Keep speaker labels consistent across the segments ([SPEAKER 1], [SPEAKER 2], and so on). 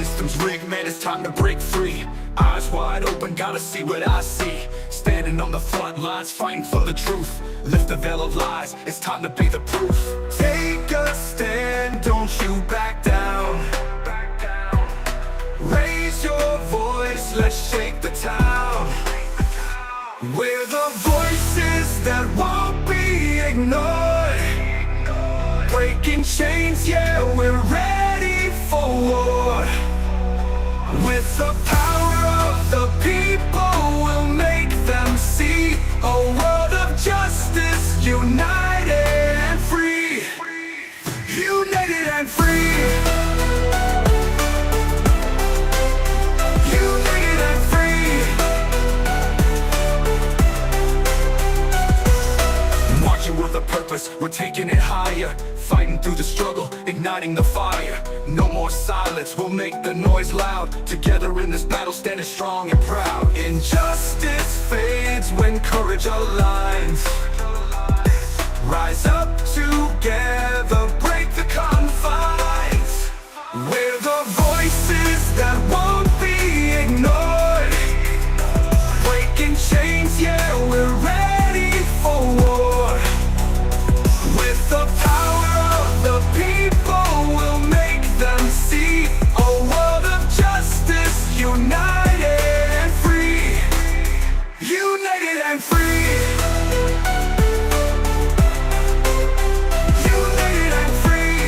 [SPEAKER 1] system's rigged, man, it's time to break free. Eyes wide open, gotta see what I see. Standing on the front lines, fighting for the truth. Lift the veil of lies, it's time to be the proof. Take a stand, don't you back down. Raise your voice, let's shake the town. We're the voices that won't be ignored. Breaking chains, yeah, we're ready for war. With the power of the people, we'll make them see a world of justice, united and free. United and free. United and free. Marching with a purpose, we're taking it higher. Fighting through the struggle, igniting the fire. No more silence, we'll make the noise loud. Together in this battle, standing strong and proud. Injustice fades when courage aligns. Rise up together, break the confines. We're the voices that won't be ignored. Breaking chains, yeah, we're ready for war. With the power of the people, we'll make them see a world of justice, united and free. United and free. United and free.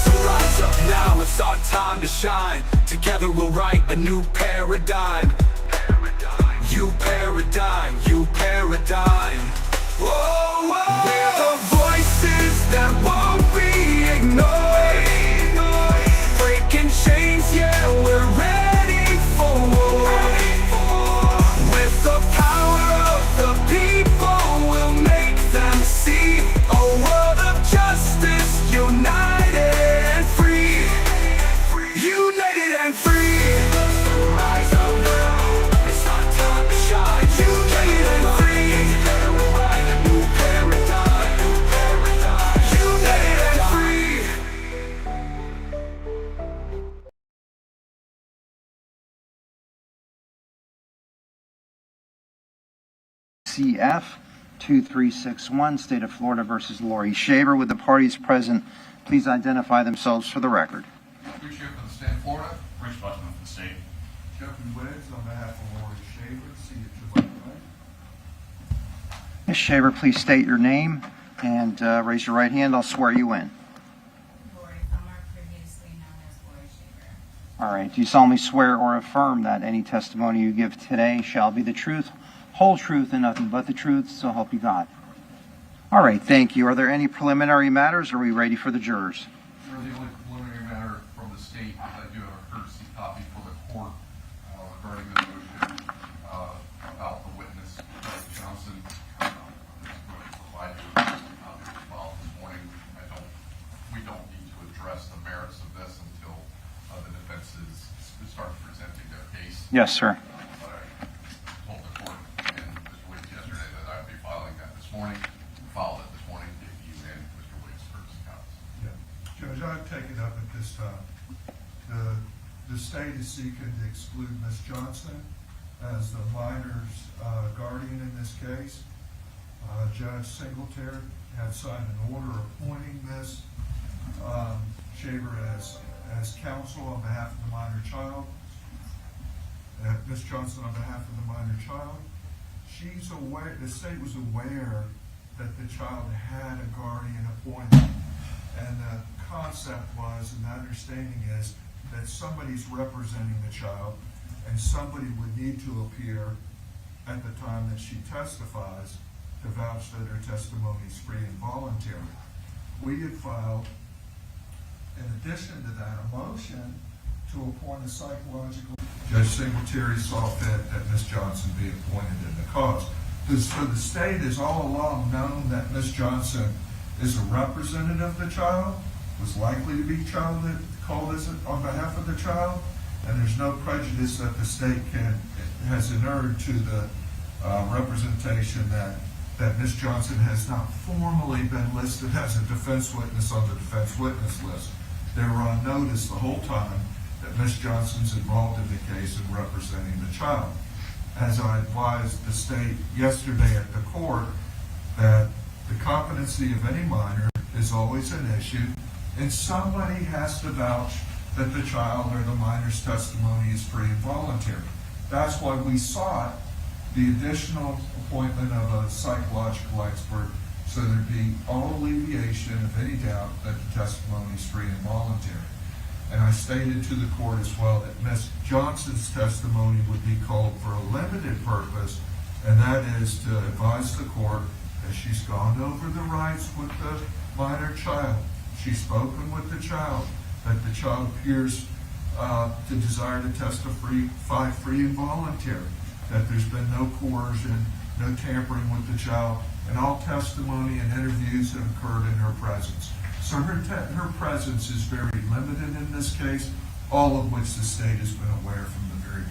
[SPEAKER 1] So rise up now, it's our time to shine. Together we'll write a new paradigm. You paradigm, you paradigm. Whoa, whoa. We're the voices that won't be ignored. Breaking chains, yeah, we're ready for war. With the power of the people, we'll make them see a world of justice, united and free. United and free. Rise up now, it's our time to shine. United and free. We'll write a new paradigm, new paradigm. United and free.
[SPEAKER 2] CF 2361, State of Florida versus Laurie Shaver. With the parties present, please identify themselves for the record.
[SPEAKER 3] Bruce Shaver from the state of Florida.
[SPEAKER 4] Bruce Bushman from the state.
[SPEAKER 5] Jeffrey Wiggs on behalf of Laurie Shaver, see you to the right.
[SPEAKER 2] Ms. Shaver, please state your name and raise your right hand. I'll swear you in.
[SPEAKER 6] Laurie Summer, previously known as Laurie Shaver.
[SPEAKER 2] All right. Do you solemnly swear or affirm that any testimony you give today shall be the truth, whole truth, and nothing but the truth, so help you God? All right. Thank you. Are there any preliminary matters? Or are we ready for the jurors?
[SPEAKER 3] Sir, the only preliminary matter from the state is I do have a courtesy copy for the court regarding the motion about the witness, Johnson. This is going to provide you with a copy as well this morning. We don't need to address the merits of this until the defense starts presenting their case.
[SPEAKER 2] Yes, sir.
[SPEAKER 3] But I told the court and Mr. Wiggs yesterday that I'd be filing that this morning. Filed it this morning if you and Mr. Wiggs courtesy copies.
[SPEAKER 5] Yeah. Judge, I've taken up at this time. The state is seeking to exclude Ms. Johnson as the minor's guardian in this case. Judge Singletary had signed an order appointing Ms. Shaver as counsel on behalf of the minor child. Ms. Johnson on behalf of the minor child. She's aware, the state was aware that the child had a guardian appointed. And the concept was, and the understanding is, that somebody's representing the child and somebody would need to appear at the time that she testifies to vouch that her testimony is free and voluntary. We had filed, in addition to that, a motion to appoint a psychological. Judge Singletary saw fit that Ms. Johnson be appointed in the cause. So the state has all along known that Ms. Johnson is a representative of the child, was likely to be called as on behalf of the child, and there's no prejudice that the state has inured to the representation that that Ms. Johnson has not formally been listed as a defense witness on the defense witness list. They were on notice the whole time that Ms. Johnson's involved in the case and representing the child. As I advised the state yesterday at the court, that the competency of any minor is always an issue, and somebody has to vouch that the child or the minor's testimony is free and voluntary. That's why we sought the additional appointment of a psychological expert, so there'd be all alleviation of any doubt that the testimony is free and voluntary. And I stated to the court as well that Ms. Johnson's testimony would be called for a limited purpose, and that is to advise the court that she's gone over the rights with the minor child. She's spoken with the child, that the child appears to desire to testify free and voluntary, that there's been no coercion, no tampering with the child, and all testimony and interviews have occurred in her presence. So her presence is very limited in this case, all of which the state has been aware from the very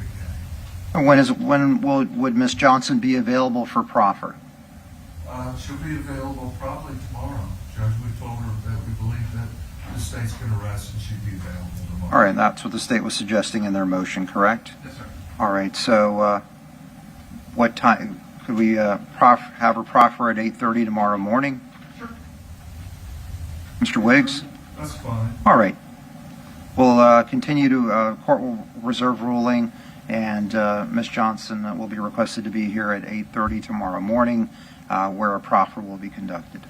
[SPEAKER 5] beginning.
[SPEAKER 2] Would Ms. Johnson be available for proffer?
[SPEAKER 5] She'll be available probably tomorrow. Judge, we told her that we believe that the state's going to rest and she'd be available tomorrow.
[SPEAKER 2] All right, that's what the state was suggesting in their motion, correct?
[SPEAKER 3] Yes, sir.
[SPEAKER 2] All right, so what time, could we have her proffer at 8:30 tomorrow morning?
[SPEAKER 3] Sure.
[SPEAKER 2] Mr. Wiggs?
[SPEAKER 5] That's fine.
[SPEAKER 2] All right. We'll continue to, court will reserve ruling, and Ms. Johnson will be requested to be here at 8:30 tomorrow morning, where a proffer will be conducted.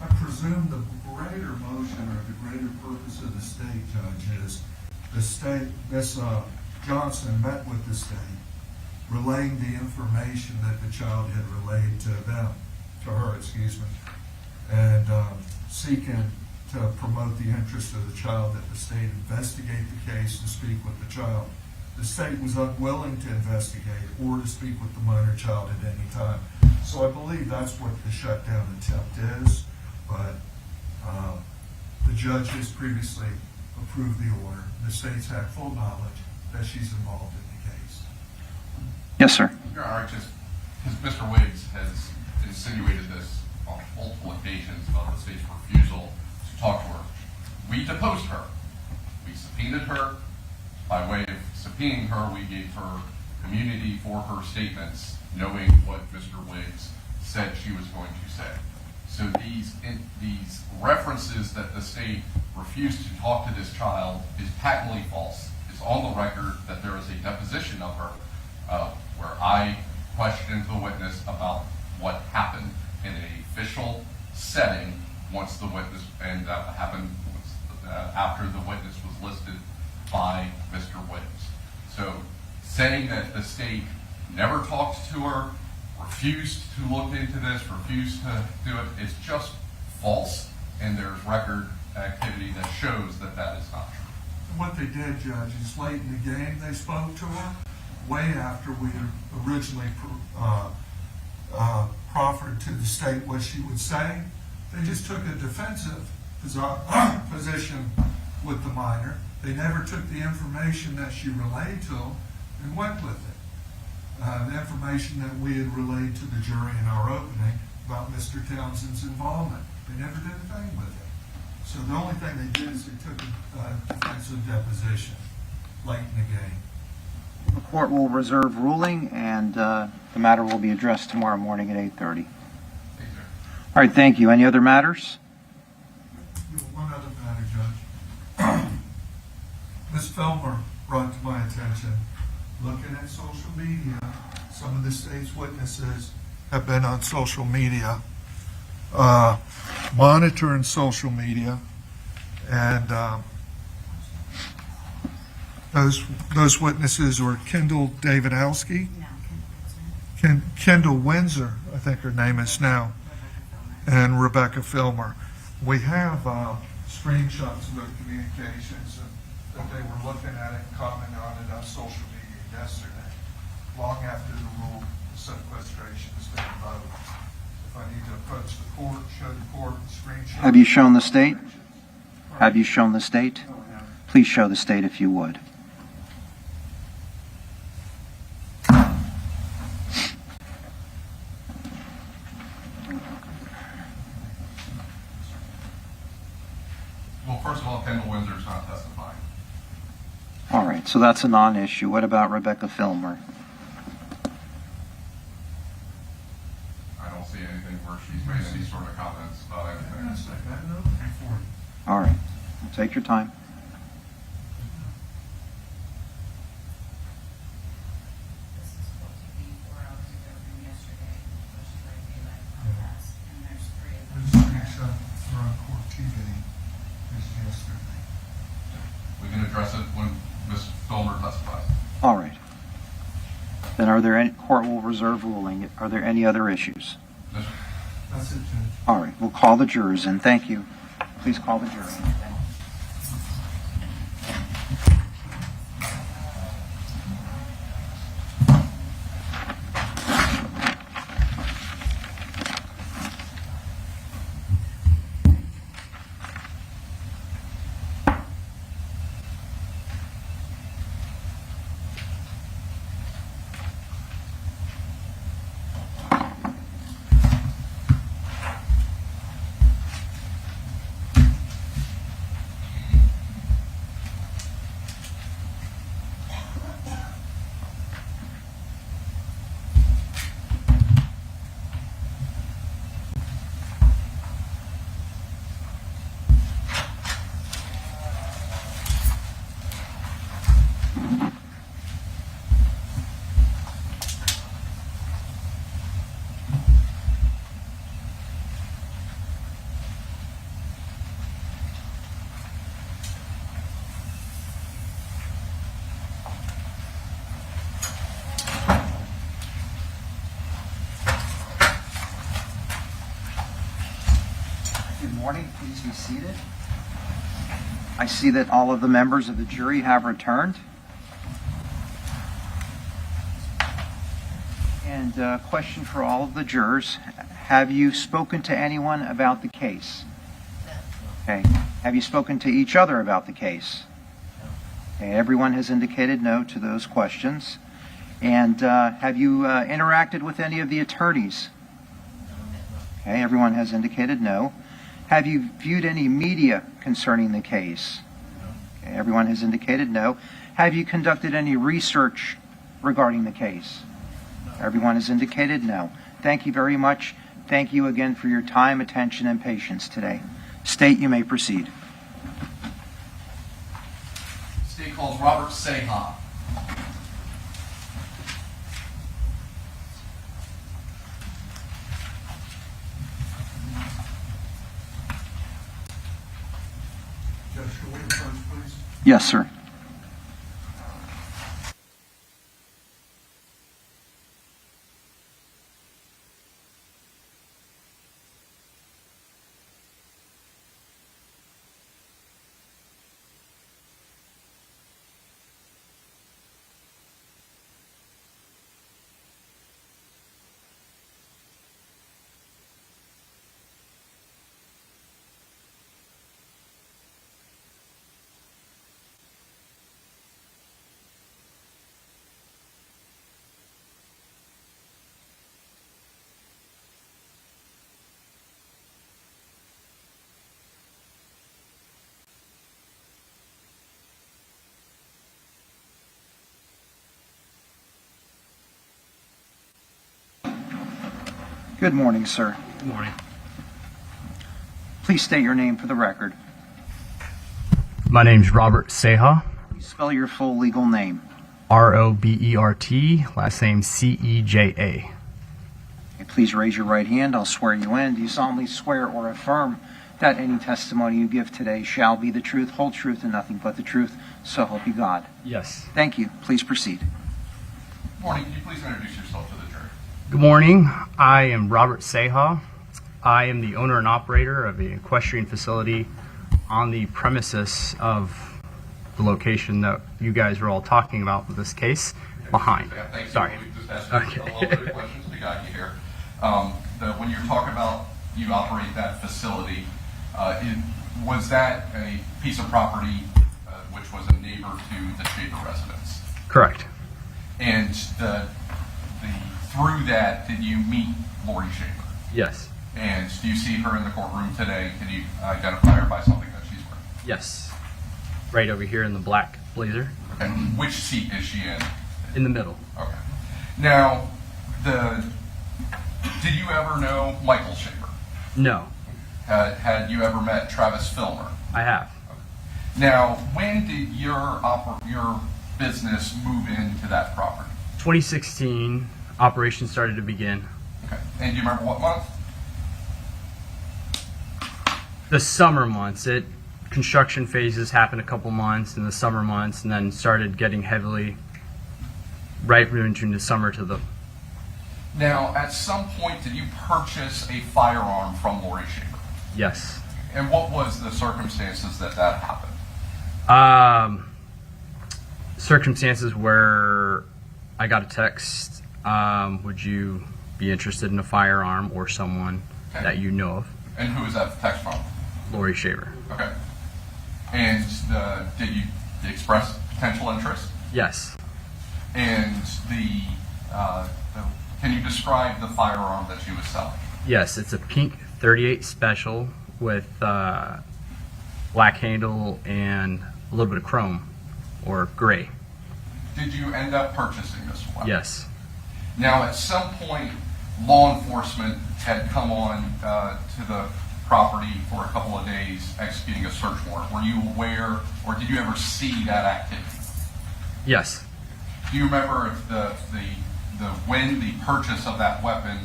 [SPEAKER 5] I presume the greater motion or the greater purpose of the state, Judge, is the state, Ms. Johnson met with the state, relaying the information that the child had relayed to her, and seeking to promote the interest of the child, that the state investigate the case and speak with the child. The state was unwilling to investigate or to speak with the minor child at any time. So I believe that's what the shutdown attempt is, but the judge has previously approved the order. The state's had full knowledge that she's involved in the case.
[SPEAKER 2] Yes, sir.
[SPEAKER 3] Your Honor, just because Mr. Wiggs has insinuated this on multiple occasions about the state's refusal to talk to her. We deposed her. We subpoenaed her. By way of subpoenaing her, we gave her immunity for her statements, knowing what Mr. Wiggs said she was going to say. So these references that the state refused to talk to this child is patently false. It's on the record that there is a deposition of her where I questioned the witness about what happened in an official setting once the witness, and that happened after the witness was listed by Mr. Wiggs. So saying that the state never talked to her, refused to look into this, refused to do it, is just false, and there's record activity that shows that that is not true.
[SPEAKER 5] What they did, Judge, is late in the game they spoke to her, way after we originally proffered to the state what she would say. They just took a defensive position with the minor. They never took the information that she relayed to them and went with it. The information that we had relayed to the jury in our opening about Mr. Townsend's involvement. They never did a thing with it. So the only thing they did is they took a defensive deposition late in the game.
[SPEAKER 2] The court will reserve ruling, and the matter will be addressed tomorrow morning at 8:30.
[SPEAKER 3] Thank you.
[SPEAKER 2] All right, thank you. Any other matters?
[SPEAKER 5] One other matter, Judge. Ms. Felmer brought to my attention, looking at social media, some of the state's witnesses have been on social media, monitoring social media, and those witnesses were Kendall Davidowski, Kendall Windsor, I think her name is now, and Rebecca Filmer. We have screenshots of their communications that they were looking at it and commenting on it on social media yesterday, long after the rule of sequestration has been invoked. If I need to approach the court, show the court screenshots.
[SPEAKER 2] Have you shown the state? Have you shown the state? Please show the state if you would.
[SPEAKER 3] Well, first of all, Kendall Windsor's not testifying.
[SPEAKER 2] All right, so that's a non-issue. What about Rebecca Filmer?
[SPEAKER 3] I don't see anything where she's made any sort of comments about
[SPEAKER 5] Hang on a
[SPEAKER 3] anything.
[SPEAKER 5] second, I have another thing for you.
[SPEAKER 2] All right, take your time.
[SPEAKER 6] This is supposed to be 4 hours ago from yesterday, which is like daylight broadcast, and there's 3 of
[SPEAKER 5] This
[SPEAKER 6] them.
[SPEAKER 5] screenshot from court TV is yesterday.
[SPEAKER 3] We can address it when Ms. Filmer testifies.
[SPEAKER 2] All right. Then are there any, court will reserve ruling. Are there any other issues?
[SPEAKER 3] Yes, sir.
[SPEAKER 5] That's it, Judge.
[SPEAKER 2] All right, we'll call the jurors in. Thank you. Please call the jury. Good morning. Please be seated. I see that all of the members of the jury have returned. And a question for all of the jurors. Have you spoken to anyone about the case? Okay. Have you spoken to each other about the case? Okay. Everyone has indicated no to those questions. And have you interacted with any of the attorneys? Okay. Everyone has indicated no. Have you viewed any media concerning the case? Okay, everyone has indicated no. Have you conducted any research regarding the case? Everyone has indicated no. Thank you very much. Thank you again for your time, attention, and patience today. State, you may proceed.
[SPEAKER 4] State calls Robert Seha.
[SPEAKER 5] Judge, can we approach, please?
[SPEAKER 2] Yes, sir. Good morning, sir.
[SPEAKER 4] Good morning.
[SPEAKER 2] Please state your name for the record.
[SPEAKER 4] My name's Robert Seha.
[SPEAKER 2] Please spell your full legal name.
[SPEAKER 4] Robert, last name Ceja.
[SPEAKER 2] Okay, please raise your right hand. I'll swear you in. Do you solemnly swear or affirm that any testimony you give today shall be the truth, whole truth, and nothing but the truth, so help you God?
[SPEAKER 4] Yes.
[SPEAKER 2] Thank you. Please proceed.
[SPEAKER 3] Good morning. Can you please introduce yourself to the jury?
[SPEAKER 4] Good morning. I am Robert Seha. I am the owner and operator of the equestrian facility on the premises of the location that you guys were all talking about with this case behind.
[SPEAKER 3] Yeah, thank you.
[SPEAKER 4] Sorry.
[SPEAKER 3] We just asked you a little bit of questions to guide you here. When you're talking about you operate that facility, was that a piece of property which was a neighbor to the Shaver residence?
[SPEAKER 4] Correct.
[SPEAKER 3] And through that, did you meet Laurie Shaver?
[SPEAKER 4] Yes.
[SPEAKER 3] And do you see her in the courtroom today? Can you identify her by something that she's wearing?
[SPEAKER 4] Yes. Right over here in the black blazer.
[SPEAKER 3] Okay. Which seat is she in?
[SPEAKER 4] In the middle.
[SPEAKER 3] Okay. Now, did you ever know Michael Shaver?
[SPEAKER 4] No,
[SPEAKER 3] Had you ever met Travis Filmer?
[SPEAKER 4] I have.
[SPEAKER 3] Now, when did your business move into that property?
[SPEAKER 4] 2016, operations started to begin.
[SPEAKER 3] Okay. And do you remember what month?
[SPEAKER 4] The summer months, construction phases happened a couple months in the summer months, and then started getting heavily right into the summer to the.
[SPEAKER 3] Now, at some point, did you purchase a firearm from Laurie Shaver?
[SPEAKER 4] Yes.
[SPEAKER 3] And what was the circumstances that happened?
[SPEAKER 4] Circumstances where I got a text, would you be interested in a firearm or someone
[SPEAKER 3] Okay.
[SPEAKER 4] that you know of?
[SPEAKER 3] And who was that text from?
[SPEAKER 4] Laurie Shaver.
[SPEAKER 3] Okay. And did you express potential interest?
[SPEAKER 4] Yes.
[SPEAKER 3] And can you describe the firearm that she was selling?
[SPEAKER 4] Yes, it's a pink 38 special with black handle and a little bit of chrome or gray.
[SPEAKER 3] Did you end up purchasing this one?
[SPEAKER 4] Yes.
[SPEAKER 3] Now, at some point, law enforcement had come on to the property for a couple of days executing a search warrant. Were you aware, or did you ever see that activity?
[SPEAKER 4] Yes.
[SPEAKER 3] Do you remember if when the purchase of that weapon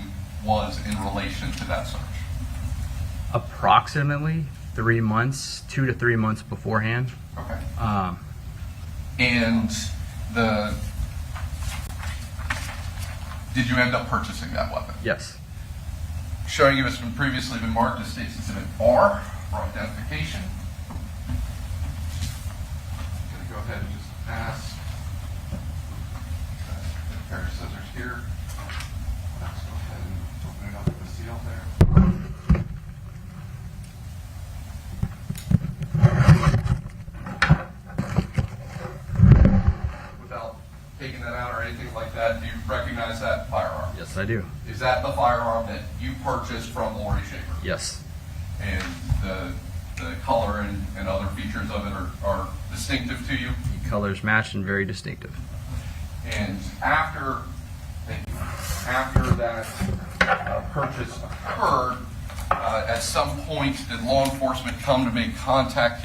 [SPEAKER 3] was in relation to that search?
[SPEAKER 4] Approximately 3 months, 2 to 3 months beforehand.
[SPEAKER 3] Okay.
[SPEAKER 4] Um,
[SPEAKER 3] And did you end up purchasing that weapon?
[SPEAKER 4] yes.
[SPEAKER 3] Showing you it's been previously been marked as State's Exhibit R for identification. I'm going to go ahead and just pass a pair of scissors here. Let's go ahead and open it up with the seal there. Without taking that out or anything like that, do you recognize that firearm?
[SPEAKER 4] Yes, I do.
[SPEAKER 3] Is that the firearm that you purchased from Laurie Shaver?
[SPEAKER 4] Yes.
[SPEAKER 3] And the color and other features of it are distinctive to you?
[SPEAKER 4] The colors match and very distinctive.
[SPEAKER 3] And after that purchase occurred, at some point did law enforcement come to make contact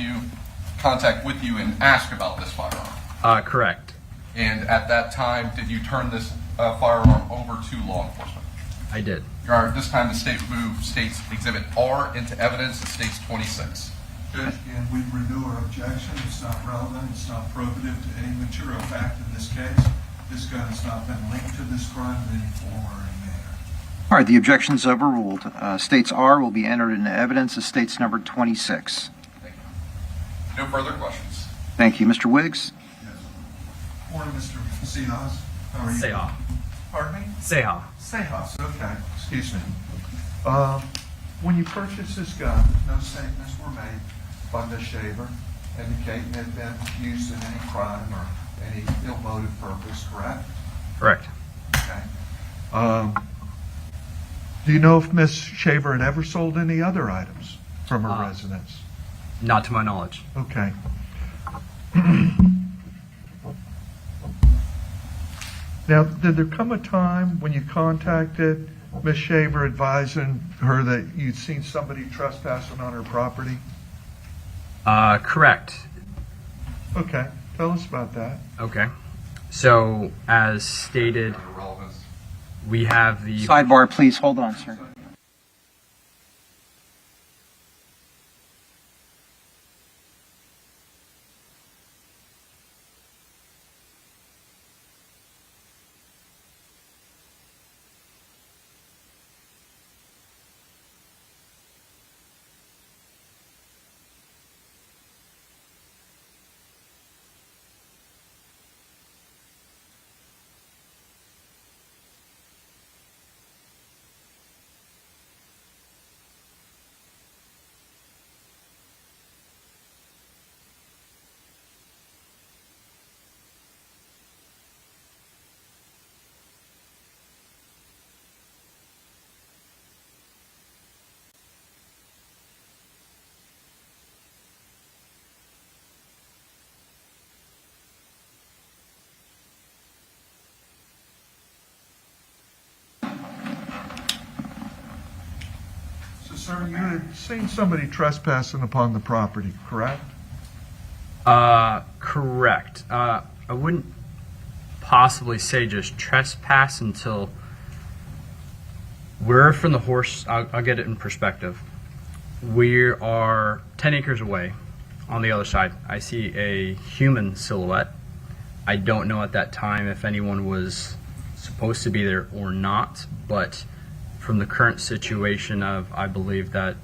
[SPEAKER 3] with you and ask about this firearm?
[SPEAKER 4] Correct.
[SPEAKER 3] And at that time, did you turn this firearm over to law enforcement?
[SPEAKER 4] I did.
[SPEAKER 3] Your Honor, this time the state moved State's Exhibit R into evidence at State's 26.
[SPEAKER 5] Judge, again, we renew our objection. It's not relevant. It's not probative to any material fact in this case. This gun has not been linked to this crime in any form or any manner.
[SPEAKER 2] All right, the objection's overruled. States R will be entered into evidence as states number 26.
[SPEAKER 3] Thank you. No further questions.
[SPEAKER 2] Thank you. Mr. Wiggs?
[SPEAKER 5] Yes. Morning, Mr. Sejas. How are you?
[SPEAKER 4] Seha.
[SPEAKER 5] Pardon me?
[SPEAKER 4] Seha.
[SPEAKER 5] Sejas, okay. Excuse me. When you purchased this gun, no statements were made by Ms. Shaver indicating it had been used in any crime or any ill-motive purpose, correct?
[SPEAKER 4] Correct.
[SPEAKER 5] Okay. Do you know if Ms. Shaver had ever sold any other items from her residence?
[SPEAKER 4] Not to my knowledge.
[SPEAKER 5] Okay. Now, did there come a time when you contacted Ms. Shaver advising her that you'd seen somebody trespassing on her property?
[SPEAKER 4] Correct.
[SPEAKER 5] Okay, tell us about that.
[SPEAKER 4] Okay. So, as stated,
[SPEAKER 3] Relevance.
[SPEAKER 4] we have the
[SPEAKER 2] Sidebar, please. Hold on, sir.
[SPEAKER 5] Sir, you had seen somebody trespassing upon the property, correct?
[SPEAKER 4] Correct. I wouldn't possibly say just trespass until we're from the horse. I'll get it in perspective. We are 10 acres away. On the other side, I see a human silhouette. I don't know at that time if anyone was supposed to be there or not, but from the current situation of, I believe that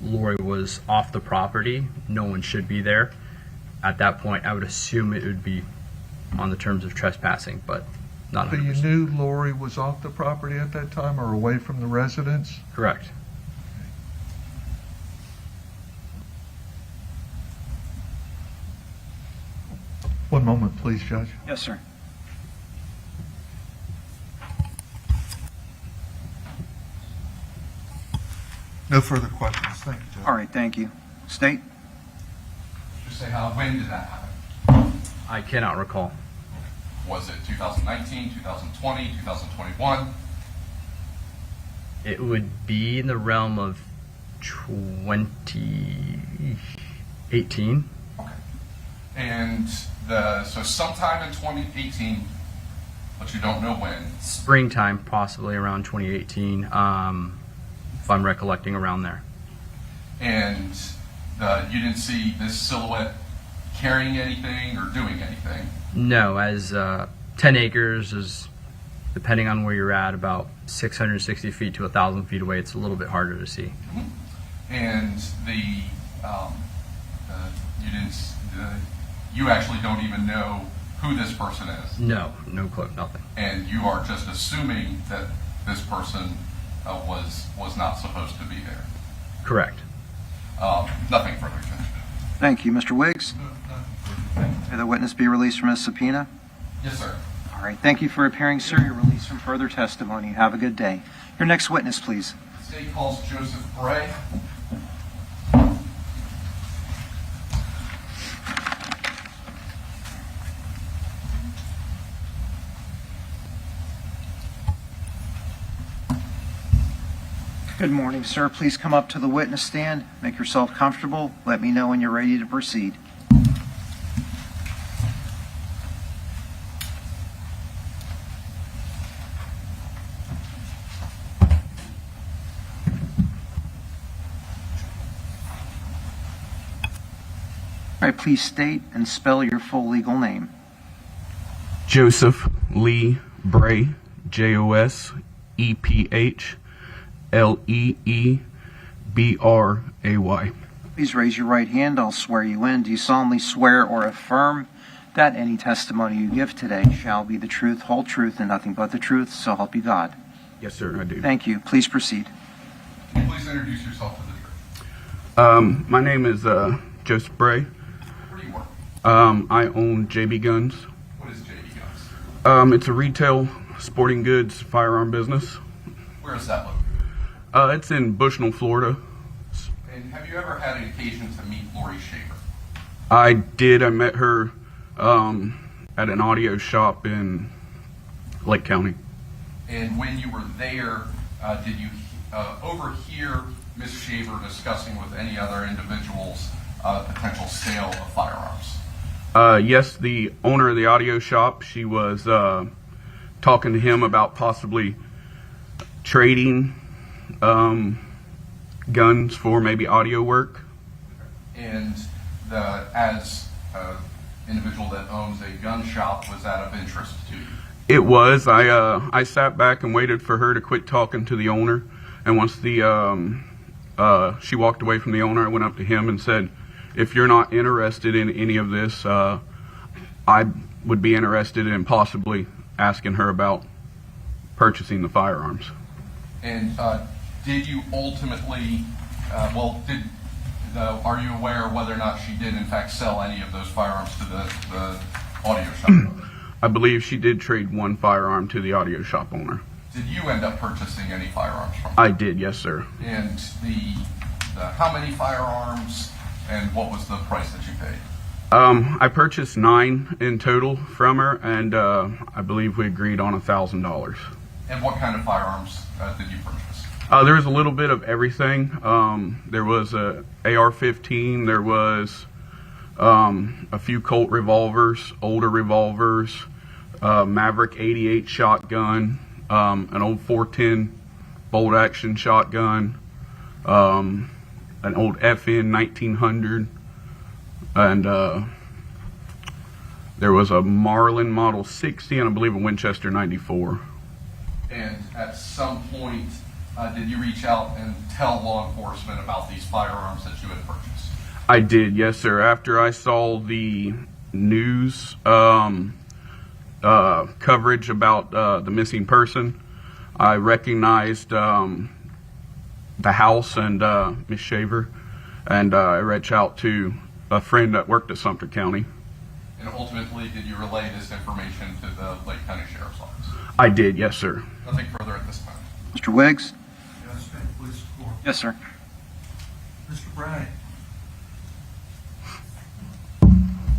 [SPEAKER 4] Laurie was off the property, no one should be there. At that point, I would assume it would be on the terms of trespassing, but not
[SPEAKER 5] So
[SPEAKER 4] 100%.
[SPEAKER 5] you knew Laurie was off the property at that time or away from the residence?
[SPEAKER 4] Correct.
[SPEAKER 5] One moment, please, Judge.
[SPEAKER 2] Yes, sir.
[SPEAKER 5] No further questions. Thank you, Judge.
[SPEAKER 2] All right, thank you. State?
[SPEAKER 3] Just say when did that happen?
[SPEAKER 4] I cannot recall.
[SPEAKER 3] Was it 2019, 2020, 2021?
[SPEAKER 4] It would be in the realm of 2018.
[SPEAKER 3] Okay. And so sometime in 2018, but you don't know when.
[SPEAKER 4] Springtime, possibly around 2018, if I'm recollecting around there.
[SPEAKER 3] And you didn't see this silhouette carrying anything or doing anything.
[SPEAKER 4] No, as 10 acres is, depending on where you're at, about 660 feet to 1,000 feet away. It's a little bit harder to see.
[SPEAKER 3] And you actually don't even know who this person is.
[SPEAKER 4] No clue, nothing.
[SPEAKER 3] And you are just assuming that this person was not supposed to be there.
[SPEAKER 4] Correct.
[SPEAKER 3] Nothing further, Judge.
[SPEAKER 2] Thank you. Mr. Wiggs? May the witness be released from his subpoena?
[SPEAKER 3] Yes, sir.
[SPEAKER 2] All right, thank you for appearing, sir. You're released from further testimony. Have a good day. Your next witness, please.
[SPEAKER 3] The state calls Joseph Bray.
[SPEAKER 2] Good morning, sir. Please come up to the witness stand. Make yourself comfortable. Let me know when you're ready to proceed. All right, please state and spell your full legal name.
[SPEAKER 7] Joseph Lee Bray, JOSEPHLEEBRAY.
[SPEAKER 2] Please raise your right hand. I'll swear you in. Do you solemnly swear or affirm that any testimony you give today shall be the truth, whole truth, and nothing but the truth, so help you God?
[SPEAKER 7] Yes, sir, I do.
[SPEAKER 2] Thank you. Please proceed.
[SPEAKER 3] Can you please introduce yourself to the jury?
[SPEAKER 7] My name is Joseph Bray.
[SPEAKER 3] Where do you work?
[SPEAKER 7] I own JB Guns.
[SPEAKER 3] What is JD Guns?
[SPEAKER 7] It's a retail sporting goods firearm business.
[SPEAKER 3] Where is that located?
[SPEAKER 7] It's in Bushnell, Florida.
[SPEAKER 3] And have you ever had an occasion to meet Laurie Shaver?
[SPEAKER 7] I did. I met her at an audio shop in Lake County.
[SPEAKER 3] And when you were there, did you overhear Ms. Shaver discussing with any other individuals potential sale of firearms?
[SPEAKER 7] Yes, the owner of the audio shop, she was talking to him about possibly trading guns for maybe audio work.
[SPEAKER 3] And as an individual that owns a gun shop, was that of interest to you?
[SPEAKER 7] It was. I sat back and waited for her to quit talking to the owner, and once she walked away from the owner, I went up to him and said, if you're not interested in any of this, I would be interested in possibly asking her about purchasing the firearms.
[SPEAKER 3] And did you ultimately, are you aware whether or not she did in fact sell any of those firearms to the audio shop owner?
[SPEAKER 7] I believe she did trade one firearm to the audio shop owner.
[SPEAKER 3] Did you end up purchasing any firearms from her?
[SPEAKER 7] I did, yes, sir.
[SPEAKER 3] And the how many firearms and what was the price that you paid?
[SPEAKER 7] I purchased 9 in total from her, and I believe we agreed on $1,000.
[SPEAKER 3] And what kind of firearms did you purchase?
[SPEAKER 7] There was a little bit of everything. There was a AR-15. There was a few Colt revolvers, older revolvers, Maverick 88 shotgun, an old 410 bolt action shotgun, an old FN 1900, and there was a Marlin Model 60 and I believe a Winchester 94.
[SPEAKER 3] And at some point, did you reach out and tell law enforcement about these firearms that you had purchased?
[SPEAKER 7] I did, yes, sir. After I saw the news coverage about the missing person, I recognized the house and Miss Shaver, and I reached out to a friend that worked at Sumter County.
[SPEAKER 3] And ultimately, did you relay this information to the Lake County Sheriff's Office?
[SPEAKER 7] I did, yes, sir.
[SPEAKER 3] Nothing further at this time.
[SPEAKER 2] Mr. Wiggs?
[SPEAKER 5] Yes, state police report.
[SPEAKER 2] Yes, sir.
[SPEAKER 5] Mr. Bray?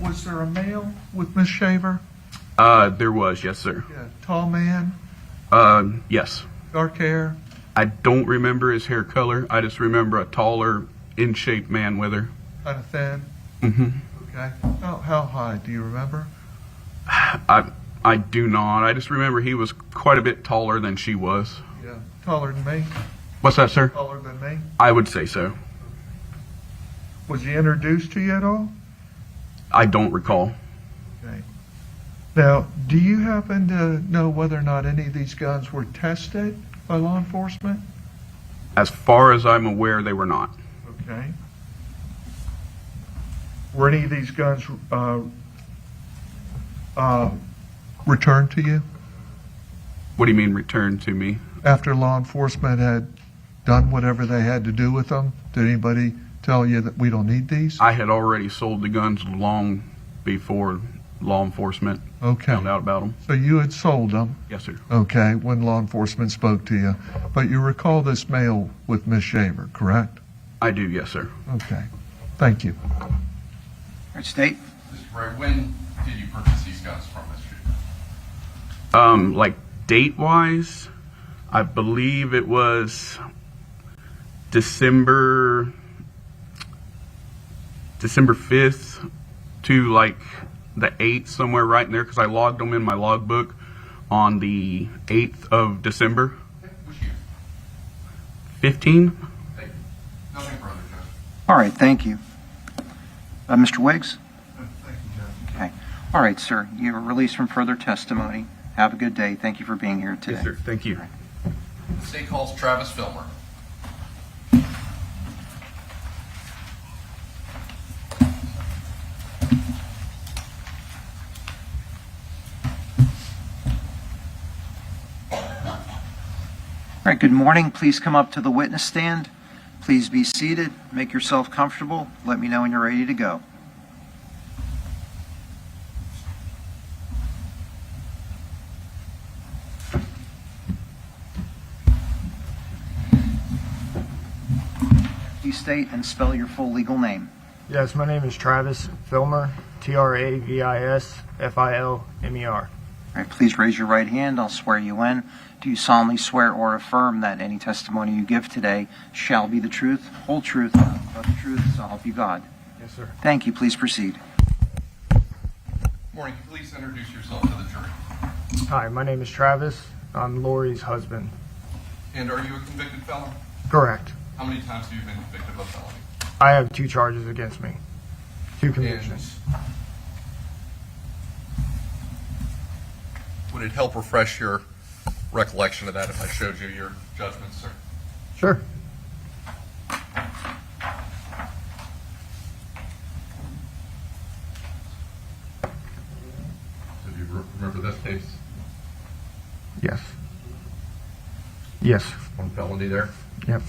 [SPEAKER 5] Was there a male with Miss Shaver?
[SPEAKER 7] There was, yes, sir.
[SPEAKER 5] Yeah, tall man,
[SPEAKER 7] Yes.
[SPEAKER 5] dark hair?
[SPEAKER 7] I don't remember his hair color. I just remember a taller, in-shape man with her.
[SPEAKER 5] Kind of thin?
[SPEAKER 7] hmm
[SPEAKER 5] Okay. How high, do you remember?
[SPEAKER 7] I do not. I just remember he was quite a bit taller than she was.
[SPEAKER 5] Yeah, taller than me?
[SPEAKER 7] What's that, sir?
[SPEAKER 5] Taller than me?
[SPEAKER 7] I would say so.
[SPEAKER 5] Was he introduced to you at all?
[SPEAKER 7] I don't recall.
[SPEAKER 5] Okay. Now, do you happen to know whether or not any of these guns were tested by law enforcement?
[SPEAKER 7] As far as I'm aware, they were not.
[SPEAKER 5] Okay. Were any of these guns returned to you
[SPEAKER 7] What do you mean returned to me?
[SPEAKER 5] after law enforcement had done whatever they had to do with them? Did anybody tell you that we don't need these?
[SPEAKER 7] I had already sold the guns long before law enforcement
[SPEAKER 5] Okay.
[SPEAKER 7] found out about them.
[SPEAKER 5] So you had sold them,
[SPEAKER 7] Yes, sir.
[SPEAKER 5] okay, when law enforcement spoke to you. But you recall this male with Miss Shaver, correct?
[SPEAKER 7] I do, yes, sir.
[SPEAKER 5] Okay. Thank you.
[SPEAKER 2] All right, state?
[SPEAKER 3] Mr. Bray, when did you purchase these guns from Ms. Shaver?
[SPEAKER 7] Like date-wise, I believe it was December 5th to like the 8th, somewhere right in there, because I logged them in my logbook on the 8th of December.
[SPEAKER 3] Which year?
[SPEAKER 7] 15?
[SPEAKER 3] Thank you. Nothing further, Judge.
[SPEAKER 2] All right, thank you. Mr. Wiggs?
[SPEAKER 5] Thank you, Judge.
[SPEAKER 2] Okay. All right, sir. You are released from further testimony. Have a good day. Thank you for being here today.
[SPEAKER 7] Yes, sir. Thank you.
[SPEAKER 3] The state calls Travis Filmer.
[SPEAKER 2] All right, good morning. Please come up to the witness stand. Please be seated. Make yourself comfortable. Let me know when you're ready to go. Please state and spell your full legal name.
[SPEAKER 8] Yes, my name is Travis Filmer, Travisfilmer.
[SPEAKER 2] All right, please raise your right hand. I'll swear you in. Do you solemnly swear or affirm that any testimony you give today shall be the truth, whole truth, but the truth, so help you God?
[SPEAKER 8] Yes, sir.
[SPEAKER 2] Thank you. Please proceed.
[SPEAKER 3] Morning. Please introduce yourself to the jury.
[SPEAKER 8] Hi, my name is Travis. I'm Laurie's husband.
[SPEAKER 3] And are you a convicted felon?
[SPEAKER 8] Correct.
[SPEAKER 3] How many times have you been convicted of a felony?
[SPEAKER 8] I have 2 charges against me. 2 convictions.
[SPEAKER 3] Would it help refresh your recollection of that if I showed you your judgments, sir?
[SPEAKER 8] Sure.
[SPEAKER 3] Do you remember this case?
[SPEAKER 8] Yes. Yes.
[SPEAKER 3] One felony there?
[SPEAKER 8] Yep.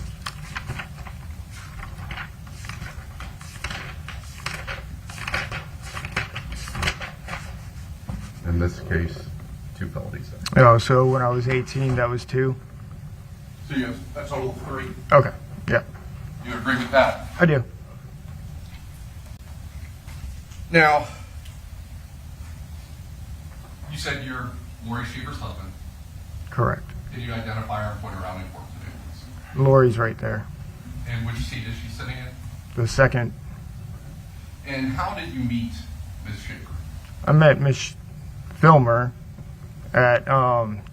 [SPEAKER 3] In this case, 2 felonies there.
[SPEAKER 8] Oh, so when I was 18, that was 2?
[SPEAKER 3] So you have a total of 3.
[SPEAKER 8] Okay. Yep.
[SPEAKER 3] You agree with that?
[SPEAKER 8] I do.
[SPEAKER 3] Now, you said you're Laurie Shaver's husband.
[SPEAKER 8] Correct.
[SPEAKER 3] Can you identify her and point her out in court today, please?
[SPEAKER 8] Laurie's right there.
[SPEAKER 3] And which seat is she sitting in?
[SPEAKER 8] The second.
[SPEAKER 3] And how did you meet Ms. Shaver?
[SPEAKER 8] I met Miss Filmer at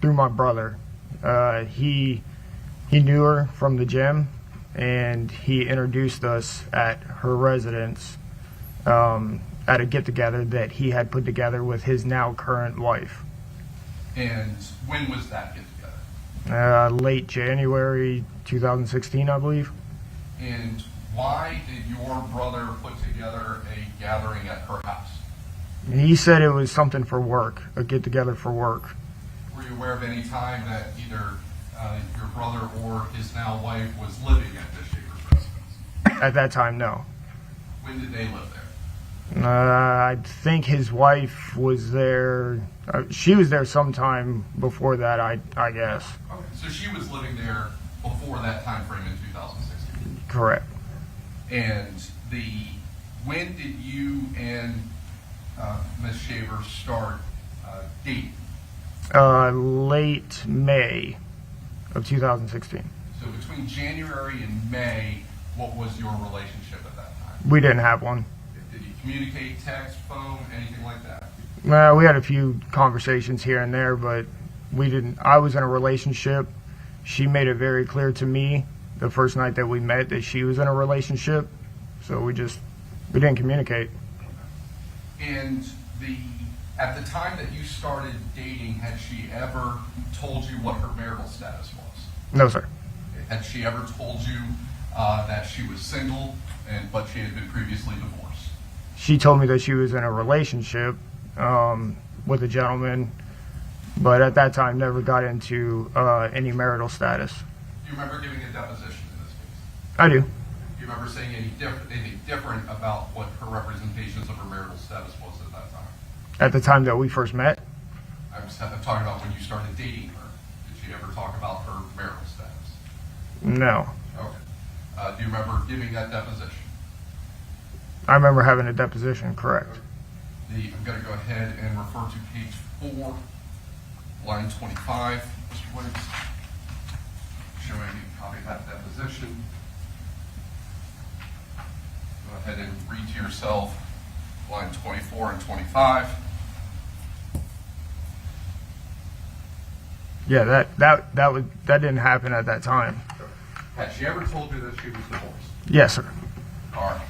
[SPEAKER 8] through my brother. He knew her from the gym, and he introduced us at her residence at a get-together that he had put together with his now current wife.
[SPEAKER 3] And when was that get-together?
[SPEAKER 8] Late January 2016, I believe.
[SPEAKER 3] And why did your brother put together a gathering at her house?
[SPEAKER 8] He said it was something for work, a get-together for work.
[SPEAKER 3] Were you aware of any time that either your brother or his now wife was living at Ms. Shaver's residence?
[SPEAKER 8] At that time, no.
[SPEAKER 3] When did they live there?
[SPEAKER 8] I think his wife was there. She was there sometime before that, I guess.
[SPEAKER 3] Okay, so she was living there before that time frame in 2016.
[SPEAKER 8] Correct.
[SPEAKER 3] And when did you and Ms. Shaver start dating?
[SPEAKER 8] Late May of 2016.
[SPEAKER 3] So between January and May, what was your relationship at that time?
[SPEAKER 8] We didn't have one.
[SPEAKER 3] Did you communicate, text, phone, anything like that?
[SPEAKER 8] We had a few conversations here and there, but we didn't. I was in a relationship. She made it very clear to me the first night that we met that she was in a relationship. So we didn't communicate.
[SPEAKER 3] And at the time that you started dating, had she ever told you what her marital status was?
[SPEAKER 8] No, sir.
[SPEAKER 3] Had she ever told you that she was single but she had been previously divorced?
[SPEAKER 8] She told me that she was in a relationship with a gentleman, but at that time never got into any marital status.
[SPEAKER 3] Do you remember giving a deposition in this case?
[SPEAKER 8] I do.
[SPEAKER 3] Do you remember saying anything different about what her representations of her marital status was at that time?
[SPEAKER 8] At the time that we first met?
[SPEAKER 3] I'm talking about when you started dating her. Did she ever talk about her marital status?
[SPEAKER 8] No.
[SPEAKER 3] Okay. Do you remember giving that deposition?
[SPEAKER 8] I remember having a deposition, correct.
[SPEAKER 3] I'm going to go ahead and refer to page 4, line 25, Mr. Williams, showing a copy of that deposition. Go ahead and read to yourself line 24 and 25.
[SPEAKER 8] Yeah, that didn't happen at that time.
[SPEAKER 3] Had she ever told you that she was divorced?
[SPEAKER 8] Yes, sir.
[SPEAKER 3] All right.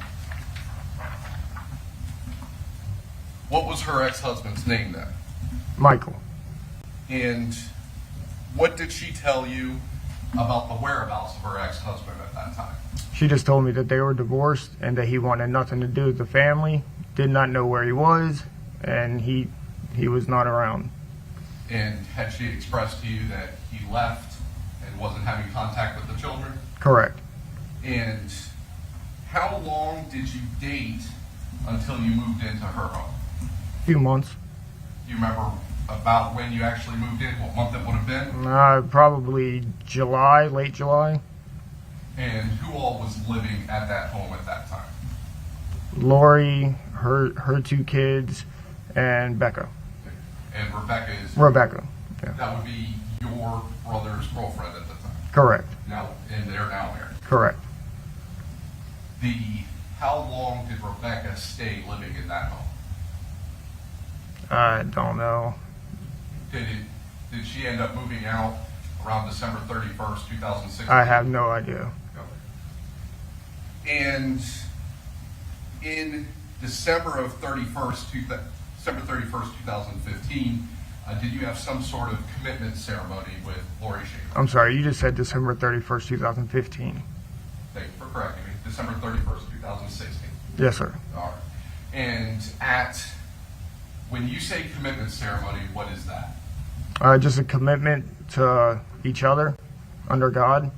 [SPEAKER 3] What was her ex-husband's name then?
[SPEAKER 8] Michael.
[SPEAKER 3] And what did she tell you about the whereabouts of her ex-husband at that time?
[SPEAKER 8] She just told me that they were divorced and that he wanted nothing to do with the family, did not know where he was, and he was not around.
[SPEAKER 3] And had she expressed to you that he left and wasn't having contact with the children?
[SPEAKER 8] Correct.
[SPEAKER 3] And how long did you date until you moved into her home?
[SPEAKER 8] A few months.
[SPEAKER 3] Do you remember about when you actually moved in, what month it would have been?
[SPEAKER 8] Probably July, late July.
[SPEAKER 3] And who all was living at that home at that time?
[SPEAKER 8] Laurie, her two kids, and Becca.
[SPEAKER 3] And Rebecca is...
[SPEAKER 8] Rebecca. Yeah.
[SPEAKER 3] That would be your brother's girlfriend at the time.
[SPEAKER 8] Correct.
[SPEAKER 3] Now, and they're now married.
[SPEAKER 8] Correct.
[SPEAKER 3] How long did Rebecca stay living in that home?
[SPEAKER 8] I don't know.
[SPEAKER 3] Did she end up moving out around December 31st, 2016?
[SPEAKER 8] I have no idea.
[SPEAKER 3] And in December 31st, 2015, did you have some sort of commitment ceremony with Laurie Shaver?
[SPEAKER 8] I'm sorry, you just said December 31st, 2015.
[SPEAKER 3] Thank you for correcting me. December 31st, 2016.
[SPEAKER 8] Yes, sir.
[SPEAKER 3] All right. And when you say commitment ceremony, what is that?
[SPEAKER 8] Just a commitment to each other under God.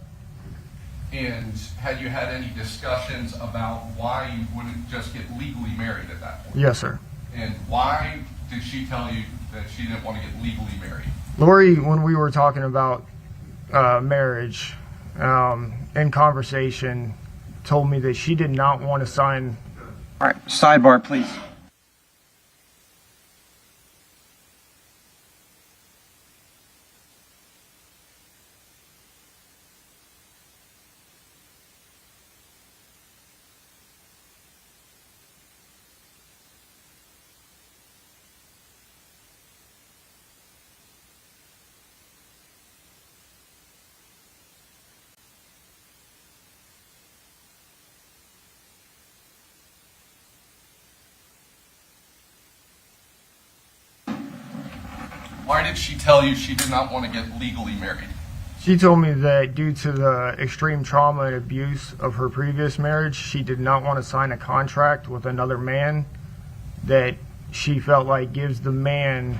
[SPEAKER 3] And had you had any discussions about why you wouldn't just get legally married at that point?
[SPEAKER 8] Yes, sir.
[SPEAKER 3] And why did she tell you that she didn't want to get legally married?
[SPEAKER 8] Lori, when we were talking about marriage, in conversation, told me that she did not want to sign.
[SPEAKER 2] All right, sidebar, please.
[SPEAKER 3] Why did she tell you she did not want to get legally married?
[SPEAKER 8] She told me that due to the extreme trauma and abuse of her previous marriage, she did not want to sign a contract with another man that she felt like gives the man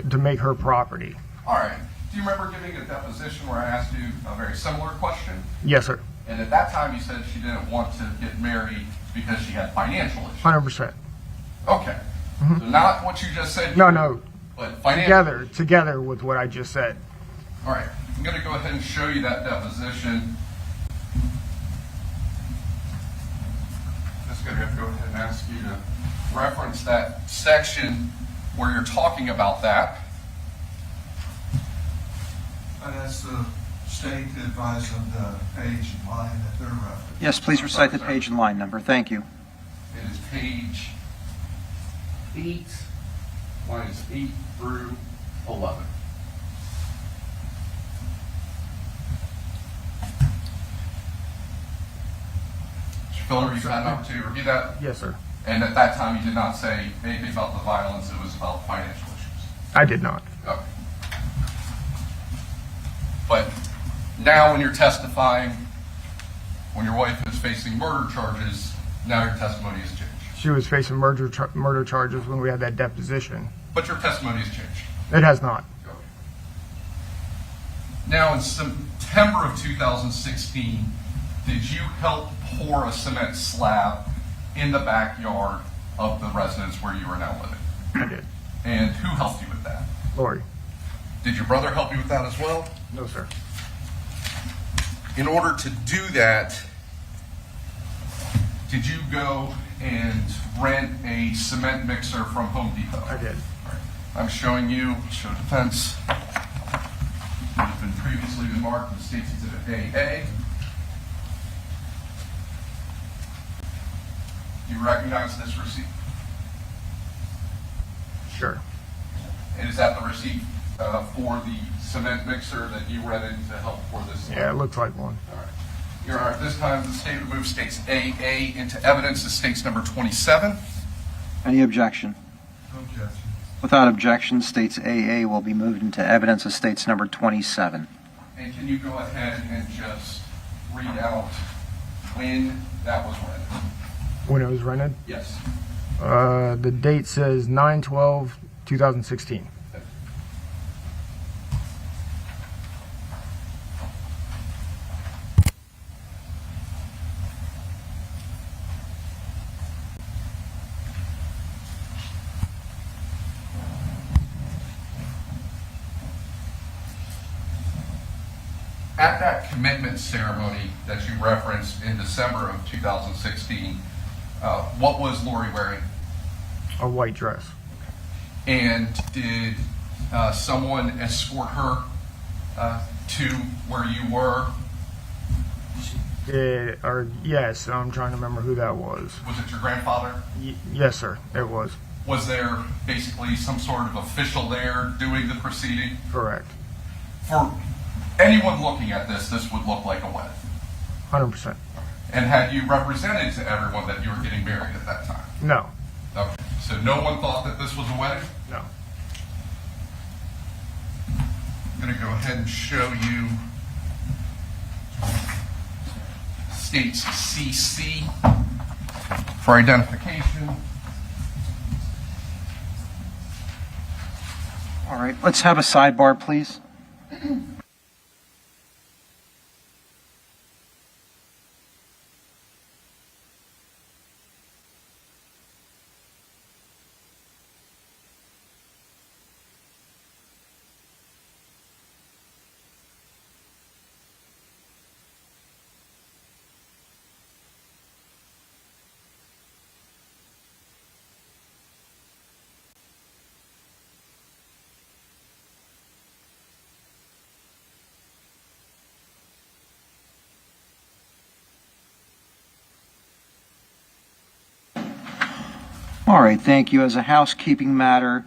[SPEAKER 8] to make her property.
[SPEAKER 3] All right. Do you remember giving a deposition where I asked you a very similar question?
[SPEAKER 8] Yes, sir.
[SPEAKER 3] And at that time you said she didn't want to get married because she had financial issues.
[SPEAKER 8] 100%.
[SPEAKER 3] Okay. So not what you just said.
[SPEAKER 8] No.
[SPEAKER 3] But financial.
[SPEAKER 8] Together with what I just said.
[SPEAKER 3] All right. I'm going to go ahead and show you that deposition. Just going to go ahead and ask you to reference that section where you're talking about that.
[SPEAKER 5] I'd ask the state to advise them the page and line that they're referencing.
[SPEAKER 2] Yes, please recite the page and line number. Thank you.
[SPEAKER 3] It is page 8, lines 8 through 11. Mr. Filler, you had an opportunity to review that?
[SPEAKER 8] Yes, sir.
[SPEAKER 3] And at that time, you did not say anything about the violence, it was about financial issues.
[SPEAKER 8] I did not.
[SPEAKER 3] Okay. But now when you're testifying, when your wife is facing murder charges, now your testimony has changed.
[SPEAKER 8] She was facing murder charges when we had that deposition.
[SPEAKER 3] But your testimony has changed.
[SPEAKER 8] It has not.
[SPEAKER 3] Okay. Now in September of 2016, did you help pour a cement slab in the backyard of the residence where you are now living?
[SPEAKER 8] I did.
[SPEAKER 3] And who helped you with that?
[SPEAKER 8] Laurie.
[SPEAKER 3] Did your brother help you with that as well?
[SPEAKER 8] No, sir.
[SPEAKER 3] In order to do that, did you go and rent a cement mixer from Home Depot?
[SPEAKER 8] I did.
[SPEAKER 3] I'm showing you, show defense. It's been previously marked in the State's Exhibit AA. You recognize this receipt?
[SPEAKER 8] Sure.
[SPEAKER 3] And is that the receipt for the cement mixer that you rented to help pour this?
[SPEAKER 8] Yeah, it looks like one.
[SPEAKER 3] All right. Your Honor, at this time, the state removes states AA into evidence as states number 27.
[SPEAKER 2] Any objection?
[SPEAKER 5] No objection.
[SPEAKER 2] Without objection, states AA will be moved into evidence as states number 27.
[SPEAKER 3] And can you go ahead and just read out when that was rented?
[SPEAKER 8] When it was rented?
[SPEAKER 3] Yes.
[SPEAKER 8] The date says 9/12/2016.
[SPEAKER 3] At that commitment ceremony that you referenced in December of 2016, what was Laurie wearing?
[SPEAKER 8] A white dress.
[SPEAKER 3] And did someone escort her to where you were?
[SPEAKER 8] Yes, I'm trying to remember who that was.
[SPEAKER 3] Was it your grandfather?
[SPEAKER 8] Yes, sir, it was.
[SPEAKER 3] Was there basically some sort of official there doing the proceeding?
[SPEAKER 8] Correct.
[SPEAKER 3] For anyone looking at this, this would look like a wedding.
[SPEAKER 8] 100%.
[SPEAKER 3] And had you represented to everyone that you were getting married at that time?
[SPEAKER 8] No.
[SPEAKER 3] Okay. So no one thought that this was a wedding?
[SPEAKER 8] No.
[SPEAKER 3] I'm going to go ahead and show you states CC for identification.
[SPEAKER 2] All right, let's have a sidebar, please. All right, thank you. As a housekeeping matter,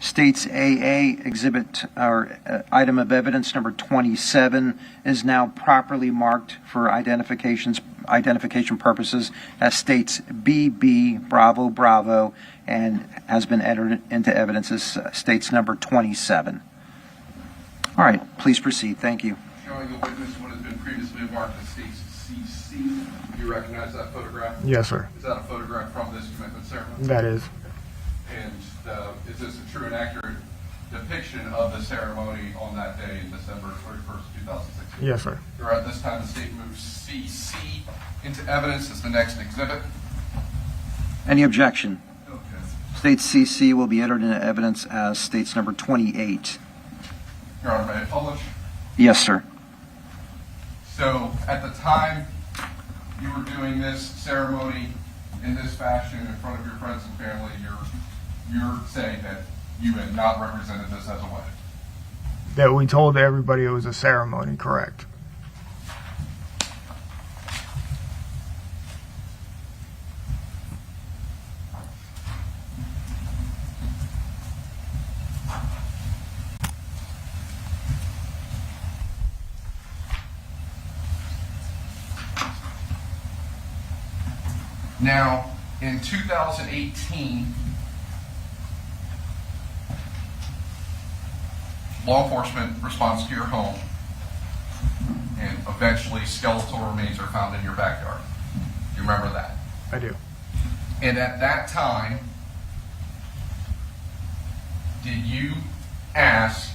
[SPEAKER 2] States AA exhibit or item of evidence number 27 is now properly marked for identifications identification purposes as states BB Bravo Bravo and has been entered into evidence as states number 27. All right, please proceed. Thank you.
[SPEAKER 3] Showing a witness what has been previously marked as states CC. Do you recognize that photograph?
[SPEAKER 8] Yes, sir.
[SPEAKER 3] Is that a photograph from this commitment ceremony?
[SPEAKER 8] That is.
[SPEAKER 3] And is this a true and accurate depiction of the ceremony on that day, December 31st, 2016?
[SPEAKER 8] Yes, sir.
[SPEAKER 3] At this time, the state moves CC into evidence as the next exhibit.
[SPEAKER 2] Any objection?
[SPEAKER 3] Okay.
[SPEAKER 2] States CC will be entered into evidence as states number 28.
[SPEAKER 3] Your Honor, may I publish?
[SPEAKER 2] Yes, sir.
[SPEAKER 3] So at the time you were doing this ceremony in this fashion in front of your friends and family, you're saying that you had not represented this as a wedding.
[SPEAKER 8] That we told everybody it was a ceremony, correct?
[SPEAKER 3] Now, in 2018, law enforcement responds to your home, and eventually skeletal remains are found in your backyard. You remember that?
[SPEAKER 8] I do.
[SPEAKER 3] And at that time, did you ask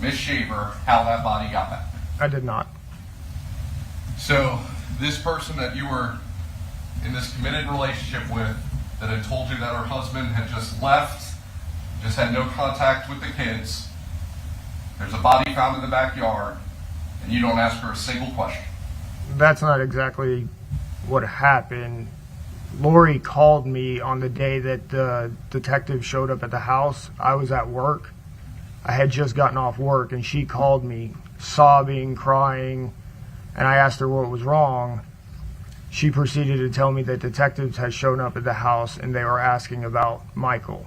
[SPEAKER 3] Miss Shaver how that body got back?
[SPEAKER 8] I did not.
[SPEAKER 3] So this person that you were in this committed relationship with, that had told you that her husband had just left, just had no contact with the kids, there's a body found in the backyard, and you don't ask her a single question.
[SPEAKER 8] That's not exactly what happened. Laurie called me on the day that the detective showed up at the house. I was at work. I had just gotten off work, and she called me sobbing, crying, and I asked her what was wrong. She proceeded to tell me that detectives had shown up at the house and they were asking about Michael.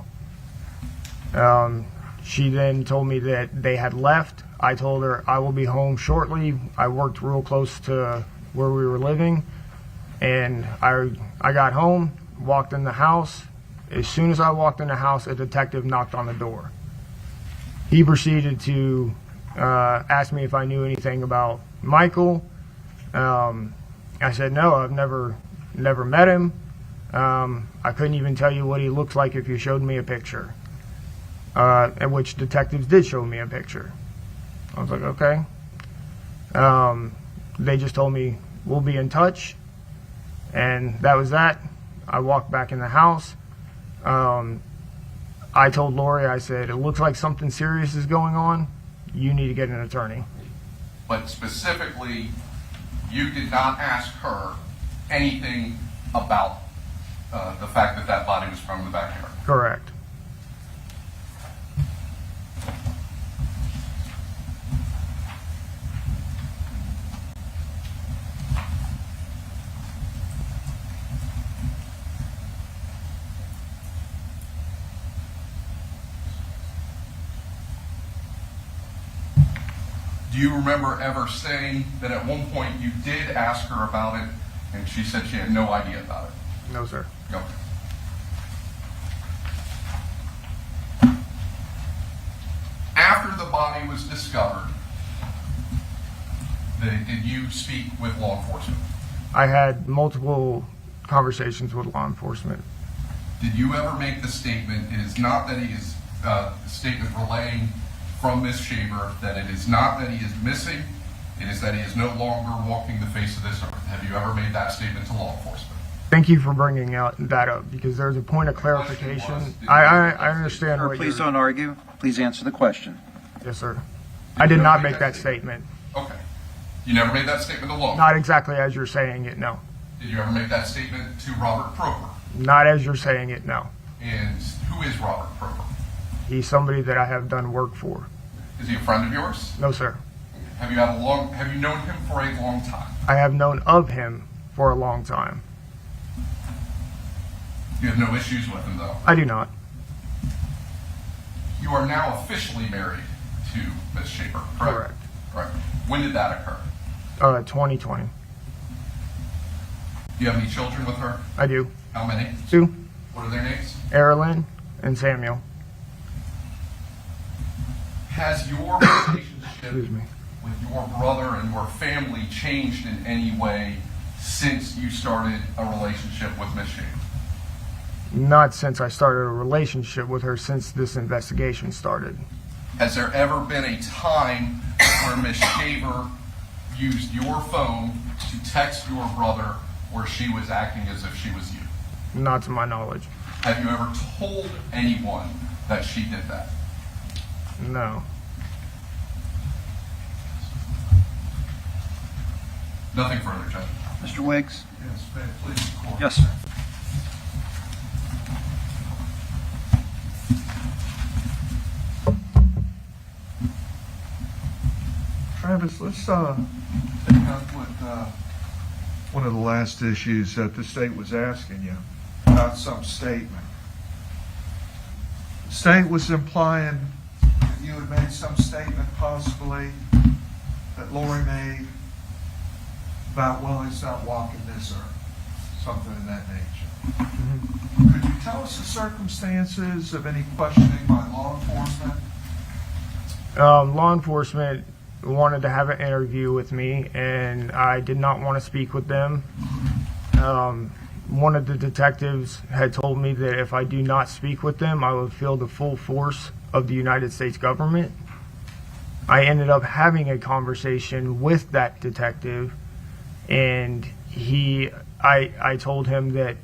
[SPEAKER 8] She then told me that they had left. I told her I will be home shortly. I worked real close to where we were living, and I got home, walked in the house. As soon as I walked in the house, a detective knocked on the door. He proceeded to ask me if I knew anything about Michael. I said, no, I've never met him. I couldn't even tell you what he looks like if you showed me a picture. At which detectives did show me a picture. I was like, okay. They just told me, we'll be in touch. And that was that. I walked back in the house. I told Laurie, I said, it looks like something serious is going on. You need to get an attorney.
[SPEAKER 3] But specifically, you did not ask her anything about the fact that that body was found in the backyard.
[SPEAKER 8] Correct.
[SPEAKER 3] Do you remember ever saying that at one point you did ask her about it and she said she had no idea about it?
[SPEAKER 8] No, sir.
[SPEAKER 3] No. After the body was discovered, did you speak with law enforcement?
[SPEAKER 8] I had multiple conversations with law enforcement.
[SPEAKER 3] Did you ever make the statement, it is not that he is, the statement relaying from Ms. Shaver, that it is not that he is missing, it is that he is no longer walking the face of this earth? Have you ever made that statement to law enforcement?
[SPEAKER 8] Thank you for bringing that up, because there's a point of clarification. I understand
[SPEAKER 2] Sir,
[SPEAKER 8] what
[SPEAKER 2] please
[SPEAKER 8] you're...
[SPEAKER 2] don't argue. Please answer the question.
[SPEAKER 8] Yes, sir. I did not make that statement.
[SPEAKER 3] Okay. You never made that statement to law?
[SPEAKER 8] Not exactly as you're saying it, no.
[SPEAKER 3] Did you ever make that statement to Robert Proper?
[SPEAKER 8] Not as you're saying it, no.
[SPEAKER 3] And who is Robert Proper?
[SPEAKER 8] He's somebody that I have done work for.
[SPEAKER 3] Is he a friend of yours?
[SPEAKER 8] No, sir.
[SPEAKER 3] Have you known him for a long time?
[SPEAKER 8] I have known of him for a long time.
[SPEAKER 3] You have no issues with him, though?
[SPEAKER 8] I do not.
[SPEAKER 3] You are now officially married to Ms. Shaver, correct?
[SPEAKER 8] Correct.
[SPEAKER 3] Right. When did that occur?
[SPEAKER 8] 2020.
[SPEAKER 3] Do you have any children with her?
[SPEAKER 8] I do.
[SPEAKER 3] How many?
[SPEAKER 8] 2,
[SPEAKER 3] What are their names?
[SPEAKER 8] Erilyn and Samuel.
[SPEAKER 3] Has your relationship
[SPEAKER 8] Excuse me.
[SPEAKER 3] with your brother and your family changed in any way since you started a relationship with Miss Shaver?
[SPEAKER 8] Not since I started a relationship with her, since this investigation started.
[SPEAKER 3] Has there ever been a time where Miss Shaver used your phone to text your brother where she was acting as if she was you?
[SPEAKER 8] Not to my knowledge.
[SPEAKER 3] Have you ever told anyone that she did that?
[SPEAKER 8] No.
[SPEAKER 3] Nothing further, Judge.
[SPEAKER 2] Mr. Wiggs?
[SPEAKER 5] Yes, may it please the court.
[SPEAKER 2] Yes, sir.
[SPEAKER 5] Travis, let's take up with one of the last issues that the state was asking you about some statement. The state was implying that you had made some statement possibly that Laurie made about, well, he's not walking this earth, something of that nature. Could you tell us the circumstances of any questioning by law enforcement?
[SPEAKER 8] Law enforcement wanted to have an interview with me, and I did not want to speak with them. One of the detectives had told me that if I do not speak with them, I would feel the full force of the United States government. I ended up having a conversation with that detective, and I told him that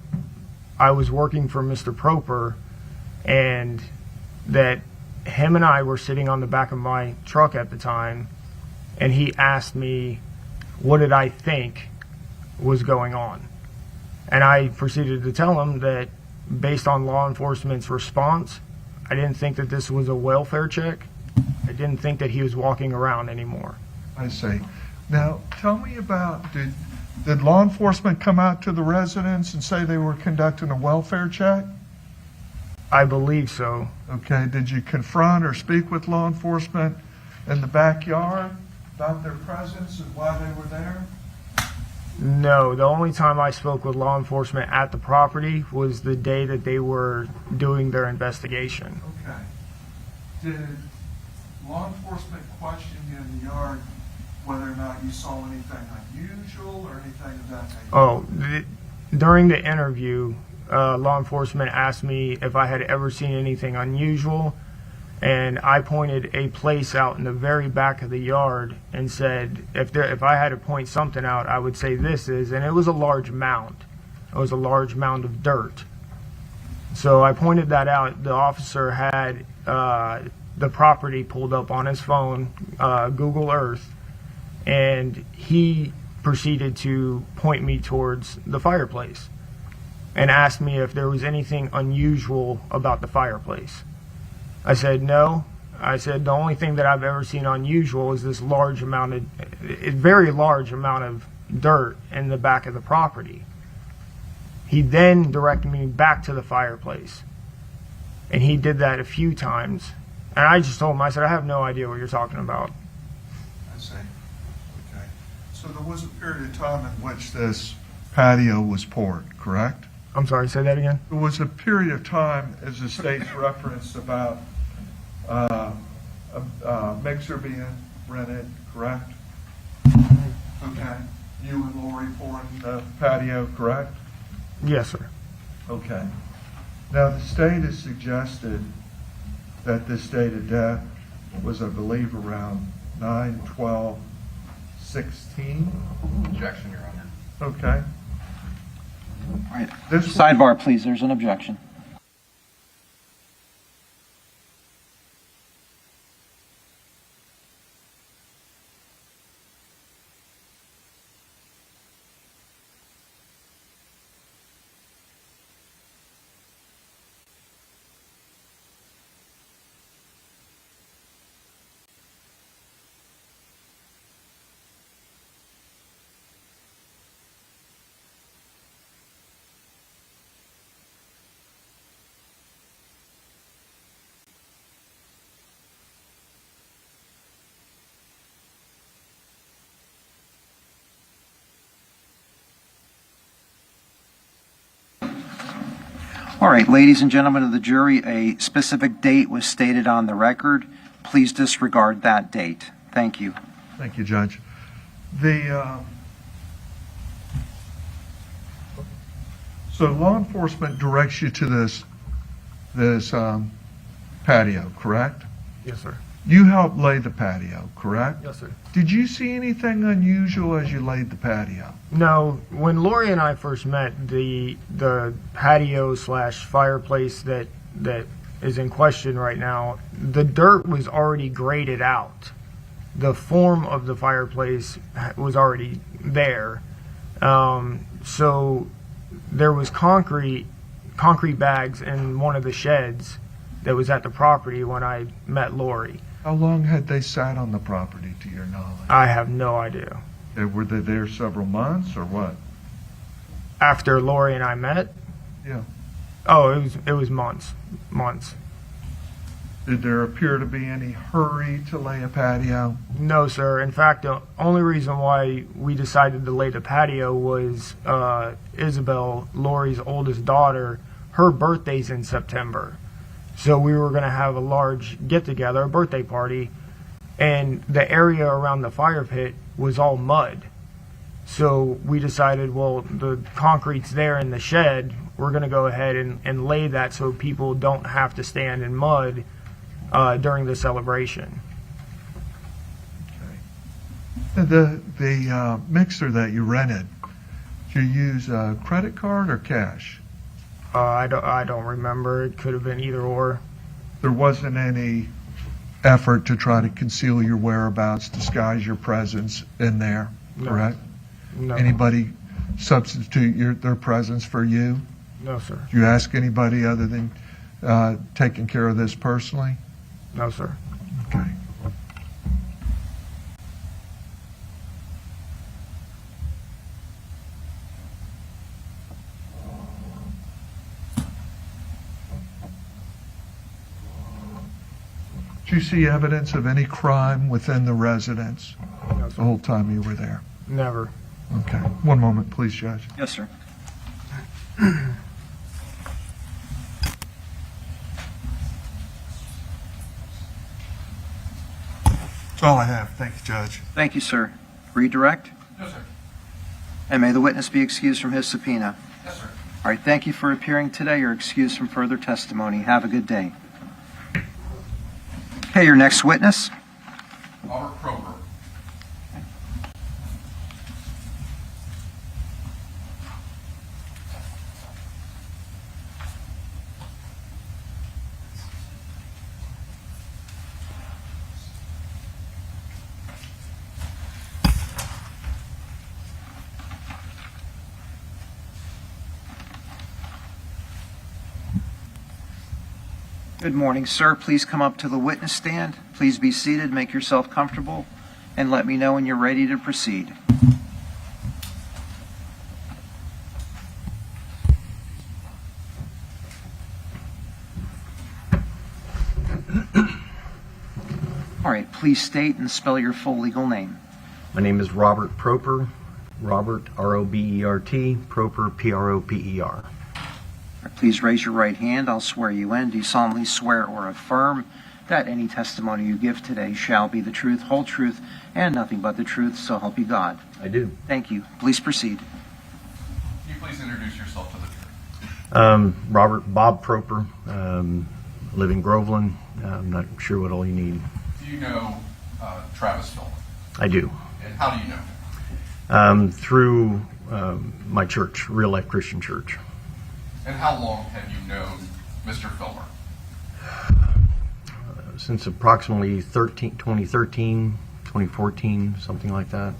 [SPEAKER 8] I was working for Mr. Proper, and that him and I were sitting on the back of my truck at the time, and he asked me what did I think was going on. And I proceeded to tell him that based on law enforcement's response, I didn't think that this was a welfare check. I didn't think that he was walking around anymore.
[SPEAKER 5] I see. Now, tell me about, did law enforcement come out to the residence and say they were conducting a welfare check?
[SPEAKER 8] I believe so.
[SPEAKER 5] Okay, did you confront or speak with law enforcement in the backyard about their presence and why they were there?
[SPEAKER 8] No, the only time I spoke with law enforcement at the property was the day that they were doing their investigation.
[SPEAKER 5] Okay. Did law enforcement question you in the yard whether or not you saw anything unusual or anything of that nature?
[SPEAKER 8] Oh, during the interview, law enforcement asked me if I had ever seen anything unusual, and I pointed a place out in the very back of the yard and said if I had to point something out, I would say this is, and it was a large mound. It was a large mound of dirt. So I pointed that out. The officer had the property pulled up on his phone, Google Earth, and he proceeded to point me towards the fireplace and asked me if there was anything unusual about the fireplace. I said no. I said the only thing that I've ever seen unusual is this very large amount of dirt in the back of the property. He then directed me back to the fireplace, and he did that a few times. And I just told him, I said, I have no idea what you're talking about.
[SPEAKER 5] I see. Okay. So there was a period of time in which this patio was poured, correct?
[SPEAKER 8] I'm sorry, say that again?
[SPEAKER 5] There was a period of time, as the state's referenced, about a mixer being rented, correct? Okay. You and Laurie pouring the patio, correct?
[SPEAKER 8] Yes, sir.
[SPEAKER 5] Okay. Now, the state has suggested that this date of death was, I believe, around 9/12/16.
[SPEAKER 3] Objection, Your Honor.
[SPEAKER 5] Okay.
[SPEAKER 2] All right.
[SPEAKER 5] This
[SPEAKER 2] Sidebar, please. There's an objection. All right, ladies and gentlemen of the jury, a specific date was stated on the record. Please disregard that date. Thank you.
[SPEAKER 5] Thank you, Judge. So law enforcement directs you to this patio, correct?
[SPEAKER 8] Yes, sir.
[SPEAKER 5] You helped lay the patio, correct?
[SPEAKER 8] Yes, sir.
[SPEAKER 5] Did you see anything unusual as you laid the patio?
[SPEAKER 8] No, when Laurie and I first met, the patio slash fireplace that is in question right now, the dirt was already graded out. The form of the fireplace was already there. So there was concrete bags in one of the sheds that was at the property when I met Laurie.
[SPEAKER 5] How long had they sat on the property, to your knowledge?
[SPEAKER 8] I have no idea.
[SPEAKER 5] Were they there several months or what?
[SPEAKER 8] After Laurie and I met?
[SPEAKER 5] Yeah.
[SPEAKER 8] Oh, it was months.
[SPEAKER 5] Did there appear to be any hurry to lay a patio?
[SPEAKER 8] No, sir. In fact, the only reason why we decided to lay the patio was Isabel, Laurie's oldest daughter, her birthday's in September. So we were going to have a large get-together, a birthday party, and the area around the fire pit was all mud. So we decided, well, the concrete's there in the shed. We're going to go ahead and lay that so people don't have to stand in mud during the celebration.
[SPEAKER 5] The mixer that you rented, did you use a credit card or cash?
[SPEAKER 8] I don't remember. It could have been either or.
[SPEAKER 5] There wasn't any effort to try to conceal your whereabouts, disguise your presence in there,
[SPEAKER 8] No.
[SPEAKER 5] correct?
[SPEAKER 8] No.
[SPEAKER 5] Anybody substitute their presence for you?
[SPEAKER 8] No, sir.
[SPEAKER 5] Did you ask anybody other than taking care of this personally?
[SPEAKER 8] No, sir.
[SPEAKER 5] Okay. Did you see evidence of any crime within the residence
[SPEAKER 8] No,
[SPEAKER 5] the
[SPEAKER 8] sir.
[SPEAKER 5] whole time you were there?
[SPEAKER 8] Never.
[SPEAKER 5] Okay. One moment, please, Judge.
[SPEAKER 2] Yes, sir.
[SPEAKER 5] That's all I have. Thank you, Judge.
[SPEAKER 2] Thank you, sir. Redirect?
[SPEAKER 3] No, sir.
[SPEAKER 2] And may the witness be excused from his subpoena.
[SPEAKER 3] Yes, sir.
[SPEAKER 2] All right, thank you for appearing today. You're excused from further testimony. Have a good day. Okay, your next witness.
[SPEAKER 3] Robert Prober.
[SPEAKER 2] Good morning, sir. Please come up to the witness stand. Please be seated, make yourself comfortable, and let me know when you're ready to proceed. All right, please state and spell your full legal name.
[SPEAKER 9] My name is Robert Proper. Robert, R-O-B-E-R-T, Proper, P-R-O-P-E-R.
[SPEAKER 2] Please raise your right hand. I'll swear you in. Do you solemnly swear or affirm that any testimony you give today shall be the truth, whole truth, and nothing but the truth, so help you God?
[SPEAKER 9] I do.
[SPEAKER 2] Thank you. Please proceed.
[SPEAKER 3] Can you please introduce yourself to the jury?
[SPEAKER 9] Robert Bob Proper, live in Groveland. I'm not sure what all you need.
[SPEAKER 3] Do you know Travis Philbin?
[SPEAKER 9] I do.
[SPEAKER 3] And how do you know him?
[SPEAKER 9] Through my church, Real Life Christian Church.
[SPEAKER 3] And how long have you known Mr. Filmer?
[SPEAKER 9] Since approximately 2013, 2014, something like that.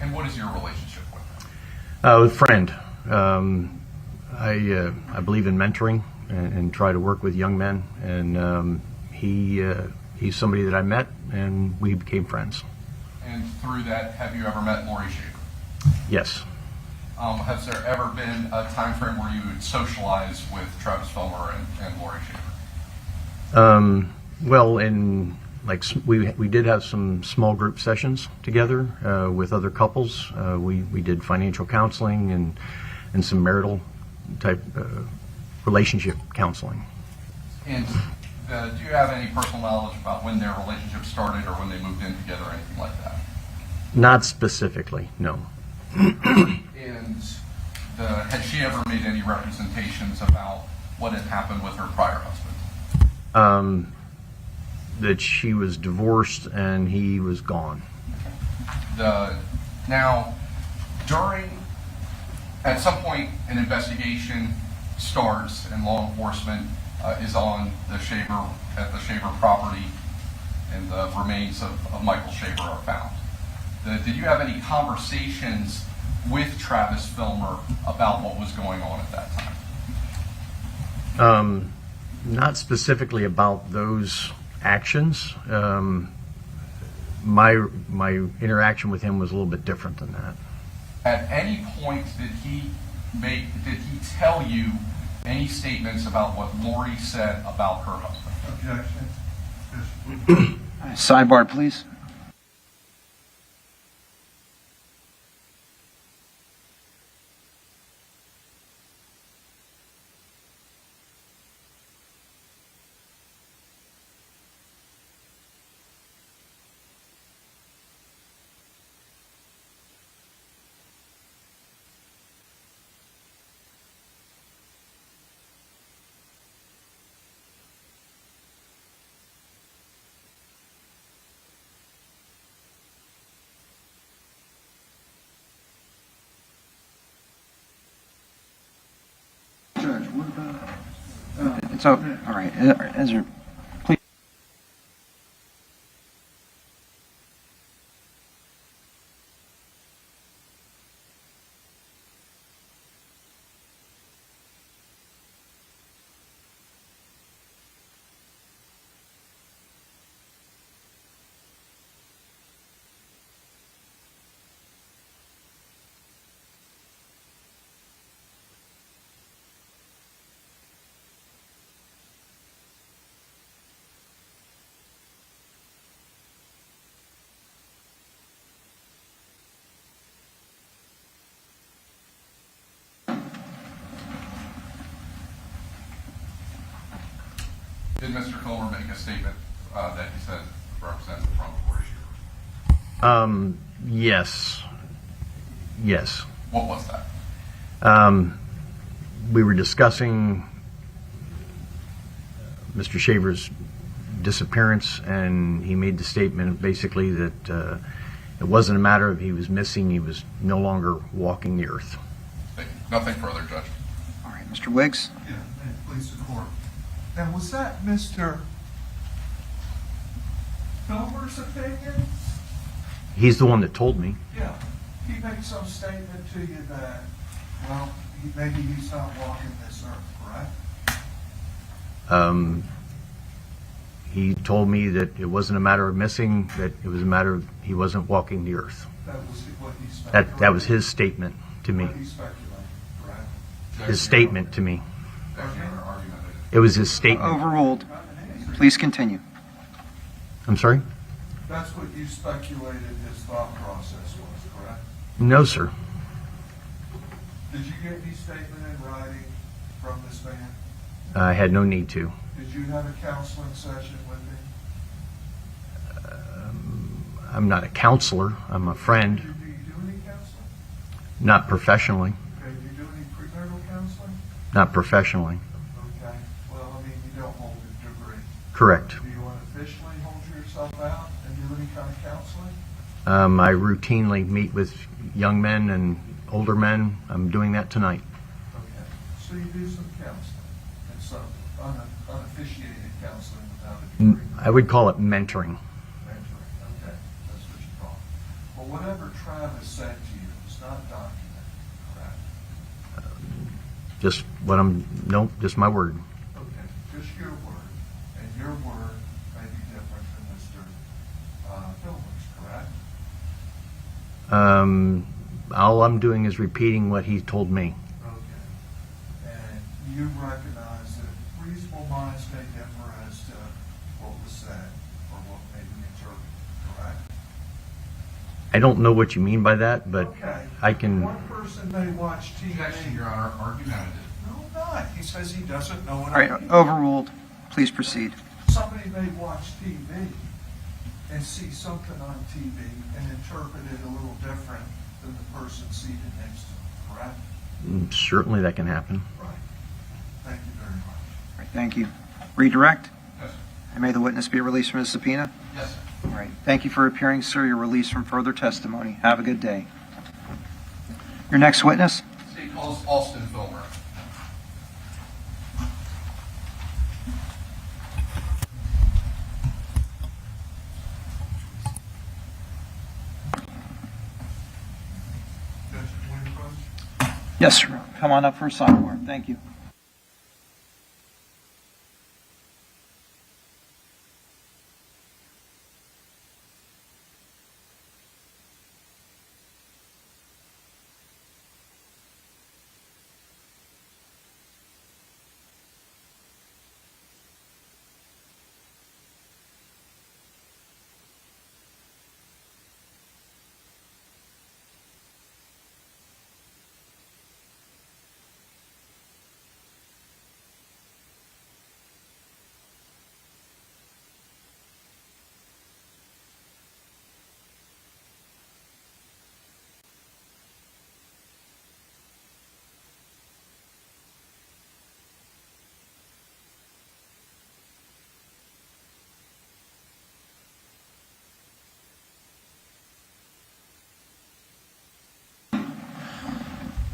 [SPEAKER 3] And what is your relationship with him?
[SPEAKER 9] With a friend. I believe in mentoring and try to work with young men. And he's somebody that I met, and we became friends.
[SPEAKER 3] And through that, have you ever met Laurie Shaver?
[SPEAKER 9] Yes.
[SPEAKER 3] Has there ever been a time frame where you would socialize with Travis Filmer and Laurie Shaver?
[SPEAKER 9] Well, we did have some small group sessions together with other couples. We did financial counseling and some marital type relationship counseling.
[SPEAKER 3] And do you have any personal knowledge about when their relationship started or when they moved in together or anything like that?
[SPEAKER 9] Not specifically, no.
[SPEAKER 3] And had she ever made any representations about what had happened with her prior husband?
[SPEAKER 9] That she was divorced and he was gone.
[SPEAKER 3] Now, at some point, an investigation starts and law enforcement is on at the Shaver property, and the remains of Michael Shaver are found. Did you have any conversations with Travis Filmer about what was going on at that time?
[SPEAKER 9] Not specifically about those actions. My interaction with him was a little bit different than that.
[SPEAKER 3] At any point did he tell you any statements about what Laurie said about her husband?
[SPEAKER 5] Objection.
[SPEAKER 2] Sidebar, please. Judge, what about? It's okay. All right. Ezra, please.
[SPEAKER 3] Did Mr. Filmer make a statement that he said represented from Laurie Shaver?
[SPEAKER 9] Yes. Yes.
[SPEAKER 3] What was that?
[SPEAKER 9] We were discussing Mr. Shaver's disappearance, and he made the statement basically that it wasn't a matter of he was missing, he was no longer walking the earth.
[SPEAKER 3] Nothing further, Judge.
[SPEAKER 2] All right, Mr. Wiggs.
[SPEAKER 5] Yeah, and please support. And was that Mr. Filmer's opinion?
[SPEAKER 9] He's the one that told me.
[SPEAKER 5] Yeah. He made some statement to you that, well, maybe he's not walking this earth, correct?
[SPEAKER 9] He told me that it wasn't a matter of missing, that it was a matter of he wasn't walking the earth.
[SPEAKER 5] That was what he speculated.
[SPEAKER 9] That was his statement to me.
[SPEAKER 5] What he speculated, correct?
[SPEAKER 9] His statement to me.
[SPEAKER 3] That's your argument.
[SPEAKER 9] It was his statement.
[SPEAKER 2] Overruled. Please continue.
[SPEAKER 9] I'm sorry?
[SPEAKER 5] That's what you speculated his thought process was, correct?
[SPEAKER 9] No, sir.
[SPEAKER 5] Did you get any statement in writing from this man?
[SPEAKER 9] I had no need to.
[SPEAKER 5] Did you have a counseling session with him?
[SPEAKER 9] I'm not a counselor. I'm a friend.
[SPEAKER 5] Do you do any counseling?
[SPEAKER 9] Not professionally.
[SPEAKER 5] Okay, do you do any premarital counseling?
[SPEAKER 9] Not professionally.
[SPEAKER 5] Okay, well, I mean, you don't hold a degree.
[SPEAKER 9] Correct.
[SPEAKER 5] Do you unofficially hold yourself out and do any kind of counseling?
[SPEAKER 9] I routinely meet with young men and older men. I'm doing that tonight.
[SPEAKER 5] Okay, so you do some counseling and some unofficiated counseling without a degree?
[SPEAKER 9] I would call it mentoring.
[SPEAKER 5] Mentoring, okay, that's what you call it. Well, whatever Travis said to you is not documented, correct?
[SPEAKER 9] Just just my word.
[SPEAKER 5] Okay, just your word, and your word may be different from Mr. Filmer's, correct?
[SPEAKER 9] All I'm doing is repeating what he told me.
[SPEAKER 5] Okay. And you recognize that reasonable minds may differ as to what was said or what may be interpreted, correct?
[SPEAKER 9] I don't know what you mean by that, but
[SPEAKER 5] Okay.
[SPEAKER 9] I can.
[SPEAKER 5] One person may watch TV.
[SPEAKER 3] Objection, Your Honor. Argumentative.
[SPEAKER 5] No, not. He says he doesn't know what
[SPEAKER 2] All right,
[SPEAKER 5] I mean.
[SPEAKER 2] overruled. Please proceed.
[SPEAKER 5] Somebody may watch TV and see something on TV and interpret it a little different than the person seated next to them, correct?
[SPEAKER 9] Certainly that can happen.
[SPEAKER 5] Right. Thank you very much.
[SPEAKER 2] All right, thank you. Redirect,
[SPEAKER 3] Yes, sir.
[SPEAKER 2] and may the witness be released from his subpoena.
[SPEAKER 3] Yes, sir.
[SPEAKER 2] All right, thank you for appearing, sir. You're released from further testimony. Have a good day. Your next witness?
[SPEAKER 3] State calls Austin Filmer.
[SPEAKER 5] Judge, will you approach?
[SPEAKER 2] Yes, sir. Come on up for a sidebar. Thank you.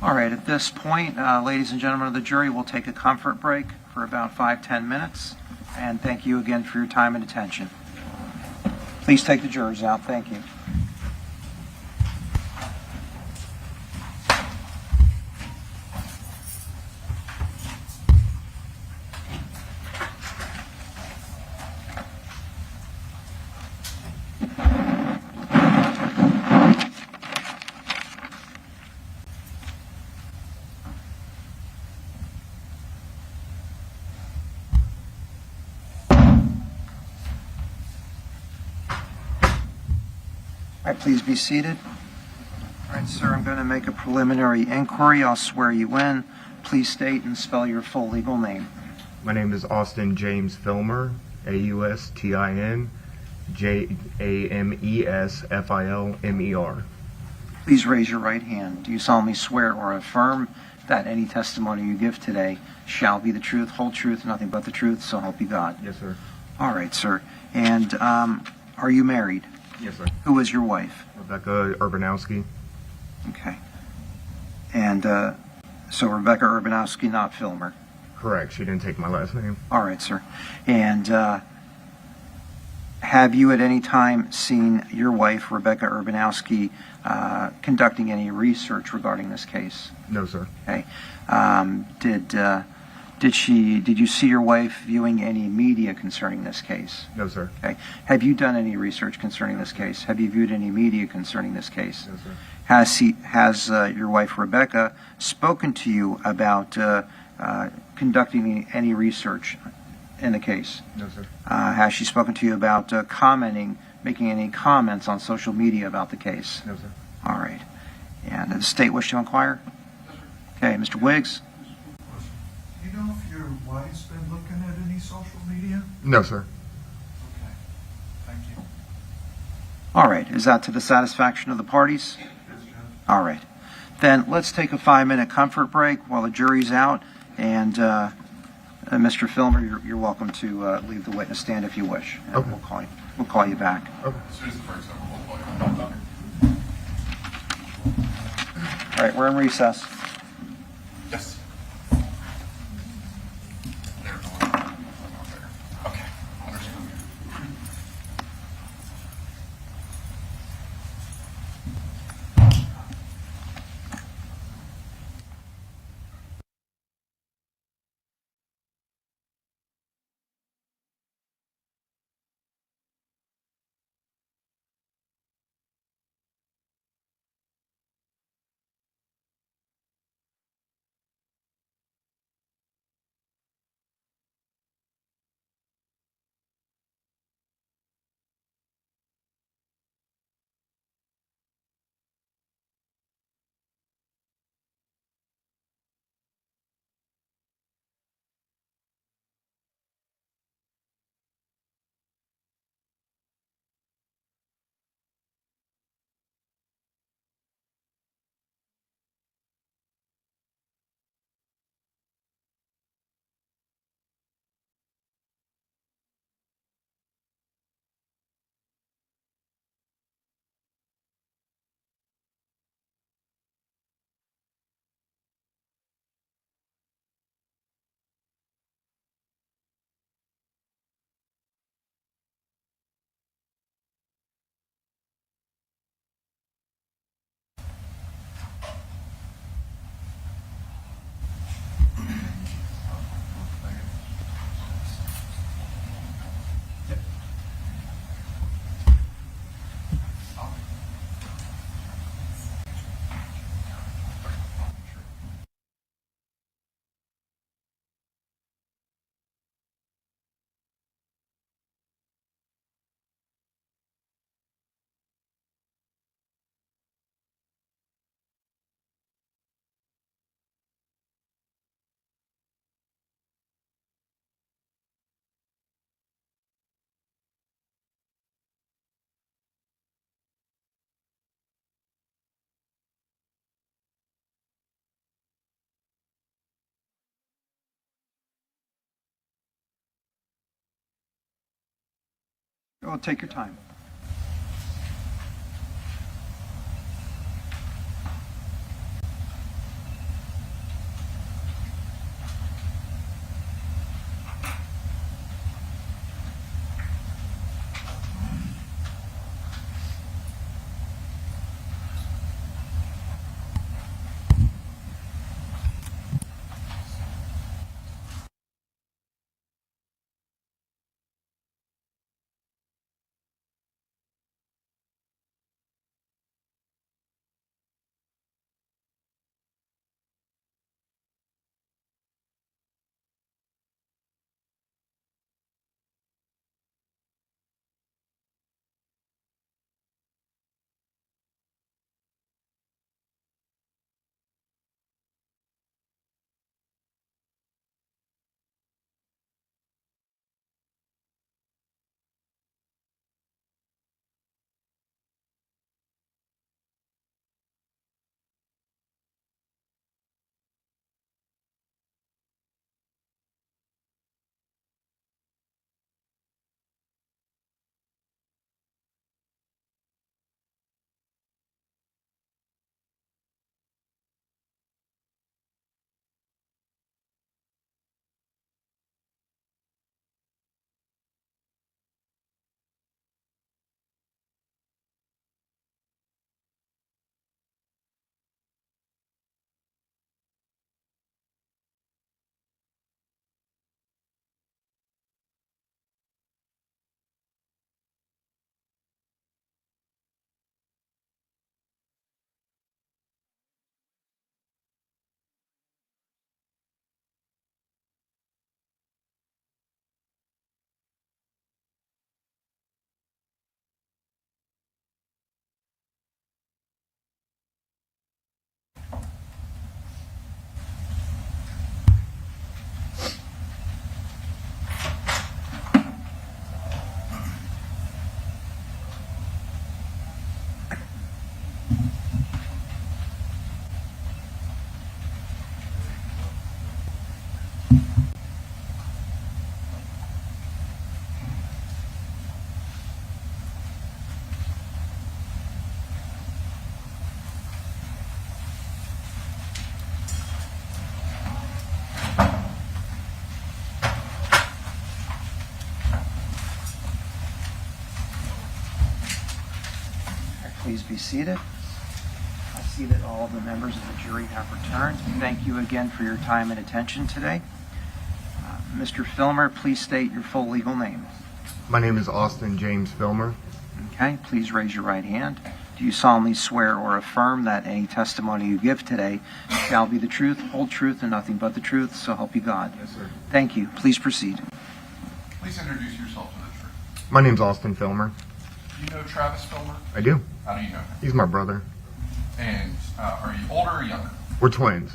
[SPEAKER 2] All right, at this point, ladies and gentlemen of the jury, we'll take a comfort break for about 5-10 minutes. And thank you again for your time and attention. Please take the jurors out. Thank you. All right, please be seated. All right, sir, I'm going to make a preliminary inquiry. I'll swear you in. Please state and spell your full legal name.
[SPEAKER 8] My name is Austin James Filmer, AUSTIN JAMESFILMER.
[SPEAKER 2] Please raise your right hand. Do you solemnly swear or affirm that any testimony you give today shall be the truth, whole truth, and nothing but the truth, so help you God?
[SPEAKER 8] Yes, sir.
[SPEAKER 2] All right, sir. And are you married?
[SPEAKER 8] Yes, sir.
[SPEAKER 2] Who is your wife?
[SPEAKER 8] Rebecca Urbanowski.
[SPEAKER 2] Okay. And so Rebecca Urbanowski, not Filmer.
[SPEAKER 8] Correct. She didn't take my last name.
[SPEAKER 2] All right, sir. And have you at any time seen your wife, Rebecca Urbanowski, conducting any research regarding this case?
[SPEAKER 8] No, sir.
[SPEAKER 2] Okay. Did you see your wife viewing any media concerning this case?
[SPEAKER 8] No, sir.
[SPEAKER 2] Okay. Have you done any research concerning this case? Have you viewed any media concerning this case?
[SPEAKER 8] No, sir.
[SPEAKER 2] Has your wife Rebecca spoken to you about conducting any research in the case?
[SPEAKER 8] No, sir.
[SPEAKER 2] Has she spoken to you about making any comments on social media about the case?
[SPEAKER 8] No, sir.
[SPEAKER 2] All right. And does the state wish to inquire? Okay, Mr. Wiggs.
[SPEAKER 5] Do you know if your wife's been looking at any social media?
[SPEAKER 8] No, sir.
[SPEAKER 5] Okay. Thank you.
[SPEAKER 2] All right. Is that to the satisfaction of the parties?
[SPEAKER 5] Yes, Judge.
[SPEAKER 2] All right. Then let's take a 5-minute comfort break while the jury's out. And Mr. Filmer, you're welcome to leave the witness stand if you wish. And
[SPEAKER 8] Okay.
[SPEAKER 2] We'll call you back.
[SPEAKER 3] As soon as the break's over, we'll call you.
[SPEAKER 2] All right. We're in recess.
[SPEAKER 3] Yes. There. Okay. Understood.
[SPEAKER 2] Well, take your time. Please be seated. I see that all the members of the jury have returned. Thank you again for your time and attention today. Mr. Filmer, please state your full legal name.
[SPEAKER 8] My name is Austin James Filmer.
[SPEAKER 2] Okay, please raise your right hand. Do you solemnly swear or affirm that any testimony you give today shall be the truth, whole truth, and nothing but the truth, so help you God?
[SPEAKER 8] Yes, sir.
[SPEAKER 2] Thank you. Please proceed.
[SPEAKER 3] Please introduce yourself to the jury.
[SPEAKER 8] My name's Austin Filmer.
[SPEAKER 3] Do you know Travis Filmer?
[SPEAKER 8] I do.
[SPEAKER 3] How do you know him?
[SPEAKER 8] He's my brother.
[SPEAKER 3] And are you older or younger?
[SPEAKER 8] We're twins.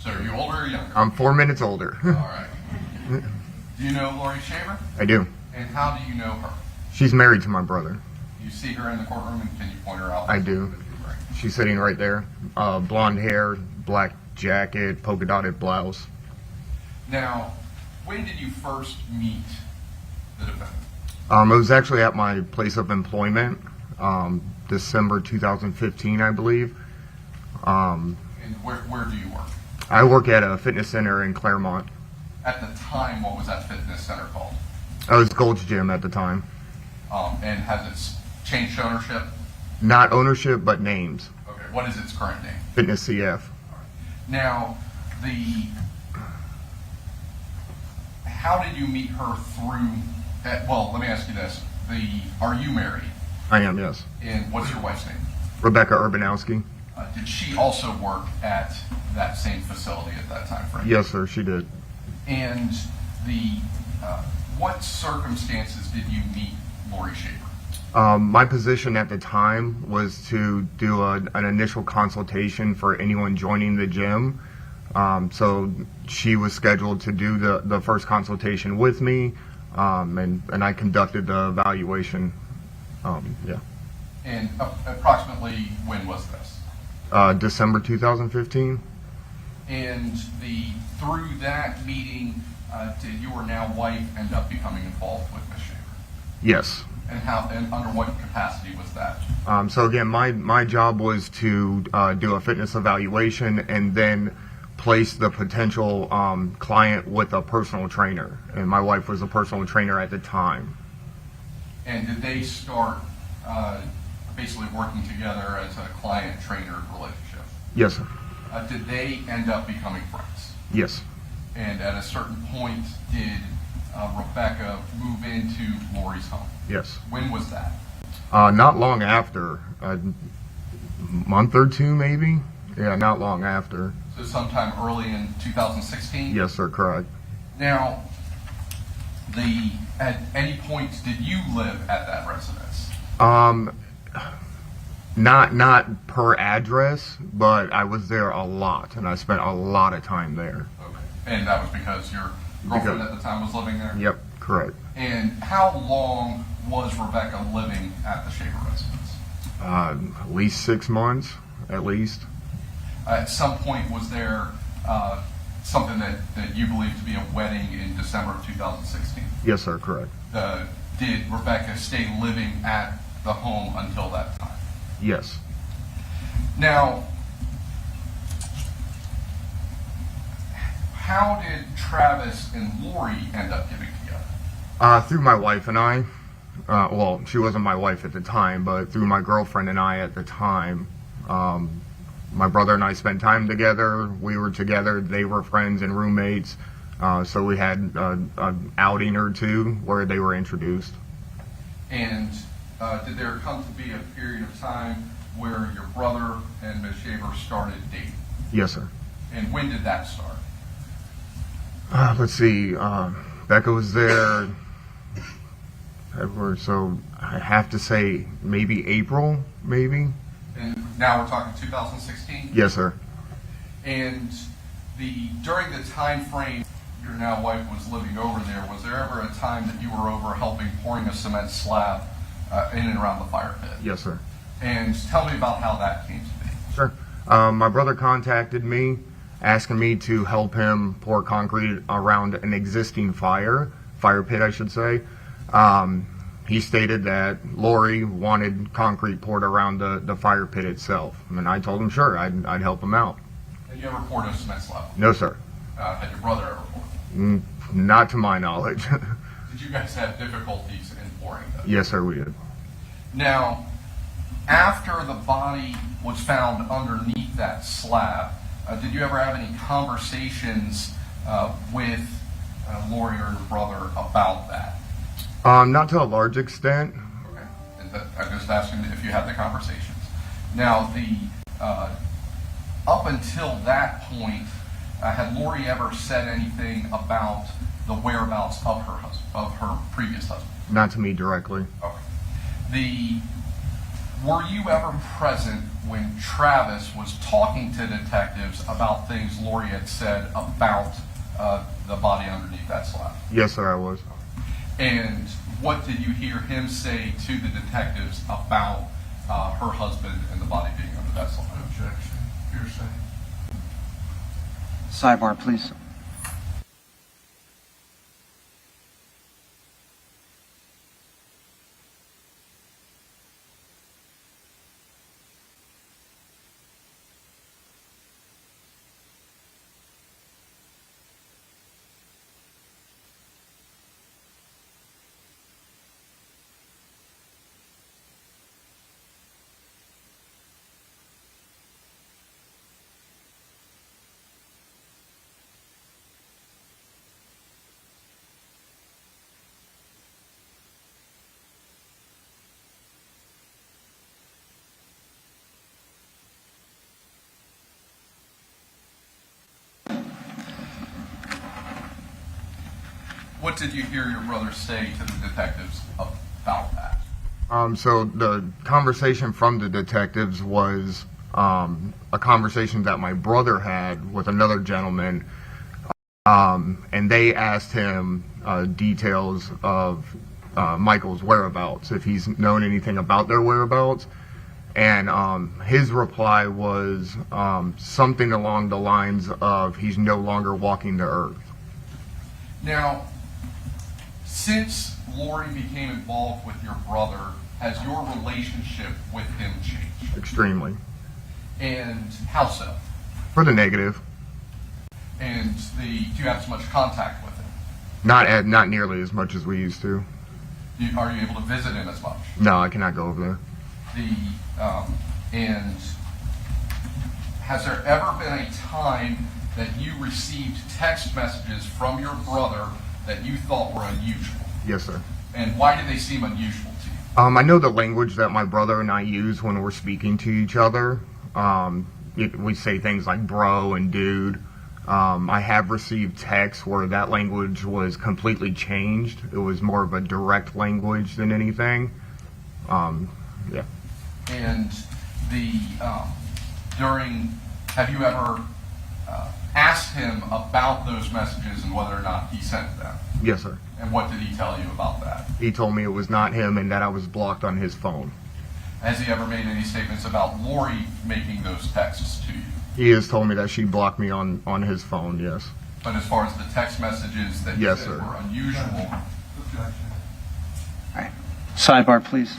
[SPEAKER 3] So are you older or younger?
[SPEAKER 8] I'm 4 minutes older.
[SPEAKER 3] All right. Do you know Laurie Shaver?
[SPEAKER 8] I do.
[SPEAKER 3] And how do you know her?
[SPEAKER 8] She's married to my brother.
[SPEAKER 3] You see her in the courtroom, and can you point her out?
[SPEAKER 8] I do.
[SPEAKER 3] Right.
[SPEAKER 8] She's sitting right there. Blonde hair, black jacket, polka dotted blouse.
[SPEAKER 3] Now, when did you first meet the defendant?
[SPEAKER 8] It was actually at my place of employment, December 2015, I believe.
[SPEAKER 3] And where do you work?
[SPEAKER 8] I work at a fitness center in Claremont.
[SPEAKER 3] At the time, what was that fitness center called?
[SPEAKER 8] I was Gold's Gym at the time.
[SPEAKER 3] And has it changed ownership?
[SPEAKER 8] Not ownership, but names.
[SPEAKER 3] Okay, what is its current name?
[SPEAKER 8] Fitness CF.
[SPEAKER 3] Now, how did you meet her through, well, let me ask you this. Are you married?
[SPEAKER 8] I am, yes.
[SPEAKER 3] And what's your wife's name?
[SPEAKER 8] Rebecca Urbanowski.
[SPEAKER 3] Did she also work at that same facility at that time frame?
[SPEAKER 8] Yes, sir, she did.
[SPEAKER 3] And what circumstances did you meet Laurie Shaver?
[SPEAKER 8] My position at the time was to do an initial consultation for anyone joining the gym. So she was scheduled to do the first consultation with me, and I conducted the evaluation. Yeah.
[SPEAKER 3] And approximately when was this?
[SPEAKER 8] December 2015.
[SPEAKER 3] And through that meeting, did your now wife end up becoming involved with Ms. Shaver?
[SPEAKER 8] Yes.
[SPEAKER 3] And under what capacity was that?
[SPEAKER 8] So again, my job was to do a fitness evaluation and then place the potential client with a personal trainer. And my wife was a personal trainer at the time.
[SPEAKER 3] And did they start basically working together as a client-trainer relationship?
[SPEAKER 8] Yes, sir.
[SPEAKER 3] Did they end up becoming friends?
[SPEAKER 8] Yes.
[SPEAKER 3] And at a certain point, did Rebecca move into Laurie's home?
[SPEAKER 8] Yes.
[SPEAKER 3] When was that?
[SPEAKER 8] Not long after, a month or two maybe. Yeah, not long after.
[SPEAKER 3] So sometime early in 2016?
[SPEAKER 8] Yes, sir, correct.
[SPEAKER 3] Now, at any point did you live at that residence?
[SPEAKER 8] Not per address, but I was there a lot, and I spent a lot of time there.
[SPEAKER 3] Okay. And that was because your girlfriend at the time was living there?
[SPEAKER 8] Yep, correct.
[SPEAKER 3] And how long was Rebecca living at the Shaver residence?
[SPEAKER 8] At least 6 months, at least.
[SPEAKER 3] At some point, was there something that you believe to be a wedding in December of 2016?
[SPEAKER 8] Yes, sir, correct.
[SPEAKER 3] Did Rebecca stay living at the home until that time?
[SPEAKER 8] Yes.
[SPEAKER 3] Now, how did Travis and Laurie end up getting together?
[SPEAKER 8] Through my wife and I. Well, she wasn't my wife at the time, but through my girlfriend and I at the time. My brother and I spent time together. We were together. They were friends and roommates. So we had an outing or two where they were introduced.
[SPEAKER 3] And did there come to be a period of time where your brother and Ms. Shaver started dating?
[SPEAKER 8] Yes, sir.
[SPEAKER 3] And when did that start?
[SPEAKER 8] Let's see. Becca was there. So I have to say maybe April, maybe.
[SPEAKER 3] And now we're talking 2016?
[SPEAKER 8] Yes, sir.
[SPEAKER 3] And during the time frame your now wife was living over there, was there ever a time that you were over helping pouring a cement slab in and around the fire pit?
[SPEAKER 8] Yes, sir.
[SPEAKER 3] And tell me about how that came to be.
[SPEAKER 8] Sure. My brother contacted me, asking me to help him pour concrete around an existing fire pit, I should say. He stated that Laurie wanted concrete poured around the fire pit itself. And I told him, sure, I'd help him out.
[SPEAKER 3] Had you ever poured a cement slab?
[SPEAKER 8] No, sir.
[SPEAKER 3] Had your brother ever poured?
[SPEAKER 8] Not to my knowledge.
[SPEAKER 3] Did you guys have difficulties in pouring those?
[SPEAKER 8] Yes, sir, we did.
[SPEAKER 3] Now, after the body was found underneath that slab, did you ever have any conversations with Laurie or your brother about that?
[SPEAKER 8] Not to a large extent.
[SPEAKER 3] Okay. I'm just asking if you had the conversations. Now, up until that point, had Laurie ever said anything about the whereabouts of her husband, of her previous husband?
[SPEAKER 8] Not to me directly.
[SPEAKER 3] Okay. Were you ever present when Travis was talking to detectives about things Laurie had said about the body underneath that slab?
[SPEAKER 8] Yes, sir, I was.
[SPEAKER 3] And what did you hear him say to the detectives about her husband and the body being under that slab?
[SPEAKER 5] Objection. Hearsay.
[SPEAKER 2] Sidebar, please.
[SPEAKER 3] What did you hear your brother say to the detectives about that?
[SPEAKER 8] So the conversation from the detectives was a conversation that my brother had with another gentleman, and they asked him details of Michael's whereabouts, if he's known anything about their whereabouts. And his reply was something along the lines of, he's no longer walking the earth.
[SPEAKER 3] Now, Since Laurie became involved with your brother, has your relationship with him changed?
[SPEAKER 8] Extremely.
[SPEAKER 3] And how so?
[SPEAKER 8] For the negative.
[SPEAKER 3] And do you have as much contact with him?
[SPEAKER 8] Not nearly as much as we used to.
[SPEAKER 3] Are you able to visit him as much?
[SPEAKER 8] No, I cannot go over there.
[SPEAKER 3] And has there ever been a time that you received text messages from your brother that you thought were unusual?
[SPEAKER 8] Yes, sir.
[SPEAKER 3] And why did they seem unusual to you?
[SPEAKER 8] I know the language that my brother and I use when we're speaking to each other. We say things like bro and dude. I have received texts where that language was completely changed. It was more of a direct language than anything. Yeah.
[SPEAKER 3] And have you ever asked him about those messages and whether or not he sent them?
[SPEAKER 8] Yes, sir.
[SPEAKER 3] And what did he tell you about that?
[SPEAKER 8] He told me it was not him and that I was blocked on his phone.
[SPEAKER 3] Has he ever made any statements about Laurie making those texts to you?
[SPEAKER 8] He has told me that she blocked me on his phone, yes.
[SPEAKER 3] But as far as the text messages that you
[SPEAKER 8] Yes,
[SPEAKER 3] said
[SPEAKER 8] sir.
[SPEAKER 3] were unusual,
[SPEAKER 5] Objection.
[SPEAKER 2] All right. Sidebar, please.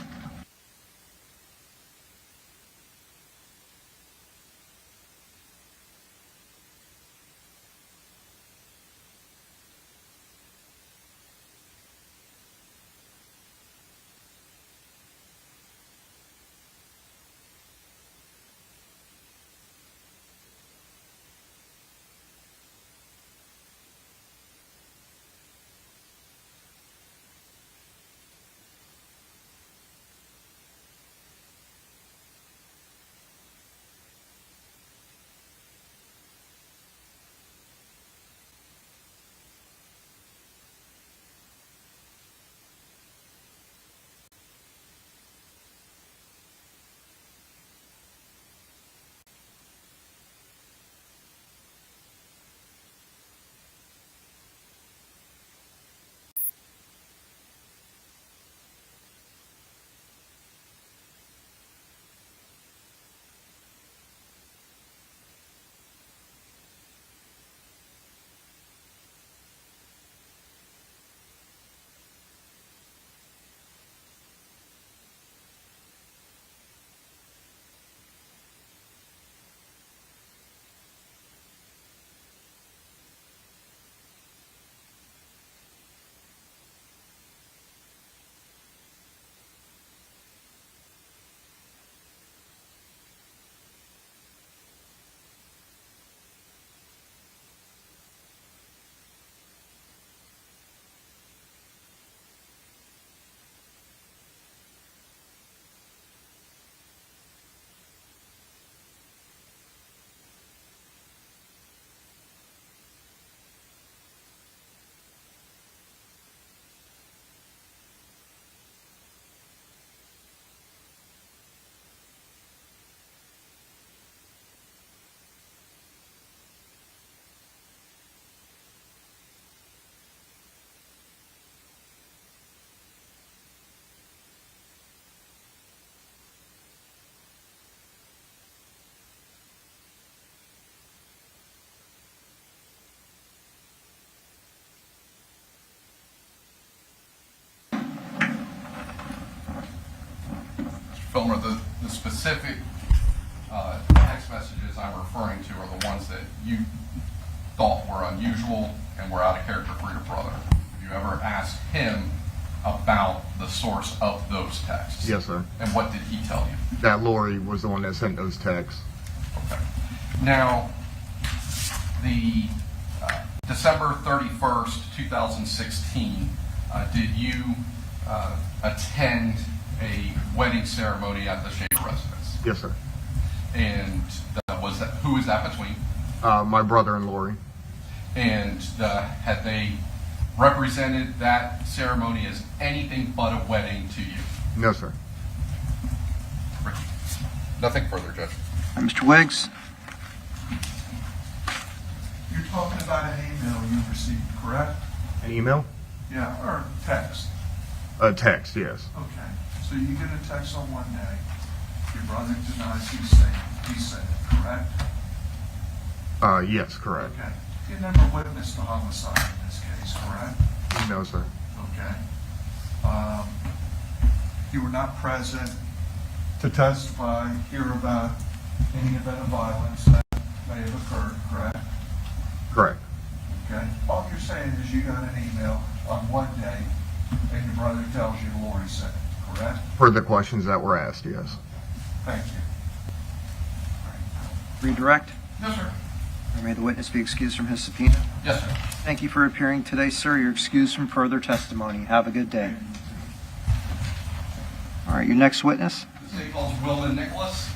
[SPEAKER 3] Filmer, the specific text messages I'm referring to are the ones that you thought were unusual and were out of character for your brother. Have you ever asked him about the source of those texts?
[SPEAKER 8] Yes, sir.
[SPEAKER 3] And what did he tell you?
[SPEAKER 8] That Laurie was the one that sent those texts.
[SPEAKER 3] Okay. Now, the December 31st, 2016, did you attend a wedding ceremony at the Shaver residence?
[SPEAKER 8] Yes, sir.
[SPEAKER 3] And who was that between?
[SPEAKER 8] My brother and Laurie.
[SPEAKER 3] And had they represented that ceremony as anything but a wedding to you?
[SPEAKER 8] No, sir.
[SPEAKER 3] Nothing further, Judge.
[SPEAKER 2] Mr. Wiggs?
[SPEAKER 5] You're talking about an email you received, correct?
[SPEAKER 8] An email?
[SPEAKER 5] Yeah, or text.
[SPEAKER 8] A text, yes.
[SPEAKER 5] Okay. So you get a text on one day. Your brother denies he sent it, correct?
[SPEAKER 8] Yes, correct.
[SPEAKER 5] Okay. You never witnessed the homicide in this case, correct?
[SPEAKER 8] No, sir.
[SPEAKER 5] Okay. You were not present to testify here about any event of violence that may have occurred, correct?
[SPEAKER 7] Correct.
[SPEAKER 5] Okay. All you're saying is you got an email on one day and your brother tells you Laurie sent it, correct?
[SPEAKER 8] Per the questions that were asked, yes.
[SPEAKER 5] Thank you.
[SPEAKER 2] Redirect.
[SPEAKER 3] Yes, sir.
[SPEAKER 2] Or may the witness be excused from his subpoena.
[SPEAKER 3] Yes, sir.
[SPEAKER 2] Thank you for appearing today, sir. You're excused from further testimony. Have a good day. All right, your next witness.
[SPEAKER 3] The state calls Wilman Nicholas.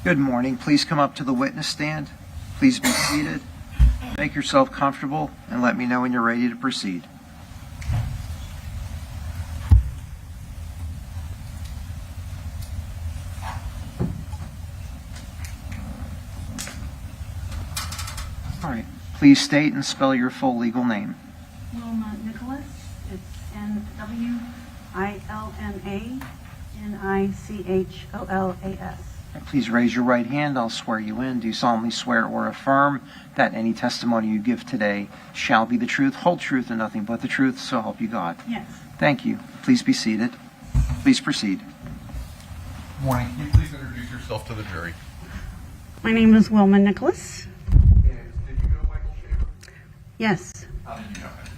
[SPEAKER 2] Good morning. Please come up to the witness stand. Please be seated. Make yourself comfortable and let me know when you're ready to proceed. All right. Please state and spell your full legal name.
[SPEAKER 10] Wilma Nicholas. It's N-W-I-L-M-A-N-I-C-H-O-L-A-S.
[SPEAKER 2] Please raise your right hand. I'll swear you in. Do you solemnly swear or affirm that any testimony you give today shall be the truth, whole truth, and nothing but the truth, so help you God?
[SPEAKER 10] Yes.
[SPEAKER 2] Thank you. Please be seated. Please proceed.
[SPEAKER 3] Morning. Can you please introduce yourself to the jury?
[SPEAKER 10] My name is Wilma Nicholas.
[SPEAKER 3] And did you know Michael Shaver?
[SPEAKER 10] Yes.
[SPEAKER 3] How did you know him?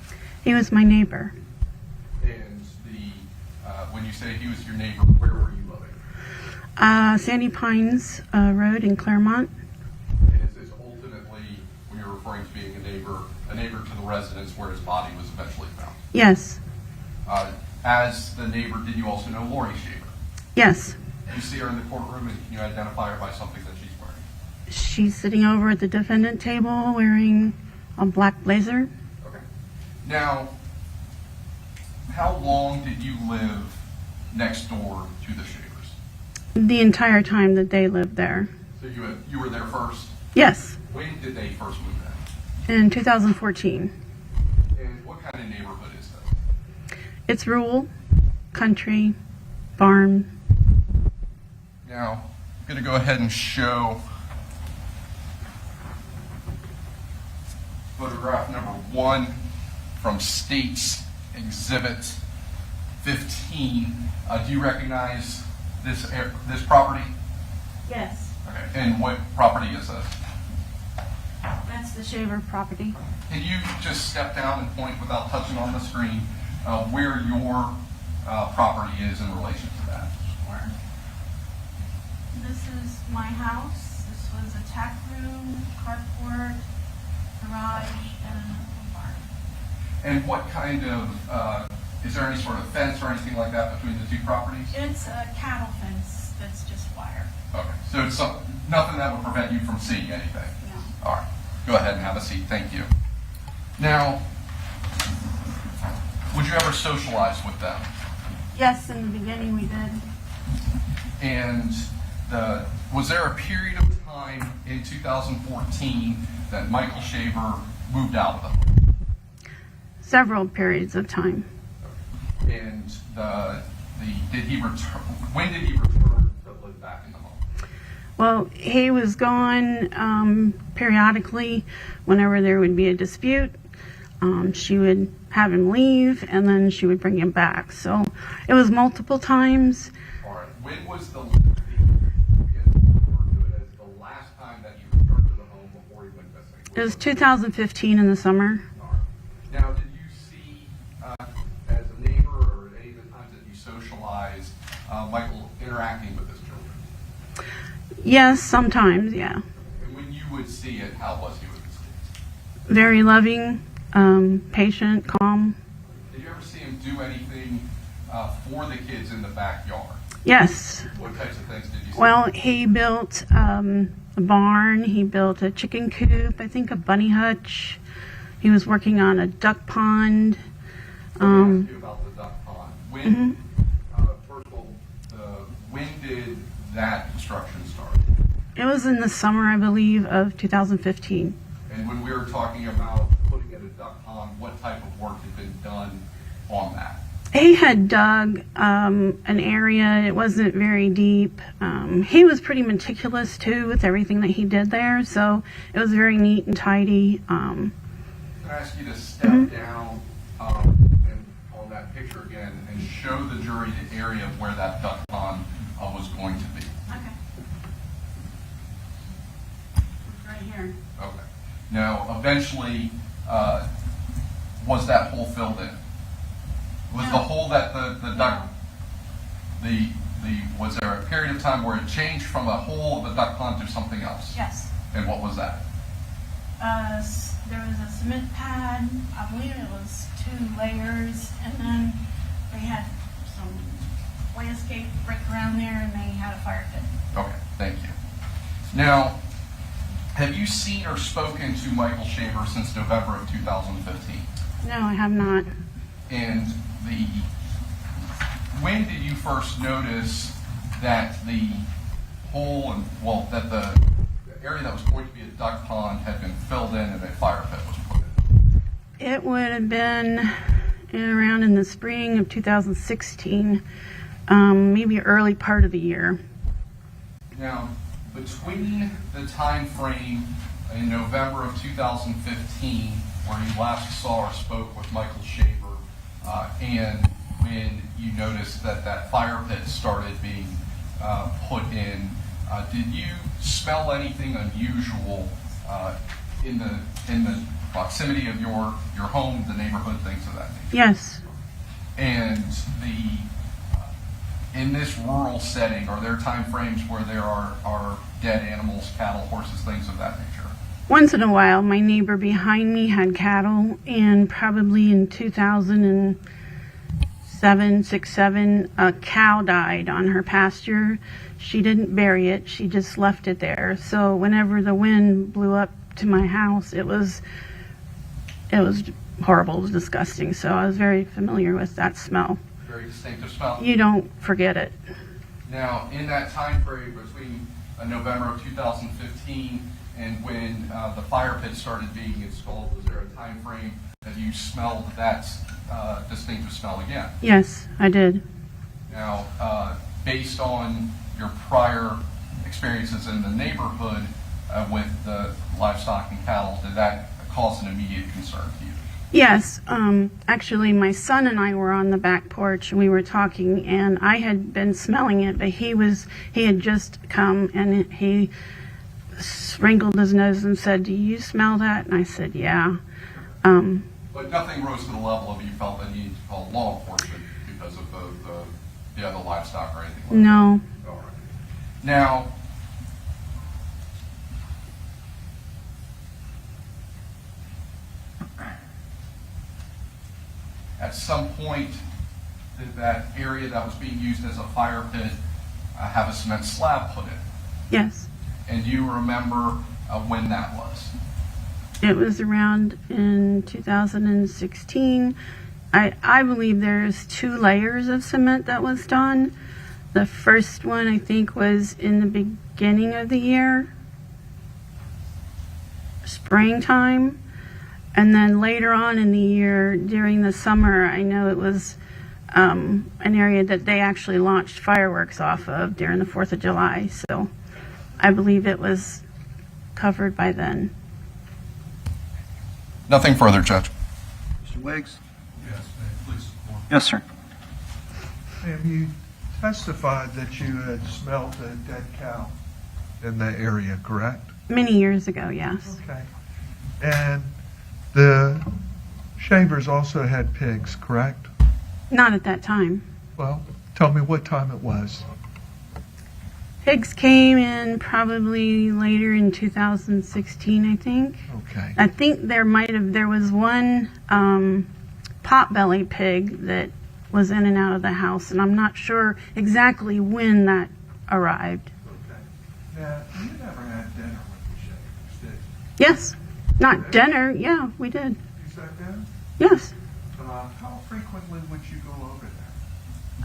[SPEAKER 10] He was my neighbor.
[SPEAKER 3] And when you say he was your neighbor, where were you living?
[SPEAKER 10] Sandy Pines Road in Claremont.
[SPEAKER 3] And is this ultimately, when you're referring to being a neighbor to the residence where his body was eventually found?
[SPEAKER 10] Yes.
[SPEAKER 3] As the neighbor, did you also know Laurie Shaver?
[SPEAKER 10] Yes.
[SPEAKER 3] You see her in the courtroom, and can you identify her by something that she's wearing?
[SPEAKER 10] She's sitting over at the defendant table wearing a black blazer.
[SPEAKER 3] Okay. Now, how long did you live next door to the Shavers?
[SPEAKER 10] The entire time that they lived there.
[SPEAKER 3] So you were there first?
[SPEAKER 10] Yes.
[SPEAKER 3] When did they first move in?
[SPEAKER 10] In 2014.
[SPEAKER 3] And what kind of neighborhood is this?
[SPEAKER 10] It's rural, country, farm.
[SPEAKER 3] Now, I'm going to go ahead and show photograph number 1 from State's Exhibit 15. Do you recognize this property?
[SPEAKER 10] Yes.
[SPEAKER 3] Okay. And what property is this?
[SPEAKER 10] That's the Shaver property.
[SPEAKER 3] Can you just step down and point without touching on the screen where your property is in relation to that?
[SPEAKER 10] Sure. This is my house. This was a tack room, carport, garage, and a barn.
[SPEAKER 3] And what kind of, is there any sort of fence or anything like that between the two properties?
[SPEAKER 10] It's a cattle fence that's just wire.
[SPEAKER 3] Okay, so it's nothing that would prevent you from seeing anything?
[SPEAKER 10] No.
[SPEAKER 3] All right, go ahead and have a seat, thank you. Now, would you ever socialize with them?
[SPEAKER 10] Yes, in the beginning we did.
[SPEAKER 3] And was there a period of time in 2014 that Michael Shaver moved out of the home?
[SPEAKER 10] Several periods of time.
[SPEAKER 3] And did he return? When did he return to live back in the home?
[SPEAKER 10] Well, he was gone periodically whenever there would be a dispute. She would have him leave, and then she would bring him back. So it was multiple times.
[SPEAKER 3] All right. When was the last time that he returned to the home before he went missing?
[SPEAKER 10] It was 2015 in the summer.
[SPEAKER 3] All right. Now, did you see, as a neighbor or at any of the times that you socialized, Michael interacting with his children?
[SPEAKER 10] Yes, sometimes, yeah.
[SPEAKER 3] And when you would see it, how was he with his kids?
[SPEAKER 10] Very loving, patient, calm.
[SPEAKER 3] Did you ever see him do anything for the kids in the backyard?
[SPEAKER 10] Yes.
[SPEAKER 3] What types of things did you see?
[SPEAKER 10] Well, he built a barn. He built a chicken coop, I think a bunny hutch. He was working on a duck pond.
[SPEAKER 3] Let me ask you about the duck pond. When, first of all, when did that construction start?
[SPEAKER 10] It was in the summer, I believe, of 2015.
[SPEAKER 3] And when we were talking about putting in a duck pond, what type of work had been done on that?
[SPEAKER 10] He had dug an area. It wasn't very deep. He was pretty meticulous too with everything that he did there, so it was very neat and tidy.
[SPEAKER 3] Can I ask you to step down and on that picture again and show the jury the area where that duck pond was going to be?
[SPEAKER 10] Okay. Right here.
[SPEAKER 3] Okay. Now, eventually, was that hole filled in? Was the hole that the duck, was there a period of time where it changed from a hole of a duck pond to something else?
[SPEAKER 10] Yes.
[SPEAKER 3] And what was that?
[SPEAKER 10] There was a cement pad. I believe it was 2 layers, and then they had some landscape brick around there, and they had a fire pit.
[SPEAKER 3] Okay, thank you. Now, have you seen or spoken to Michael Shaver since November of 2015?
[SPEAKER 10] No, I have not.
[SPEAKER 3] And when did you first notice that the hole and, well, that the area that was going to be a duck pond had been filled in and a fire pit was put in?
[SPEAKER 10] It would have been around in the spring of 2016, maybe early part of the year.
[SPEAKER 3] Now, between the time frame in November of 2015, where you last saw or spoke with Michael Shaver, and when you noticed that that fire pit started being put in, did you smell anything unusual in the proximity of your home, the neighborhood, things of that nature?
[SPEAKER 10] Yes.
[SPEAKER 3] And in this rural setting, are there time frames where there are dead animals, cattle, horses, things of that nature?
[SPEAKER 10] Once in a while, my neighbor behind me had cattle, and probably in 2007, 6, 7, a cow died on her pasture. She didn't bury it; she just left it there. So whenever the wind blew up to my house, it was horrible, it was disgusting. So I was very familiar with that smell.
[SPEAKER 3] Very distinctive smell.
[SPEAKER 10] You don't forget it.
[SPEAKER 3] Now, in that time frame between November of 2015 and when the fire pit started being installed, was there a time frame that you smelled that distinctive smell again?
[SPEAKER 10] Yes, I did.
[SPEAKER 3] Now, based on your prior experiences in the neighborhood with the livestock and cattle, did that cause an immediate concern to you?
[SPEAKER 10] Yes, actually my son and I were on the back porch and we were talking, and I had been smelling it, but he had just come and he wrinkled his nose and said, "Do you smell that?" And I said, "Yeah."
[SPEAKER 3] But nothing rose to the level of you felt the need to call law enforcement because of the other livestock or anything like
[SPEAKER 10] No.
[SPEAKER 3] that? All right. Now, at some point, did that area that was being used as a fire pit have a cement slab put in?
[SPEAKER 10] Yes.
[SPEAKER 3] And do you remember when that was?
[SPEAKER 10] It was around in 2016. I believe there's 2 layers of cement that was done. The first one, I think, was in the beginning of the year, springtime. And then later on in the year, during the summer, I know it was an area that they actually launched fireworks off of during the 4th of July. So I believe it was covered by then.
[SPEAKER 3] Nothing further, Judge.
[SPEAKER 2] Mr. Wiggs?
[SPEAKER 5] Yes, ma'am, please support.
[SPEAKER 2] Yes, sir.
[SPEAKER 5] Ma'am, you testified that you had smelled a dead cow in the area, correct?
[SPEAKER 10] Many years ago, yes.
[SPEAKER 5] Okay. And the Shavers also had pigs, correct?
[SPEAKER 10] Not at that time.
[SPEAKER 5] Well, tell me what time it was.
[SPEAKER 10] Pigs came in probably later in 2016, I think.
[SPEAKER 5] Okay.
[SPEAKER 10] I think there was one potbelly pig that was in and out of the house, and I'm not sure exactly when that arrived.
[SPEAKER 5] Okay. Now, you never had dinner with the Shavers, did you?
[SPEAKER 10] Yes. Not dinner. Yeah, we did.
[SPEAKER 5] You sat down?
[SPEAKER 10] Yes.
[SPEAKER 5] How frequently would you go over there?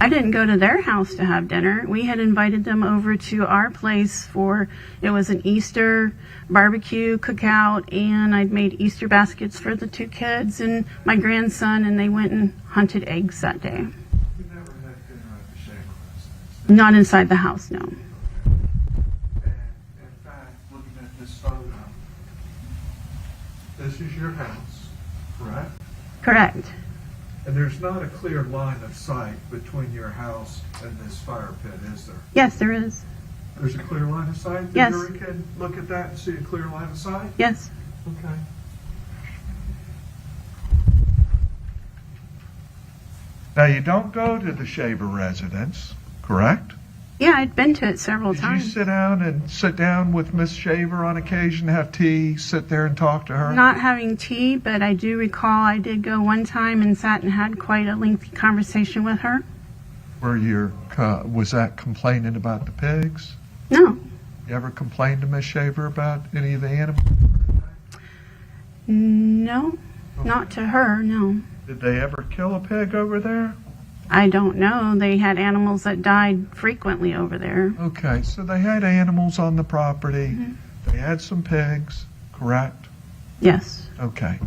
[SPEAKER 10] I didn't go to their house to have dinner. We had invited them over to our place it was an Easter barbecue cookout, and I'd made Easter baskets for the 2 kids and my grandson, and they went and hunted eggs that day.
[SPEAKER 5] You never had dinner at the Shaver residence?
[SPEAKER 10] Not inside the house, no.
[SPEAKER 5] And in fact, looking at this photo, this is your house, correct?
[SPEAKER 10] Correct.
[SPEAKER 5] And there's not a clear line of sight between your house and this fire pit, is there?
[SPEAKER 10] Yes, there is.
[SPEAKER 5] There's a clear line of sight?
[SPEAKER 10] Yes.
[SPEAKER 5] The jury can look at that and see a clear line of sight?
[SPEAKER 10] Yes.
[SPEAKER 5] Okay. Now, you don't go to the Shaver residence, correct?
[SPEAKER 10] Yeah, I'd been to it several
[SPEAKER 5] Did you
[SPEAKER 10] times.
[SPEAKER 5] sit down with Miss Shaver on occasion, have tea, sit there and talk to her?
[SPEAKER 10] Not having tea, but I do recall I did go one time and sat and had quite a lengthy conversation with her.
[SPEAKER 5] Was that complaining about the pigs?
[SPEAKER 10] No.
[SPEAKER 5] You ever complained to Miss Shaver about any of the animals?
[SPEAKER 10] No, not to her, no.
[SPEAKER 5] Did they ever kill a pig over there?
[SPEAKER 10] I don't know. They had animals that died frequently over there.
[SPEAKER 5] Okay, so they had animals on the property. They had some pigs, correct?
[SPEAKER 10] Yes.
[SPEAKER 5] Okay.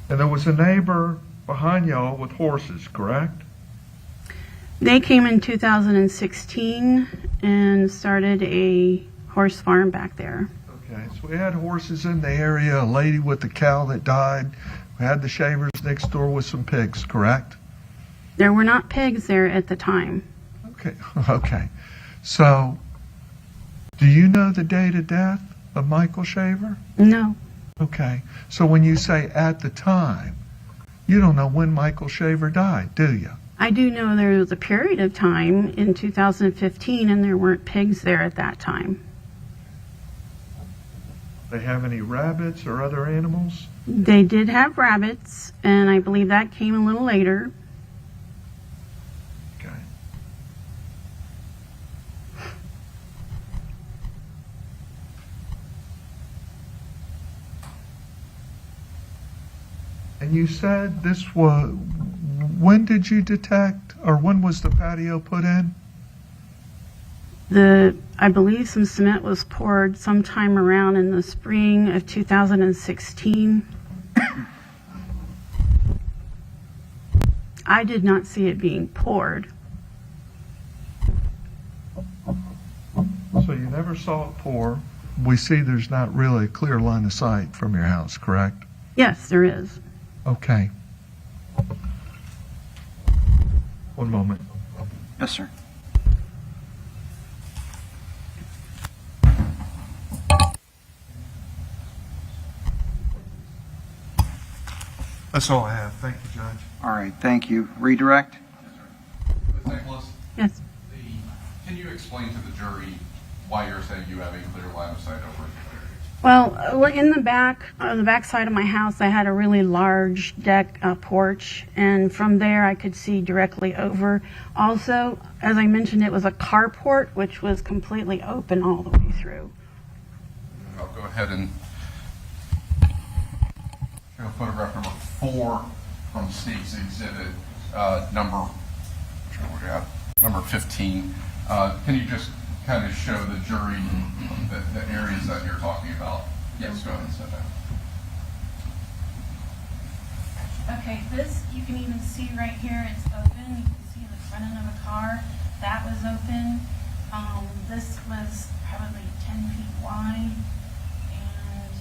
[SPEAKER 5] And there was a neighbor behind y'all with horses, correct?
[SPEAKER 10] They came in 2016 and started a horse farm back there.
[SPEAKER 5] Okay, so we had horses in the area, a lady with a cow that died. We had the Shavers next door with some pigs, correct?
[SPEAKER 10] There were not pigs there at the time.
[SPEAKER 5] Okay, okay. So, do you know the date of death of Michael Shaver?
[SPEAKER 10] No.
[SPEAKER 5] Okay, so when you say at the time, you don't know when Michael Shaver died, do you?
[SPEAKER 10] I do know there was a period of time in 2015 and there weren't pigs there at that time.
[SPEAKER 5] They have any rabbits or other animals?
[SPEAKER 10] They did have rabbits, and I believe that came a little later.
[SPEAKER 5] Okay. And you said this was, when did you detect, or when was the patio put in?
[SPEAKER 10] I believe some cement was poured sometime around in the spring of 2016. I did not see it being poured.
[SPEAKER 5] So you never saw it pour. We see there's not really a clear line of sight from your house, correct?
[SPEAKER 10] Yes, there is.
[SPEAKER 5] Okay. One moment.
[SPEAKER 2] Yes, sir.
[SPEAKER 5] That's all I have. Thank you, Judge.
[SPEAKER 2] All right, thank you. Redirect?
[SPEAKER 3] Ms. Nicholas,
[SPEAKER 10] Yes.
[SPEAKER 3] can you explain to the jury why you're saying you have a clear line of sight over it?
[SPEAKER 10] Well, in the back, on the back side of my house, I had a really large deck porch, and from there I could see directly over. Also, as I mentioned, it was a carport, which was completely open all the way through.
[SPEAKER 3] I'll go ahead and show photograph number 4 from State's exhibit number 15. Can you just kind of show the jury the areas that you're talking about? Yes, go ahead and set that.
[SPEAKER 10] Okay, this you can even see right here, it's open. You can see the front end of a car. That was open. This was probably 10 feet wide. And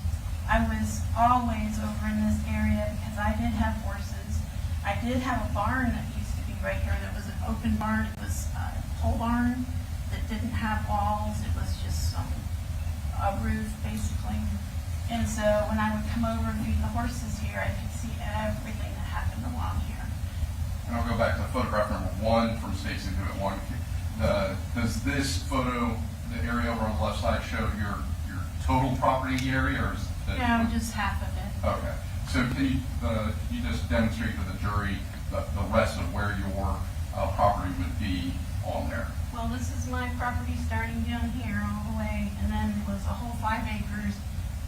[SPEAKER 10] I was always over in this area because I did have horses. I did have a barn that used to be right here. That was an open barn. It was a pole barn that didn't have walls. It was just a roof, basically. And so when I would come over and feed the horses here, I could see everything that happened along here.
[SPEAKER 3] And I'll go back to photograph number 1 from State's exhibit 1. Does this photo, the area over on the left side, show your total property area, or is it?
[SPEAKER 10] No, just half of it.
[SPEAKER 3] Okay. So can you just demonstrate to the jury the rest of where your property would be on there?
[SPEAKER 10] Well, this is my property starting down here all the way, and then it was a whole 5 acres,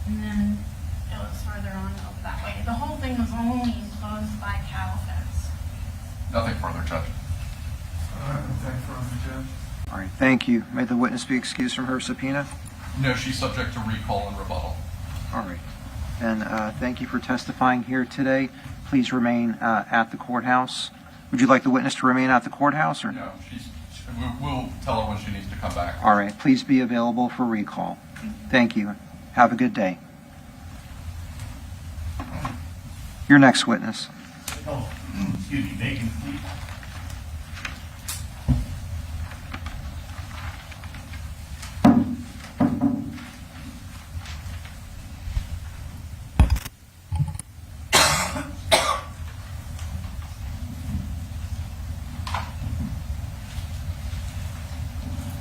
[SPEAKER 10] and then it was further on over that way. The whole thing was only enclosed by cattle fence.
[SPEAKER 3] Nothing further, Judge.
[SPEAKER 5] Thank you, Judge.
[SPEAKER 2] All right, thank you. May the witness be excused from her subpoena?
[SPEAKER 3] No, she's subject to recall and rebuttal.
[SPEAKER 2] All right. And thank you for testifying here today. Please remain at the courthouse. Would you like the witness to remain at the courthouse? Or?
[SPEAKER 3] No, we'll tell her when she needs to come back.
[SPEAKER 2] All right, please be available for recall. Thank you. Have a good day. Your next witness.
[SPEAKER 11] Excuse me, Megan, please.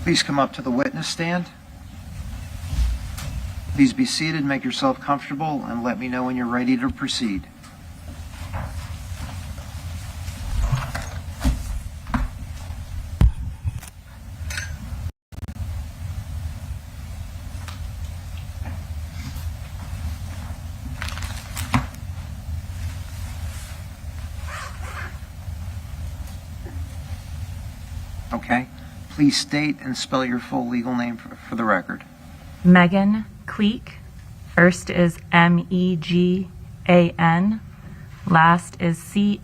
[SPEAKER 2] Please come up to the witness stand. Please be seated, make yourself comfortable, and let me know when you're ready to proceed. Okay. Please state and spell your full legal name for the record.
[SPEAKER 12] Megan Cleek. First is Megan. Last is Cleek.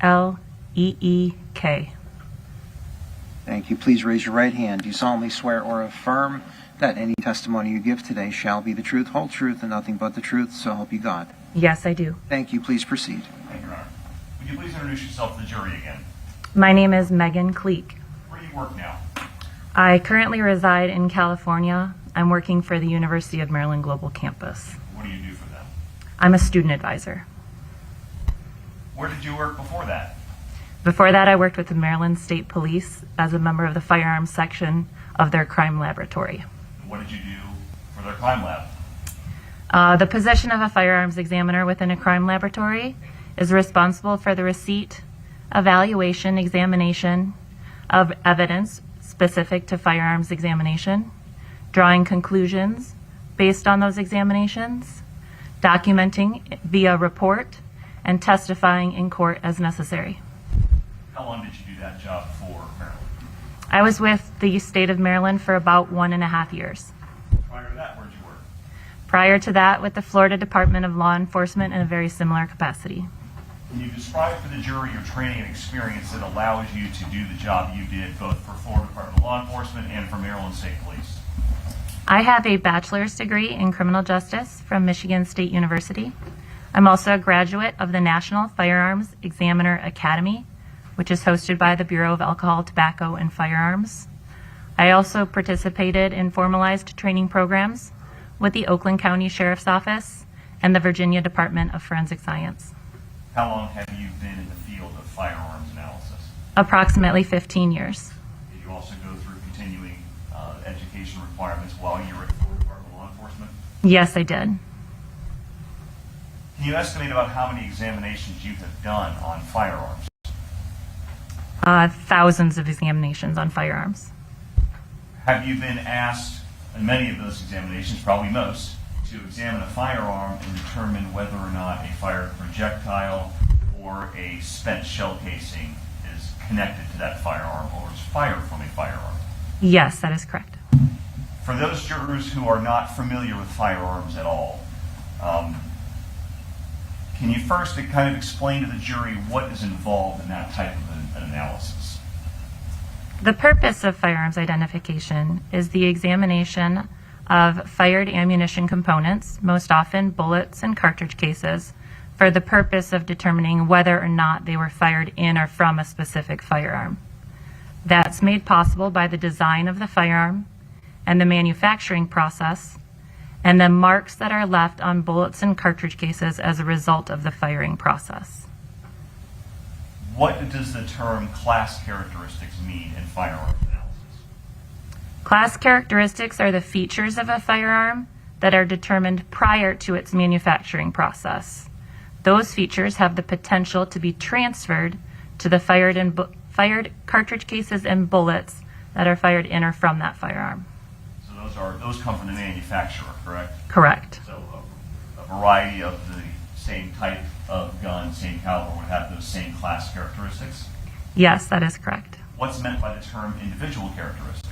[SPEAKER 2] Thank you. Please raise your right hand. Do you solemnly swear or affirm that any testimony you give today shall be the truth, whole truth, and nothing but the truth, so help you God?
[SPEAKER 12] Yes, I do.
[SPEAKER 2] Thank you. Please proceed.
[SPEAKER 11] Thank you, Your Honor. Would you please introduce yourself to the jury again?
[SPEAKER 12] My name is Megan Cleek.
[SPEAKER 11] Where do you work now?
[SPEAKER 12] I currently reside in California. I'm working for the University of Maryland Global Campus.
[SPEAKER 11] What do you do for them?
[SPEAKER 12] I'm a student advisor.
[SPEAKER 11] Where did you work before that?
[SPEAKER 12] Before that, I worked with the Maryland State Police as a member of the firearms section of their crime laboratory.
[SPEAKER 11] What did you do for their crime lab?
[SPEAKER 12] The position of a firearms examiner within a crime laboratory is responsible for the receipt, evaluation, examination of evidence specific to firearms examination, drawing conclusions based on those examinations, documenting via report, and testifying in court as necessary.
[SPEAKER 11] How long did you do that job for, Maryland?
[SPEAKER 12] I was with the state of Maryland for about 1.5 years.
[SPEAKER 11] Prior to that, where did you work?
[SPEAKER 12] Prior to that, with the Florida Department of Law Enforcement in a very similar capacity.
[SPEAKER 11] Can you describe for the jury your training and experience that allows you to do the job you did both for Florida Department of Law Enforcement and for Maryland State Police?
[SPEAKER 12] I have a bachelor's degree in criminal justice from Michigan State University. I'm also a graduate of the National Firearms Examiner Academy, which is hosted by the Bureau of Alcohol, Tobacco, and Firearms. I also participated in formalized training programs with the Oakland County Sheriff's Office and the Virginia Department of Forensic Science.
[SPEAKER 11] How long have you been in the field of firearms analysis?
[SPEAKER 12] Approximately 15 years.
[SPEAKER 11] Did you also go through continuing education requirements while you were at the Florida Department of Law Enforcement?
[SPEAKER 12] Yes, I did.
[SPEAKER 11] Can you estimate about how many examinations you have done on firearms?
[SPEAKER 12] Thousands of examinations on firearms.
[SPEAKER 11] Have you been asked, in many of those examinations, probably most, to examine a firearm and determine whether or not a fired projectile or a spent shell casing is connected to that firearm or is fired from a firearm?
[SPEAKER 12] Yes, that is correct.
[SPEAKER 11] For those jurors who are not familiar with firearms at all, can you first kind of explain to the jury what is involved in that type of an analysis?
[SPEAKER 12] The purpose of firearms identification is the examination of fired ammunition components, most often bullets and cartridge cases, for the purpose of determining whether or not they were fired in or from a specific firearm. That's made possible by the design of the firearm and the manufacturing process, and the marks that are left on bullets and cartridge cases as a result of the firing process.
[SPEAKER 11] What does the term class characteristics mean in firearms analysis?
[SPEAKER 12] Class characteristics are the features of a firearm that are determined prior to its manufacturing process. Those features have the potential to be transferred to the fired cartridge cases and bullets that are fired in or from that firearm.
[SPEAKER 11] So those come from the manufacturer, correct?
[SPEAKER 12] Correct.
[SPEAKER 11] So a variety of the same type of gun, same caliber would have those same class characteristics?
[SPEAKER 12] Yes, that is correct.
[SPEAKER 11] What's meant by the term individual characteristic?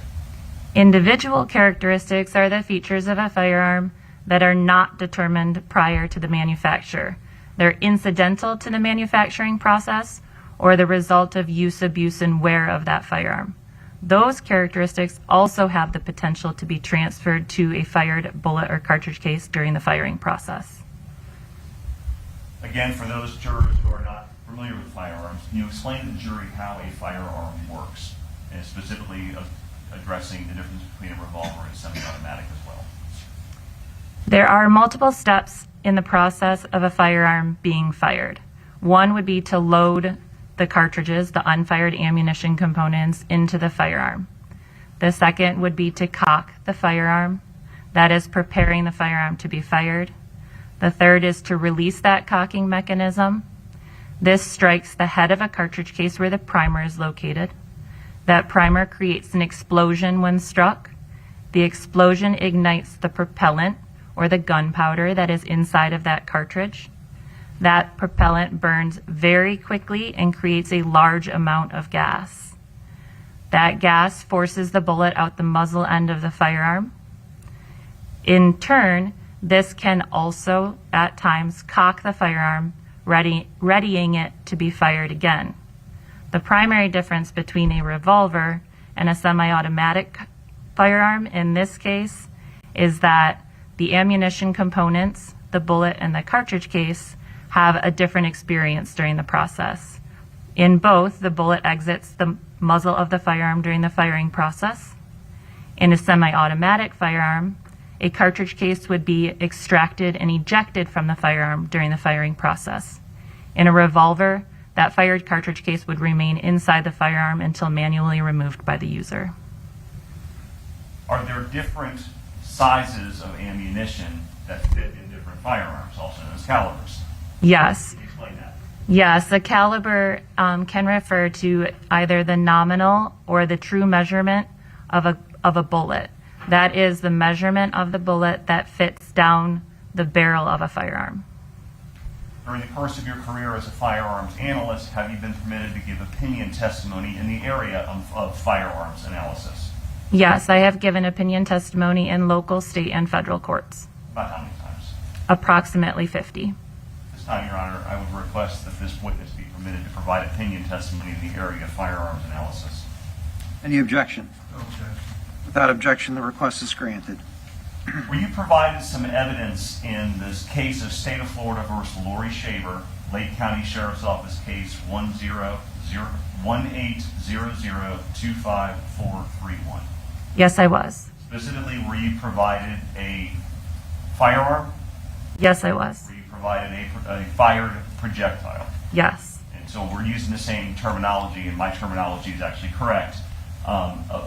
[SPEAKER 12] Individual characteristics are the features of a firearm that are not determined prior to the manufacture. They're incidental to the manufacturing process or the result of use, abuse, and wear of that firearm. Those characteristics also have the potential to be transferred to a fired bullet or cartridge case during the firing process.
[SPEAKER 11] Again, for those jurors who are not familiar with firearms, can you explain to the jury how a firearm works, and specifically addressing the difference between a revolver and semi-automatic as well?
[SPEAKER 12] There are multiple steps in the process of a firearm being fired. One would be to load the cartridges, the unfired ammunition components, into the firearm. The second would be to cock the firearm. That is preparing the firearm to be fired. The third is to release that cocking mechanism. This strikes the head of a cartridge case where the primer is located. That primer creates an explosion when struck. The explosion ignites the propellant or the gunpowder that is inside of that cartridge. That propellant burns very quickly and creates a large amount of gas. That gas forces the bullet out the muzzle end of the firearm. In turn, this can also, at times, cock the firearm, readying it to be fired again. The primary difference between a revolver and a semi-automatic firearm in this case is that the ammunition components, the bullet and the cartridge case, have a different experience during the process. In both, the bullet exits the muzzle of the firearm during the firing process. In a semi-automatic firearm, a cartridge case would be extracted and ejected from the firearm during the firing process. In a revolver, that fired cartridge case would remain inside the firearm until manually removed by the user.
[SPEAKER 11] Are there different sizes of ammunition that fit in different firearms, also known as calibers?
[SPEAKER 12] Yes.
[SPEAKER 11] Can you explain that?
[SPEAKER 12] Yes, a caliber can refer to either the nominal or the true measurement of a bullet. That is the measurement of the bullet that fits down the barrel of a firearm.
[SPEAKER 11] During the course of your career as a firearms analyst, have you been permitted to give opinion testimony in the area of firearms analysis?
[SPEAKER 12] Yes, I have given opinion testimony in local, state, and federal courts.
[SPEAKER 11] About how many times?
[SPEAKER 12] Approximately 50.
[SPEAKER 11] This time, Your Honor, I would request that this witness be permitted to provide opinion testimony in the area of firearms analysis.
[SPEAKER 2] Any objection?
[SPEAKER 5] No objection.
[SPEAKER 2] Without objection, the request is granted.
[SPEAKER 11] Were you provided some evidence in this case of State of Florida versus Laurie Shaver, Lake County Sheriff's Office case 180025431?
[SPEAKER 12] Yes, I was.
[SPEAKER 11] Specifically, were you provided a firearm?
[SPEAKER 12] Yes, I was.
[SPEAKER 11] Were you provided a fired projectile?
[SPEAKER 12] Yes.
[SPEAKER 11] And so we're using the same terminology, and my terminology is actually correct.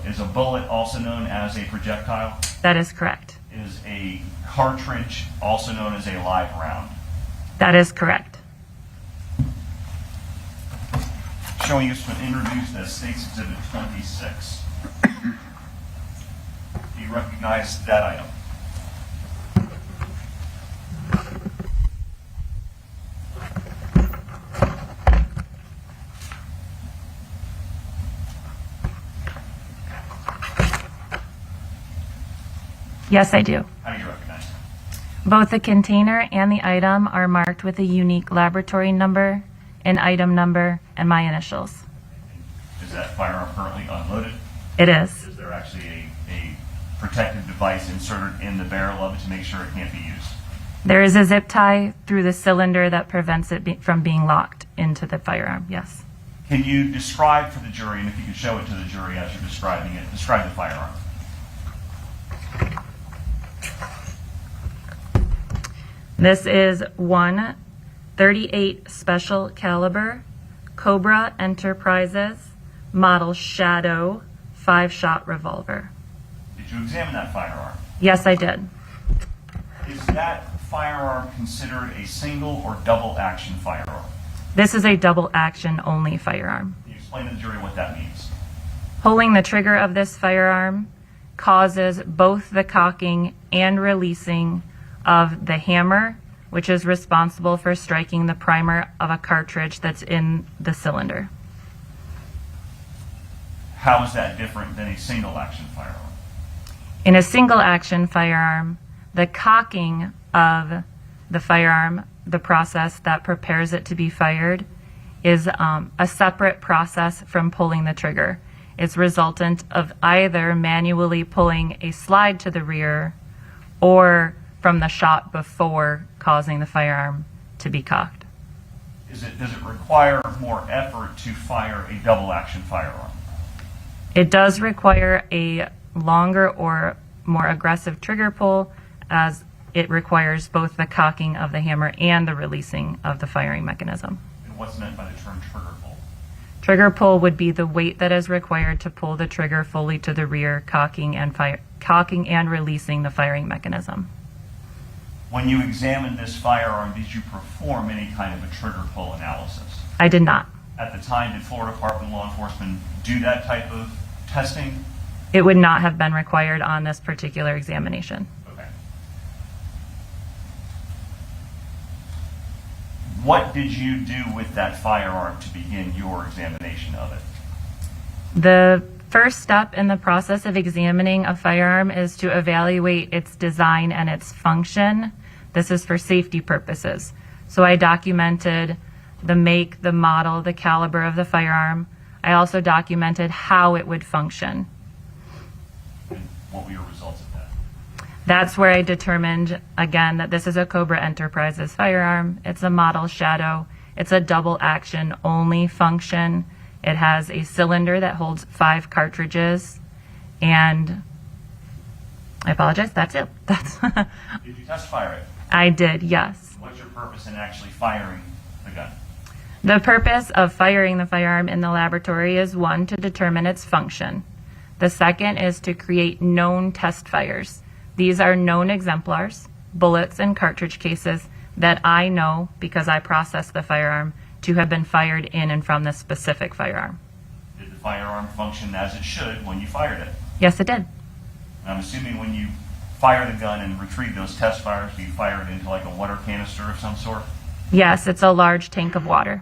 [SPEAKER 11] Is a bullet also known as a projectile?
[SPEAKER 12] That is correct.
[SPEAKER 11] Is a cartridge also known as a live round?
[SPEAKER 12] That is correct.
[SPEAKER 11] Showing us been introduced as State's Exhibit 26. Do you recognize that item?
[SPEAKER 12] Yes, I do.
[SPEAKER 11] How do you recognize it?
[SPEAKER 12] Both the container and the item are marked with a unique laboratory number, an item number, and my initials.
[SPEAKER 11] Is that firearm currently unloaded?
[SPEAKER 12] It is.
[SPEAKER 11] Is there actually a protective device inserted in the barrel of it to make sure it can't be used?
[SPEAKER 12] There is a zip tie through the cylinder that prevents it from being locked into the firearm, yes.
[SPEAKER 11] Can you describe for the jury, and if you could show it to the jury as you're describing it, describe the firearm?
[SPEAKER 12] This is one .38 special caliber Cobra Enterprises model Shadow 5-shot revolver.
[SPEAKER 11] Did you examine that firearm?
[SPEAKER 12] Yes, I did.
[SPEAKER 11] Is that firearm considered a single or double action firearm?
[SPEAKER 12] This is a double action only firearm.
[SPEAKER 11] Can you explain to the jury what that means?
[SPEAKER 12] Pulling the trigger of this firearm causes both the cocking and releasing of the hammer, which is responsible for striking the primer of a cartridge that's in the cylinder.
[SPEAKER 11] How is that different than a single action firearm?
[SPEAKER 12] In a single action firearm, the cocking of the firearm, the process that prepares it to be fired, is a separate process from pulling the trigger. It's resultant of either manually pulling a slide to the rear or from the shot before causing the firearm to be cocked.
[SPEAKER 11] Does it require more effort to fire a double action firearm?
[SPEAKER 12] It does require a longer or more aggressive trigger pull, as it requires both the cocking of the hammer and the releasing of the firing mechanism.
[SPEAKER 11] And what's meant by the term trigger pull?
[SPEAKER 12] Trigger pull would be the weight that is required to pull the trigger fully to the rear, cocking and releasing the firing mechanism.
[SPEAKER 11] When you examined this firearm, did you perform any kind of a trigger pull analysis?
[SPEAKER 12] I did not.
[SPEAKER 11] At the time, did Florida Department of Law Enforcement do that type of testing?
[SPEAKER 12] It would not have been required on this particular examination.
[SPEAKER 11] Okay. What did you do with that firearm to begin your examination of it?
[SPEAKER 12] The first step in the process of examining a firearm is to evaluate its design and its function. This is for safety purposes. So I documented the make, the model, the caliber of the firearm. I also documented how it would function.
[SPEAKER 11] And what were your results of that?
[SPEAKER 12] That's where I determined, again, that this is a Cobra Enterprises firearm. It's a model shadow. It's a double action only function. It has a cylinder that holds 5 cartridges. And I apologize, that's it.
[SPEAKER 11] Did you test fire it?
[SPEAKER 12] I did, yes.
[SPEAKER 11] What's your purpose in actually firing the gun?
[SPEAKER 12] The purpose of firing the firearm in the laboratory is, one, to determine its function. The second is to create known test fires. These are known exemplars, bullets and cartridge cases that I know, because I processed the firearm, to have been fired in and from this specific firearm.
[SPEAKER 11] Did the firearm function as it should when you fired it?
[SPEAKER 12] Yes, it did.
[SPEAKER 11] And I'm assuming when you fire the gun and retrieve those test fires, do you fire it into like a water canister of some sort?
[SPEAKER 12] Yes, it's a large tank of water.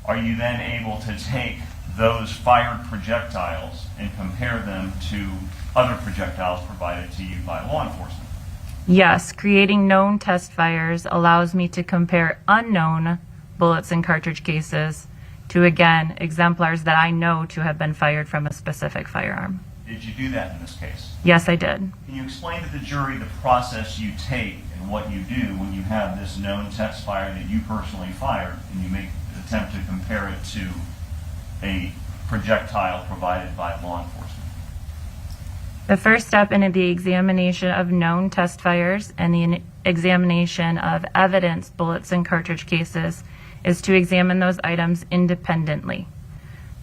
[SPEAKER 11] Are you then able to take those fired projectiles and compare them to other projectiles provided to you by law enforcement?
[SPEAKER 12] Yes, creating known test fires allows me to compare unknown bullets and cartridge cases to, again, exemplars that I know to have been fired from a specific firearm.
[SPEAKER 11] Did you do that in this case?
[SPEAKER 12] Yes, I did.
[SPEAKER 11] Can you explain to the jury the process you take and what you do when you have this known test fire that you personally fired and you make an attempt to compare it to a projectile provided by law enforcement?
[SPEAKER 12] The first step in the examination of known test fires and the examination of evidence bullets and cartridge cases is to examine those items independently.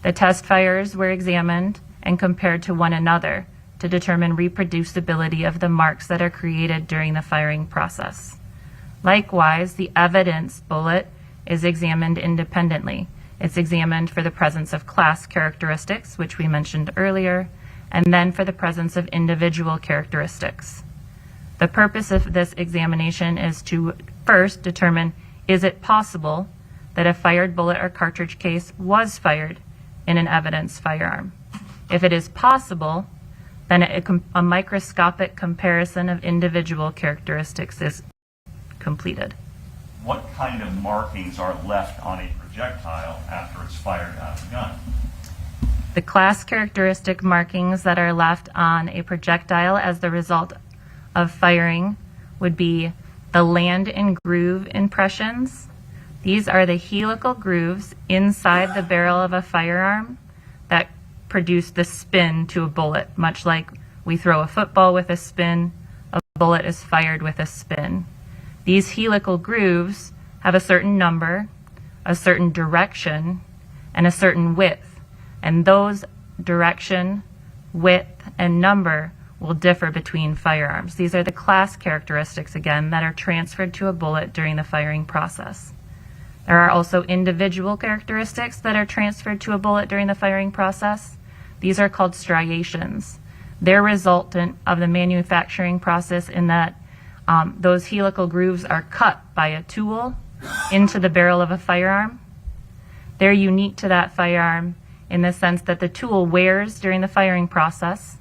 [SPEAKER 12] The test fires were examined and compared to one another to determine reproducibility of the marks that are created during the firing process. Likewise, the evidence bullet is examined independently. It's examined for the presence of class characteristics, which we mentioned earlier, and then for the presence of individual characteristics. The purpose of this examination is to first determine, is it possible that a fired bullet or cartridge case was fired in an evidence firearm? If it is possible, then a microscopic comparison of individual characteristics is completed.
[SPEAKER 11] What kind of markings are left on a projectile after it's fired out of the gun?
[SPEAKER 12] The class characteristic markings that are left on a projectile as the result of firing would be the land and groove impressions. These are the helical grooves inside the barrel of a firearm that produce the spin to a bullet. Much like we throw a football with a spin, a bullet is fired with a spin. These helical grooves have a certain number, a certain direction, and a certain width. And those direction, width, and number will differ between firearms. These are the class characteristics, again, that are transferred to a bullet during the firing process. There are also individual characteristics that are transferred to a bullet during the firing process. These are called striations. They're resultant of the manufacturing process in that those helical grooves are cut by a tool into the barrel of a firearm. They're unique to that firearm in the sense that the tool wears during the firing process,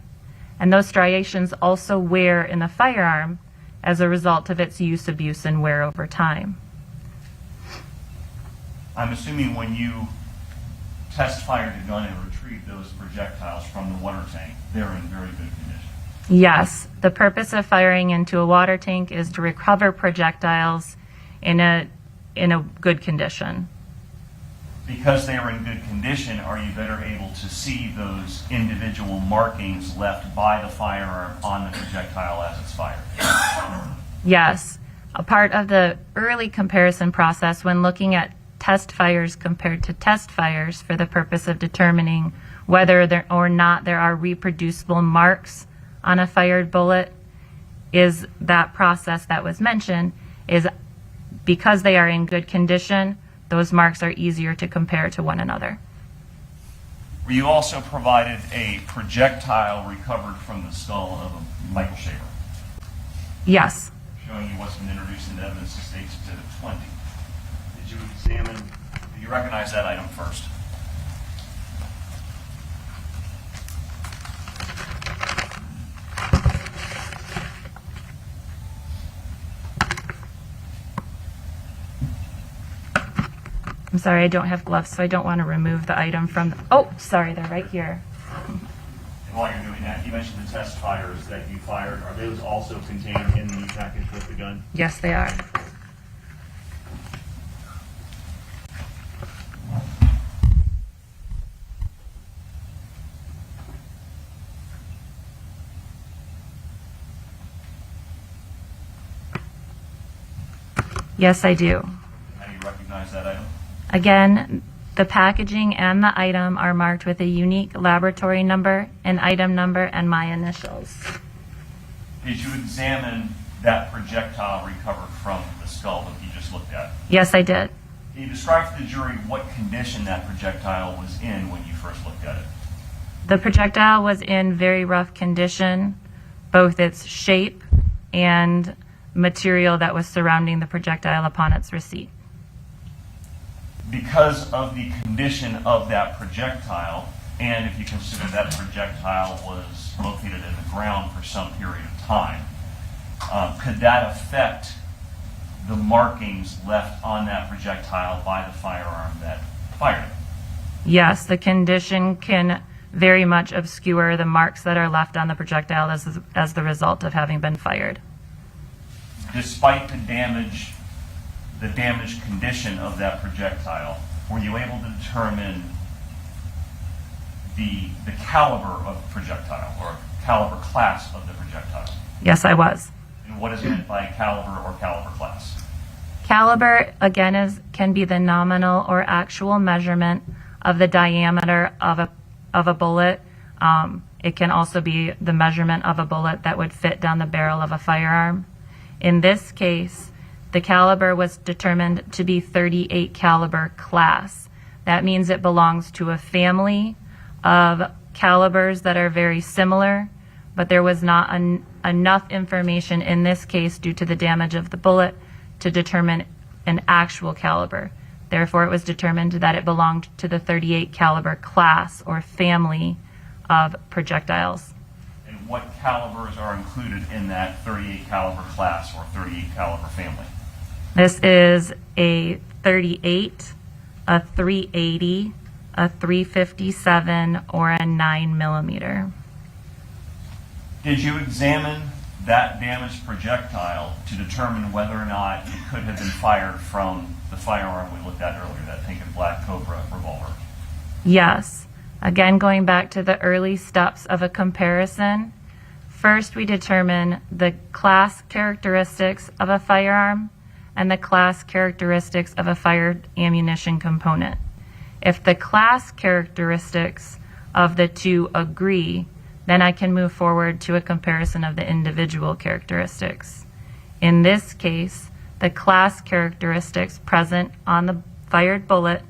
[SPEAKER 12] and those striations also wear in the firearm as a result of its use, abuse, and wear over time.
[SPEAKER 11] I'm assuming when you test fired a gun and retrieve those projectiles from the water tank, they're in very good condition.
[SPEAKER 12] Yes, the purpose of firing into a water tank is to recover projectiles in a good condition.
[SPEAKER 11] Because they are in good condition, are you better able to see those individual markings left by the firearm on the projectile as it's fired?
[SPEAKER 12] Yes, a part of the early comparison process when looking at test fires compared to test fires for the purpose of determining whether there or not there are reproducible marks on a fired bullet is that process that was mentioned is because they are in good condition, those marks are easier to compare to one another.
[SPEAKER 11] Were you also provided a projectile recovered from the skull of a Michael Shaver,
[SPEAKER 12] Yes.
[SPEAKER 11] showing you what's been introduced into evidence to State's Exhibit 20? Did you examine, do you recognize that item first?
[SPEAKER 12] I'm sorry, I don't have gloves, so I don't want to remove the item from the, oh, sorry, they're right here.
[SPEAKER 11] And while you're doing that, you mentioned the test fires that you fired. Are those also contained in the package with the gun?
[SPEAKER 12] Yes, they are. Yes, I do.
[SPEAKER 11] How do you recognize that item?
[SPEAKER 12] Again, the packaging and the item are marked with a unique laboratory number, an item number, and my initials.
[SPEAKER 11] Did you examine that projectile recovered from the skull that you just looked at?
[SPEAKER 12] Yes, I did.
[SPEAKER 11] Can you describe to the jury what condition that projectile was in when you first looked at it?
[SPEAKER 12] The projectile was in very rough condition, both its shape and material that was surrounding the projectile upon its receipt.
[SPEAKER 11] Because of the condition of that projectile, and if you consider that projectile was located in the ground for some period of time, could that affect the markings left on that projectile by the firearm that fired it?
[SPEAKER 12] Yes, the condition can very much obscure the marks that are left on the projectile as the result of having been fired.
[SPEAKER 11] Despite the damaged condition of that projectile, were you able to determine the caliber of the projectile or caliber class of the projectile?
[SPEAKER 12] Yes, I was.
[SPEAKER 11] And what is meant by caliber or caliber class?
[SPEAKER 12] Caliber, again, can be the nominal or actual measurement of the diameter of a bullet. It can also be the measurement of a bullet that would fit down the barrel of a firearm. In this case, the caliber was determined to be 38 caliber class. That means it belongs to a family of calibers that are very similar, but there was not enough information in this case due to the damage of the bullet to determine an actual caliber. Therefore, it was determined that it belonged to the 38 caliber class or family of projectiles.
[SPEAKER 11] And what calibers are included in that 38 caliber class or 38 caliber family?
[SPEAKER 12] This is a 38, a 380, a 357, or a 9 millimeter.
[SPEAKER 11] Did you examine that damaged projectile to determine whether or not it could have been fired from the firearm we looked at earlier, that pink and black Cobra revolver?
[SPEAKER 12] Yes. Again, going back to the early steps of a comparison, first we determine the class characteristics of a firearm and the class characteristics of a fired ammunition component. If the class characteristics of the two agree, then I can move forward to a comparison of the individual characteristics. In this case, the class characteristics present on the fired bullet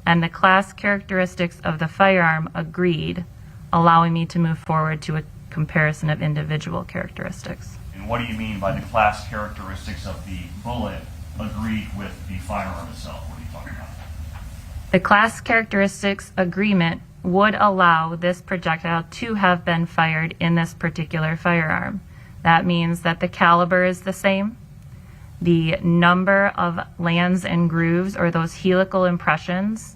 [SPEAKER 12] and the class characteristics of the firearm agreed, allowing me to move forward to a comparison of individual characteristics.
[SPEAKER 11] And what do you mean by the class characteristics of the bullet agreed with the firearm itself? What are you talking about?
[SPEAKER 12] The class characteristics agreement would allow this projectile to have been fired in this particular firearm. That means that the caliber is the same, the number of lands and grooves, or those helical impressions,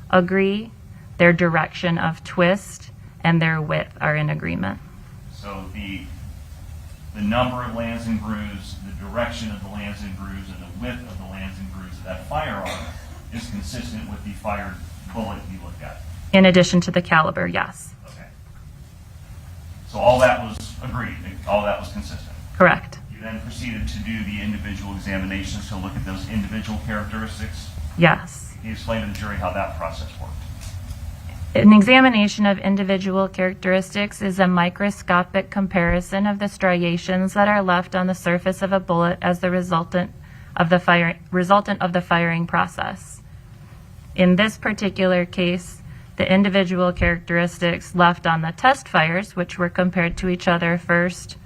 [SPEAKER 12] agree, their direction of twist, and their width are in agreement.
[SPEAKER 11] So the number of lands and grooves, the direction of the lands and grooves, and the width of the lands and grooves of that firearm is consistent with the fired bullet you looked at.
[SPEAKER 12] In addition to the caliber, yes.
[SPEAKER 11] Okay. So all that was agreed, all that was consistent.
[SPEAKER 12] Correct.
[SPEAKER 11] You then proceeded to do the individual examinations to look at those individual characteristics.
[SPEAKER 12] Yes.
[SPEAKER 11] Can you explain to the jury how that process worked?
[SPEAKER 12] An examination of individual characteristics is a microscopic comparison of the striations that are left on the surface of a bullet as the resultant of the firing process. In this particular case, the individual characteristics left on the test fires, which were compared to each other first,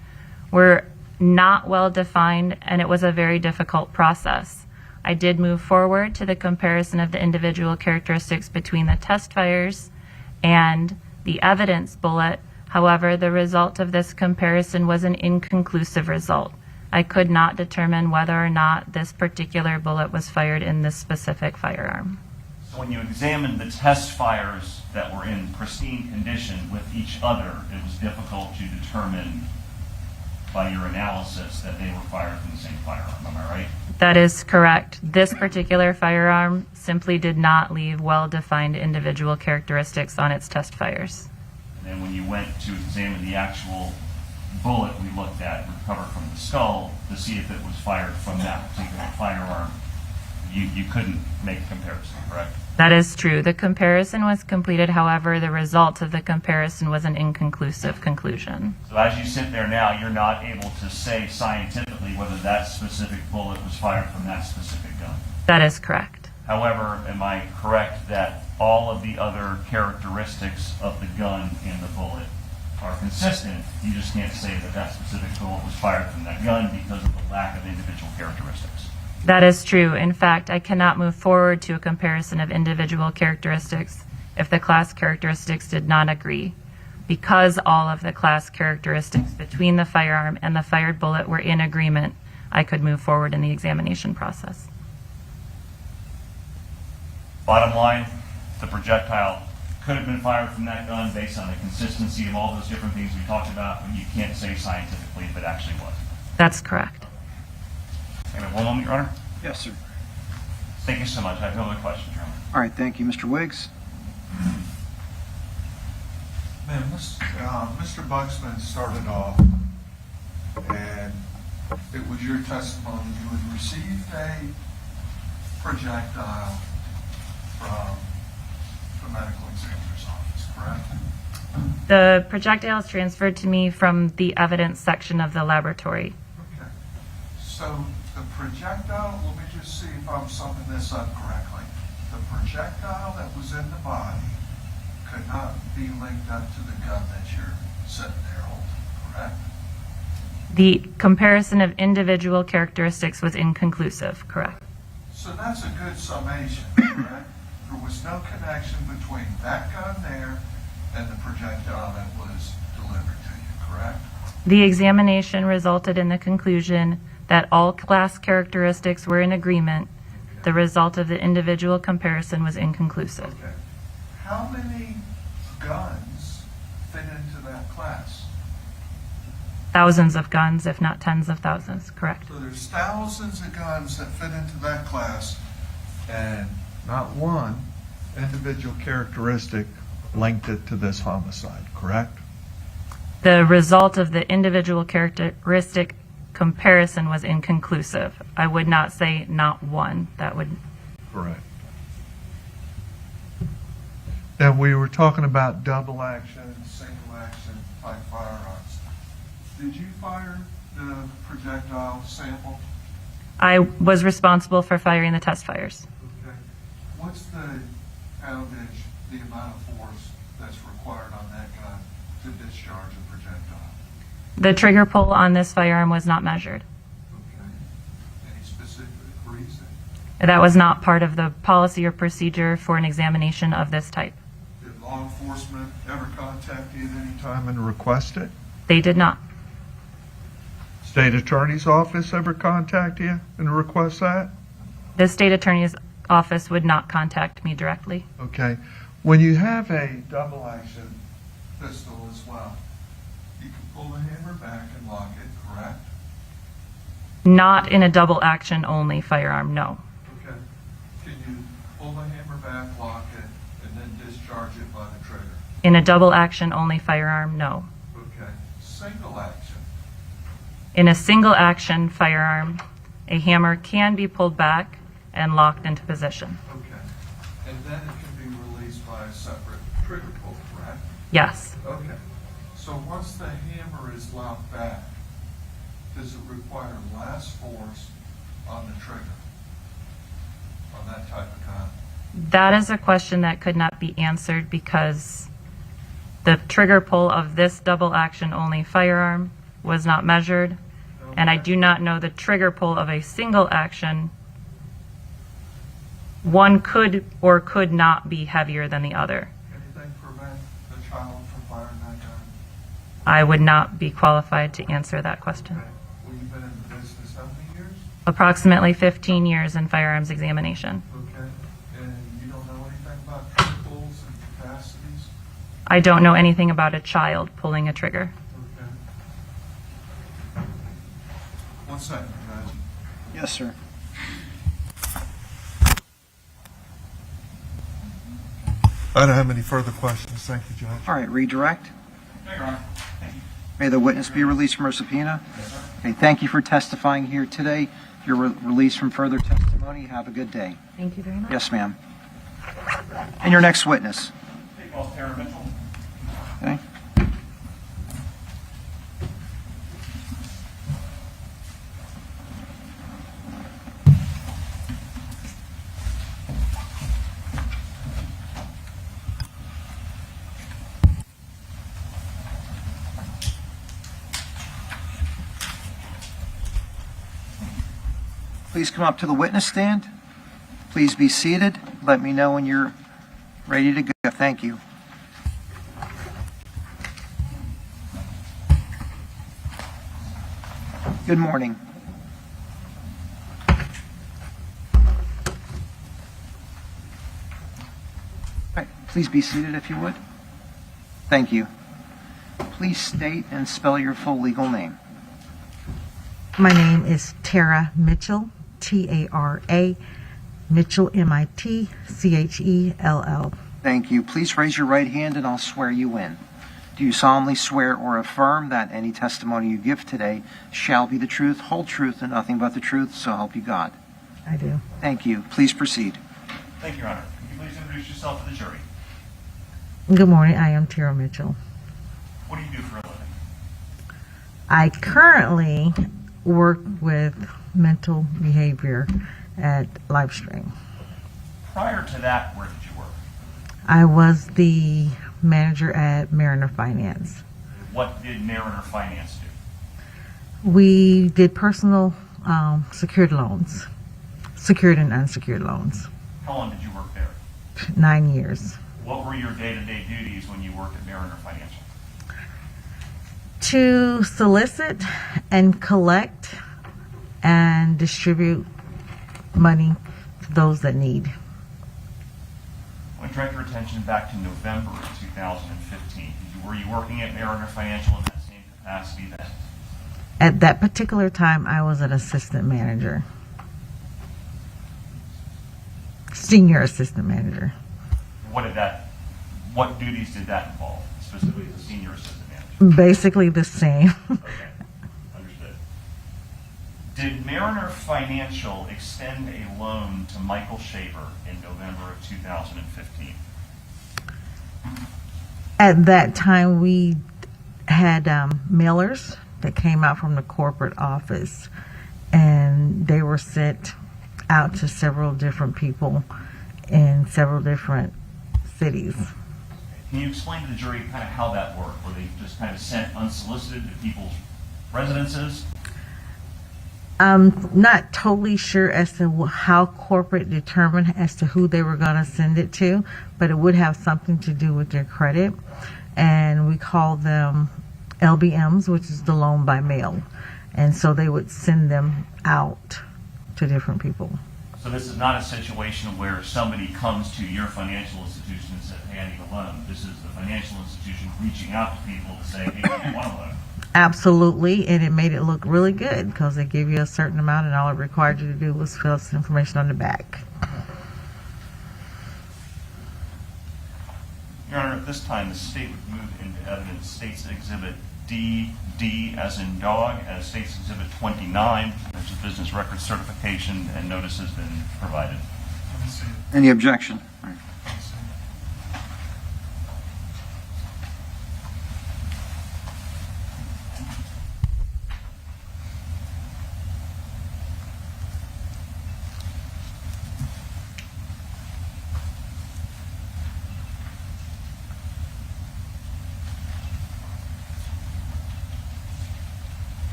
[SPEAKER 12] were not well defined, and it was a very difficult process. I did move forward to the comparison of the individual characteristics between the test fires and the evidence bullet. However, the result of this comparison was an inconclusive result. I could not determine whether or not this particular bullet was fired in this specific firearm.
[SPEAKER 11] So when you examined the test fires that were in pristine condition with each other, it was difficult to determine by your analysis that they were fired from the same firearm. Am I right?
[SPEAKER 12] That is correct. This particular firearm simply did not leave well-defined individual characteristics on its test fires.
[SPEAKER 11] And then when you went to examine the actual bullet we looked at recovered from the skull to see if it was fired from that particular firearm, you couldn't make a comparison, correct?
[SPEAKER 12] That is true. The comparison was completed. However, the result of the comparison was an inconclusive conclusion.
[SPEAKER 11] So as you sit there now, you're not able to say scientifically whether that specific bullet was fired from that specific gun.
[SPEAKER 12] That is correct.
[SPEAKER 11] However, am I correct that all of the other characteristics of the gun and the bullet are consistent? You just can't say that that specific bullet was fired from that gun because of the lack of individual characteristics.
[SPEAKER 12] That is true. In fact, I cannot move forward to a comparison of individual characteristics if the class characteristics did not agree. Because all of the class characteristics between the firearm and the fired bullet were in agreement, I could move forward in the examination process.
[SPEAKER 11] Bottom line, the projectile could have been fired from that gun based on the consistency of all those different things we talked about, but you can't say scientifically if it actually was.
[SPEAKER 12] That's correct.
[SPEAKER 11] I have one moment, Your Honor.
[SPEAKER 2] Yes, sir.
[SPEAKER 11] Thank you so much. I have no other questions, Your Honor.
[SPEAKER 2] All right, thank you, Mr. Wiggs.
[SPEAKER 5] Man, Mr. Buxman started off, and it was your testimony you had received a projectile from the medical examiner's office, correct?
[SPEAKER 12] The projectile is transferred to me from the evidence section of the laboratory.
[SPEAKER 5] Okay. So the projectile, let me just see if I'm summing this up correctly. The projectile that was in the body could not be linked up to the gun that you're sitting there holding, correct?
[SPEAKER 12] The comparison of individual characteristics was inconclusive, correct?
[SPEAKER 5] So that's a good summation, correct? There was no connection between that gun there and the projectile that was delivered to you, correct?
[SPEAKER 12] The examination resulted in the conclusion that all class characteristics were in agreement. The result of the individual comparison was inconclusive.
[SPEAKER 5] Okay. How many guns fit into that class?
[SPEAKER 12] Thousands of guns, if not tens of thousands, correct?
[SPEAKER 5] So there's thousands of guns that fit into that class, and not one individual characteristic linked it to this homicide, correct?
[SPEAKER 12] The result of the individual characteristic comparison was inconclusive. I would not say not one. That would.
[SPEAKER 5] Correct. And we were talking about double action, single action type firearms. Did you fire the projectile sample?
[SPEAKER 12] I was responsible for firing the test fires.
[SPEAKER 5] Okay. What's the poundage, the amount of force that's required on that gun to discharge a projectile?
[SPEAKER 12] The trigger pull on this firearm was not measured.
[SPEAKER 5] Okay. Any specific reason?
[SPEAKER 12] That was not part of the policy or procedure for an examination of this type.
[SPEAKER 5] Did law law enforcement ever contact you at any time and request it?
[SPEAKER 12] They did not.
[SPEAKER 5] State Attorney's Office ever contact you and request that?
[SPEAKER 12] The state attorney's office would not contact me directly.
[SPEAKER 5] Okay. When you have a double action pistol as well, you can pull the hammer back and lock it, correct?
[SPEAKER 12] Not in a double action only firearm, no.
[SPEAKER 5] Okay. Can you pull the hammer back, lock it, and then discharge it by the trigger?
[SPEAKER 12] In a double action only firearm, no.
[SPEAKER 5] Okay. Single action.
[SPEAKER 12] In a single action firearm, a hammer can be pulled back and locked into position.
[SPEAKER 5] Okay. And then it can be released by a separate trigger pull, correct?
[SPEAKER 12] Yes.
[SPEAKER 5] Okay. So once the hammer is locked back, does it require less force on the trigger on that type of gun?
[SPEAKER 12] That is a question that could not be answered because the trigger pull of this double action only firearm was not measured, and I do not know the trigger pull of a single action. One could or could not be heavier than the other.
[SPEAKER 5] Anything prevent the child from firing that gun?
[SPEAKER 12] I would not be qualified to answer that question.
[SPEAKER 5] Okay. Well, you've been in the business how many years?
[SPEAKER 12] Approximately 15 years in firearms examination.
[SPEAKER 5] Okay. And you don't know anything about trigger pulls and capacities?
[SPEAKER 12] I don't know anything about a child pulling a trigger.
[SPEAKER 5] Okay. 1 second, guys.
[SPEAKER 2] Yes, sir.
[SPEAKER 5] I don't have any further questions. Thank you, Judge.
[SPEAKER 2] All right, redirect.
[SPEAKER 11] Thank you, Your Honor. Thank you.
[SPEAKER 2] May the witness be released from her subpoena. Okay, thank you for testifying here today. You're released from further testimony. Have a good day.
[SPEAKER 12] Thank you very much.
[SPEAKER 2] Yes, ma'am. And your next witness.
[SPEAKER 11] Hey, Boss Tara Mitchell.
[SPEAKER 2] Okay. Please come up to the witness stand. Please be seated. Let me know when you're ready to go. Thank you. Good morning. All right, please be seated if you would. Thank you. Please state and spell your full legal name.
[SPEAKER 13] My name is Tara Mitchell, T-A-R-A, Mitchell, M-I-T-C-H-E-L-L.
[SPEAKER 2] Thank you. Please raise your right hand and I'll swear you in. Do you solemnly swear or affirm that any testimony you give today shall be the truth, whole truth, and nothing but the truth, so help you God?
[SPEAKER 13] I do.
[SPEAKER 2] Thank you. Please proceed.
[SPEAKER 11] Thank you, Your Honor. Could you please introduce yourself to the jury?
[SPEAKER 13] Good morning. I am Tara Mitchell.
[SPEAKER 11] What do you do for a living?
[SPEAKER 13] I currently work with mental behavior at Livestream.
[SPEAKER 11] Prior to that, where did you work?
[SPEAKER 13] I was the manager at Mariner Finance.
[SPEAKER 11] What did Mariner Finance do?
[SPEAKER 13] We did personal secured loans, secured and unsecured loans.
[SPEAKER 11] How long did you work there?
[SPEAKER 13] 9 years.
[SPEAKER 11] What were your day-to-day duties when you worked at Mariner Financial?
[SPEAKER 13] To solicit and collect and distribute money to those that need.
[SPEAKER 11] I want to direct your attention back to November of 2015. Were you working at Mariner Financial in that same capacity then?
[SPEAKER 13] At that particular time, I was an assistant manager. Senior assistant manager.
[SPEAKER 11] What duties did that involve, specifically as a senior assistant manager?
[SPEAKER 13] Basically the same.
[SPEAKER 11] Okay, understood. Did Mariner Financial extend a loan to Michael Shaver in November of 2015?
[SPEAKER 13] At that time, we had mailers that came out from the corporate office, and they were sent out to several different people in several different cities.
[SPEAKER 11] Can you explain to the jury kind of how that worked? Were they just kind of sent unsolicited to people's residences?
[SPEAKER 13] I'm not totally sure as to how corporate determined as to who they were going to send it to, but it would have something to do with their credit. And we call them LBMs, which is the loan by mail. And so they would send them out to different people.
[SPEAKER 11] So this is not a situation where somebody comes to your financial institution and says, hey, I need a loan. This is the financial institution reaching out to people to say, hey, do you want a loan?
[SPEAKER 13] Absolutely, and it made it look really good because they gave you a certain amount and all it required you to do was fill some information on the back.
[SPEAKER 11] Your Honor, at this time, the state would move into evidence State's Exhibit D as in dog, as State's Exhibit 29. There's a business record certification and notice has been provided.
[SPEAKER 2] Any objection? All right.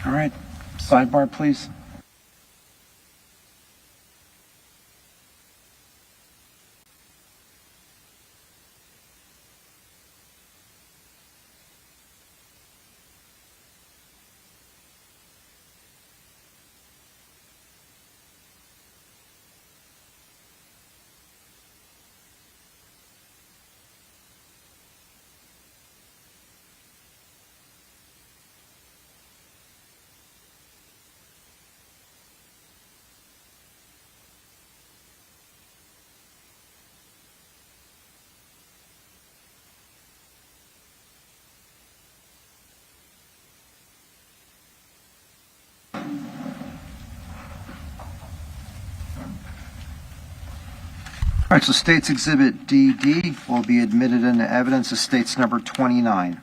[SPEAKER 2] All right, sidebar, please. All right, so State's Exhibit DD will be admitted into evidence as State's number 29.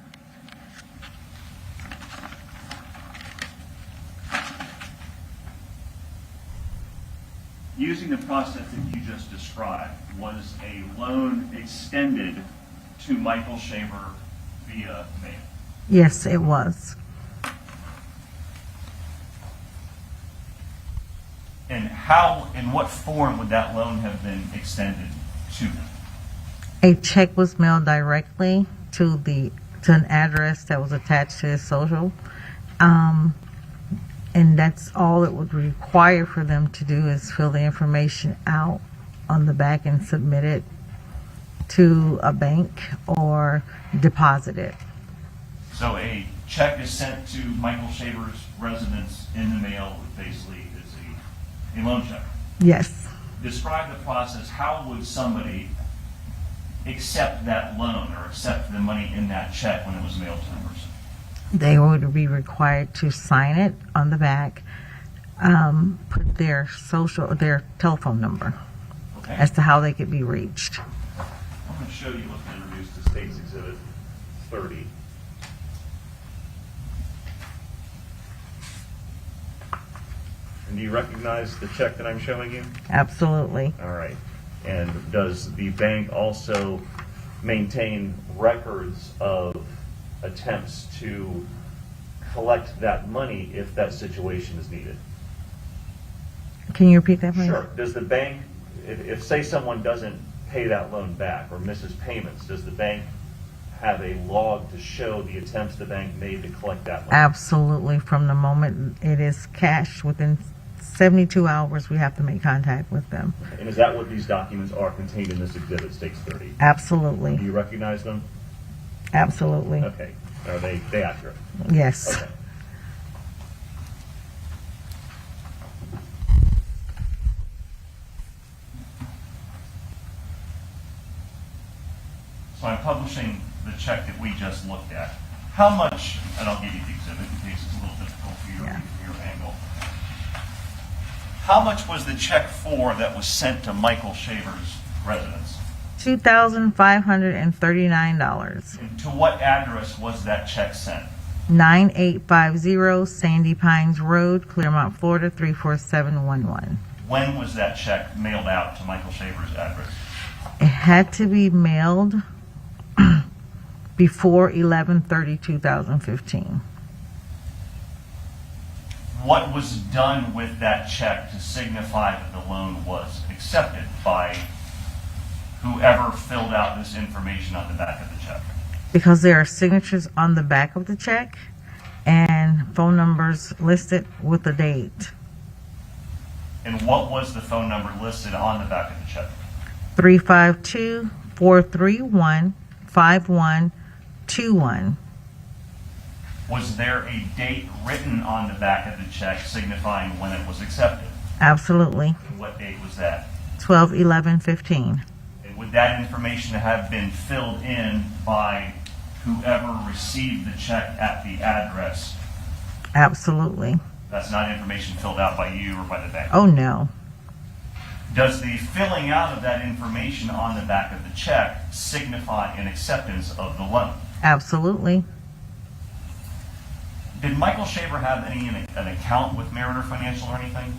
[SPEAKER 11] Using the process that you just described, was a loan extended to Michael Shaver via mail?
[SPEAKER 13] Yes, it was.
[SPEAKER 11] And how, in what form would that loan have been extended to them?
[SPEAKER 13] A check was mailed directly to an address that was attached to his social. And that's all it would require for them to do is fill the information out on the back and submit it to a bank or deposit it.
[SPEAKER 11] So a check is sent to Michael Shaver's residence in the mail, which basically is a loan check.
[SPEAKER 13] Yes.
[SPEAKER 11] Describe the process. How would somebody accept that loan or accept the money in that check when it was mailed to the person?
[SPEAKER 13] They would be required to sign it on the back, put their telephone number
[SPEAKER 11] Okay.
[SPEAKER 13] as to how they could be reached.
[SPEAKER 11] I'm going to show you what's been introduced to State's Exhibit 30.
[SPEAKER 14] And do you recognize the check that I'm showing you?
[SPEAKER 13] Absolutely.
[SPEAKER 14] All right. And does the bank also maintain records of attempts to collect that money if that situation is needed?
[SPEAKER 13] Can you repeat that, please?
[SPEAKER 14] Sure. Does the bank, if say someone doesn't pay that loan back or misses payments, does the bank have a log to show the attempts the bank made to collect that money?
[SPEAKER 13] Absolutely. From the moment it is cashed, within 72 hours, we have to make contact with them.
[SPEAKER 14] And is that what these documents are contained in this exhibit, States 30?
[SPEAKER 13] Absolutely.
[SPEAKER 14] Do you recognize them?
[SPEAKER 13] Absolutely.
[SPEAKER 14] Okay. Are they accurate?
[SPEAKER 13] Yes.
[SPEAKER 14] Okay.
[SPEAKER 11] So I'm publishing the check that we just looked at. How much, and I'll give you the exhibit in case it's a little difficult for your angle. How much was the check for that was sent to Michael Shaver's residence?
[SPEAKER 13] $2,539.
[SPEAKER 11] And to what address was that check sent?
[SPEAKER 13] 9850 Sandy Pines Road, Clearmont, Florida 34711.
[SPEAKER 11] When was that check mailed out to Michael Shaver's address?
[SPEAKER 13] It had to be mailed before 11/30/2015.
[SPEAKER 11] What was done with that check to signify that the loan was accepted by whoever filled out this information on the back of the check?
[SPEAKER 13] Because there are signatures on the back of the check and phone numbers listed with the date.
[SPEAKER 11] And what was the phone number listed on the back of the check?
[SPEAKER 13] 352-431-5121.
[SPEAKER 11] Was there a date written on the back of the check signifying when it was accepted?
[SPEAKER 13] Absolutely.
[SPEAKER 11] And what date was that?
[SPEAKER 13] 12/11/15.
[SPEAKER 11] And would that information have been filled in by whoever received the check at the address?
[SPEAKER 13] Absolutely.
[SPEAKER 11] That's not information filled out by you or by the bank.
[SPEAKER 13] Oh, no.
[SPEAKER 11] Does the filling out of that information on the back of the check signify an acceptance of the loan?
[SPEAKER 13] Absolutely.
[SPEAKER 11] Did Michael Shaver have an account with Mariner Financial or anything?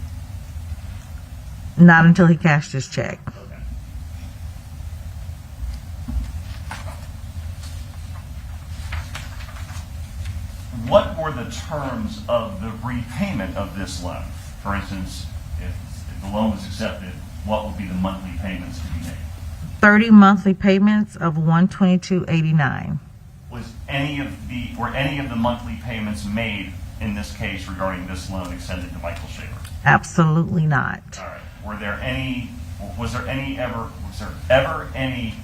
[SPEAKER 13] Not until he cashed his check.
[SPEAKER 11] Okay. What were the terms of the repayment of this loan? For instance, if the loan was accepted, what would be the monthly payments to be made?
[SPEAKER 13] 30 monthly payments of $122.89.
[SPEAKER 11] Were any of the monthly payments made in this case regarding this loan extended to Michael Shaver?
[SPEAKER 13] Absolutely not.
[SPEAKER 11] All right. Was there ever any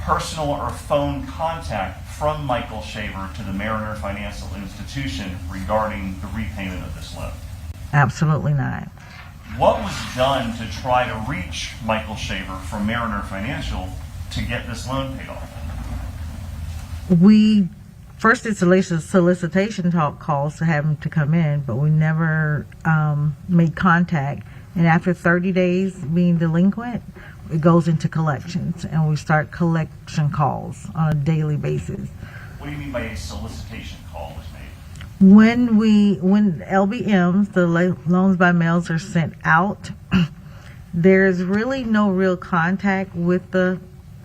[SPEAKER 11] personal or phone contact from Michael Shaver to the Mariner Financial Institution regarding the repayment of this loan?
[SPEAKER 13] Absolutely not.
[SPEAKER 11] What was done to try to reach Michael Shaver from Mariner Financial to get this loan paid off?
[SPEAKER 13] We first did solicitation calls to have him to come in, but we never made contact. And after 30 days being delinquent, it goes into collections, and we start collection calls on a daily basis.
[SPEAKER 11] What do you mean by a solicitation call was made?
[SPEAKER 13] When LBMs, the loans by mails, are sent out, there's really no real contact with the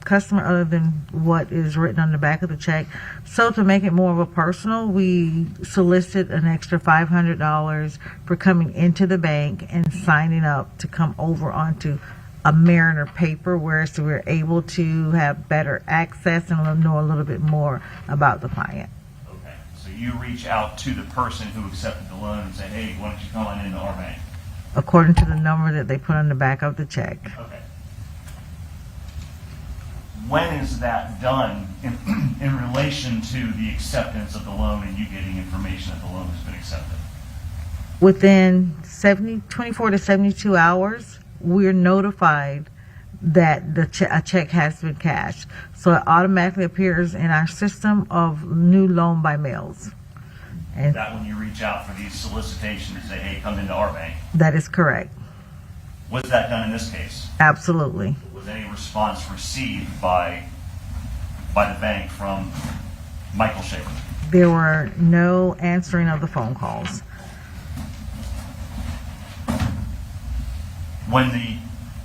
[SPEAKER 13] customer other than what is written on the back of the check. So to make it more of a personal, we solicit an extra $500 for coming into the bank and signing up to come over onto a Mariner paper, whereas we're able to have better access and know a little bit more about the client.
[SPEAKER 11] Okay, so you reach out to the person who accepted the loan and say, hey, why don't you come on into our bank?
[SPEAKER 13] According to the number that they put on the back of the check.
[SPEAKER 11] Okay. When is that done in relation to the acceptance of the loan and you getting information that the loan has been accepted?
[SPEAKER 13] Within 24 to 72 hours, we're notified that a check has been cashed. So it automatically appears in our system of new loan by mails. And
[SPEAKER 11] That when you reach out for these solicitations and say, hey, come into our bank.
[SPEAKER 13] that is correct.
[SPEAKER 11] Was that done in this case?
[SPEAKER 13] Absolutely.
[SPEAKER 11] Was any response received by the bank from Michael Shaver?
[SPEAKER 13] There were no answering of the phone calls.
[SPEAKER 11] When the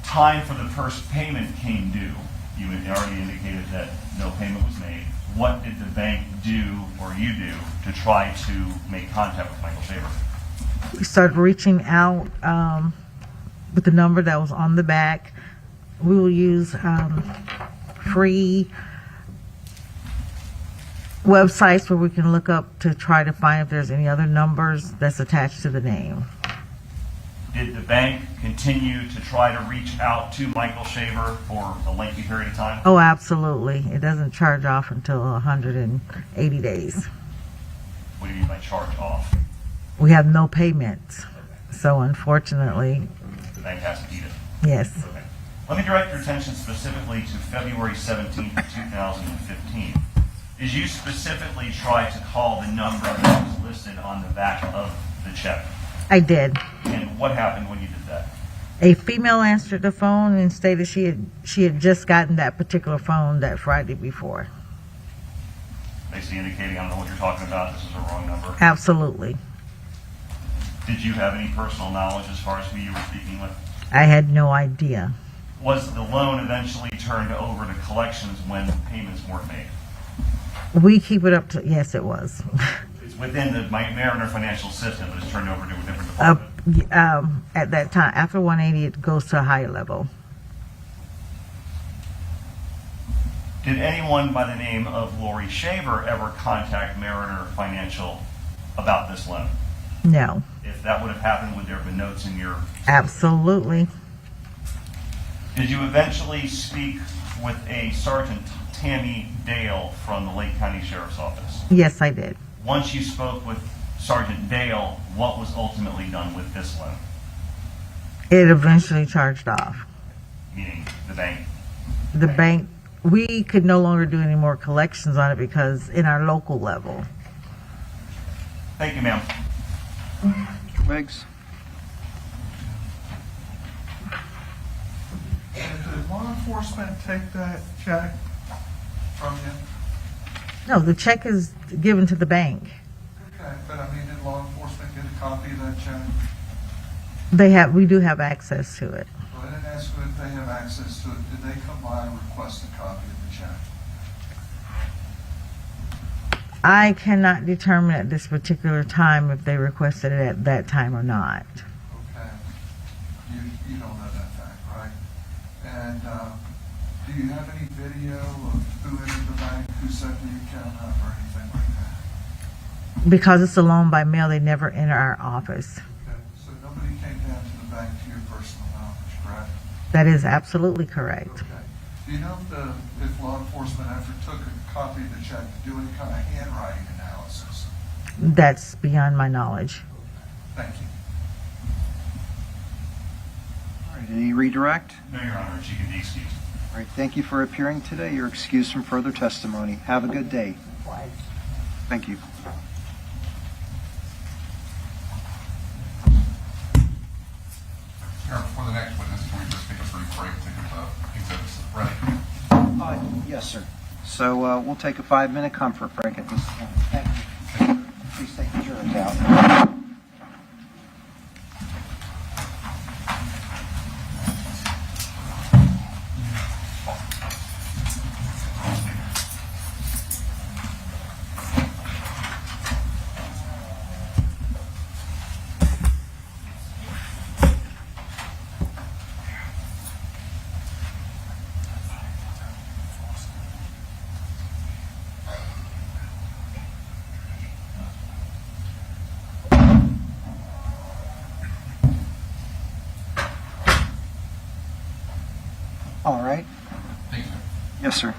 [SPEAKER 11] time for the first payment came due, you had already indicated that no payment was made. What did the bank do, or you do, to try to make contact with Michael Shaver?
[SPEAKER 13] We started reaching out with the number that was on the back. We will use free websites where we can look up to try to find if there's any other numbers that's attached to the name.
[SPEAKER 11] Did the bank continue to try to reach out to Michael Shaver for a lengthy period of time?
[SPEAKER 13] Oh, absolutely. It doesn't charge off until 180 days.
[SPEAKER 11] What do you mean by charge off?
[SPEAKER 13] We have no payments. So unfortunately,
[SPEAKER 11] The bank has to eat it.
[SPEAKER 13] yes.
[SPEAKER 11] Okay. Let me direct your attention specifically to February 17th, 2015. Did you specifically try to call the number that was listed on the back of the check?
[SPEAKER 13] I did.
[SPEAKER 11] And what happened when you did that?
[SPEAKER 13] A female answered the phone and stated she had just gotten that particular phone that Friday before.
[SPEAKER 11] Basically indicating, I don't know what you're talking about, this is a wrong number.
[SPEAKER 13] Absolutely.
[SPEAKER 11] Did you have any personal knowledge as far as who you were speaking with?
[SPEAKER 13] I had no idea.
[SPEAKER 11] Was the loan eventually turned over to collections when payments weren't made?
[SPEAKER 13] We keep it up to, yes, it was.
[SPEAKER 11] It's within the Mariner financial system, but it's turned over to a different department.
[SPEAKER 13] At that time, after 180, it goes to a higher level.
[SPEAKER 11] Did anyone by the name of Laurie Shaver ever contact Mariner Financial about this loan?
[SPEAKER 13] No,
[SPEAKER 11] If that would have happened, would there have been notes in your...
[SPEAKER 13] absolutely.
[SPEAKER 11] Did you eventually speak with a Sergeant Tammy Dale from the Lake County Sheriff's Office?
[SPEAKER 13] Yes, I did.
[SPEAKER 11] Once you spoke with Sergeant Dale, what was ultimately done with this loan?
[SPEAKER 13] It eventually charged off.
[SPEAKER 11] Meaning the bank?
[SPEAKER 13] The bank, we could no longer do any more collections on it because in our local level.
[SPEAKER 11] Thank you, ma'am.
[SPEAKER 2] Wiggs?
[SPEAKER 5] Did law enforcement take that check from you?
[SPEAKER 13] No, the check is given to the bank.
[SPEAKER 5] Okay, but I mean, did law enforcement get a copy of that check?
[SPEAKER 13] We do have access to it.
[SPEAKER 5] Well, I didn't ask you if they have access to it. Did they come by and request a copy of the check?
[SPEAKER 13] I cannot determine at this particular time if they requested it at that time or not.
[SPEAKER 5] Okay. You don't know that fact, right? And do you have any video of who entered the bank, who set the account up, or anything like that?
[SPEAKER 13] Because it's a loan by mail, they never enter our office.
[SPEAKER 5] Okay, so nobody came down to the bank to your personal knowledge, correct?
[SPEAKER 13] That is absolutely correct.
[SPEAKER 5] Okay. Do you know if law enforcement ever took a copy of the check to do any kind of handwriting analysis?
[SPEAKER 13] That's beyond my knowledge.
[SPEAKER 5] Thank you.
[SPEAKER 2] All right, any redirect?
[SPEAKER 11] No, Your Honor, she can be excused.
[SPEAKER 2] All right, thank you for appearing today. You're excused from further testimony. Have a good day. Thank you.
[SPEAKER 3] Here, before the next witness, can we just take a brief break to get the exhibits ready?
[SPEAKER 2] Yes, sir. So we'll take a 5-minute comfort break at this point. Thank you. Please take the jurors out. All right.
[SPEAKER 3] Thank you.
[SPEAKER 2] Yes, sir.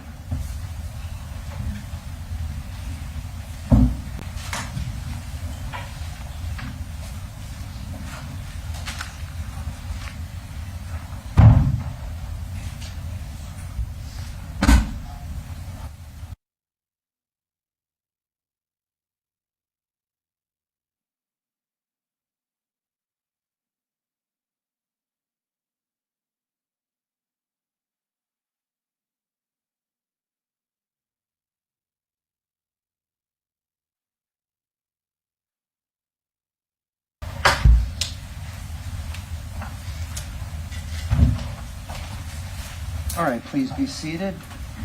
[SPEAKER 2] All right, please be seated.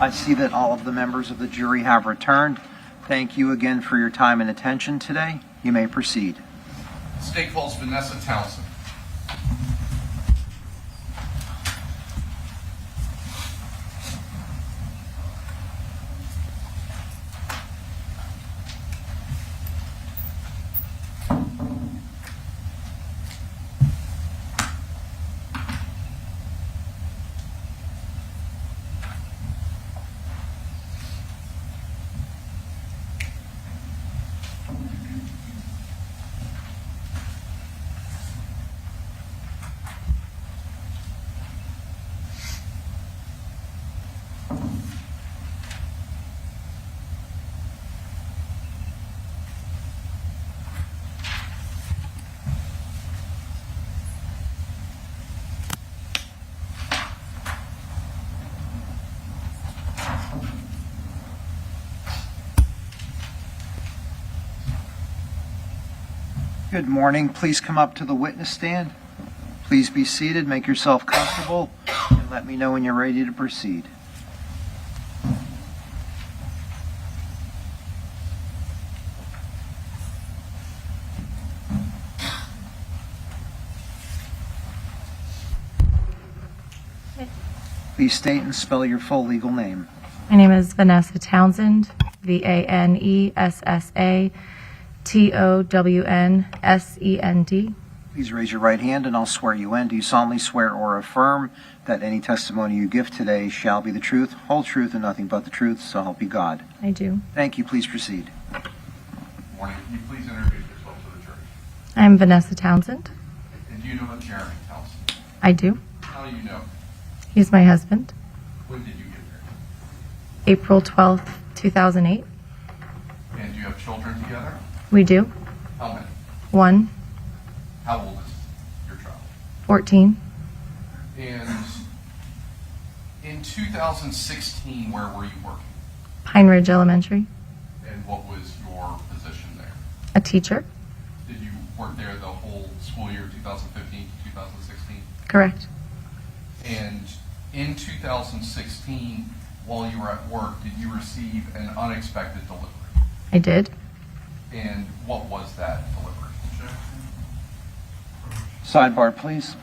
[SPEAKER 2] I see that all of the members of the jury have returned. Thank you again for your time and attention today. You may proceed.
[SPEAKER 3] The state calls Vanessa Townsend.
[SPEAKER 2] Good morning. Please come up to the witness stand. Please be seated, make yourself comfortable, and let me know when you're ready to proceed. Please state and spell your full legal name.
[SPEAKER 12] My name is Vanessa Townsend, VANESSATOWNSEND.
[SPEAKER 2] Please raise your right hand and I'll swear you in. Do you solemnly swear or affirm that any testimony you give today shall be the truth, whole truth, and nothing but the truth, so help you God?
[SPEAKER 12] I do.
[SPEAKER 2] Thank you. Please proceed.
[SPEAKER 3] Good morning. Can you please introduce yourself to the jury?
[SPEAKER 12] I'm Vanessa Townsend.
[SPEAKER 3] And do you know what Jeremy Townsend?
[SPEAKER 12] I do.
[SPEAKER 3] How do you know?
[SPEAKER 12] He's my husband.
[SPEAKER 3] When did you get married?
[SPEAKER 12] April 12th, 2008.
[SPEAKER 3] And do you have children together?
[SPEAKER 12] We do.
[SPEAKER 3] How many?
[SPEAKER 12] 1,
[SPEAKER 3] How old is your child?
[SPEAKER 12] 14.
[SPEAKER 3] And in 2016, where were you working?
[SPEAKER 12] Pine Ridge Elementary.
[SPEAKER 3] And what was your position there?
[SPEAKER 12] A teacher.
[SPEAKER 3] Did you work there the whole school year, 2015 to 2016?
[SPEAKER 12] Correct.
[SPEAKER 3] And in 2016, while you were at work, did you receive an unexpected delivery?
[SPEAKER 12] I did.
[SPEAKER 3] And what was that delivery?
[SPEAKER 2] Sidebar, please.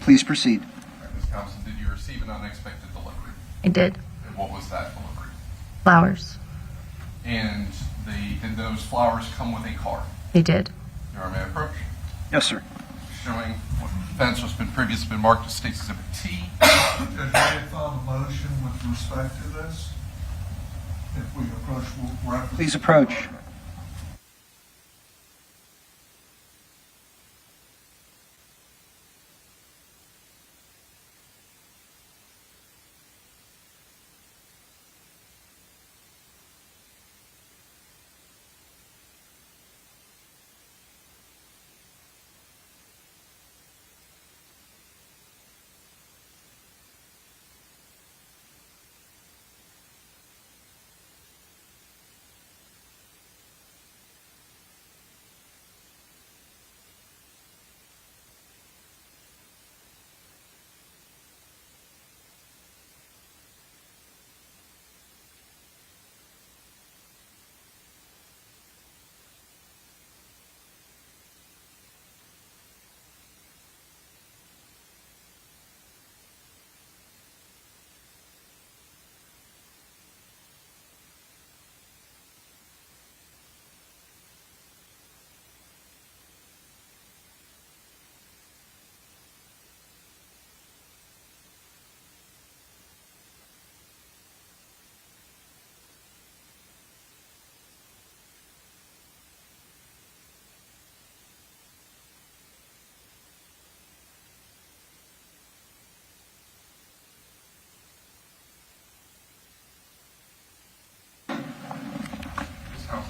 [SPEAKER 2] Please proceed.
[SPEAKER 3] Ms. Thompson, did you receive an unexpected delivery?
[SPEAKER 12] I did.
[SPEAKER 3] And what was that delivery?
[SPEAKER 12] Flowers.
[SPEAKER 3] And did those flowers come with a card?
[SPEAKER 12] They did.
[SPEAKER 3] Your Honor, may I approach?
[SPEAKER 2] Yes, sir.
[SPEAKER 3] Showing what offense has been previously been marked as State's Exhibit T.
[SPEAKER 5] Judge, may I file a motion with respect to this? If we approach reference.
[SPEAKER 2] Please approach.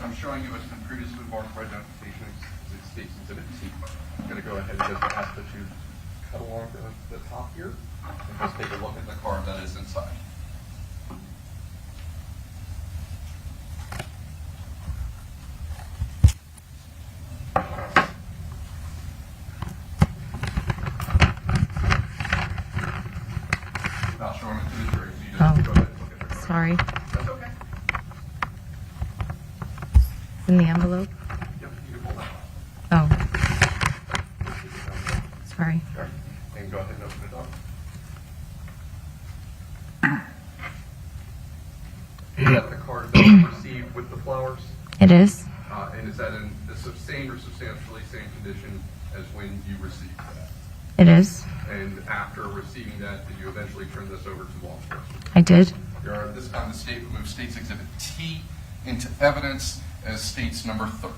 [SPEAKER 3] I'm showing you what's been previously marked for identification as State's Exhibit T. I'm going to go ahead and just ask that you cut along the top here and just take a look at the card that is inside. Without showing it to the jury, so you just go ahead and look at the card.
[SPEAKER 12] Sorry.
[SPEAKER 3] That's okay.
[SPEAKER 12] In the envelope.
[SPEAKER 3] Yep, you can pull that out.
[SPEAKER 12] Oh. Sorry.
[SPEAKER 3] Sure. And
[SPEAKER 7] And go ahead and open it up. Is that the card that you received with the flowers?
[SPEAKER 12] It is.
[SPEAKER 7] And is that in the same or substantially same condition as when you received that?
[SPEAKER 12] It is.
[SPEAKER 7] And after receiving that, did you eventually turn this over to law enforcement?
[SPEAKER 12] I did.
[SPEAKER 7] Your Honor, this time the state will move State's Exhibit T into evidence as State's number 30.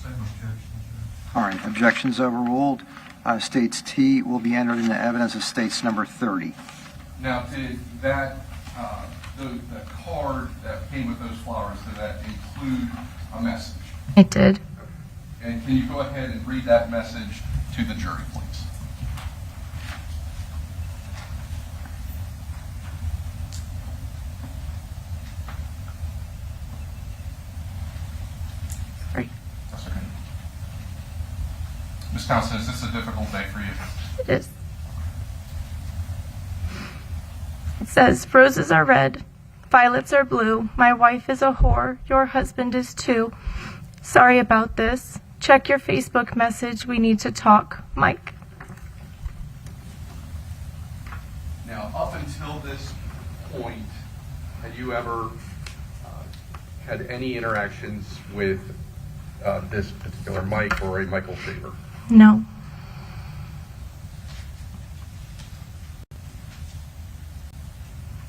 [SPEAKER 5] Same objection, Judge.
[SPEAKER 2] All right, objections overruled. States T will be entered into evidence as states number 30.
[SPEAKER 7] Now, did that, the card that came with those flowers, did that include a message?
[SPEAKER 12] It did.
[SPEAKER 7] And can you go ahead and read that message to the jury, please?
[SPEAKER 12] Sorry.
[SPEAKER 7] That's okay. Ms. Townsend, is this a difficult day for you?
[SPEAKER 12] It is. It says, roses are red, violets are blue. My wife is a whore. Your husband is too. Sorry about this. Check your Facebook message. We need to talk. Mike.
[SPEAKER 7] Now, up until this point, had you ever had any interactions with this particular Mike or a Michael Shaver?
[SPEAKER 12] No.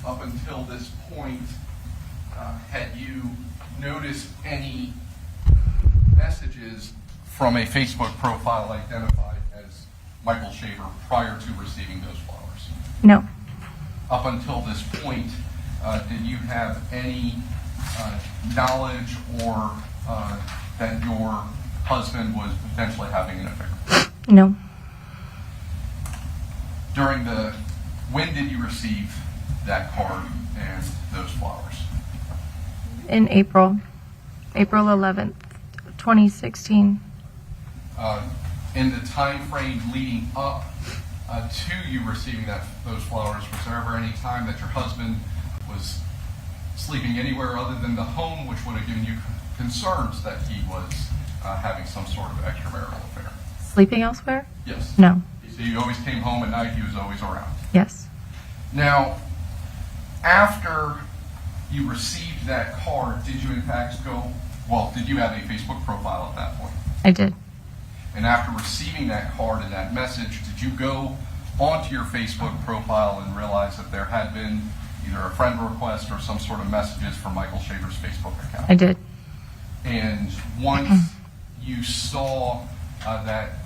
[SPEAKER 7] Up until this point, had you noticed any messages from a Facebook profile identified as Michael Shaver prior to receiving those flowers?
[SPEAKER 12] No.
[SPEAKER 7] Up until this point, did you have any knowledge or that your husband was potentially having an affair?
[SPEAKER 12] No.
[SPEAKER 7] When did you receive that card and those flowers?
[SPEAKER 12] In April 11th, 2016.
[SPEAKER 7] In the time frame leading up to you receiving those flowers, was there ever any time that your husband was sleeping anywhere other than the home, which would have given you concerns that he was having some sort of extramarital affair?
[SPEAKER 12] Sleeping elsewhere?
[SPEAKER 7] Yes.
[SPEAKER 12] No.
[SPEAKER 7] So you always came home at night, he was always around.
[SPEAKER 12] Yes.
[SPEAKER 7] Now, after you received that card, did you in fact did you have a Facebook profile at that point?
[SPEAKER 12] I did.
[SPEAKER 7] And after receiving that card and that message, did you go onto your Facebook profile and realize that there had been either a friend request or some sort of messages from Michael Shaver's Facebook account?
[SPEAKER 12] I did.
[SPEAKER 7] And once you saw that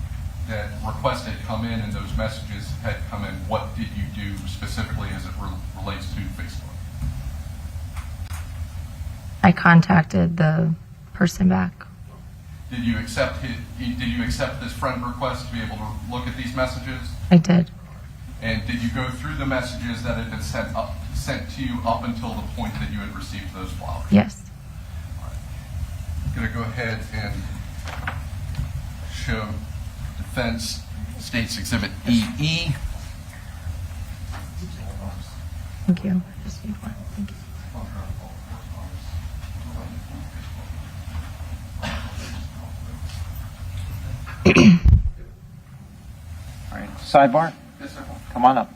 [SPEAKER 7] request had come in and those messages had come in, what did you do specifically as it relates to Facebook?
[SPEAKER 12] I contacted the person back.
[SPEAKER 7] Did you accept this friend request to be able to look at these messages?
[SPEAKER 12] I did.
[SPEAKER 7] And did you go through the messages that had been sent to you up until the point that you had received those flowers?
[SPEAKER 12] Yes.
[SPEAKER 7] All right. I'm going to go ahead and show Defense State's Exhibit EE.
[SPEAKER 12] Thank you. Just need one. Thank you.
[SPEAKER 2] All right, sidebar?
[SPEAKER 7] Yes, sir.
[SPEAKER 2] Come on up.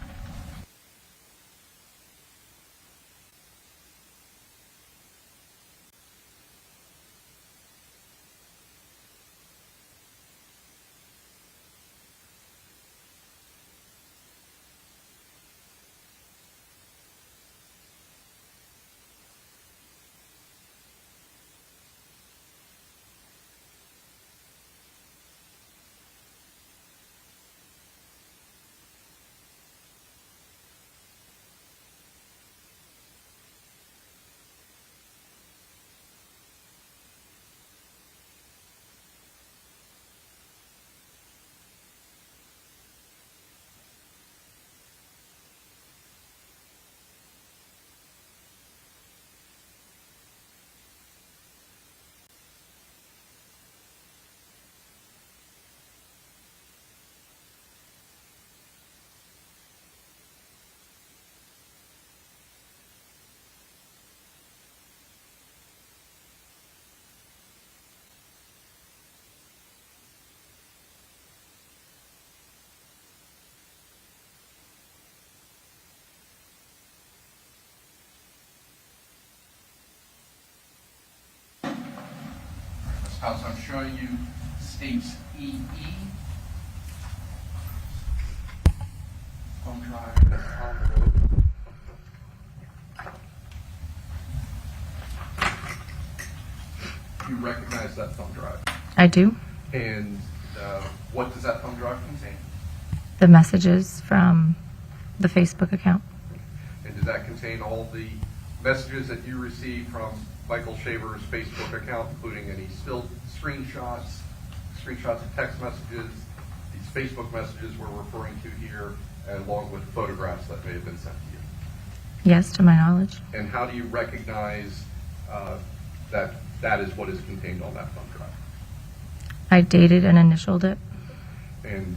[SPEAKER 3] As I'm showing you, states EE. Thumb drive that's on the road. You recognize that thumb drive.
[SPEAKER 12] I do.
[SPEAKER 3] And what does that thumb drive contain?
[SPEAKER 12] The messages from the Facebook account.
[SPEAKER 3] And does that contain all the messages that you received from Michael Shaver's Facebook account, including any still screenshots of text messages, these Facebook messages we're referring to here, along with photographs that may have been sent to you?
[SPEAKER 12] Yes, to my knowledge.
[SPEAKER 3] And how do you recognize that that is what is contained on that thumb drive?
[SPEAKER 12] I dated and initialed it.
[SPEAKER 3] And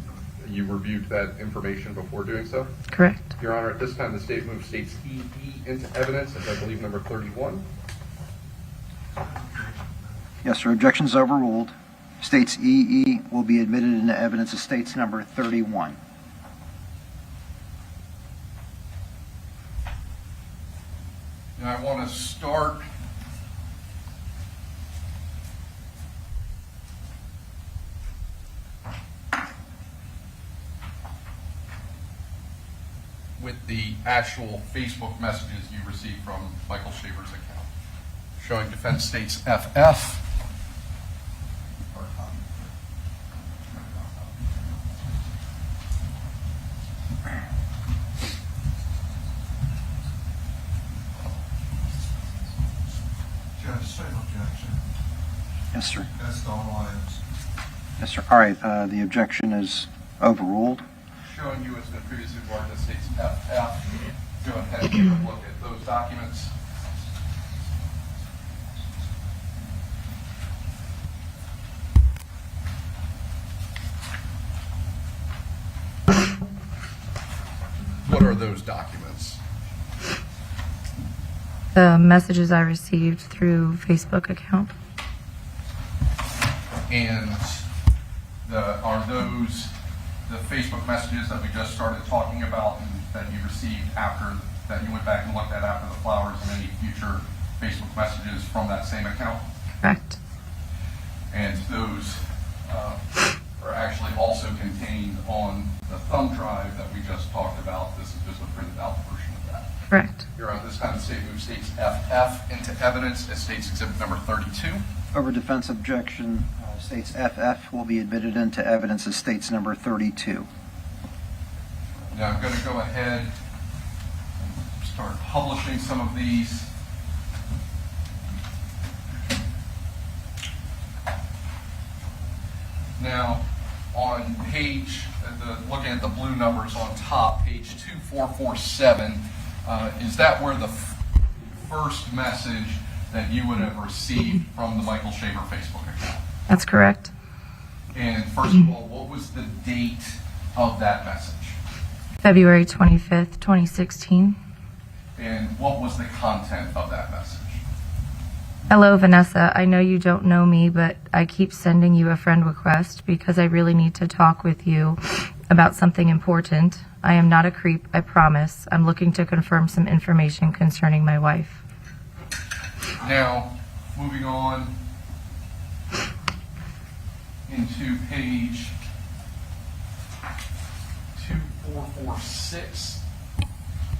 [SPEAKER 3] you reviewed that information before doing so?
[SPEAKER 12] Correct.
[SPEAKER 3] Your Honor, at this time, the state moves states EE into evidence, as I believe number 31.
[SPEAKER 2] Yes, sir. Objections overruled. States EE will be admitted into evidence as states number 31.
[SPEAKER 3] Now, I want to start with the actual Facebook messages you received from Michael Shaver's account, showing defense states FF.
[SPEAKER 5] Judge, same objection.
[SPEAKER 2] Yes, sir.
[SPEAKER 5] That's all items.
[SPEAKER 2] Yes, sir. All right. The objection is overruled.
[SPEAKER 3] Showing you it's been previously regarded as states FF. Go ahead and take a look at those documents. What are those documents?
[SPEAKER 12] The messages I received through Facebook account.
[SPEAKER 3] And are those the Facebook messages that we just started talking about and that you received after, that you went back and looked at after the flowers, and any future Facebook messages from that same account?
[SPEAKER 12] Correct.
[SPEAKER 3] And those are actually also contained on the thumb drive that we just talked about. This is just a printed out version of that.
[SPEAKER 12] Correct.
[SPEAKER 3] Your Honor, this time the state moves states FF into evidence as states exhibit number 32.
[SPEAKER 2] Over defense objection, states FF will be admitted into evidence as states number 32.
[SPEAKER 3] Now I'm going to go ahead and start publishing some of these. Now, on page, looking at the blue numbers on top, page 2447, is that where the first message that you would have received from the Michael Shaver Facebook account?
[SPEAKER 12] That's correct.
[SPEAKER 3] And first of all, what was the date of that message?
[SPEAKER 12] February 25th, 2016.
[SPEAKER 3] And what was the content of that message?
[SPEAKER 12] Hello, Vanessa. I know you don't know me, but I keep sending you a friend request because I really need to talk with you about something important. I am not a creep, I promise. I'm looking to confirm some information concerning my wife.
[SPEAKER 3] Now, moving on into page 2446.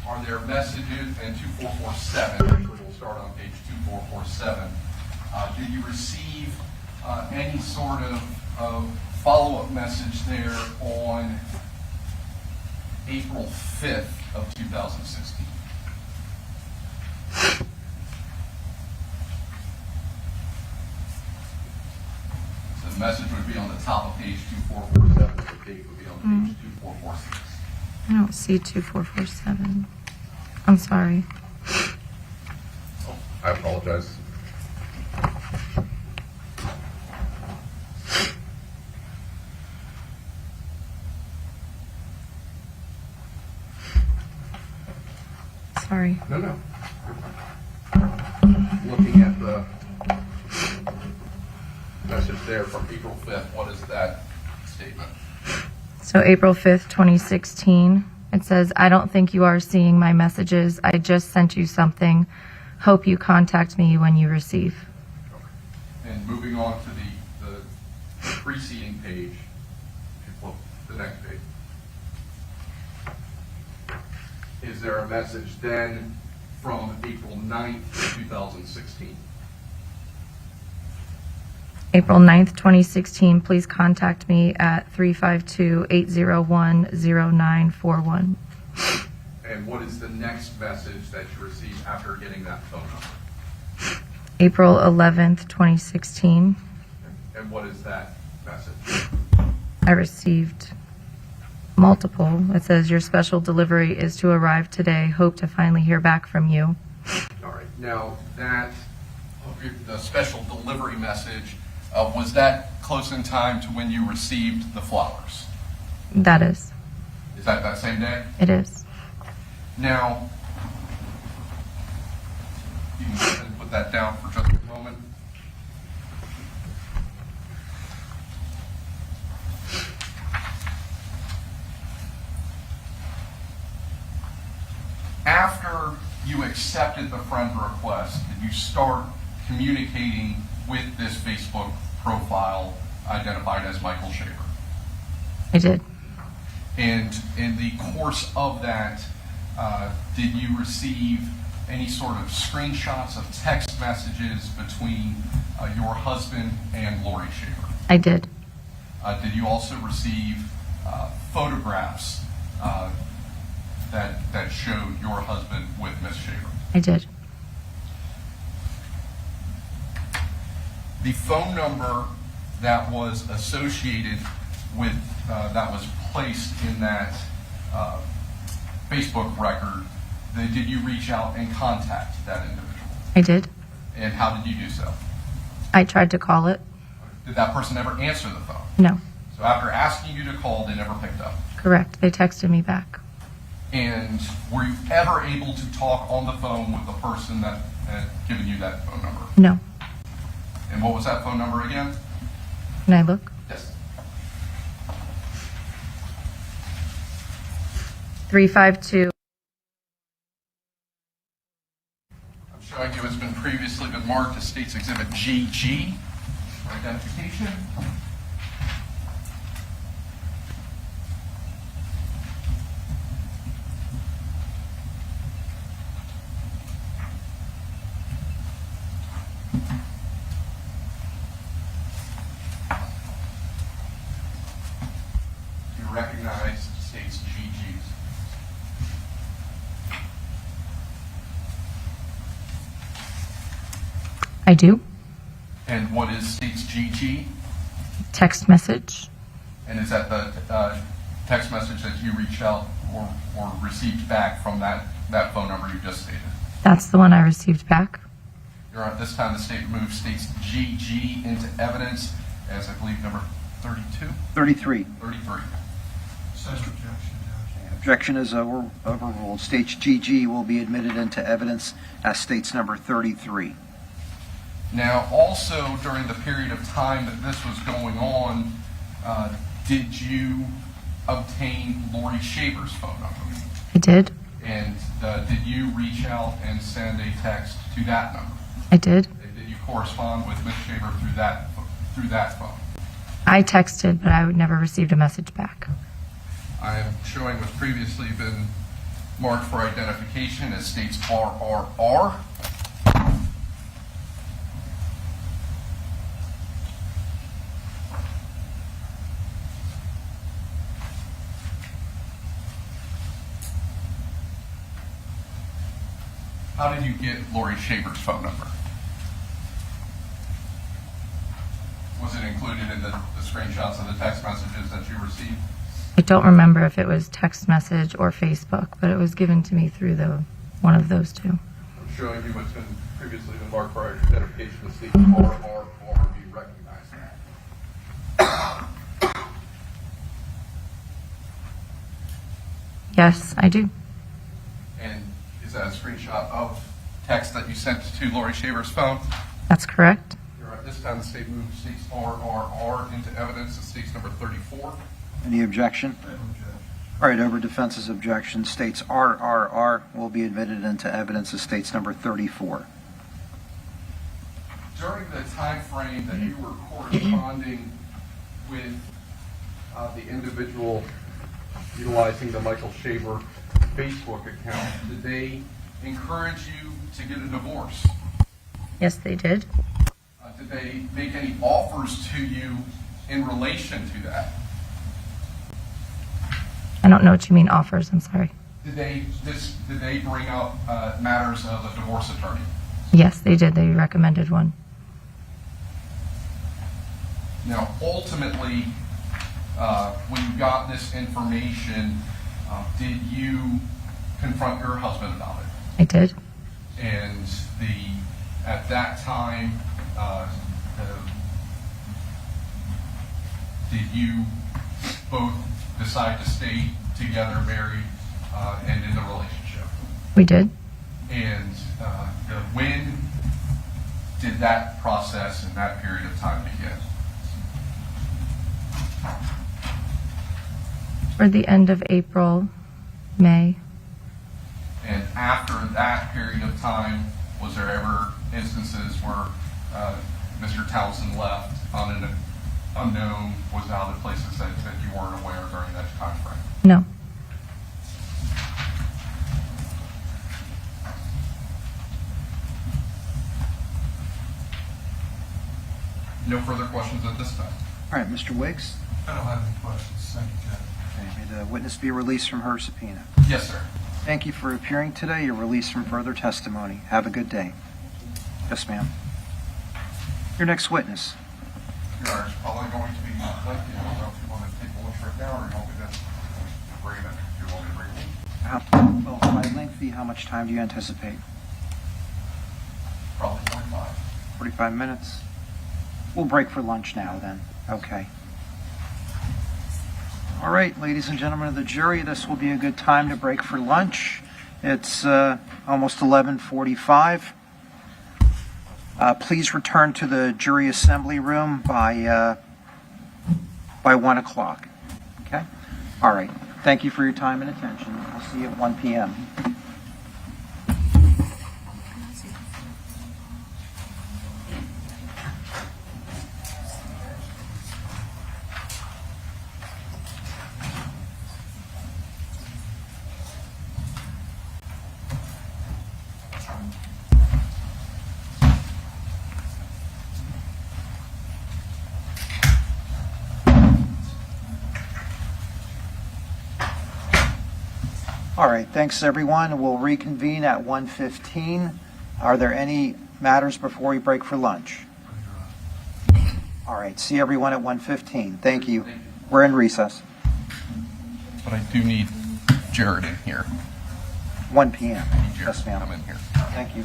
[SPEAKER 3] Are there messages, and 2447, actually we'll start on page 2447. Did you receive any sort of follow-up message there on April 5th of 2016? So the message would be on the top of page 2447, the date would be on page 2446.
[SPEAKER 12] I don't see 2447. I'm sorry.
[SPEAKER 3] I apologize.
[SPEAKER 12] Sorry.
[SPEAKER 3] No. Looking at the message there from April 5th, what is that statement?
[SPEAKER 12] So April 5th, 2016, it says, I don't think you are seeing my messages. I just sent you something. Hope you contact me when you receive.
[SPEAKER 3] And moving on to the
[SPEAKER 7] preceding page, if you flip the next page, is there a message then from April 9th, 2016?
[SPEAKER 12] April 9th, 2016, please contact me at 352-801-0941.
[SPEAKER 7] And what is the next message that you received after getting that phone number?
[SPEAKER 12] April 11th, 2016,
[SPEAKER 7] And what is that message?
[SPEAKER 12] I received multiple. It says, your special delivery is to arrive today. Hope to finally hear back from you.
[SPEAKER 7] All right. Now, the special delivery message, was that close in time to when you received the flowers?
[SPEAKER 12] That is.
[SPEAKER 7] Is that same day?
[SPEAKER 12] It is.
[SPEAKER 7] Now, you can go ahead and put that down for just a moment. After you accepted the friend request, did you start communicating with this Facebook profile identified as Michael Shaver?
[SPEAKER 12] I did.
[SPEAKER 7] And in the course of that, did you receive any sort of screenshots of text messages between your husband and Laurie Shaver?
[SPEAKER 12] I did.
[SPEAKER 7] Did you also receive photographs that showed your husband with Miss Shaver?
[SPEAKER 12] I did.
[SPEAKER 7] The phone number that was associated with, that was placed in that Facebook record, did you reach out and contact that individual?
[SPEAKER 12] I did.
[SPEAKER 7] And how did you do so?
[SPEAKER 12] I tried to call it.
[SPEAKER 7] Did that person ever answer the phone?
[SPEAKER 12] No.
[SPEAKER 7] So after asking you to call, they never picked up?
[SPEAKER 12] Correct. They texted me back.
[SPEAKER 7] And were you ever able to talk on the phone with the person that had given you that phone number?
[SPEAKER 12] No.
[SPEAKER 7] And what was that phone number again?
[SPEAKER 12] Can I look?
[SPEAKER 7] Yes.
[SPEAKER 12] 352.
[SPEAKER 7] I'm showing you it's been previously been marked as State's Exhibit GG for identification. You recognize State's GGs.
[SPEAKER 12] I do.
[SPEAKER 7] And what is State's GG?
[SPEAKER 12] Text message.
[SPEAKER 7] And is that the text message that you reached out or received back from that phone number you just stated?
[SPEAKER 12] That's the one I received back.
[SPEAKER 7] At this time, the state removes State's GG into evidence as, I believe, number 32?
[SPEAKER 2] 33.
[SPEAKER 7] 33.
[SPEAKER 5] Says objection, Judge.
[SPEAKER 2] Objection is overruled. State's GG will be admitted into evidence as state's number 33.
[SPEAKER 7] Now, also during the period of time that this was going on, did you obtain Laurie Shaver's phone number?
[SPEAKER 12] I did.
[SPEAKER 7] And did you reach out and send a text to that number?
[SPEAKER 12] I did.
[SPEAKER 7] And did you correspond with Ms. Shaver through that phone?
[SPEAKER 12] I texted, but I never received a message back.
[SPEAKER 7] I am showing what's previously been marked for identification as states RRR. How did you get Laurie Shaver's phone number? Was it included in the screenshots of the text messages that you received?
[SPEAKER 12] I don't remember if it was text message or Facebook, but it was given to me through one of those two.
[SPEAKER 7] I'm showing you what's been previously been marked for identification as states RRR. Do you recognize that?
[SPEAKER 12] Yes, I do.
[SPEAKER 7] And is that a screenshot of text that you sent to Laurie Shaver's phone?
[SPEAKER 12] That's correct.
[SPEAKER 7] At this time, the state moves states RRR into evidence as states number 34.
[SPEAKER 2] Any objection?
[SPEAKER 5] No objection.
[SPEAKER 2] All right, over defense's objection, states RRR will be admitted into evidence as states number 34.
[SPEAKER 7] During the time frame that you were corresponding
[SPEAKER 3] with the individual utilizing the Michael Shaver Facebook account, did they encourage you to get a divorce?
[SPEAKER 12] Yes, they did.
[SPEAKER 3] Did they make any offers to you in relation to that?
[SPEAKER 12] I don't know what you mean offers, I'm sorry.
[SPEAKER 3] Did they bring up matters of a divorce attorney?
[SPEAKER 12] Yes, they did. They recommended one.
[SPEAKER 3] Now, ultimately, when you got this information, did you confront your husband about it?
[SPEAKER 12] I did.
[SPEAKER 3] And at that time, did you both decide to stay together, married, and in the relationship?
[SPEAKER 12] We did.
[SPEAKER 3] And when did that process and that period of time begin?
[SPEAKER 12] For the end of April, May.
[SPEAKER 3] And after that period of time, was there ever instances where Mr. Townsend left on an unknown, was out of places that you weren't aware of during that time frame?
[SPEAKER 12] No.
[SPEAKER 3] No further questions at this time.
[SPEAKER 2] All right, Mr. Wiggs,
[SPEAKER 5] I don't have any questions. Thank you, Judge.
[SPEAKER 2] okay, may the witness be released from her subpoena.
[SPEAKER 3] Yes, sir.
[SPEAKER 2] Thank you for appearing today. You're released from further testimony. Have a good day. Yes, ma'am. Your next witness.
[SPEAKER 3] Your Honor, it's probably going to be lengthy. I don't know if you want to take a look right now or you want me to bring it in. Do you want me to bring it in?
[SPEAKER 2] Well, by lengthy, how much time do you anticipate?
[SPEAKER 3] Probably 25.
[SPEAKER 2] 45 minutes? We'll break for lunch now then. Okay. All right, ladies and gentlemen of the jury, this will be a good time to break for lunch. It's almost 11:45. Please return to the jury assembly room by 1 o'clock. Okay? All right. Thank you for your time and attention. I'll see you at 1 p.m. All right, thanks everyone. We'll reconvene at 1:15. Are there any matters before we break for lunch? All right, see everyone at 1:15. Thank you. We're in recess.
[SPEAKER 3] But I do need Jared in here.
[SPEAKER 2] 1 p.m.
[SPEAKER 3] I need Jared
[SPEAKER 2] Yes,
[SPEAKER 3] to
[SPEAKER 2] ma'am.
[SPEAKER 3] come in here.
[SPEAKER 2] Thank you.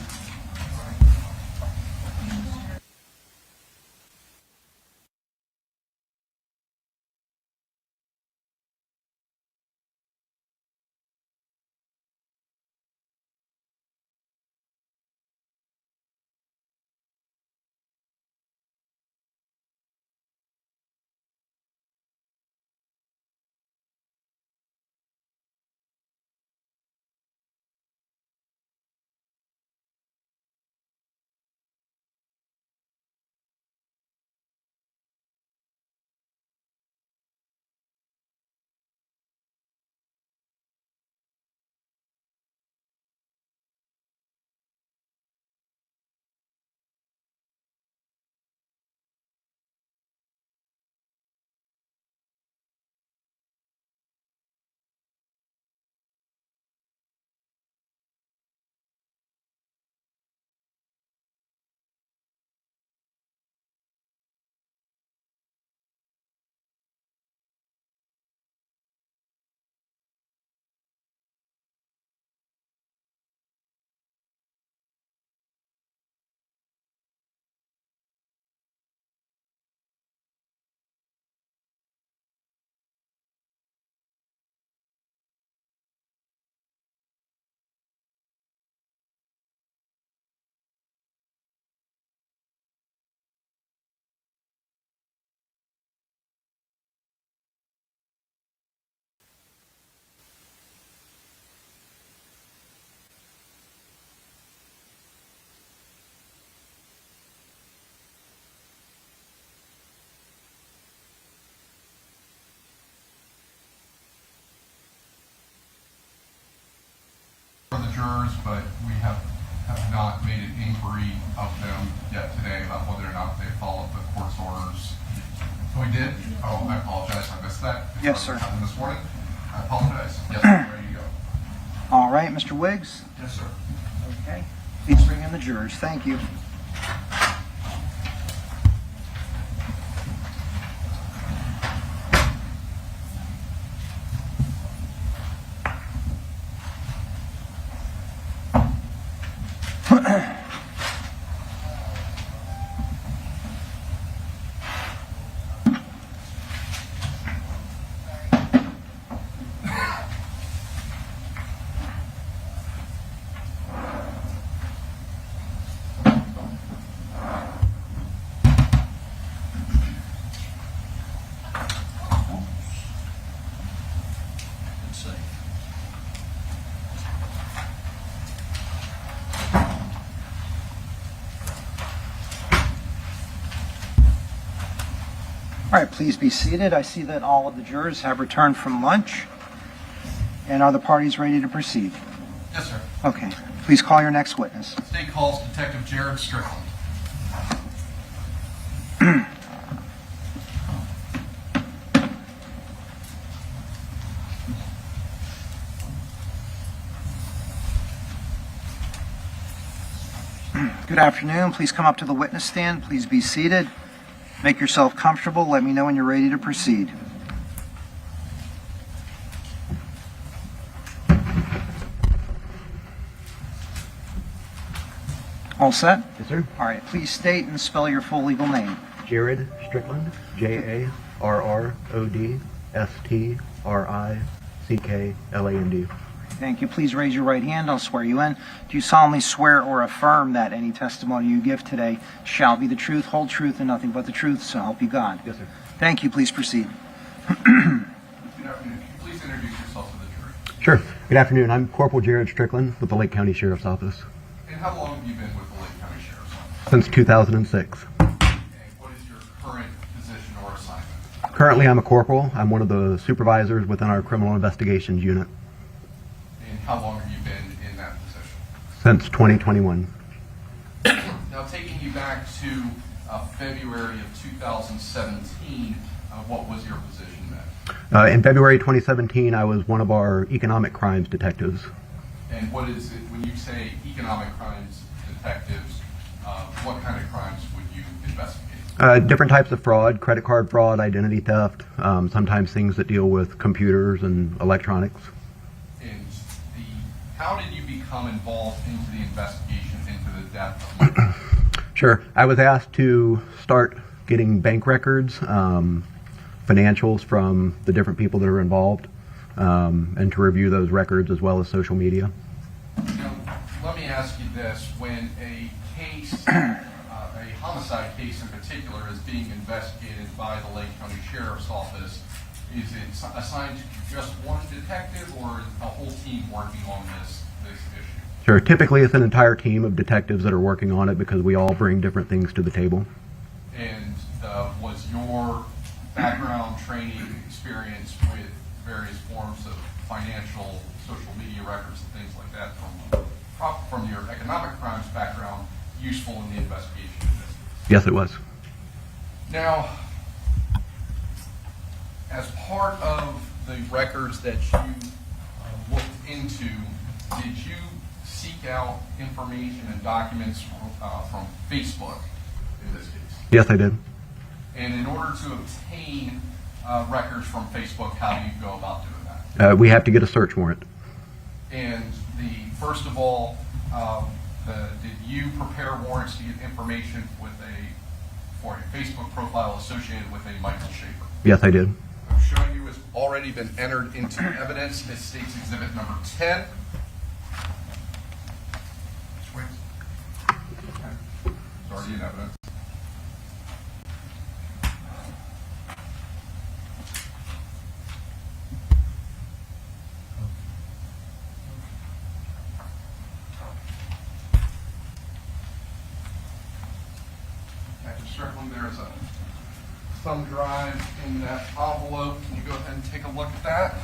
[SPEAKER 3] jurors, but we have not made an inquiry of them yet today about whether or not they followed the court's orders. So we did? Oh, I apologize, I missed that.
[SPEAKER 2] Yes, sir.
[SPEAKER 3] Happened this morning. I apologize. Yes, I'm ready to go.
[SPEAKER 2] All right, Mr. Wiggs?
[SPEAKER 3] Yes, sir.
[SPEAKER 2] Okay. Please bring in the jurors. Thank you. All right, please be seated. I see that all of the jurors have returned from lunch. And are the parties ready to proceed?
[SPEAKER 3] Yes, sir.
[SPEAKER 2] Okay. Please call your next witness.
[SPEAKER 3] State calls Detective Jared Strickland.
[SPEAKER 2] Good afternoon. Please come up to the witness stand. Please be seated. Make yourself comfortable. Let me know when you're ready to proceed. All set?
[SPEAKER 9] Yes, sir.
[SPEAKER 2] All right. Please state and spell your full legal name.
[SPEAKER 9] Jared Strickland, Jarrod,
[SPEAKER 2] Thank you. Please raise your right hand. I'll swear you in. Do you solemnly swear or affirm that any testimony you give today shall be the truth, whole truth, and nothing but the truth, so help you God?
[SPEAKER 9] Yes, sir.
[SPEAKER 2] Thank you. Please proceed.
[SPEAKER 3] Good afternoon. Please introduce yourself to the jury.
[SPEAKER 9] Sure. Good afternoon. I'm Corporal Jared Strickland with the Lake County Sheriff's Office.
[SPEAKER 3] And how long have you been with the Lake County Sheriff's Office?
[SPEAKER 9] Since 2006.
[SPEAKER 3] And what is your current position or assignment?
[SPEAKER 9] Currently, I'm a corporal. I'm one of the supervisors within our criminal investigations unit.
[SPEAKER 3] And how long have you been in that position?
[SPEAKER 9] Since 2021.
[SPEAKER 3] Now, taking you back to February of 2017, what was your position then?
[SPEAKER 9] In February 2017, I was one of our economic crimes detectives.
[SPEAKER 3] And what is it, when you say economic crimes detectives, what kind of crimes would you investigate?
[SPEAKER 9] Different types of fraud, credit card fraud, identity theft, sometimes things that deal with computers and electronics.
[SPEAKER 3] And how did you become involved into the investigation into the death of Michael?
[SPEAKER 9] Sure. I was asked to start getting bank records, financials from the different people that are involved, and to review those records as well as social media.
[SPEAKER 3] Now, let me ask you this. When a case, a homicide case in particular, is being investigated by the Lake County Sheriff's Office, is it assigned to just one detective or a whole team working on this issue?
[SPEAKER 9] Sure. Typically, it's an entire team of detectives that are working on it because we all bring different things to the table.
[SPEAKER 3] And was your background, training, experience with various forms of financial, social media records and things like that from your economic crimes background useful in the investigation of this?
[SPEAKER 9] Yes, it was.
[SPEAKER 3] Now, as part of the records that you looked into, did you seek out information and documents from Facebook in this case?
[SPEAKER 9] Yes, I did.
[SPEAKER 3] And in order to obtain records from Facebook, how do you go about doing that?
[SPEAKER 9] We have to get a search warrant.
[SPEAKER 3] And first of all, did you prepare warrants to get information for a Facebook profile associated with a Michael Shaver?
[SPEAKER 9] Yes, I did.
[SPEAKER 3] I'm showing you has already been entered into evidence. This states exhibit number 10. Just wait. Okay. It's already in evidence. Certainly there's a thumb drive in that envelope. Can you go ahead and take a look at that?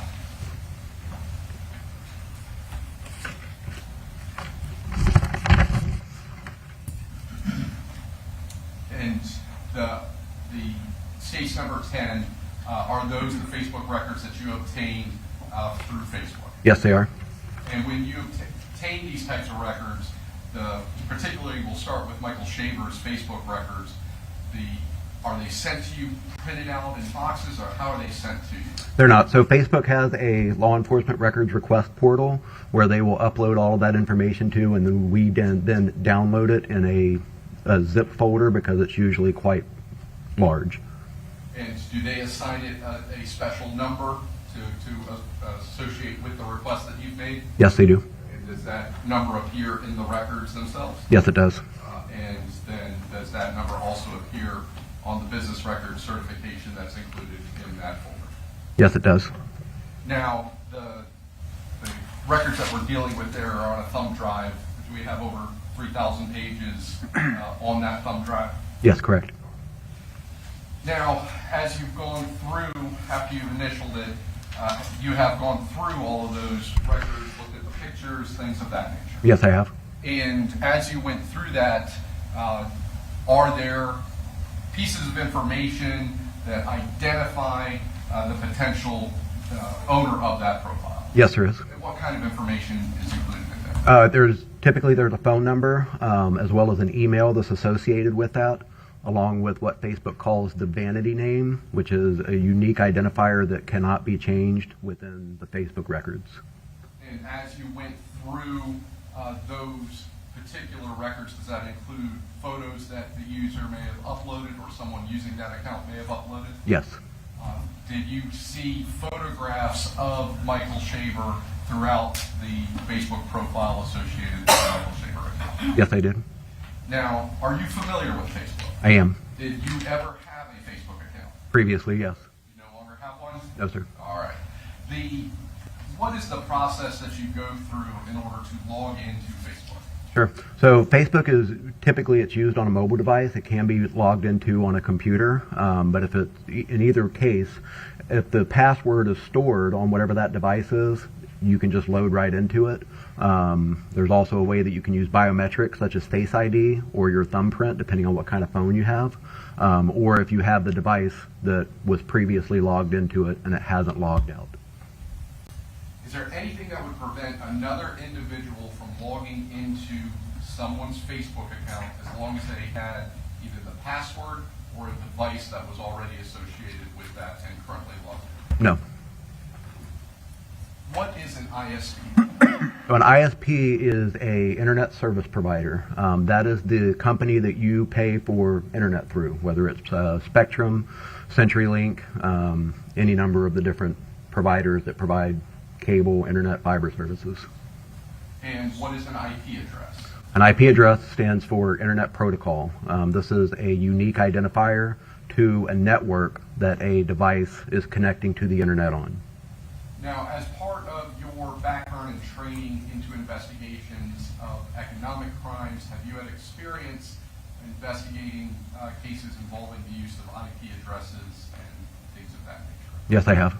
[SPEAKER 3] case number 10, are those the Facebook records that you obtained through Facebook?
[SPEAKER 9] Yes, they are.
[SPEAKER 3] And when you obtain these types of records, particularly we'll start with Michael Shaver's Facebook records, are they sent to you printed out in boxes, or how are they sent to you?
[SPEAKER 9] They're not. So Facebook has a law enforcement records request portal where they will upload all of that information to, and then we then download it in a zip folder because it's usually quite large.
[SPEAKER 3] And do they assign it a special number to associate with the request that you've made?
[SPEAKER 9] Yes, they do.
[SPEAKER 3] And does that number appear in the records themselves?
[SPEAKER 9] Yes, it does.
[SPEAKER 3] And then does that number also appear on the business record certification that's included in that folder?
[SPEAKER 9] Yes, it does.
[SPEAKER 3] Now, the records that we're dealing with there are on a thumb drive. Do we have over 3,000 pages on that thumb drive?
[SPEAKER 9] Yes, correct.
[SPEAKER 3] Now, as you've gone through, after you've initialed it, you have gone through all of those records, looked at the pictures, things of that nature.
[SPEAKER 9] Yes, I have.
[SPEAKER 3] And as you went through that, are there pieces of information that identify the potential owner of that profile?
[SPEAKER 9] Yes, there is.
[SPEAKER 3] What kind of information is included in there?
[SPEAKER 9] There's a phone number as well as an email that's associated with that, along with what Facebook calls the vanity name, which is a unique identifier that cannot be changed within the Facebook records.
[SPEAKER 3] And as you went through those particular records, does that include photos that the user may have uploaded or someone using that account may have uploaded?
[SPEAKER 9] Yes.
[SPEAKER 3] Did you see photographs of Michael Shaver throughout the Facebook profile associated with the Michael Shaver account?
[SPEAKER 9] Yes, I did.
[SPEAKER 3] Now, are you familiar with Facebook?
[SPEAKER 9] I am.
[SPEAKER 3] Did you ever have a Facebook account?
[SPEAKER 9] Previously, yes.
[SPEAKER 3] You no longer have one?
[SPEAKER 9] No, sir.
[SPEAKER 3] All right. What is the process that you go through in order to log into Facebook?
[SPEAKER 9] Sure. So Facebook is typically it's used on a mobile device. It can be logged into on a computer, but if it's in either case, if the password is stored on whatever that device is, you can just load right into it. There's also a way that you can use biometrics such as Face ID or your thumbprint, depending on what kind of phone you have, or if you have the device that was previously logged into it and it hasn't logged out.
[SPEAKER 3] Is there anything that would prevent another individual from logging into someone's Facebook account as long as they had either the password or a device that was already associated with that and currently logged in?
[SPEAKER 9] No.
[SPEAKER 3] What is an ISP?
[SPEAKER 9] So an ISP is a internet service provider. That is the company that you pay for internet through, whether it's Spectrum, CenturyLink, any number of the different providers that provide cable, internet, fiber services.
[SPEAKER 3] And what is an IP address?
[SPEAKER 9] An IP address stands for Internet Protocol. This is a unique identifier to a network that a device is connecting to the internet on.
[SPEAKER 3] Now, as part of your background and training into investigations of economic crimes, have you had experience investigating cases involving the use of IP addresses and things of that nature?
[SPEAKER 9] Yes, I have.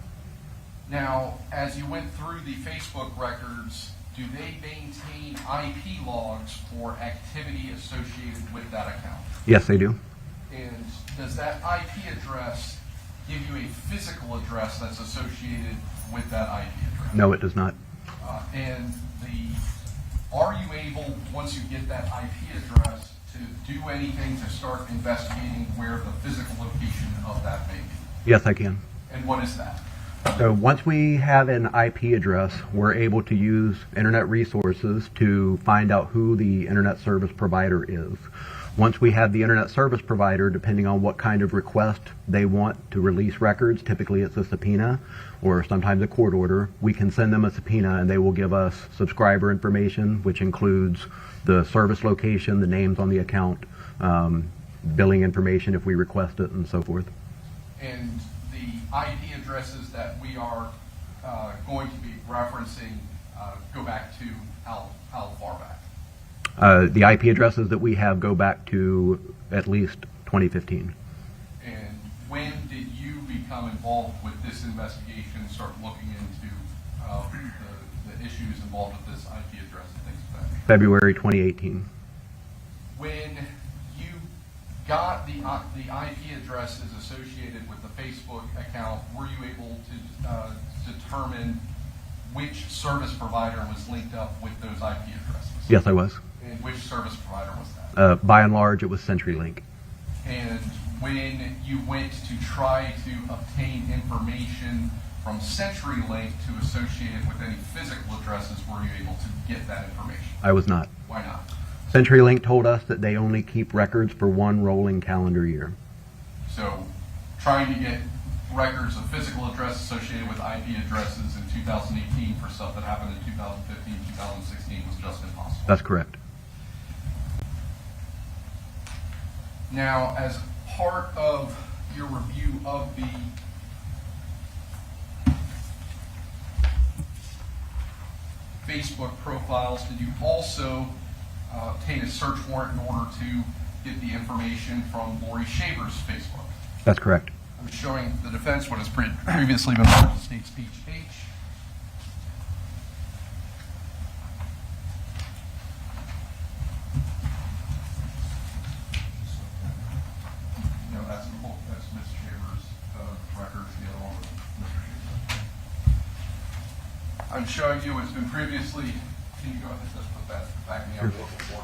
[SPEAKER 3] Now, as you went through the Facebook records, do they maintain IP logs for activity associated with that account?
[SPEAKER 9] Yes, they do.
[SPEAKER 3] And does that IP address give you a physical address that's associated with that IP address?
[SPEAKER 9] No, it does not.
[SPEAKER 3] And are you able, once you get that IP address, to do anything to start investigating where the physical location of that may be?
[SPEAKER 9] Yes, I can.
[SPEAKER 3] And what is that?
[SPEAKER 9] So once we have an IP address, we're able to use internet resources to find out who the internet service provider is. Once we have the internet service provider, depending on what kind of request they want to release records, typically it's a subpoena or sometimes a court order, we can send them a subpoena and they will give us subscriber information, which includes the service location, the names on the account, billing information if we request it, and so forth.
[SPEAKER 3] And the IP addresses that we are going to be referencing go back to how far back?
[SPEAKER 9] The IP addresses that we have go back to at least 2015.
[SPEAKER 3] And when did you become involved with this investigation, start looking into the issues involved with this IP address and things like that?
[SPEAKER 9] February 2018.
[SPEAKER 3] When you got the IP addresses associated with the Facebook account, were you able to determine which service provider was linked up with those IP addresses?
[SPEAKER 9] Yes, I was.
[SPEAKER 3] And which service provider was that?
[SPEAKER 9] By and large, it was CenturyLink.
[SPEAKER 3] And when you went to try to obtain information from CenturyLink to associate it with any physical addresses, were you able to get that information?
[SPEAKER 9] I was not.
[SPEAKER 3] Why not?
[SPEAKER 9] CenturyLink told us that they only keep records for one rolling calendar year.
[SPEAKER 3] So trying to get records of physical address associated with IP addresses in 2018 for stuff that happened in 2015, 2016 was just impossible.
[SPEAKER 9] That's correct.
[SPEAKER 3] Now, as part of your review of the Facebook profiles, did you also obtain a search warrant in order to get the information from Laurie Shaver's Facebook?
[SPEAKER 9] That's correct.
[SPEAKER 3] I'm showing the defense what has previously been marked as state speech H. No, that's Ms. Shaver's records. The other one was Mr. Shaver. I'm showing you what's been previously. Can you go ahead and just put that back in the envelope before?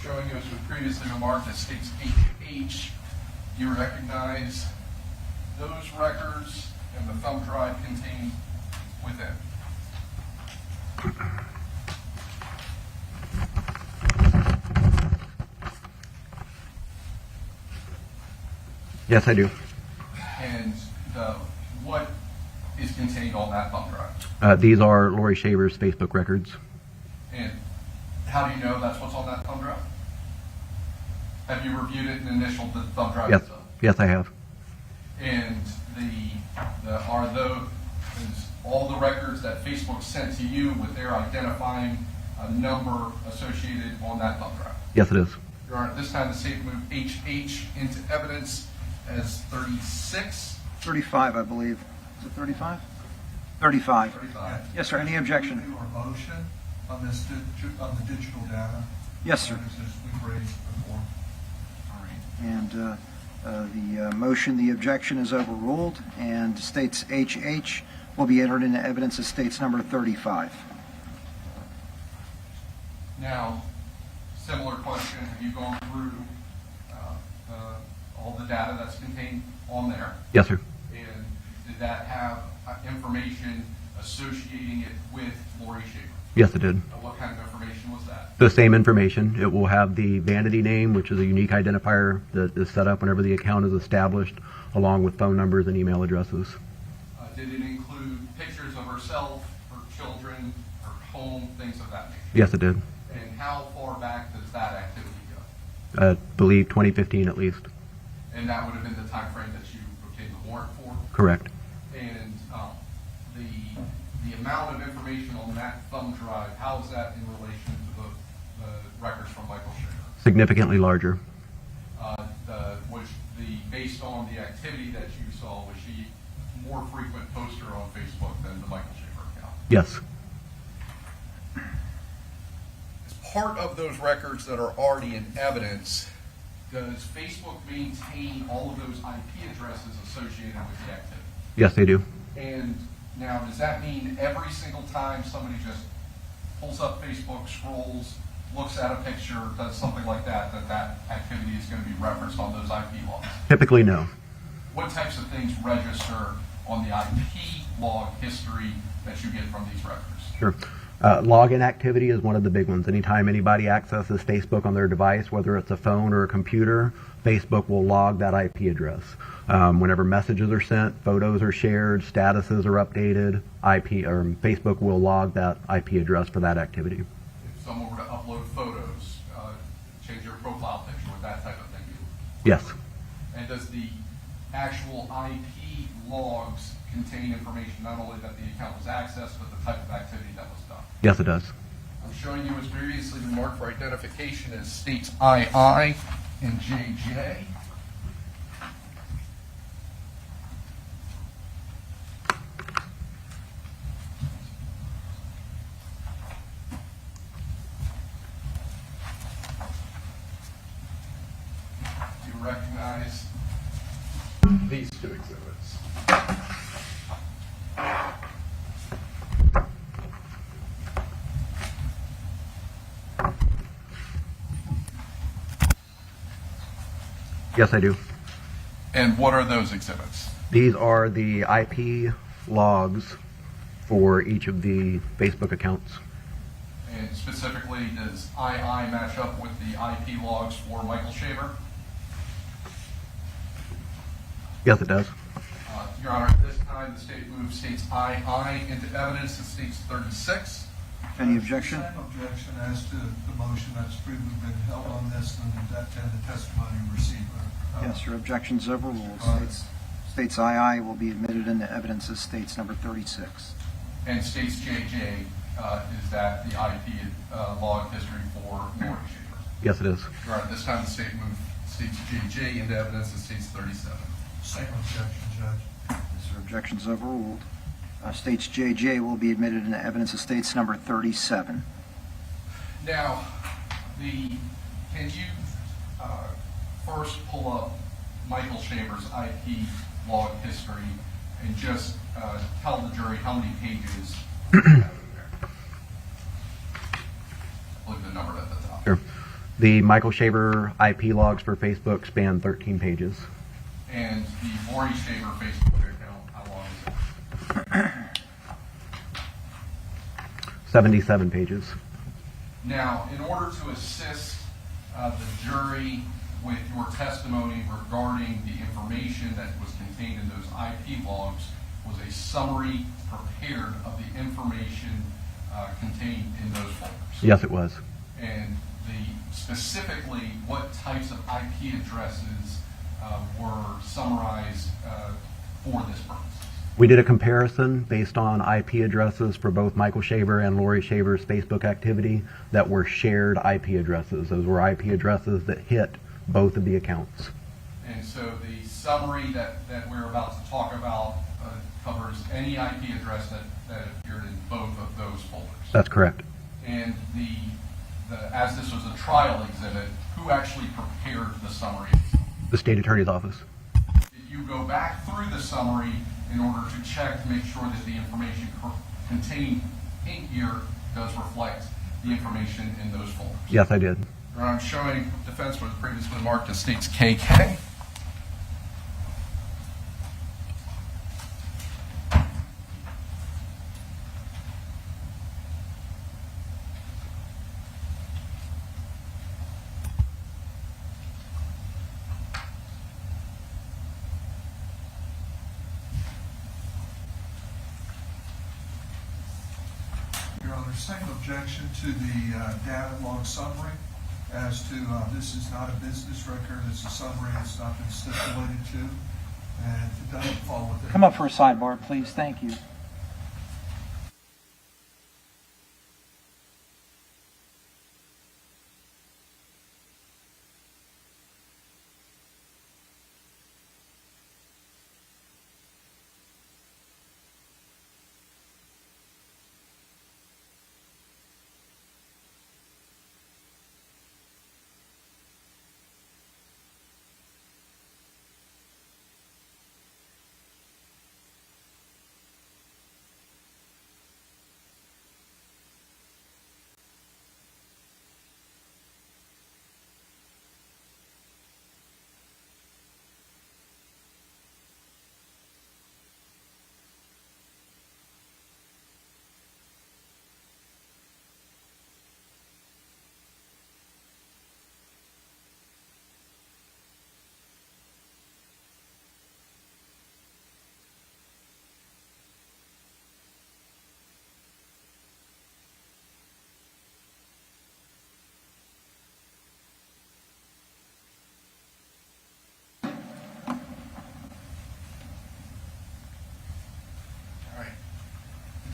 [SPEAKER 3] Showing you as was previously remarked as states HH, you recognize those records and the thumb drive contained within.
[SPEAKER 9] Yes, I do.
[SPEAKER 3] And what is contained on that thumb drive?
[SPEAKER 9] These are Laurie Shaver's Facebook records.
[SPEAKER 3] And how do you know that's what's on that thumb drive? Have you reviewed it and initialed the thumb drive
[SPEAKER 9] Yes,
[SPEAKER 3] itself?
[SPEAKER 9] yes, I have.
[SPEAKER 3] And are those all the records that Facebook sent to you with their identifying number associated on that thumb drive?
[SPEAKER 9] Yes, it is.
[SPEAKER 3] Your Honor, at this time the state moved HH into evidence as 36.
[SPEAKER 2] 35, I believe. Is it 35? 35.
[SPEAKER 3] 35.
[SPEAKER 2] Yes, sir. Any objection?
[SPEAKER 5] Do a motion on this, on the digital data?
[SPEAKER 2] Yes, sir.
[SPEAKER 5] As we've raised before.
[SPEAKER 2] All right. And the motion, the objection is overruled, and states HH will be entered into evidence as states number 35.
[SPEAKER 3] Now, similar question, have you gone through all the data that's contained on there?
[SPEAKER 9] Yes, sir.
[SPEAKER 3] And did that have information associating it with Laurie Shaver?
[SPEAKER 9] Yes, it did.
[SPEAKER 3] What kind of information was that?
[SPEAKER 9] The same information. It will have the vanity name, which is a unique identifier that is set up whenever the account is established, along with phone numbers and email addresses.
[SPEAKER 3] Did it include pictures of herself, her children, her home, things of that nature?
[SPEAKER 9] Yes, it did.
[SPEAKER 3] And how far back does that activity go?
[SPEAKER 9] I believe 2015 at least.
[SPEAKER 3] And that would have been the time frame that you obtained the warrant for?
[SPEAKER 9] Correct.
[SPEAKER 3] And the amount of information on that thumb drive, how is that in relation to the records from Michael Shaver?
[SPEAKER 9] Significantly larger.
[SPEAKER 3] Based on the activity that you saw, was she more frequent poster on Facebook than the Michael Shaver account?
[SPEAKER 9] Yes.
[SPEAKER 3] As part of those records that are already in evidence, does Facebook maintain all of those IP addresses associated with the activity?
[SPEAKER 9] Yes, they do.
[SPEAKER 3] And now, does that mean every single time somebody just pulls up Facebook, scrolls, looks at a picture, does something like that, that activity is going to be referenced on those IP logs?
[SPEAKER 9] Typically, no.
[SPEAKER 3] What types of things register on the IP log history that you get from these records?
[SPEAKER 9] Sure. Login activity is one of the big ones. Anytime anybody accesses Facebook on their device, whether it's a phone or a computer, Facebook will log that IP address. Whenever messages are sent, photos are shared, statuses are updated, Facebook will log that IP address for that activity.
[SPEAKER 3] If someone were to upload photos, change their profile picture, would that type of thing be?
[SPEAKER 9] Yes.
[SPEAKER 3] And does the actual IP logs contain information not only that the account was accessed, but the type of activity that was done?
[SPEAKER 9] Yes, it does.
[SPEAKER 3] I'm showing you what's previously been marked for identification as states II and JJ. Do you recognize these two exhibits?
[SPEAKER 9] Yes, I do.
[SPEAKER 3] And what are those exhibits?
[SPEAKER 9] These are the IP logs for each of the Facebook accounts.
[SPEAKER 3] And specifically, does II match up with the IP logs for Michael Shaver?
[SPEAKER 9] Yes, it does.
[SPEAKER 3] Your Honor, at this time, the state moves states II into evidence and states 36.
[SPEAKER 2] Any objection?
[SPEAKER 5] Same objection as to the motion that's previously been held on this and the testimony received.
[SPEAKER 2] Yes, your objection's overruled. States II will be admitted into evidence as states number 36.
[SPEAKER 3] And states JJ, is that the IP log history for Laurie Shaver?
[SPEAKER 9] Yes, it is.
[SPEAKER 3] Your Honor, at this time, the state moves states JJ into evidence and states 37.
[SPEAKER 5] Same objection, Judge.
[SPEAKER 2] Yes, your objection's overruled. States JJ will be admitted into evidence as states number 37.
[SPEAKER 3] Now, can you first pull up Michael Shaver's IP log history and just tell the jury how many pages you have in there? I believe the number at the top.
[SPEAKER 9] Sure. The Michael Shaver IP logs for Facebook span 13 pages.
[SPEAKER 3] And the Laurie Shaver Facebook account, how long is it?
[SPEAKER 9] 77 pages.
[SPEAKER 3] Now, in order to assist the jury with your testimony regarding the information that was contained in those IP logs, was a summary prepared of the information contained in those folders.
[SPEAKER 9] Yes, it was.
[SPEAKER 3] And specifically, what types of IP addresses were summarized for this purpose?
[SPEAKER 9] We did a comparison based on IP addresses for both Michael Shaver and Laurie Shaver's Facebook activity that were shared IP addresses. Those were IP addresses that hit both of the accounts.
[SPEAKER 3] And so the summary that we're about to talk about covers any IP address that appeared in both of those folders.
[SPEAKER 9] That's correct.
[SPEAKER 3] And as this was a trial exhibit, who actually prepared the summary?
[SPEAKER 9] The state attorney's office.
[SPEAKER 3] Did you go back through the summary in order to check to make sure that the information contained in here does reflect the information in those folders?
[SPEAKER 9] Yes, I did.
[SPEAKER 3] I'm showing defense was previously marked as states KK.
[SPEAKER 5] Your Honor, same objection to the data log summary as to this is not a business record, it's a summary, it's not been stipulated to, and it doesn't fall within.
[SPEAKER 2] Come up for a sidebar, please. Thank you.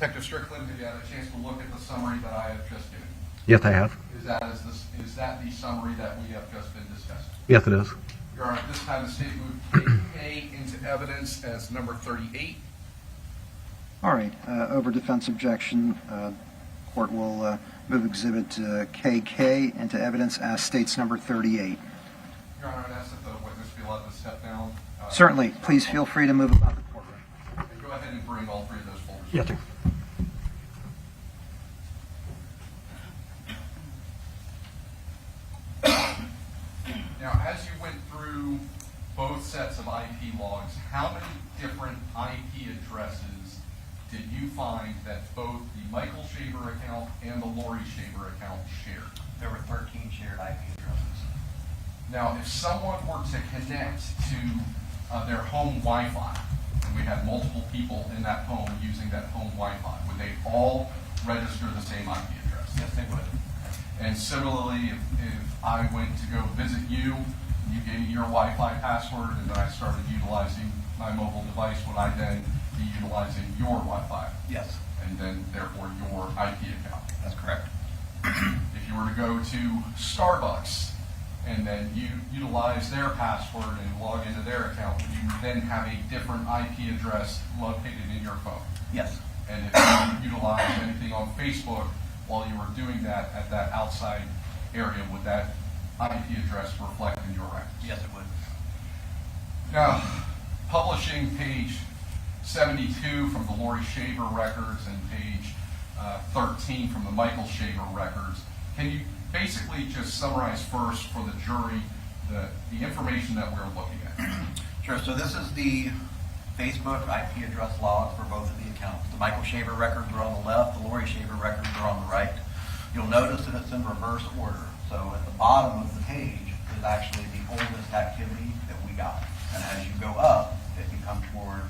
[SPEAKER 3] Detective Strickland, have you had a chance to look at the summary that I have just given?
[SPEAKER 9] Yes, I have.
[SPEAKER 3] Is that the summary that we have just been discussing?
[SPEAKER 9] Yes, it is.
[SPEAKER 3] Your Honor, at this time, the state moved A into evidence as number 38.
[SPEAKER 2] All right, over defense objection, court will move exhibit KK into evidence as states number 38.
[SPEAKER 3] Your Honor, I'd ask that the witness be allowed to step down.
[SPEAKER 2] Certainly, please feel free to move about the courtroom.
[SPEAKER 3] And go ahead and bring all three of those folders.
[SPEAKER 9] Yes, sir.
[SPEAKER 3] Now, as you went through both sets of IP logs, how many different IP addresses did you find that both the Michael Shaver account and the Laurie Shaver account shared?
[SPEAKER 15] There were 13 shared IP addresses.
[SPEAKER 3] Now, if someone were to connect to their home Wi-Fi, and we had multiple people in that home using that home Wi-Fi, would they all register the same IP address?
[SPEAKER 15] Yes, they would.
[SPEAKER 3] And similarly, if I went to go visit you, and you gave me your Wi-Fi password, and then I started utilizing my mobile device, would I then be utilizing your Wi-Fi?
[SPEAKER 15] Yes,
[SPEAKER 3] And then therefore your IP account?
[SPEAKER 15] that's correct.
[SPEAKER 3] If you were to go to Starbucks and then you utilize their password and log into their account, would you then have a different IP address located in your phone?
[SPEAKER 15] Yes,
[SPEAKER 3] And if you utilize anything on Facebook while you were doing that at that outside area, would that IP address reflect in your records?
[SPEAKER 15] yes, it would.
[SPEAKER 3] Now, publishing page 72 from the Laurie Shaver records and page 13 from the Michael Shaver records, can you basically just summarize first for the jury the information that we're looking at?
[SPEAKER 15] Sure, so this is the Facebook IP address log for both of the accounts. The Michael Shaver records are on the left, the Laurie Shaver records are on the right. You'll notice that it's in reverse order. So at the bottom of the page is actually the oldest activity that we got. And as you go up, it becomes more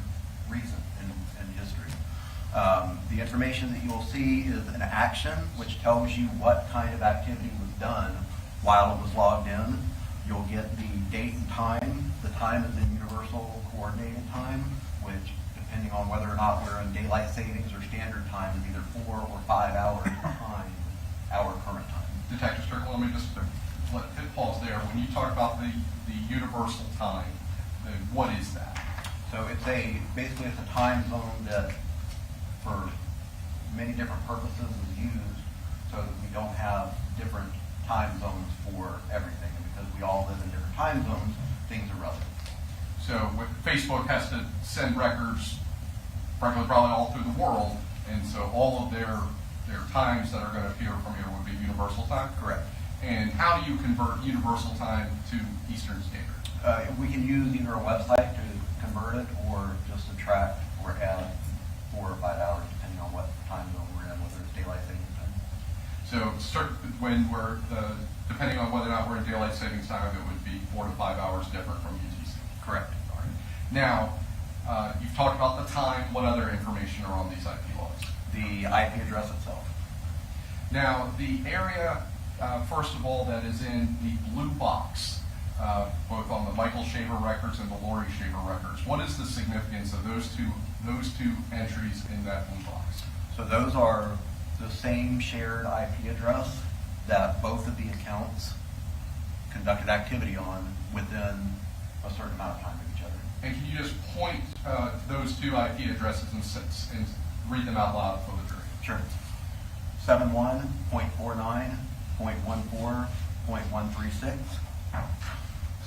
[SPEAKER 15] recent in history. The information that you'll see is an action, which tells you what kind of activity was done while it was logged in. You'll get the date and time. The time is in universal coordinated time, which, depending on whether or not we're in daylight savings or standard time, is either 4 or 5 hours behind our current time.
[SPEAKER 3] Detective Strickland, let me just hit pause there. When you talk about the universal time, then what is that?
[SPEAKER 15] So basically it's a time zone that for many different purposes is used so that we don't have different time zones for everything. And because we all live in different time zones, things are relative.
[SPEAKER 3] So Facebook has to send records, frankly, probably all through the world, and so all of their times that are going to appear from here would be universal time?
[SPEAKER 15] Correct.
[SPEAKER 3] And how do you convert universal time to Eastern Standard?
[SPEAKER 15] We can use either a website to convert it or just subtract or add 4 or 5 hours depending on what time zone we're in, whether it's daylight savings time.
[SPEAKER 3] So when we're, depending on whether or not we're in daylight savings time, it would be 4 to 5 hours different from UTC.
[SPEAKER 15] Correct.
[SPEAKER 3] All right. Now, you've talked about the time. What other information are on these IP logs?
[SPEAKER 15] The IP address itself.
[SPEAKER 3] Now, the area, first of all, that is in the blue box, both on the Michael Shaver records and the Laurie Shaver records. What is the significance of those two entries in that blue box?
[SPEAKER 15] So those are the same shared IP address that both of the accounts conducted activity on within a certain amount of time of each other.
[SPEAKER 3] And can you just point to those two IP addresses and read them out loud for the jury?
[SPEAKER 15] Sure. 71.49.14.136.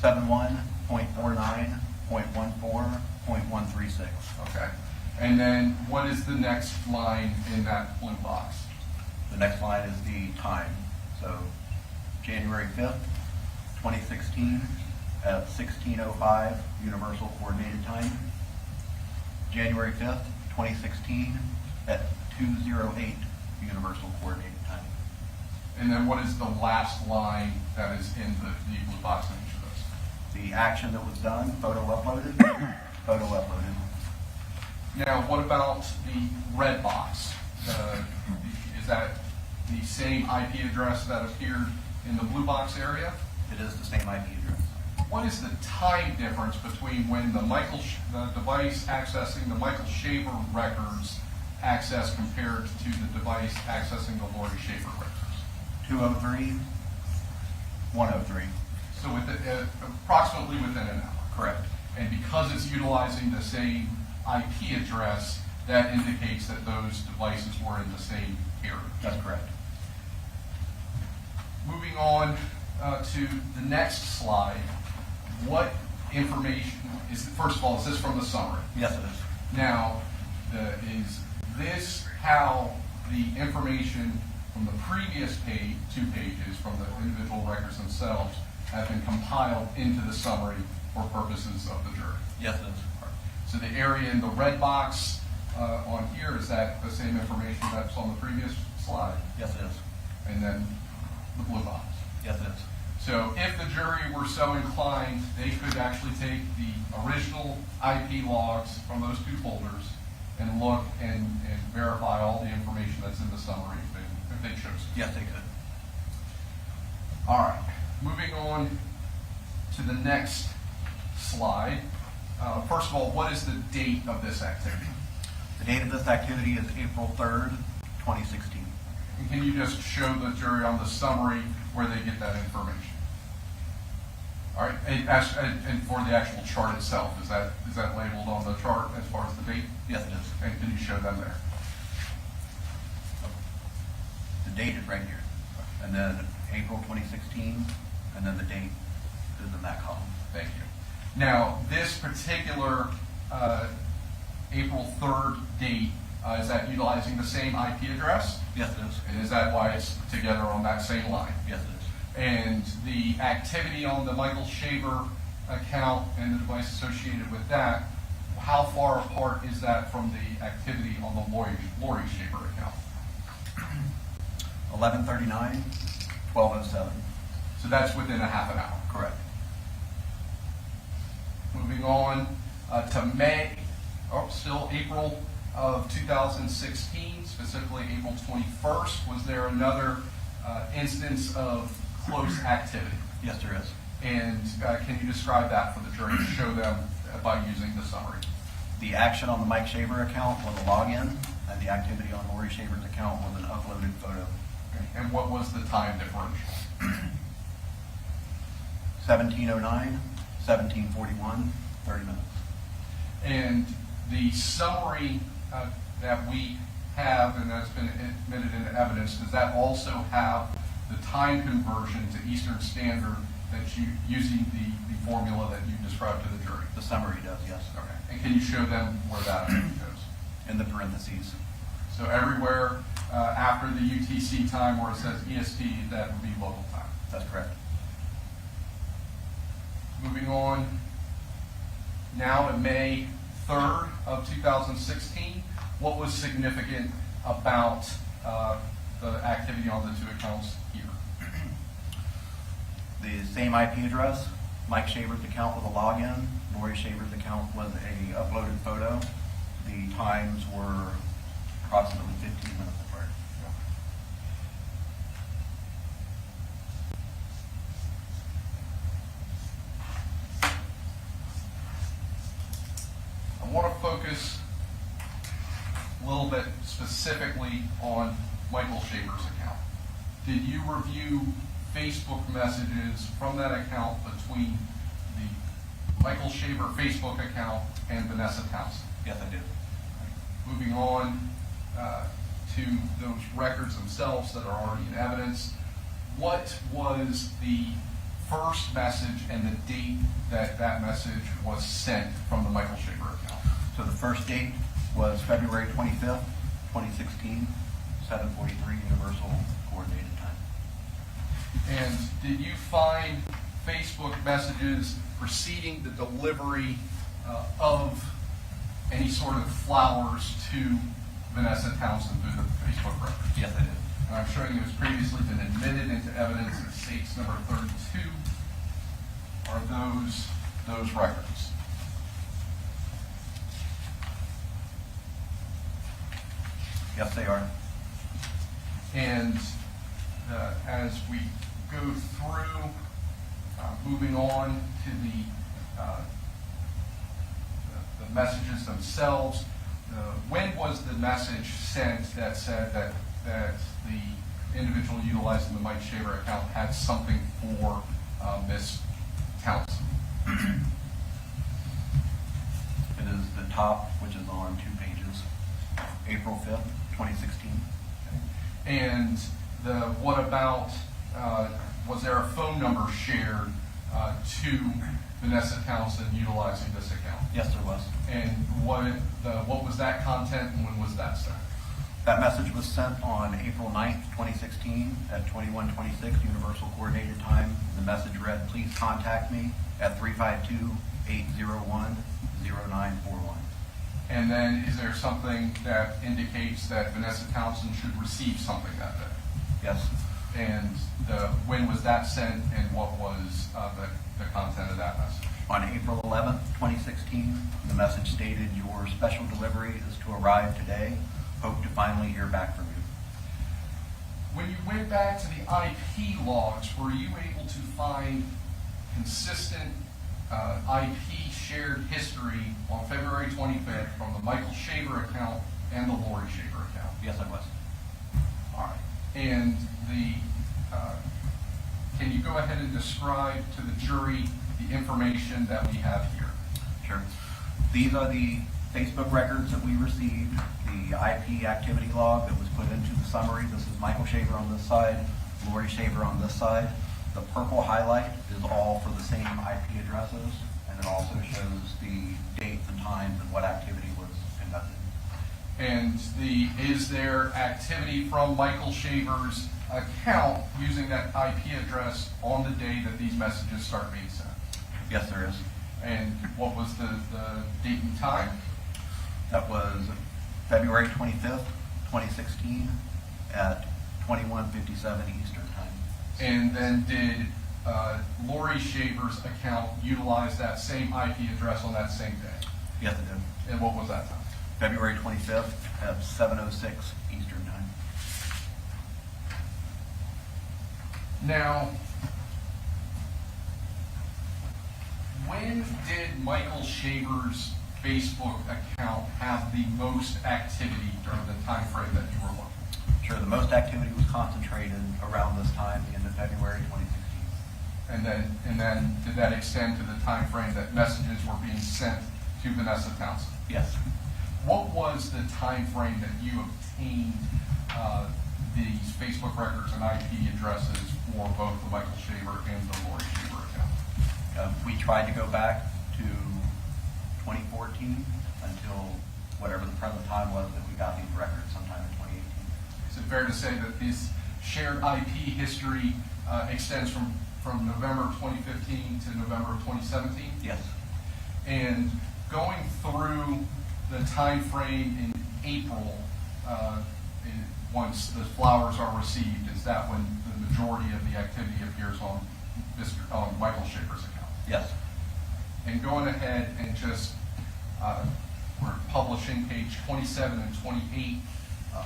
[SPEAKER 15] 71.49.14.136.
[SPEAKER 3] Okay. And then what is the next line in that blue box?
[SPEAKER 15] The next line is the time. So January 5th, 2016 at 16:05 Universal Coordinated Time. January 5th, 2016 at 2:08 Universal Coordinated Time.
[SPEAKER 3] And then what is the last line that is in the blue box in each of those?
[SPEAKER 15] The action that was done, photo uploaded, photo uploaded.
[SPEAKER 3] Now, what about the red box? Is that the same IP address that appeared in the blue box area?
[SPEAKER 15] It is the same IP address.
[SPEAKER 3] What is the time difference between when the device accessing the Michael Shaver records access compared to the device accessing the Laurie Shaver records?
[SPEAKER 15] 2:03, 1:03.
[SPEAKER 3] So approximately within an hour.
[SPEAKER 15] Correct.
[SPEAKER 3] And because it's utilizing the same IP address, that indicates that those devices were in the same area.
[SPEAKER 15] That's correct.
[SPEAKER 3] Moving on to the next slide, what information is, first of all, is this from the summary?
[SPEAKER 15] Yes, it is.
[SPEAKER 3] Now, is this how the information from the previous two pages from the individual records themselves have been compiled into the summary for purposes of the jury?
[SPEAKER 15] Yes, it is.
[SPEAKER 3] So the area in the red box on here, is that the same information that's on the previous slide?
[SPEAKER 15] Yes, it is.
[SPEAKER 3] And then the blue box?
[SPEAKER 15] Yes, it is.
[SPEAKER 3] So if the jury were so inclined, they could actually take the original IP logs from those two folders and look and verify all the information that's in the summary if they chose to.
[SPEAKER 15] Yes, they could.
[SPEAKER 3] All right, moving on to the next slide. First of all, what is the date of this activity?
[SPEAKER 15] The date of this activity is April 3rd, 2016.
[SPEAKER 3] And can you just show the jury on the summary where they get that information? All right, and for the actual chart itself, is that labeled on the chart as far as the date?
[SPEAKER 15] Yes, it is.
[SPEAKER 3] And can you show them there?
[SPEAKER 15] The date is right here. And then April 2016, and then the date is in that column.
[SPEAKER 3] Thank you. Now, this particular April 3rd date, is that utilizing the same IP address?
[SPEAKER 15] Yes, it is.
[SPEAKER 3] And is that why it's together on that same line?
[SPEAKER 15] Yes, it is.
[SPEAKER 3] And the activity on the Michael Shaver account and the device associated with that, how far apart is that from the activity on the Laurie Shaver account?
[SPEAKER 15] 11:39, 12:07.
[SPEAKER 3] So that's within a half an hour.
[SPEAKER 15] Correct.
[SPEAKER 3] Moving on to May, still April of 2016, specifically April 21st, was there another instance of close activity?
[SPEAKER 15] Yes, there is.
[SPEAKER 3] And can you describe that for the jury to show them by using the summary?
[SPEAKER 15] The action on the Mike Shaver account was a login, and the activity on Laurie Shaver's account was an uploaded photo.
[SPEAKER 3] And what was the time differential?
[SPEAKER 15] 17:09, 17:41, 30 minutes.
[SPEAKER 3] And the summary that we have, and that's been admitted into evidence, does that also have the time conversion to Eastern Standard that you, using the formula that you described to the jury?
[SPEAKER 15] The summary does, yes.
[SPEAKER 3] Okay. And can you show them where that goes?
[SPEAKER 15] In the parentheses.
[SPEAKER 3] So everywhere after the UTC time where it says EST, that would be local time.
[SPEAKER 15] That's correct.
[SPEAKER 3] Moving on now to May 3rd of 2016, what was significant about the activity on the two accounts here?
[SPEAKER 15] The same IP address, Mike Shaver's account was a login, Laurie Shaver's account was a uploaded photo. The times were approximately 15 minutes apart.
[SPEAKER 3] I want to focus a little bit specifically on Michael Shaver's account. Did you review Facebook messages from that account between the Michael Shaver Facebook account and Vanessa Townsend?
[SPEAKER 15] Yes, I did.
[SPEAKER 3] Moving on to those records themselves that are already in evidence, what was the first message and the date that that message was sent from the Michael Shaver account?
[SPEAKER 15] So the first date was February 25th, 2016, 7:43 Universal Coordinated Time.
[SPEAKER 3] And did you find Facebook messages preceding the delivery of any sort of flowers to Vanessa Townsend through the Facebook records?
[SPEAKER 15] Yes, I did.
[SPEAKER 3] I'm showing you it's previously been admitted into evidence in states number 32 are those records.
[SPEAKER 15] Yes, they are.
[SPEAKER 3] And as we go through, moving on to the messages themselves, when was the message sent that said that the individual utilizing the Mike Shaver account had something for Miss Townsend?
[SPEAKER 15] It is the top, which is on 2 pages, April 5th, 2016.
[SPEAKER 3] And what about, was there a phone number shared to Vanessa Townsend utilizing this account?
[SPEAKER 15] Yes, there was.
[SPEAKER 3] And what was that content and when was that sent?
[SPEAKER 15] That message was sent on April 9th, 2016 at 21:26 Universal Coordinated Time. The message read, "Please contact me at 352-801-0941.
[SPEAKER 3] And then is there something that indicates that Vanessa Townsend should receive something that day?
[SPEAKER 15] Yes.
[SPEAKER 3] And when was that sent and what was the content of that message?
[SPEAKER 15] On April 11th, 2016, the message stated, "Your special delivery is to arrive today. Hope to finally hear back from you."
[SPEAKER 3] When you went back to the IP logs, were you able to find consistent IP shared history on February 25th from the Michael Shaver account and the Laurie Shaver account?
[SPEAKER 15] Yes, I was.
[SPEAKER 3] All right. And can you go ahead and describe to the jury the information that we have here?
[SPEAKER 15] Sure. These are the Facebook records that we received, the IP activity log that was put into the summary. This is Michael Shaver on this side, Laurie Shaver on this side. The purple highlight is all for the same IP addresses, and it also shows the dates and times and what activity was conducted.
[SPEAKER 3] And is there activity from Michael Shaver's account using that IP address on the day that these messages start being sent?
[SPEAKER 15] Yes, there is.
[SPEAKER 3] And what was the date and time?
[SPEAKER 15] That was February 25th, 2016 at 21:57 Eastern Time.
[SPEAKER 3] And then did Laurie Shaver's account utilize that same IP address on that same day?
[SPEAKER 15] Yes, it did.
[SPEAKER 3] And what was that time?
[SPEAKER 15] February 25th at 7:06 Eastern Time.
[SPEAKER 3] Now, when did Michael Shaver's Facebook account have the most activity during the time frame that you were looking?
[SPEAKER 15] Sure, the most activity was concentrated around this time, the end of February 2016.
[SPEAKER 3] And then did that extend to the time frame that messages were being sent to Vanessa Townsend?
[SPEAKER 15] Yes.
[SPEAKER 3] What was the time frame that you obtained these Facebook records and IP addresses for both the Michael Shaver and the Laurie Shaver account?
[SPEAKER 15] We tried to go back to 2014 until whatever the present time was that we got these records sometime in 2018.
[SPEAKER 3] Is it fair to say that this shared IP history extends from November 2015 to November of 2017?
[SPEAKER 15] Yes.
[SPEAKER 3] And going through the time frame in April, once the flowers are received, is that when the majority of the activity appears on Michael Shaver's account?
[SPEAKER 15] Yes.
[SPEAKER 3] And going ahead and just, we're publishing page 27 and 28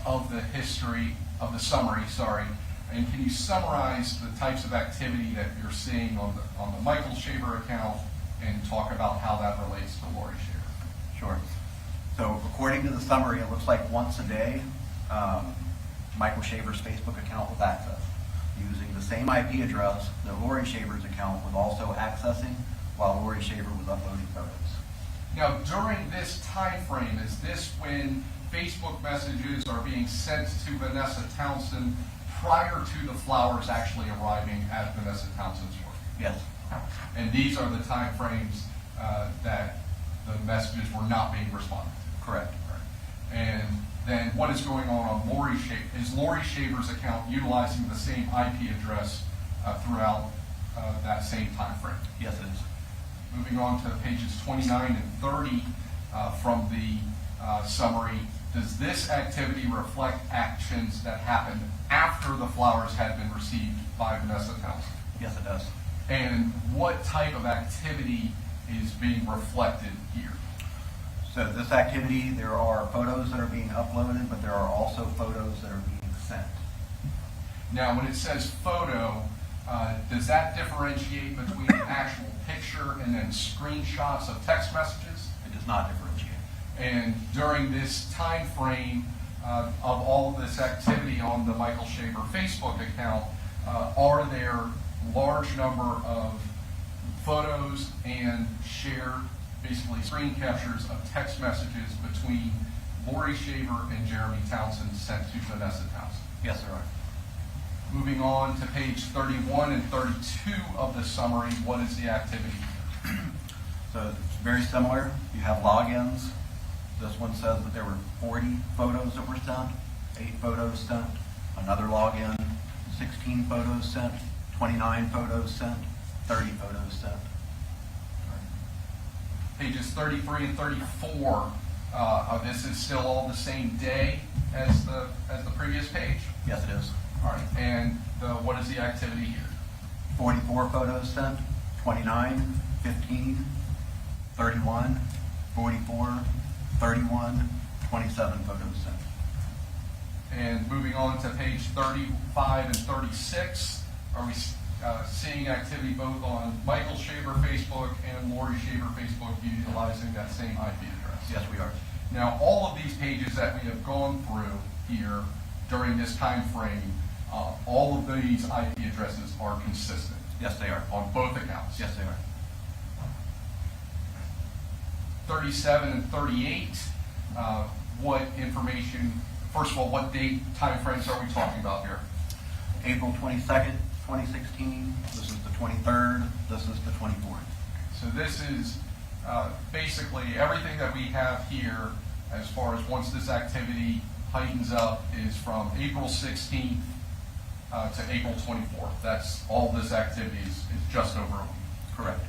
[SPEAKER 3] of the history, of the summary, sorry. And can you summarize the types of activity that you're seeing on the Michael Shaver account and talk about how that relates to Laurie Shaver?
[SPEAKER 15] Sure. So according to the summary, it looks like once a day, Michael Shaver's Facebook account was accessed using the same IP address that Laurie Shaver's account was also accessing while Laurie Shaver was uploading photos.
[SPEAKER 3] Now, during this time frame, is this when Facebook messages are being sent to Vanessa Townsend prior to the flowers actually arriving at Vanessa Townsend's work?
[SPEAKER 15] Yes.
[SPEAKER 3] And these are the time frames that the messages were not being responded to?
[SPEAKER 15] Correct.
[SPEAKER 3] And then what is going on Laurie Shaver? Is Laurie Shaver's account utilizing the same IP address throughout that same time frame?
[SPEAKER 15] Yes, it is.
[SPEAKER 3] Moving on to pages 29 and 30 from the summary, does this activity reflect actions that happened after the flowers had been received by Vanessa Townsend?
[SPEAKER 15] Yes, it does.
[SPEAKER 3] And what type of activity is being reflected here?
[SPEAKER 15] So this activity, there are photos that are being uploaded, but there are also photos that are being sent.
[SPEAKER 3] Now, when it says photo, does that differentiate between an actual picture and then screenshots of text messages?
[SPEAKER 15] It does not differentiate.
[SPEAKER 3] And during this time frame, of all of this activity on the Michael Shaver Facebook account, are there large number of photos and shared, basically screen captures of text messages between Laurie Shaver and Jeremy Townsend sent to Vanessa Townsend?
[SPEAKER 15] Yes, there are.
[SPEAKER 3] Moving on to page 31 and 32 of the summary, what is the activity?
[SPEAKER 15] So it's very similar. You have logins. This one says that there were 40 photos that were sent, 8 photos sent, another login, 16 photos sent, 29 photos sent, 30 photos sent.
[SPEAKER 3] Pages 33 and 34, this is still all the same day as the previous page?
[SPEAKER 15] Yes, it is.
[SPEAKER 3] All right, and what is the activity here?
[SPEAKER 15] 44 photos sent, 29, 15, 31, 44, 31, 27 photos sent.
[SPEAKER 3] And moving on to page 35 and 36, are we seeing activity both on Michael Shaver Facebook and Laurie Shaver Facebook utilizing that same IP address?
[SPEAKER 15] Yes, we are.
[SPEAKER 3] Now, all of these pages that we have gone through here during this time frame, all of these IP addresses are consistent?
[SPEAKER 15] Yes, they are.
[SPEAKER 3] On both accounts?
[SPEAKER 15] Yes, they are.
[SPEAKER 3] 37 and 38, what information, first of all, what date time frames are we talking about here?
[SPEAKER 15] April 22nd, 2016. This is the 23rd. This is the 24th.
[SPEAKER 3] So this is basically everything that we have here as far as once this activity heightens up is from April 16th to April 24th. That's all this activity is just over a week.
[SPEAKER 15] Correct.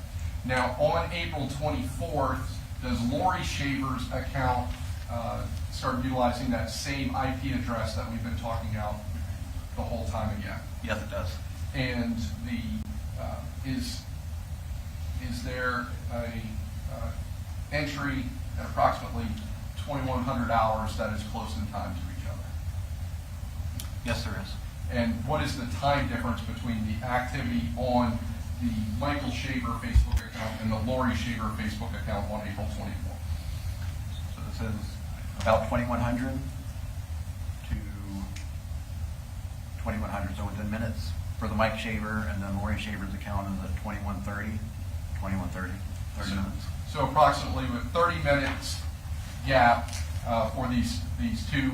[SPEAKER 3] Now on April 24th, does Laurie Shaver's account start utilizing that same IP address that we've been talking about the whole time again?
[SPEAKER 15] Yes, it does.
[SPEAKER 3] And is there a entry at approximately 2,100 hours that is close in time to each other?
[SPEAKER 15] Yes, there is.
[SPEAKER 3] And what is the time difference between the activity on the Michael Shaver Facebook account and the Laurie Shaver Facebook account on April 24th?
[SPEAKER 15] So this is about 2,100 to 2,100. So within minutes for the Mike Shaver, and then Laurie Shaver's account is at 2,130, 30 minutes.
[SPEAKER 3] So approximately with 30 minutes gap for these two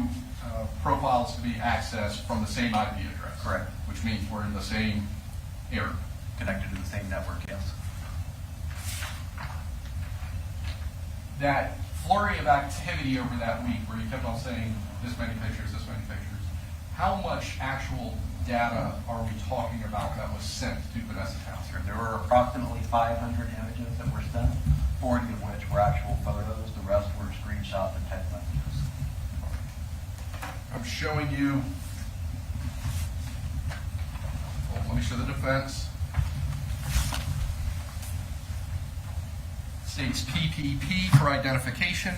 [SPEAKER 3] profiles to be accessed from the same IP address.
[SPEAKER 15] Correct.
[SPEAKER 3] Which means we're in the same area.
[SPEAKER 15] Connected to the same network, yes.
[SPEAKER 3] That flurry of activity over that week where you kept on saying this many pictures, how much actual data are we talking about that was sent to Vanessa Townsend?
[SPEAKER 15] There were approximately 500 images that were sent, 40 of which were actual photos. The rest were screenshots and text messages.
[SPEAKER 3] I'm showing you, let me show the defense. States PPP for identification.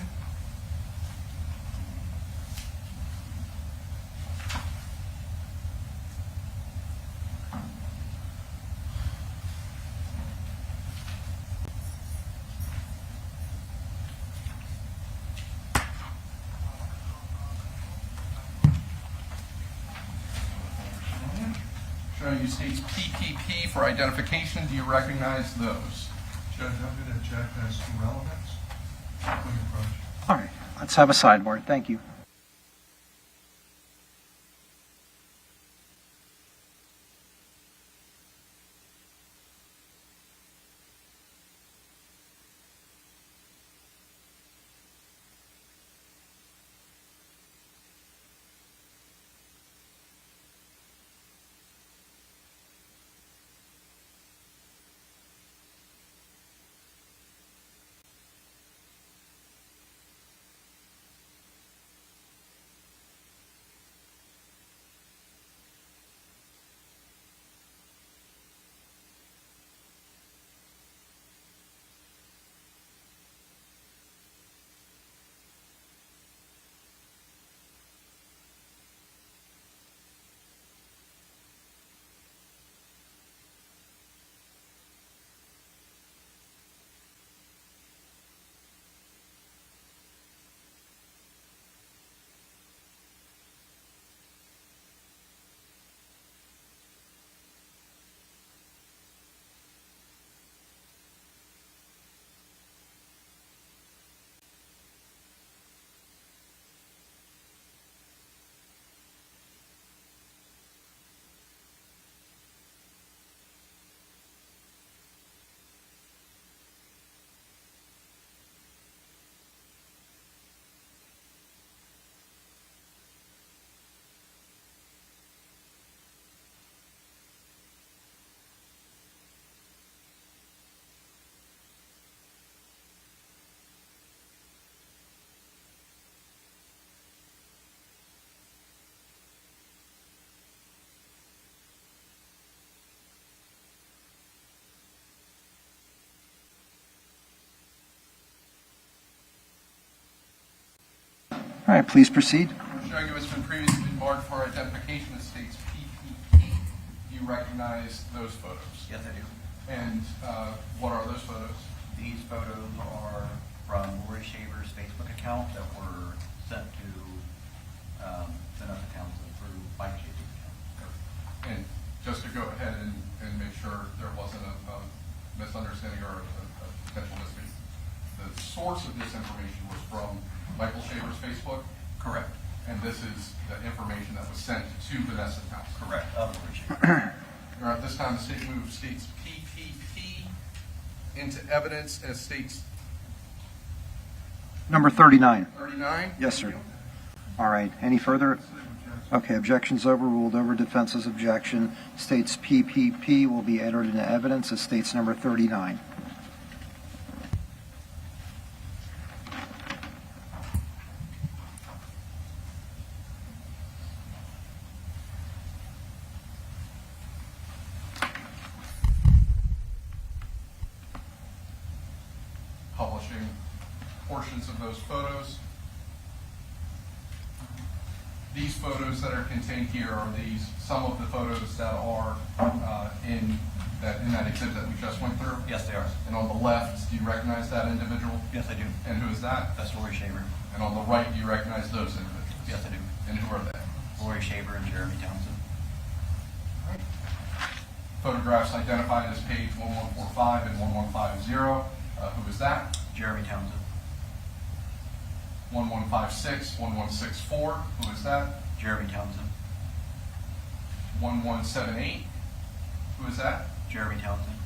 [SPEAKER 3] Showing you states PPP for identification. Do you recognize those?
[SPEAKER 5] Judge, I'm going to object as to relevance. Quick approach.
[SPEAKER 2] All right, let's have a sideboard. Thank you. All right, please proceed.
[SPEAKER 3] I'm showing you what's been previously been marked for identification of states PPP. Do you recognize those photos?
[SPEAKER 15] Yes, I do.
[SPEAKER 3] And what are those photos?
[SPEAKER 15] These photos are from Laurie Shaver's Facebook account that were sent to Vanessa Townsend through Mike Shaver's account.
[SPEAKER 3] And just to go ahead and make sure there wasn't a misunderstanding or a potential misspeak, the source of this information was from Michael Shaver's Facebook?
[SPEAKER 15] Correct.
[SPEAKER 3] And this is the information that was sent to Vanessa Townsend?
[SPEAKER 15] Correct, of Laurie Shaver.
[SPEAKER 3] All right, this time the state moves states PPP into evidence as states
[SPEAKER 2] Number 39.
[SPEAKER 3] 39?
[SPEAKER 2] Yes, sir. All right, any further? Okay, objections overruled. Over defense's objection, states PPP will be entered into evidence as states number 39.
[SPEAKER 3] Publishing portions of those photos. These photos that are contained here are these some of the photos that are in that exhibit that we just went through?
[SPEAKER 15] Yes, they are.
[SPEAKER 3] And on the left, do you recognize that individual?
[SPEAKER 15] Yes, I do.
[SPEAKER 3] And who is that?
[SPEAKER 15] That's Laurie Shaver.
[SPEAKER 3] And on the right, do you recognize those individuals?
[SPEAKER 15] Yes, I do.
[SPEAKER 3] And who are they?
[SPEAKER 15] Laurie Shaver and Jeremy Townsend.
[SPEAKER 3] Photographs identified as page 1145 and 1150. Who is that?
[SPEAKER 15] Jeremy Townsend.
[SPEAKER 3] 1156, 1164. Who is that?
[SPEAKER 15] Jeremy Townsend.
[SPEAKER 3] 1178. Who is that?
[SPEAKER 15] Jeremy Townsend.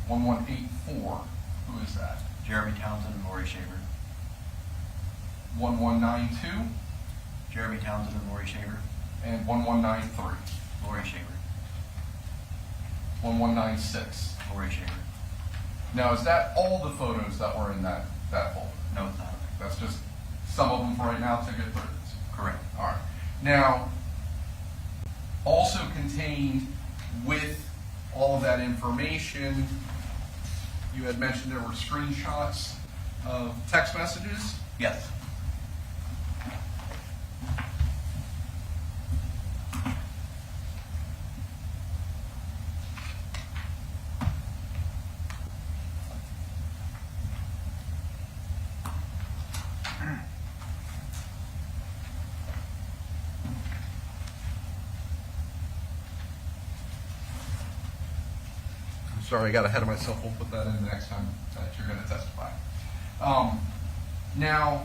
[SPEAKER 3] 1184. Who is that?
[SPEAKER 15] Jeremy Townsend and Laurie Shaver.
[SPEAKER 3] 1192
[SPEAKER 15] Jeremy Townsend and Laurie Shaver.
[SPEAKER 3] and 1193.
[SPEAKER 15] Laurie Shaver.
[SPEAKER 3] 1196.
[SPEAKER 15] Laurie Shaver.
[SPEAKER 3] Now, is that all the photos that were in that folder?
[SPEAKER 15] No, it's not.
[SPEAKER 3] That's just some of them for right now to get through this.
[SPEAKER 15] Correct.
[SPEAKER 3] All right. Now, also contained with all of that information, you had mentioned there were screenshots of text messages.
[SPEAKER 15] Yes.
[SPEAKER 3] I'm sorry, I got ahead of myself. We'll put that in the next time that you're going to testify. Now,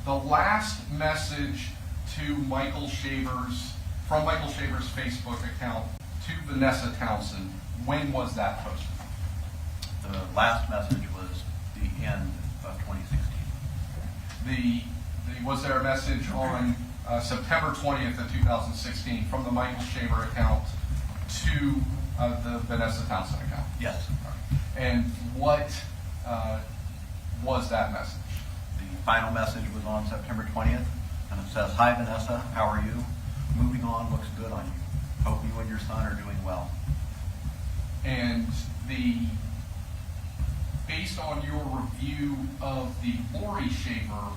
[SPEAKER 3] the last message to Michael Shaver's, from Michael Shaver's Facebook account to Vanessa Townsend, when was that posted?
[SPEAKER 15] The last message was the end of 2016.
[SPEAKER 3] Was there a message on September 20th of 2016 from the Michael Shaver account to the Vanessa Townsend account?
[SPEAKER 15] Yes.
[SPEAKER 3] And what was that message?
[SPEAKER 15] The final message was on September 20th, and it says, "Hi Vanessa, how are you? Moving on looks good on you. Hope you and your son are doing well."
[SPEAKER 3] And based on your review of the Laurie Shaver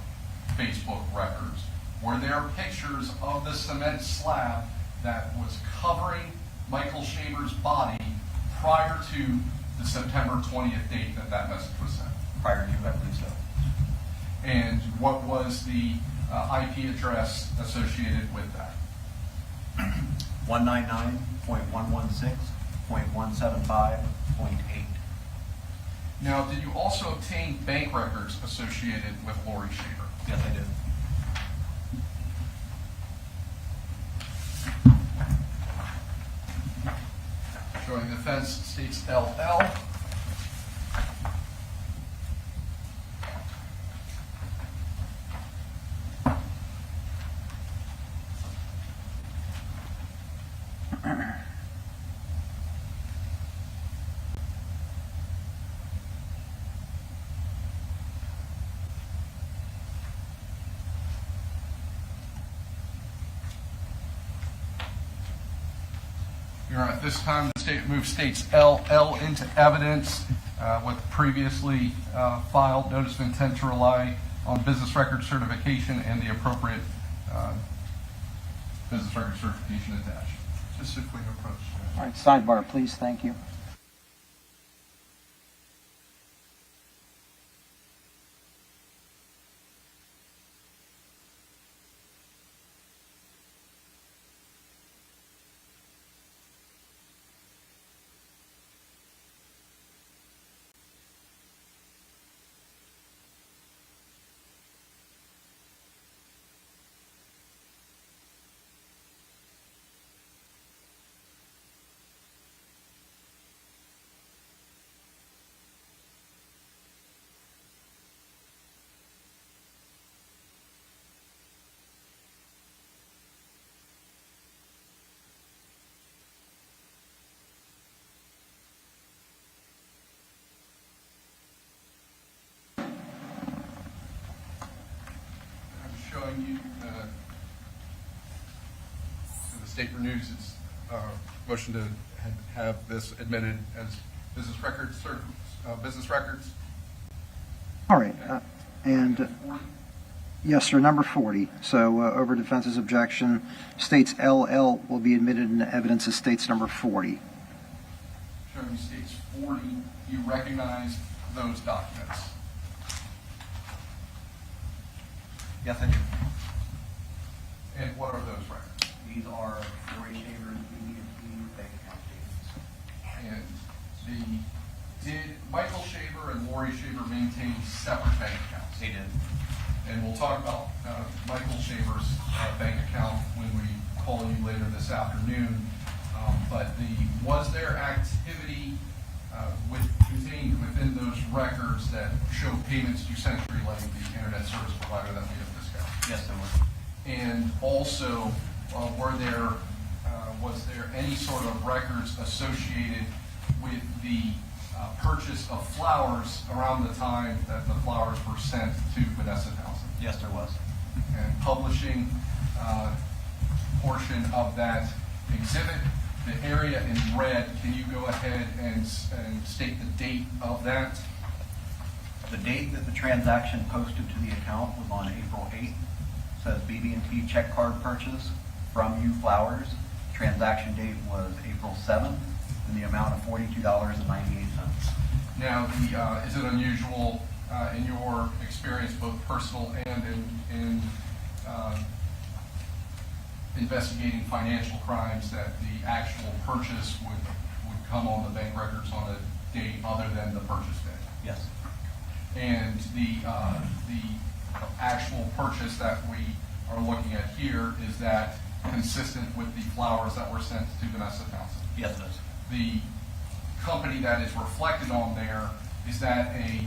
[SPEAKER 3] Facebook records, were there pictures of the cement slab that was covering Michael Shaver's body prior to the September 20th date that message was sent?
[SPEAKER 15] Prior to, I believe so.
[SPEAKER 3] And what was the IP address associated with that?
[SPEAKER 15] 199.116.175.8.
[SPEAKER 3] Now, did you also obtain bank records associated with Laurie Shaver?
[SPEAKER 15] Yes, I did.
[SPEAKER 3] Showing the fence states LL. At this time, the state moves states LL into evidence with previously filed notice of intent to rely on business record certification and the appropriate business record certification attached.
[SPEAKER 5] Just a clean approach.
[SPEAKER 2] All right, sidebar, please. Thank you.
[SPEAKER 3] I'm showing you the state renews its motion to have this admitted as business records. Business records.
[SPEAKER 2] All right. And yes, sir, number 40. So over defense's objection, states LL will be admitted into evidence as states number 40.
[SPEAKER 3] Showing you states 40. You recognize those documents?
[SPEAKER 15] Yes, I do.
[SPEAKER 3] And what are those records?
[SPEAKER 15] These are Laurie Shaver's BB&T bank account statements.
[SPEAKER 3] And did Michael Shaver and Laurie Shaver maintain separate bank accounts?
[SPEAKER 15] They did.
[SPEAKER 3] And we'll talk about Michael Shaver's bank account when we call you later this afternoon. But was there activity contained within those records that show payments to CenturyLink, the internet service provider that we have discussed?
[SPEAKER 15] Yes, there was.
[SPEAKER 3] And also, was there any sort of records associated with the purchase of flowers around the time that the flowers were sent to Vanessa Townsend?
[SPEAKER 15] Yes, there was.
[SPEAKER 3] And publishing portion of that exhibit, the area in red, can you go ahead and state the date of that?
[SPEAKER 15] The date that the transaction posted to the account was on April 8th. Says BB&T check card purchase from You Flowers. Transaction date was April 7th in the amount of $42.98.
[SPEAKER 3] Now, is it unusual in your experience, both personal and in investigating financial crimes, that the actual purchase would come on the bank records on a date other than the purchase day?
[SPEAKER 15] Yes.
[SPEAKER 3] And the actual purchase that we are looking at here, is that consistent with the flowers that were sent to Vanessa Townsend?
[SPEAKER 15] Yes, it is.
[SPEAKER 3] The company that is reflected on there, is that a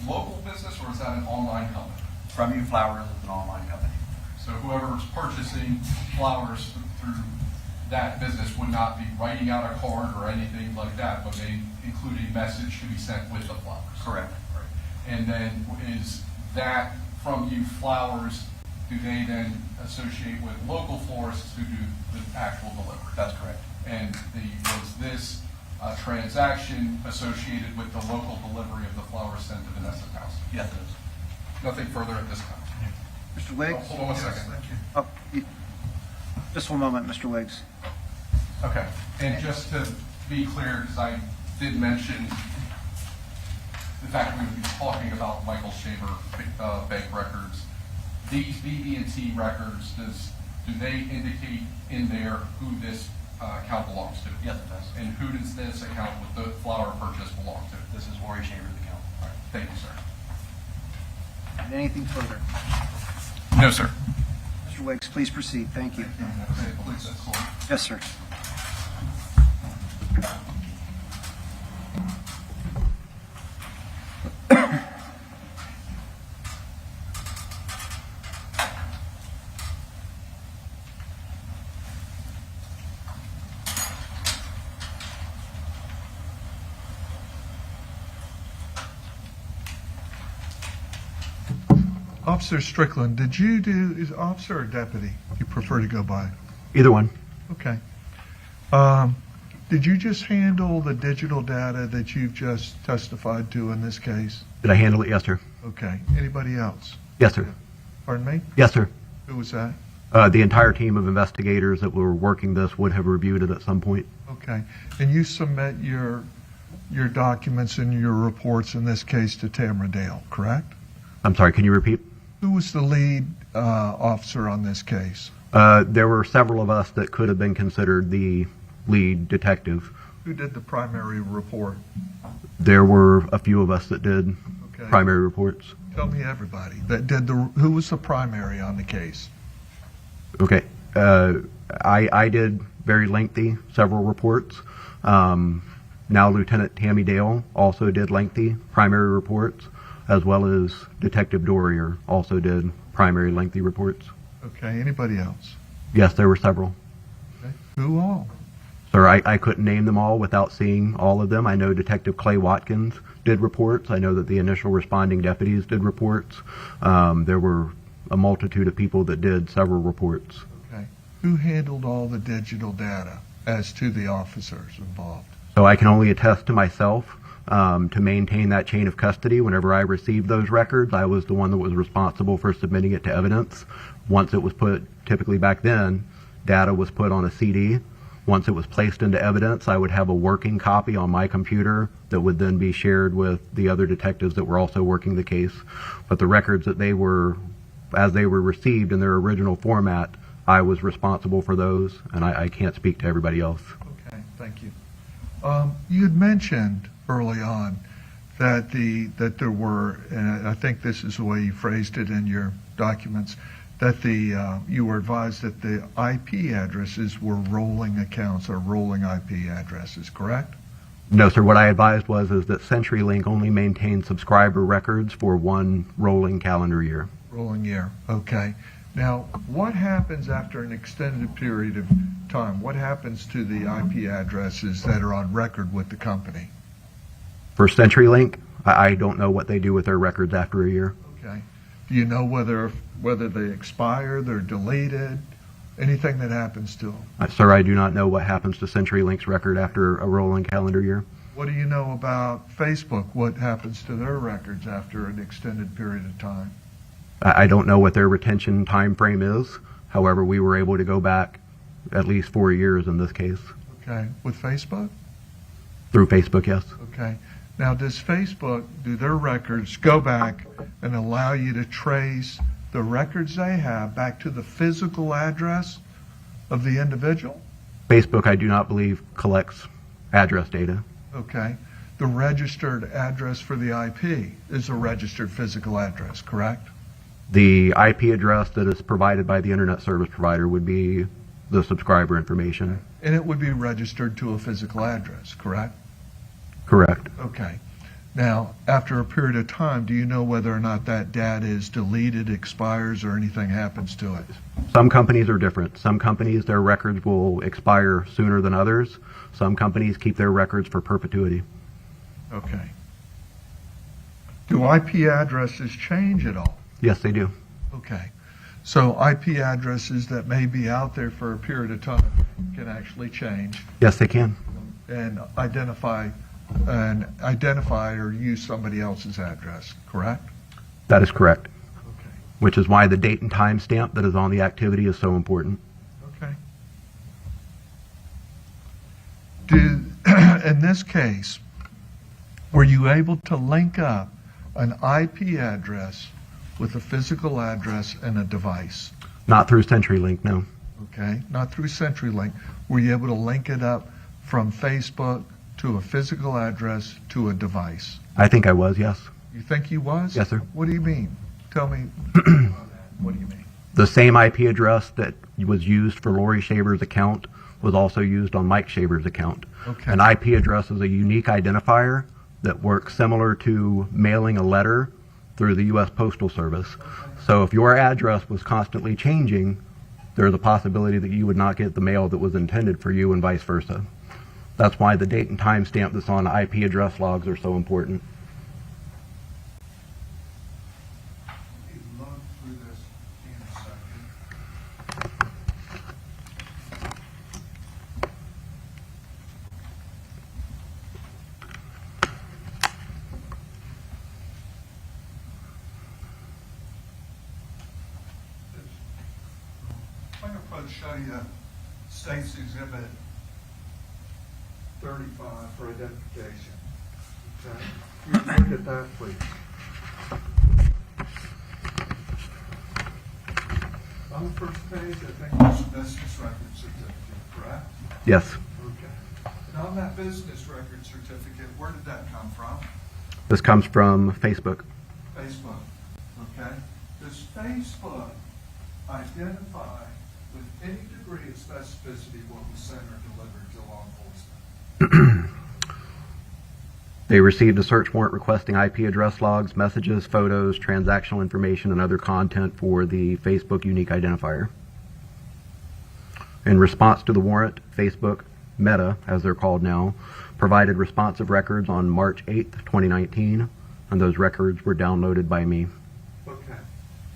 [SPEAKER 3] local business or is that an online company?
[SPEAKER 15] From You Flowers is an online company.
[SPEAKER 3] So whoever's purchasing flowers through that business would not be writing out a card or anything like that, but they include a message to be sent with the flowers?
[SPEAKER 15] Correct.
[SPEAKER 3] Right. And then is that From You Flowers, do they then associate with local florists who do the actual delivery?
[SPEAKER 15] That's correct.
[SPEAKER 3] And was this transaction associated with the local delivery of the flowers sent to Vanessa Townsend?
[SPEAKER 15] Yes, it is.
[SPEAKER 3] Nothing further at this time.
[SPEAKER 2] Mr. Wiggs?
[SPEAKER 3] Hold on one second.
[SPEAKER 2] Oh, just one moment, Mr. Wiggs.
[SPEAKER 3] Okay, and just to be clear, because I did mention the fact we would be talking about Michael Shaver bank records, these BB&T records, do they indicate in there who this account belongs to?
[SPEAKER 15] Yes, it does.
[SPEAKER 3] And who does this account with the flower purchase belong to?
[SPEAKER 15] This is Laurie Shaver's account.
[SPEAKER 3] All right, thank you, sir.
[SPEAKER 2] And anything further?
[SPEAKER 3] No, sir.
[SPEAKER 2] Mr. Wiggs, please proceed. Thank you.
[SPEAKER 3] Please, that's all.
[SPEAKER 2] Yes, sir.
[SPEAKER 5] Officer Strickland, did you is officer or deputy you prefer to go by?
[SPEAKER 9] Either one.
[SPEAKER 5] Okay. Did you just handle the digital data that you've just testified to in this case?
[SPEAKER 9] Did I handle it? Yes, sir.
[SPEAKER 5] Okay. Anybody else?
[SPEAKER 9] Yes, sir.
[SPEAKER 5] Pardon me?
[SPEAKER 9] Yes, sir.
[SPEAKER 5] Who was that?
[SPEAKER 9] The entire team of investigators that were working this would have reviewed it at some point.
[SPEAKER 5] Okay. And you submit your documents and your reports in this case to Tamara Dale, correct?
[SPEAKER 9] I'm sorry, can you repeat?
[SPEAKER 5] Who was the lead officer on this case?
[SPEAKER 9] There were several of us that could have been considered the lead detective.
[SPEAKER 5] Who did the primary report?
[SPEAKER 9] There were a few of us that did
[SPEAKER 5] Okay.
[SPEAKER 9] primary reports.
[SPEAKER 5] Tell me everybody that did who was the primary on the case?
[SPEAKER 9] Okay. I did very lengthy, several reports. Now Lieutenant Tammy Dale also did lengthy primary reports, as well as Detective Dorier also did primary lengthy reports.
[SPEAKER 5] Okay. Anybody else?
[SPEAKER 9] Yes, there were several.
[SPEAKER 5] Okay. Who all?
[SPEAKER 9] Sir, I couldn't name them all without seeing all of them. I know Detective Clay Watkins did reports. I know that the initial responding deputies did reports. There were a multitude of people that did several reports.
[SPEAKER 5] Okay. Who handled all the digital data as to the officers involved?
[SPEAKER 9] So I can only attest to myself to maintain that chain of custody. Whenever I received those records, I was the one that was responsible for submitting it to evidence. Once it was put, typically back then, data was put on a CD. Once it was placed into evidence, I would have a working copy on my computer that would then be shared with the other detectives that were also working the case. But the records that as they were received in their original format, I was responsible for those, and I can't speak to everybody else.
[SPEAKER 5] Okay. Thank you. You had mentioned early on that there were, and I think this is the way you phrased it in your documents, that you were advised that the IP addresses were rolling accounts or rolling IP addresses, correct?
[SPEAKER 9] No, sir. What I advised is that CenturyLink only maintains subscriber records for one rolling calendar year.
[SPEAKER 5] Rolling year. Okay. Now, what happens after an extended period of time? What happens to the IP addresses that are on record with the company?
[SPEAKER 9] For CenturyLink, I don't know what they do with their records after a year.
[SPEAKER 5] Okay. Do you know whether they expire, they're deleted, anything that happens to them?
[SPEAKER 9] Sir, I do not know what happens to CenturyLink's record after a rolling calendar year.
[SPEAKER 5] What do you know about Facebook? What happens to their records after an extended period of time?
[SPEAKER 9] I don't know what their retention time frame is. However, we were able to go back at least 4 years in this case.
[SPEAKER 5] Okay. With Facebook?
[SPEAKER 9] Through Facebook, yes.
[SPEAKER 5] Okay. Now, does Facebook, do their records go back and allow you to trace the records they have back to the physical address of the individual?
[SPEAKER 9] Facebook, I do not believe, collects address data.
[SPEAKER 5] Okay. The registered address for the IP is a registered physical address, correct?
[SPEAKER 9] The IP address that is provided by the internet service provider would be the subscriber information.
[SPEAKER 5] And it would be registered to a physical address, correct?
[SPEAKER 9] Correct.
[SPEAKER 5] Okay. Now, after a period of time, do you know whether or not that data is deleted, expires, or anything happens to it?
[SPEAKER 9] Some companies are different. Some companies, their records will expire sooner than others. Some companies keep their records for perpetuity.
[SPEAKER 5] Okay. Do IP addresses change at all?
[SPEAKER 9] Yes, they do.
[SPEAKER 5] Okay. So IP addresses that may be out there for a period of time can actually change
[SPEAKER 9] Yes, they can.
[SPEAKER 5] and identify or use somebody else's address, correct?
[SPEAKER 9] That is correct.
[SPEAKER 5] Okay.
[SPEAKER 9] Which is why the date and time stamp that is on the activity is so important.
[SPEAKER 5] Okay. In this case, were you able to link up an IP address with a physical address and a device?
[SPEAKER 9] Not through CenturyLink, no.
[SPEAKER 5] Okay, not through CenturyLink. Were you able to link it up from Facebook to a physical address to a device?
[SPEAKER 9] I think I was, yes.
[SPEAKER 5] You think you was?
[SPEAKER 9] Yes, sir.
[SPEAKER 5] What do you mean? Tell me. What do you mean?
[SPEAKER 9] The same IP address that was used for Laurie Shaver's account was also used on Mike Shaver's account.
[SPEAKER 5] Okay.
[SPEAKER 9] An IP address is a unique identifier that works similar to mailing a letter through the U.S. Postal Service. So if your address was constantly changing, there's a possibility that you would not get the mail that was intended for you and vice versa. That's why the date and time stamp that's on IP address logs are so important.
[SPEAKER 5] Look through this in a second. going to show you State's Exhibit 35 for identification. Okay? You look at that, please. On the first page, I think there's a business record certificate, correct?
[SPEAKER 9] Yes.
[SPEAKER 5] Okay. And on that business record certificate, where did that come from?
[SPEAKER 9] This comes from Facebook.
[SPEAKER 5] Facebook. Okay. Does Facebook identify with any degree of specificity what was sent or delivered to law enforcement?
[SPEAKER 9] They received a search warrant requesting IP address logs, messages, photos, transactional information, and other content for the Facebook unique identifier. In response to the warrant, Facebook, Meta, as they're called now, provided responsive records on March 8th, 2019, and those records were downloaded by me.
[SPEAKER 5] Okay.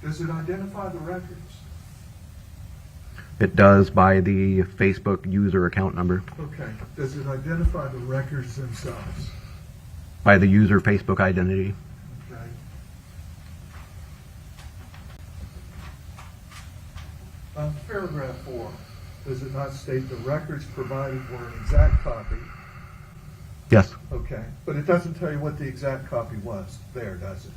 [SPEAKER 5] Does it identify the records?
[SPEAKER 9] It does by the Facebook user account number,
[SPEAKER 5] Okay. Does it identify the records themselves?
[SPEAKER 9] by the user Facebook identity.
[SPEAKER 5] Okay. On paragraph 4, does it not state the records provided were an exact copy?
[SPEAKER 9] Yes.
[SPEAKER 5] Okay. But it doesn't tell you what the exact copy was there, does it?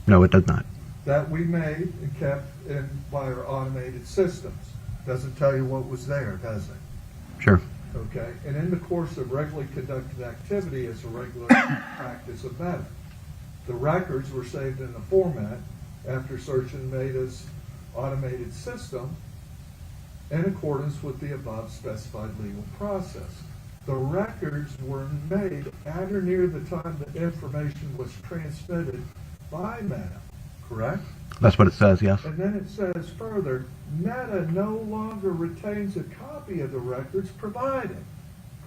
[SPEAKER 9] No, it does not.
[SPEAKER 5] That we made and kept in by our automated systems. Doesn't tell you what was there, does it?
[SPEAKER 9] Sure.
[SPEAKER 5] Okay, and in the course of regularly conducted activity as a regular practice of Meta, the records were saved in a format after searching Meta's automated system in accordance with the above specified legal process. The records were made at or near the time the information was transmitted by Meta, correct?
[SPEAKER 9] That's what it says, yes.
[SPEAKER 5] And then it says further, Meta no longer retains a copy of the records provided,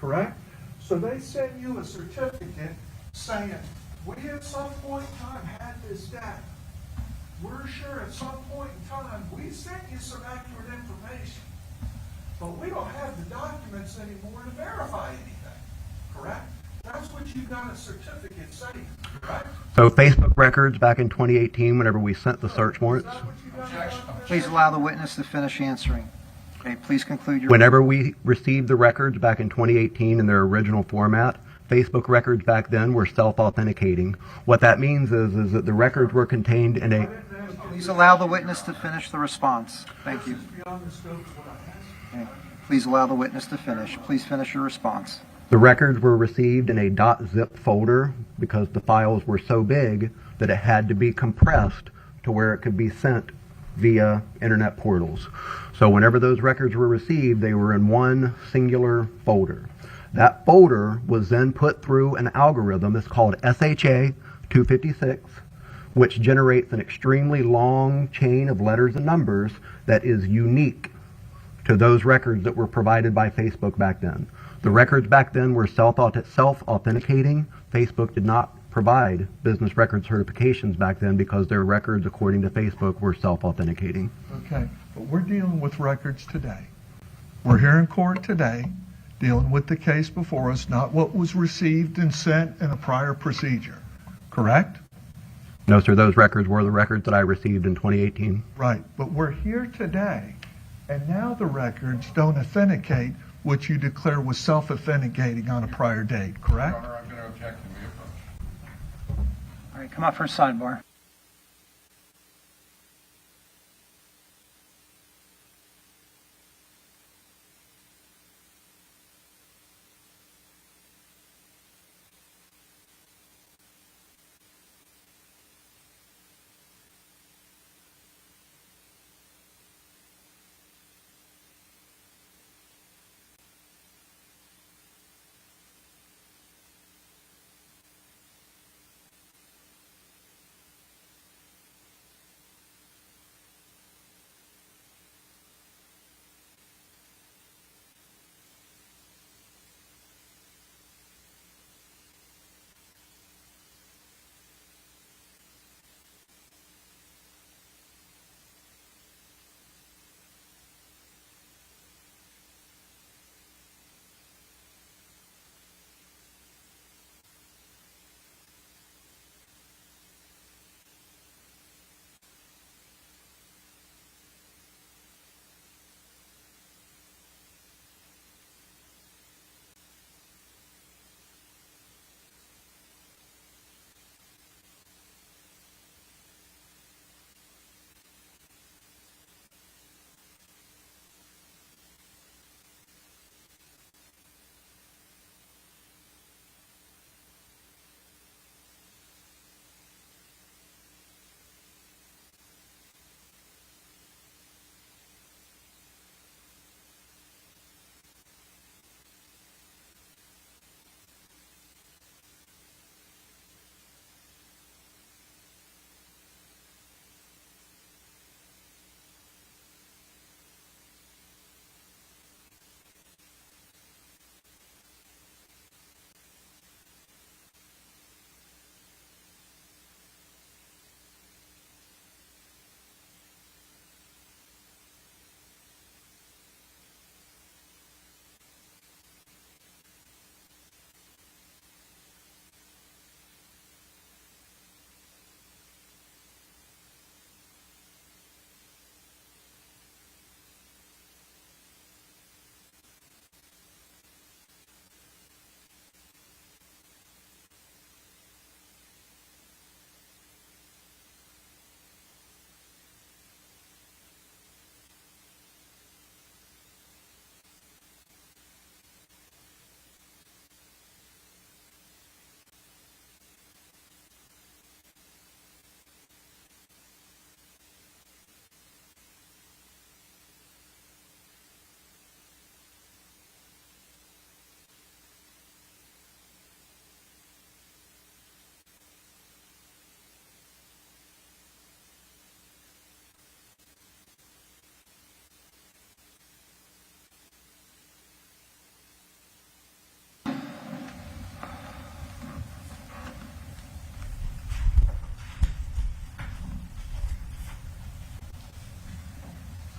[SPEAKER 5] correct? So they send you a certificate saying, we at some point in time had this data. We're sure at some point in time we sent you some accurate information, but we don't have the documents anymore to verify anything, correct? That's what you got a certificate saying, correct?
[SPEAKER 9] So Facebook records back in 2018, whenever we sent the search warrants,
[SPEAKER 2] Please allow the witness to finish answering. Okay, please conclude your...
[SPEAKER 9] whenever we received the records back in 2018 in their original format, Facebook records back then were self-authenticating. What that means is that the records were contained in a...
[SPEAKER 2] Please allow the witness to finish the response. Thank you. Okay, please allow the witness to finish. Please finish your response.
[SPEAKER 9] The records were received in a .zip folder because the files were so big that it had to be compressed to where it could be sent via internet portals. So whenever those records were received, they were in one singular folder. That folder was then put through an algorithm. It's called SHA 256, which generates an extremely long chain of letters and numbers that is unique to those records that were provided by Facebook back then. The records back then were self-authenticating. Facebook did not provide business record certifications back then because their records, according to Facebook, were self-authenticating.
[SPEAKER 5] Okay, but we're dealing with records today. We're here in court today dealing with the case before us, not what was received and sent in a prior procedure, correct?
[SPEAKER 9] No, sir, those records were the records that I received in 2018.
[SPEAKER 5] Right, but we're here today, and now the records don't authenticate what you declare was self-authenticating on a prior date, correct?
[SPEAKER 3] Your Honor, I'm going to object to the approach.
[SPEAKER 2] All right, come up for a sidebar.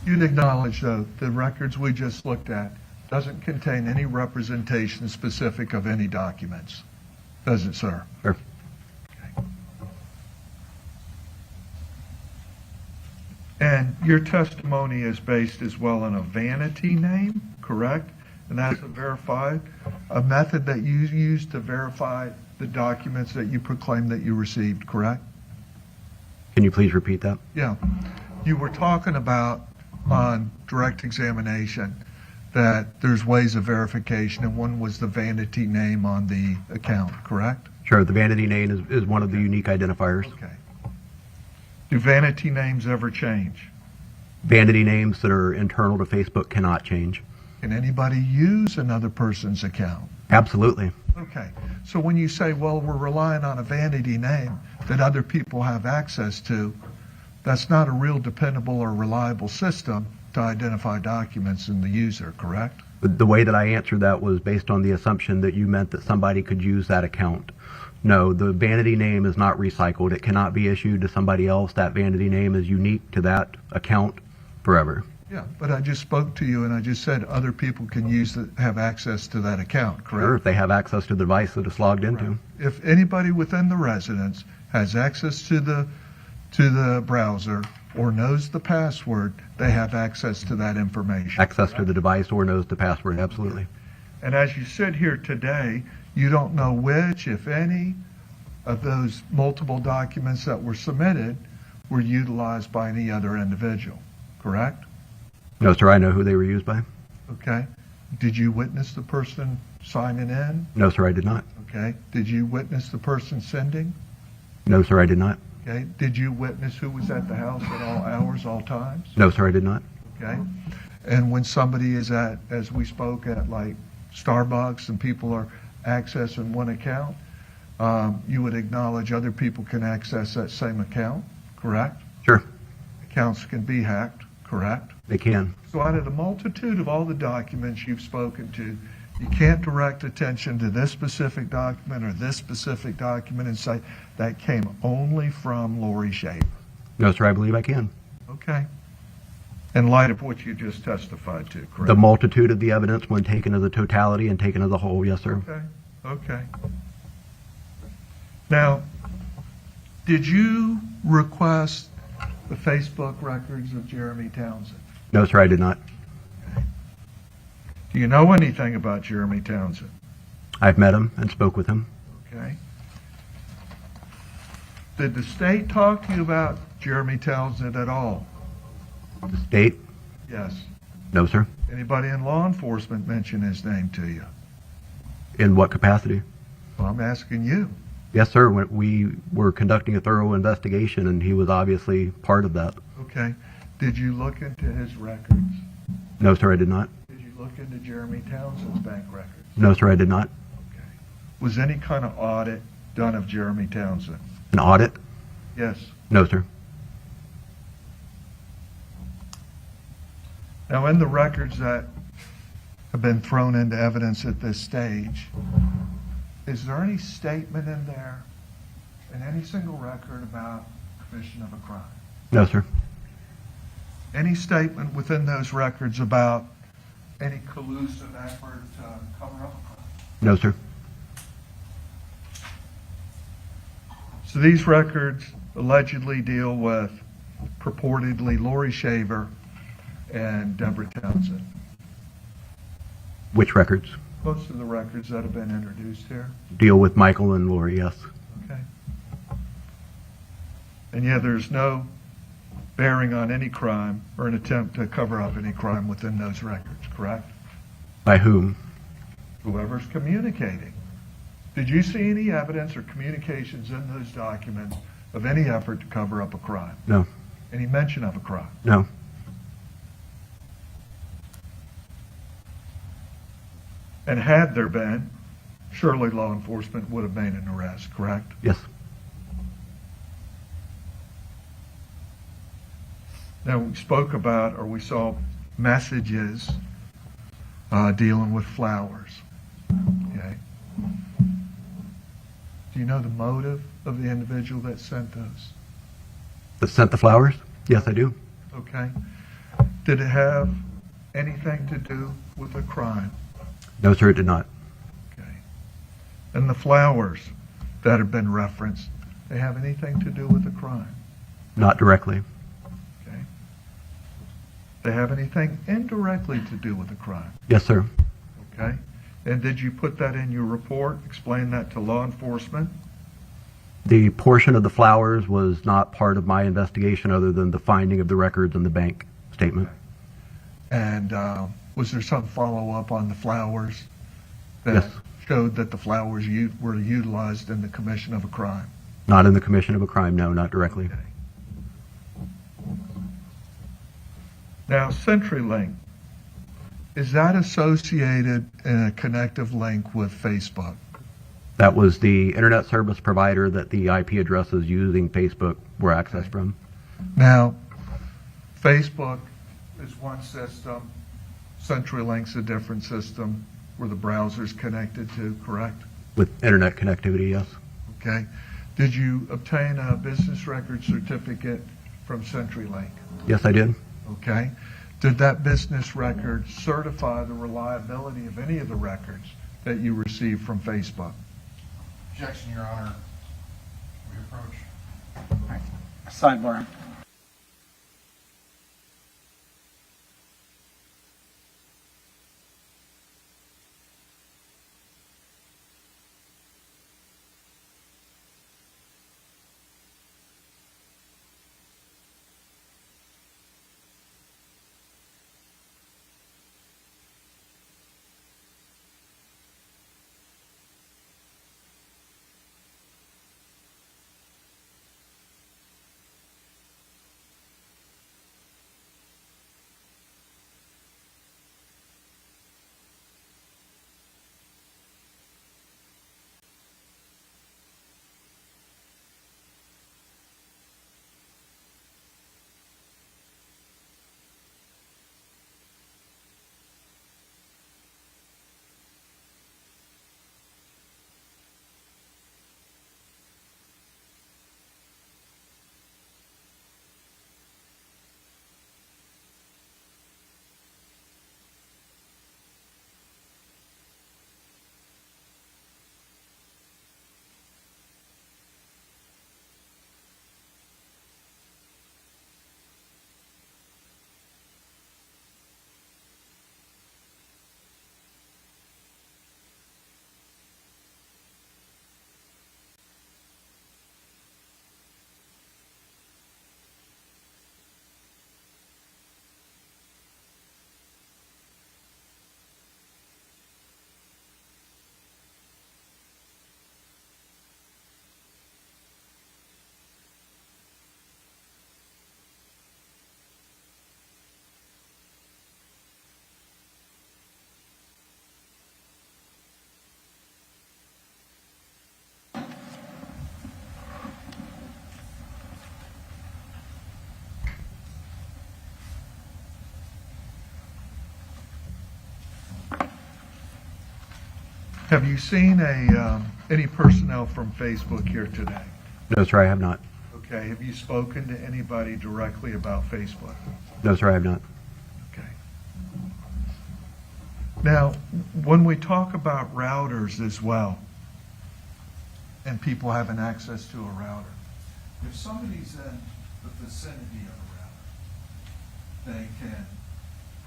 [SPEAKER 5] You'd acknowledge, though, the records we just looked at doesn't contain any representation specific of any documents, does it, sir?
[SPEAKER 9] Sure.
[SPEAKER 5] And your testimony is based as well on a vanity name, correct? And that's a method that you use to verify the documents that you proclaim that you received, correct?
[SPEAKER 9] Can you please repeat that?
[SPEAKER 5] Yeah. You were talking about on direct examination that there's ways of verification, and one was the vanity name on the account, correct?
[SPEAKER 9] Sure. The vanity name is one of the unique identifiers.
[SPEAKER 5] Okay. Do vanity names ever change?
[SPEAKER 9] Vanity names that are internal to Facebook cannot change.
[SPEAKER 5] Can anybody use another person's account?
[SPEAKER 9] Absolutely.
[SPEAKER 5] Okay. So when you say, well, we're relying on a vanity name that other people have access to, that's not a real dependable or reliable system to identify documents in the user, correct?
[SPEAKER 9] The way that I answered that was based on the assumption that you meant that somebody could use that account. No, the vanity name is not recycled. It cannot be issued to somebody else. That vanity name is unique to that account forever.
[SPEAKER 5] Yeah, but I just spoke to you and I just said other people can have access to that account, correct?
[SPEAKER 9] Sure, if they have access to the device that it's logged into.
[SPEAKER 5] Right. If anybody within the residence has access to the browser or knows the password, they have access to that information.
[SPEAKER 9] Access to the device or knows the password, absolutely.
[SPEAKER 5] And as you sit here today, you don't know which, if any, of those multiple documents that were submitted were utilized by any other individual, correct?
[SPEAKER 9] No, sir, I know who they were used by.
[SPEAKER 5] Okay. Did you witness the person signing in?
[SPEAKER 9] No, sir, I did not.
[SPEAKER 5] Okay. Did you witness the person sending?
[SPEAKER 9] No, sir, I did not.
[SPEAKER 5] Okay. Did you witness who was at the house at all hours, all times?
[SPEAKER 9] No, sir, I did not.
[SPEAKER 5] Okay. And when somebody is at, as we spoke at like Starbucks and people are accessing one account, you would acknowledge other people can access that same account, correct?
[SPEAKER 9] Sure.
[SPEAKER 5] Accounts can be hacked, correct?
[SPEAKER 9] They can.
[SPEAKER 5] So out of the multitude of all the documents you've spoken to, you can't direct attention to this specific document or this specific document and say that came only from Laurie Shaver.
[SPEAKER 9] No, sir, I believe I can.
[SPEAKER 5] Okay. In light of what you just testified to, correct?
[SPEAKER 9] The multitude of the evidence when taken as a totality and taken as a whole, yes, sir.
[SPEAKER 5] Okay. Okay. Now, did you request the Facebook records of Jeremy Townsend?
[SPEAKER 9] No, sir, I did not.
[SPEAKER 5] Do you know anything about Jeremy Townsend?
[SPEAKER 9] I've met him and spoke with him.
[SPEAKER 5] Okay. Did the state talk to you about Jeremy Townsend at all?
[SPEAKER 9] The state?
[SPEAKER 5] Yes.
[SPEAKER 9] No, sir.
[SPEAKER 5] Anybody in law enforcement mention his name to you?
[SPEAKER 9] In what capacity?
[SPEAKER 5] Well, I'm asking you.
[SPEAKER 9] Yes, sir. We were conducting a thorough investigation, and he was obviously part of that.
[SPEAKER 5] Okay. Did you look into his records?
[SPEAKER 9] No, sir, I did not.
[SPEAKER 5] Did you look into Jeremy Townsend's bank records?
[SPEAKER 9] No, sir, I did not.
[SPEAKER 5] Okay. Was any kind of audit done of Jeremy Townsend?
[SPEAKER 9] An audit?
[SPEAKER 5] Yes.
[SPEAKER 9] No, sir.
[SPEAKER 5] Now, in the records that have been thrown into evidence at this stage, is there any statement in there, in any single record, about commission of a crime?
[SPEAKER 9] No, sir.
[SPEAKER 5] Any statement within those records about any collusive effort to cover up a crime?
[SPEAKER 9] No, sir.
[SPEAKER 5] So these records allegedly deal with purportedly Laurie Shaver and Deborah Townsend.
[SPEAKER 9] Which records?
[SPEAKER 5] Most of the records that have been introduced here.
[SPEAKER 9] Deal with Michael and Lori, yes.
[SPEAKER 5] Okay. And yeah, there's no bearing on any crime or an attempt to cover up any crime within those records, correct?
[SPEAKER 9] By whom?
[SPEAKER 5] Whoever's communicating. Did you see any evidence or communications in those documents of any effort to cover up a crime?
[SPEAKER 9] No.
[SPEAKER 5] Any mention of a crime?
[SPEAKER 9] No.
[SPEAKER 5] And had there been, surely law enforcement would have made an arrest, correct?
[SPEAKER 9] Yes.
[SPEAKER 5] Now, we spoke about, or we saw messages dealing with flowers. Okay. Do you know the motive of the individual that sent those?
[SPEAKER 9] That sent the flowers? Yes, I do.
[SPEAKER 5] Okay. Did it have anything to do with a crime?
[SPEAKER 9] No, sir, it did not.
[SPEAKER 5] Okay. And the flowers that have been referenced, they have anything to do with a crime?
[SPEAKER 9] Not directly.
[SPEAKER 5] Okay. They have anything indirectly to do with a crime?
[SPEAKER 9] Yes, sir.
[SPEAKER 5] Okay. And did you put that in your report? Explain that to law enforcement?
[SPEAKER 9] The portion of the flowers was not part of my investigation other than the finding of the records in the bank statement.
[SPEAKER 5] And was there some follow-up on the flowers that
[SPEAKER 9] Yes.
[SPEAKER 5] showed that the flowers were utilized in the commission of a crime?
[SPEAKER 9] Not in the commission of a crime, no, not directly.
[SPEAKER 5] Okay. Now, CenturyLink, is that associated in a connective link with Facebook?
[SPEAKER 9] That was the internet service provider that the IP addresses using Facebook were accessed from.
[SPEAKER 5] Now, Facebook is one system, CenturyLink's a different system where the browser's connected to, correct?
[SPEAKER 9] With internet connectivity, yes.
[SPEAKER 5] Okay. Did you obtain a business record certificate from CenturyLink?
[SPEAKER 9] Yes, I did.
[SPEAKER 5] Okay. Did that business record certify the reliability of any of the records that you received from Facebook?
[SPEAKER 3] Objection, Your Honor. We approach.
[SPEAKER 2] Sidebar.
[SPEAKER 5] Have you seen any personnel from Facebook here today?
[SPEAKER 9] No, sir, I have not.
[SPEAKER 5] Okay, have you spoken to anybody directly about Facebook?
[SPEAKER 9] No, sir, I have not.
[SPEAKER 5] Okay. Now, when we talk about routers as well, and people having access to a router, if somebody's in the vicinity of a router, they can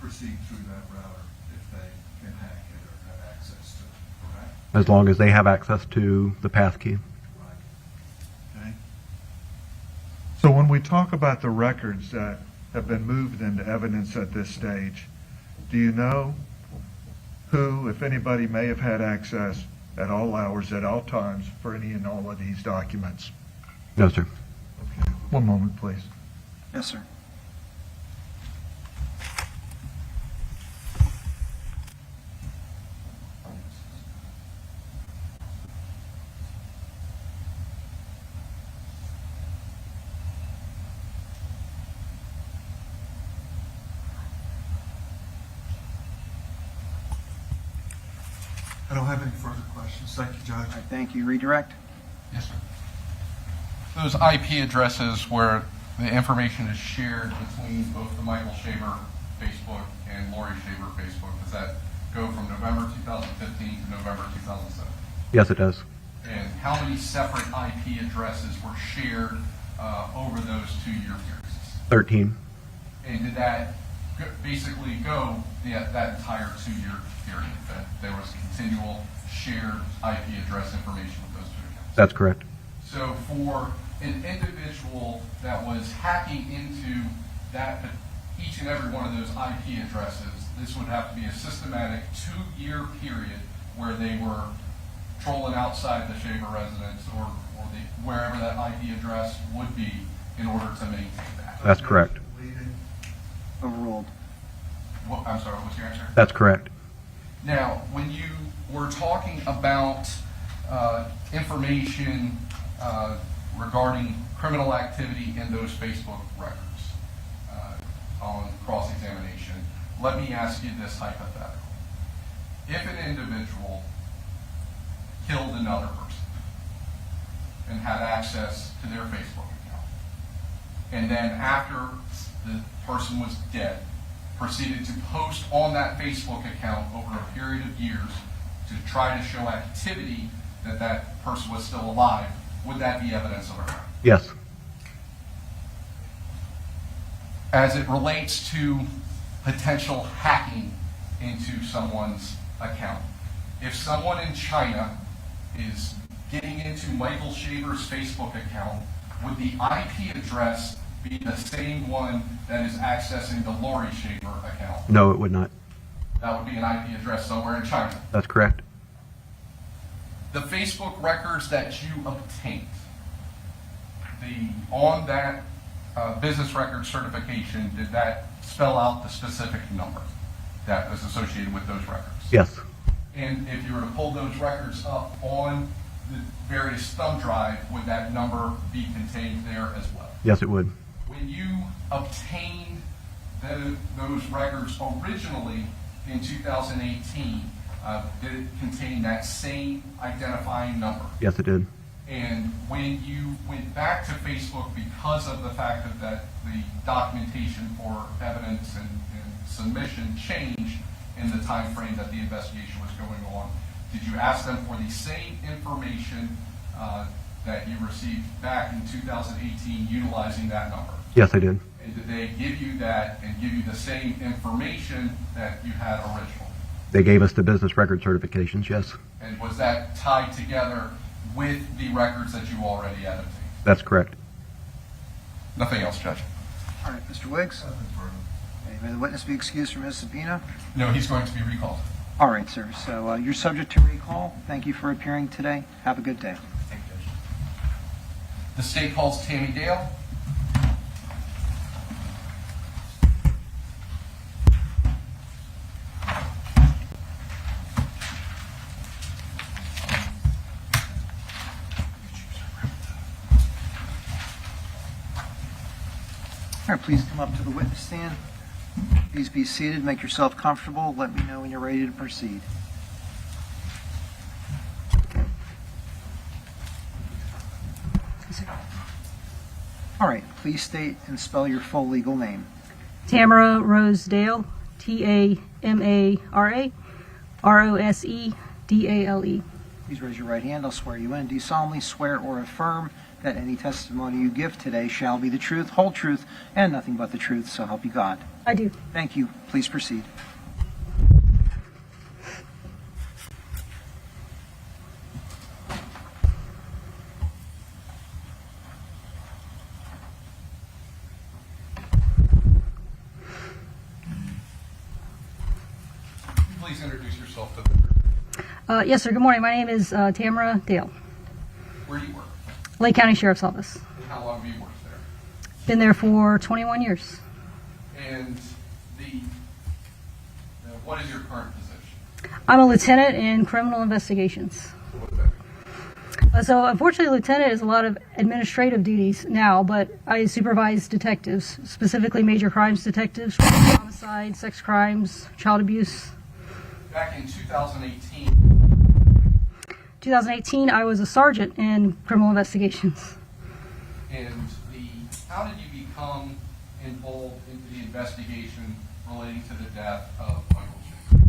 [SPEAKER 5] proceed through that router if they can hack it or have access to it, correct?
[SPEAKER 9] As long as they have access to the passkey.
[SPEAKER 5] Okay. So when we talk about the records that have been moved into evidence at this stage, do you know who, if anybody, may have had access at all hours, at all times, for any and all of these documents?
[SPEAKER 9] No, sir.
[SPEAKER 5] Okay. One moment, please.
[SPEAKER 2] Yes, sir.
[SPEAKER 5] I don't have any further questions. Thank you, Judge.
[SPEAKER 2] All right, thank you. Redirect.
[SPEAKER 3] Yes, sir. Those IP addresses where the information is shared between both the Michael Shaver Facebook and Laurie Shaver Facebook, does that go from November 2015 to November 2007?
[SPEAKER 9] Yes, it does.
[SPEAKER 3] And how many separate IP addresses were shared over those 2-year periods?
[SPEAKER 9] 13.
[SPEAKER 3] And did that basically go that entire 2-year period, that there was continual shared IP address information with those two accounts?
[SPEAKER 9] That's correct.
[SPEAKER 3] So for an individual that was hacking into each and every one of those IP addresses, this would have to be a systematic 2-year period where they were trolling outside the Shaver residence or wherever that IP address would be in order to maintain that.
[SPEAKER 9] That's correct.
[SPEAKER 2] Overruled.
[SPEAKER 3] I'm sorry, what's your answer?
[SPEAKER 9] That's correct.
[SPEAKER 3] Now, when you were talking about information regarding criminal activity in those Facebook records on cross-examination, let me ask you this hypothetical. If an individual killed another person and had access to their Facebook account, and then after the person was dead, proceeded to post on that Facebook account over a period of years to try to show activity that that person was still alive, would that be evidence of a crime?
[SPEAKER 9] Yes.
[SPEAKER 3] As it relates to potential hacking into someone's account, if someone in China is getting into Michael Shaver's Facebook account, would the IP address be the same one that is accessing the Laurie Shaver account?
[SPEAKER 9] No, it would not.
[SPEAKER 3] That would be an IP address somewhere in China.
[SPEAKER 9] That's correct.
[SPEAKER 3] The Facebook records that you obtained, on that business record certification, did that spell out the specific number that was associated with those records?
[SPEAKER 9] Yes.
[SPEAKER 3] And if you were to pull those records up on the various thumb drive, would that number be contained there as well?
[SPEAKER 9] Yes, it would.
[SPEAKER 3] When you obtained those records originally in 2018, did it contain that same identifying number?
[SPEAKER 9] Yes, it did.
[SPEAKER 3] And when you went back to Facebook because of the fact that the documentation for evidence and submission changed in the time frame that the investigation was going on, did you ask them for the same information that you received back in 2018 utilizing that number?
[SPEAKER 9] Yes, I did.
[SPEAKER 3] And did they give you that and give you the same information that you had originally?
[SPEAKER 9] They gave us the business record certifications, yes.
[SPEAKER 3] And was that tied together with the records that you already had obtained?
[SPEAKER 9] That's correct.
[SPEAKER 3] Nothing else, Judge.
[SPEAKER 2] All right, Mr. Wiggs? May the witness be excused from his subpoena?
[SPEAKER 3] No, he's going to be recalled.
[SPEAKER 2] All right, sir. So you're subject to recall. Thank you for appearing today. Have a good day.
[SPEAKER 3] Thank you, Judge. The state calls Tammy Dale.
[SPEAKER 2] All right, please come up to the witness stand. Please be seated. Make yourself comfortable. Let me know when you're ready to proceed. All right, please state and spell your full legal name.
[SPEAKER 16] Tamara Rosedale, Tamara Rosedale.
[SPEAKER 2] Please raise your right hand. I'll swear you in. Do you solemnly swear or affirm that any testimony you give today shall be the truth, whole truth, and nothing but the truth, so help you God?
[SPEAKER 16] I do.
[SPEAKER 2] Thank you. Please proceed.
[SPEAKER 3] Please introduce yourself to the group.
[SPEAKER 16] Yes, sir. Good morning. My name is Tamara Dale,
[SPEAKER 3] Where do you work?
[SPEAKER 16] Lake County Sheriff's Office.
[SPEAKER 3] And how long have you worked there?
[SPEAKER 16] Been there for 21 years.
[SPEAKER 3] And what is your current position?
[SPEAKER 16] I'm a lieutenant in criminal investigations.
[SPEAKER 3] So what does that mean?
[SPEAKER 16] So unfortunately, lieutenant is a lot of administrative duties now, but I supervise detectives, specifically major crimes detectives, homicide, sex crimes, child abuse.
[SPEAKER 3] Back in 2018,
[SPEAKER 16] I was a sergeant in criminal investigations.
[SPEAKER 3] and how did you become involved in the investigation relating to the death of Michael Shaver?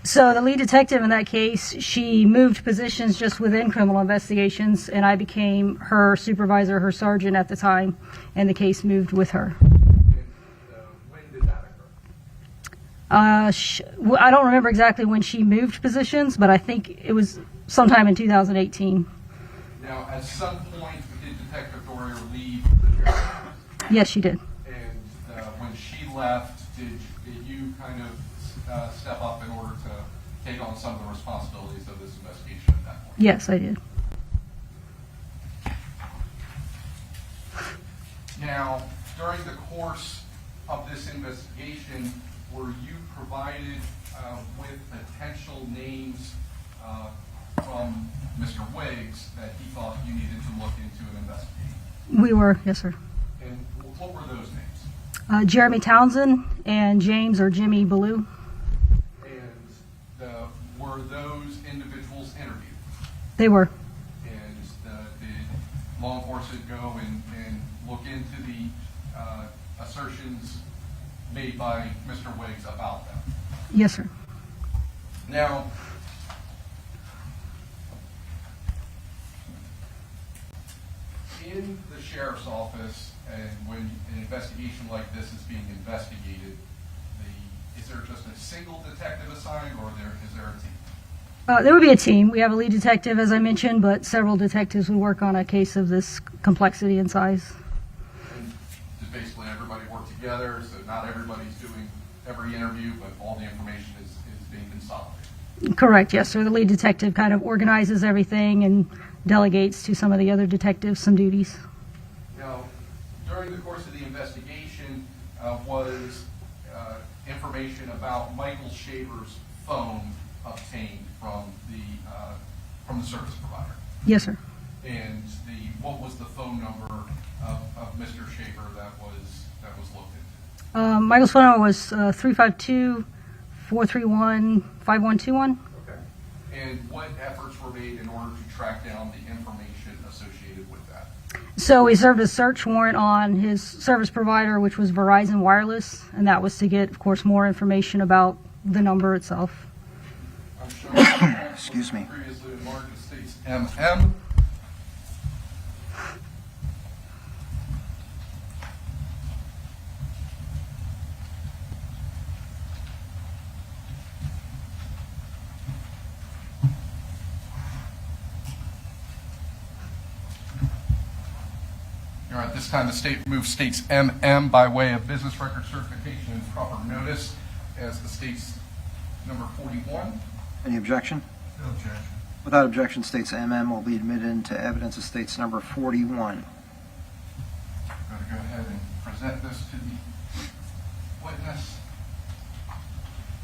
[SPEAKER 16] So the lead detective in that case, she moved positions just within criminal investigations, and I became her supervisor, her sergeant at the time, and the case moved with her.
[SPEAKER 3] When did that occur?
[SPEAKER 16] I don't remember exactly when she moved positions, but I think it was sometime in 2018.
[SPEAKER 3] Now, at some point, did Detective Dorier leave the sheriff's office?
[SPEAKER 16] Yes, she did.
[SPEAKER 3] And when she left, did you kind of step up in order to take on some of the responsibilities of this investigation at that point?
[SPEAKER 16] Yes, I did.
[SPEAKER 3] Now, during the course of this investigation, were you provided with potential names from Mr. Wiggs that he thought you needed to look into and investigate?
[SPEAKER 16] We were, yes, sir.
[SPEAKER 3] And what were those names?
[SPEAKER 16] Jeremy Townsend and James or Jimmy Ballou.
[SPEAKER 3] And were those individuals interviewed?
[SPEAKER 16] They were.
[SPEAKER 3] And did law enforcement go and look into the assertions made by Mr. Wiggs about them?
[SPEAKER 16] Yes, sir.
[SPEAKER 3] Now, in the sheriff's office, and when an investigation like this is being investigated, is there just a single detective assigned, or is there a team?
[SPEAKER 16] There would be a team. We have a lead detective, as I mentioned, but several detectives would work on a case of this complexity and size.
[SPEAKER 3] And does basically everybody work together, so not everybody's doing every interview, but all the information is being consolidated?
[SPEAKER 16] Correct, yes, sir. The lead detective kind of organizes everything and delegates to some of the other detectives some duties.
[SPEAKER 3] Now, during the course of the investigation, was information about Michael Shaver's phone obtained from the service provider?
[SPEAKER 16] Yes, sr.
[SPEAKER 3] And what was the phone number of Mr. Shaver that was looked into?
[SPEAKER 16] Michael's phone number was 352-431-5121.
[SPEAKER 3] Okay. And what efforts were made in order to track down the information associated with that?
[SPEAKER 16] So we served a search warrant on his service provider, which was Verizon Wireless, and that was to get, of course, more information about the number itself.
[SPEAKER 3] I'm showing
[SPEAKER 2] Excuse me.
[SPEAKER 3] previously marked as states MM. At this time, the state moves states MM by way of business record certification and proper notice as the state's number 41.
[SPEAKER 2] Any objection?
[SPEAKER 3] No objection.
[SPEAKER 2] Without objection, states MM will be admitted into evidence of states number 41.
[SPEAKER 3] I'm going to go ahead and present this to the witness.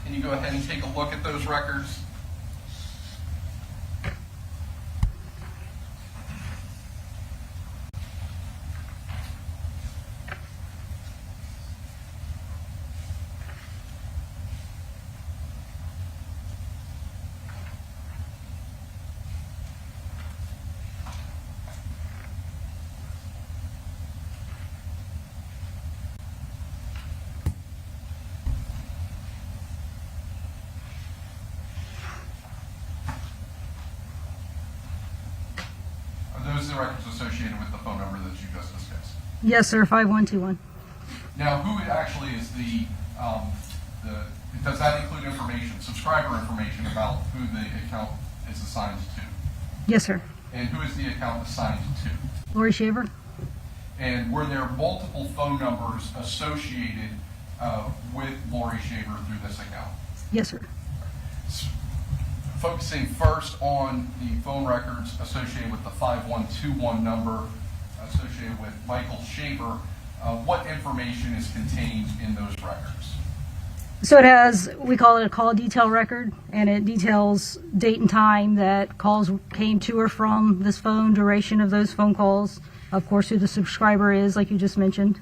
[SPEAKER 3] Can you go ahead and take a look at those records? Are those the records associated with the phone number that you just discussed?
[SPEAKER 16] Yes, sir, 5121.
[SPEAKER 3] Now, who actually is does that include information, subscriber information about who the account is assigned to?
[SPEAKER 16] Yes, sir.
[SPEAKER 3] And who is the account assigned to?
[SPEAKER 16] Laurie Shaver?
[SPEAKER 3] And were there multiple phone numbers associated with Laurie Shaver through this account?
[SPEAKER 16] Yes, sir.
[SPEAKER 3] Focusing first on the phone records associated with the 5121 number associated with Michael Shaver, what information is contained in those records?
[SPEAKER 16] So it has, we call it a call detail record, and it details date and time that calls came to or from this phone, duration of those phone calls, of course who the subscriber is, like you just mentioned.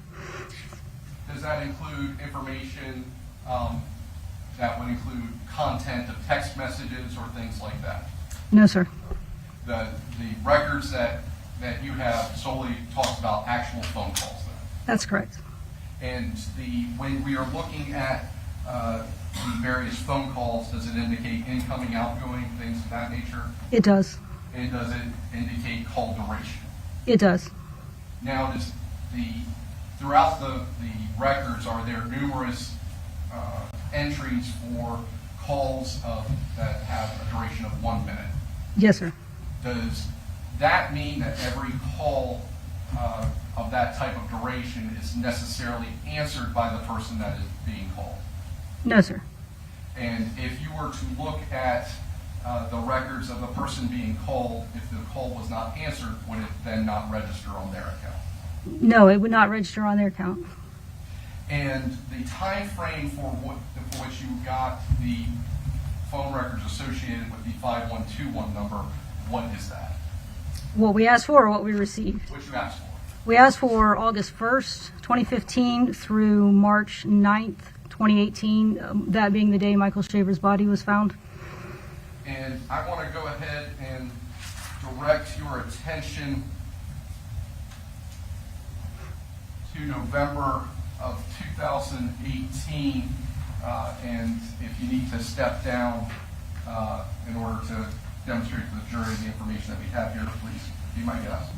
[SPEAKER 3] Does that include information that would include content of text messages or things like that?
[SPEAKER 16] No, sir.
[SPEAKER 3] The records that you have solely talks about actual phone calls then?
[SPEAKER 16] That's correct.
[SPEAKER 3] And when we are looking at the various phone calls, does it indicate incoming, outgoing, things of that nature?
[SPEAKER 16] It does.
[SPEAKER 3] And does it indicate call duration?
[SPEAKER 16] It does.
[SPEAKER 3] Now, throughout the records, are there numerous entries for calls that have a duration of 1 minute?
[SPEAKER 16] Yes, sir.
[SPEAKER 3] Does that mean that every call of that type of duration is necessarily answered by the person that is being called?
[SPEAKER 16] No, sir.
[SPEAKER 3] And if you were to look at the records of the person being called, if the call was not answered, would it then not register on their account?
[SPEAKER 16] No, it would not register on their account.
[SPEAKER 3] And the time frame for which you got the phone records associated with the 5121 number, what is that?
[SPEAKER 16] What we asked for or what we received?
[SPEAKER 3] What you asked for?
[SPEAKER 16] We asked for August 1st, 2015 through March 9th, 2018, that being the day Michael Shaver's body was found.
[SPEAKER 3] And I want to go ahead and direct your attention to November of 2018, and if you need to step down in order to demonstrate to the jury the information that we have here, please be my guest.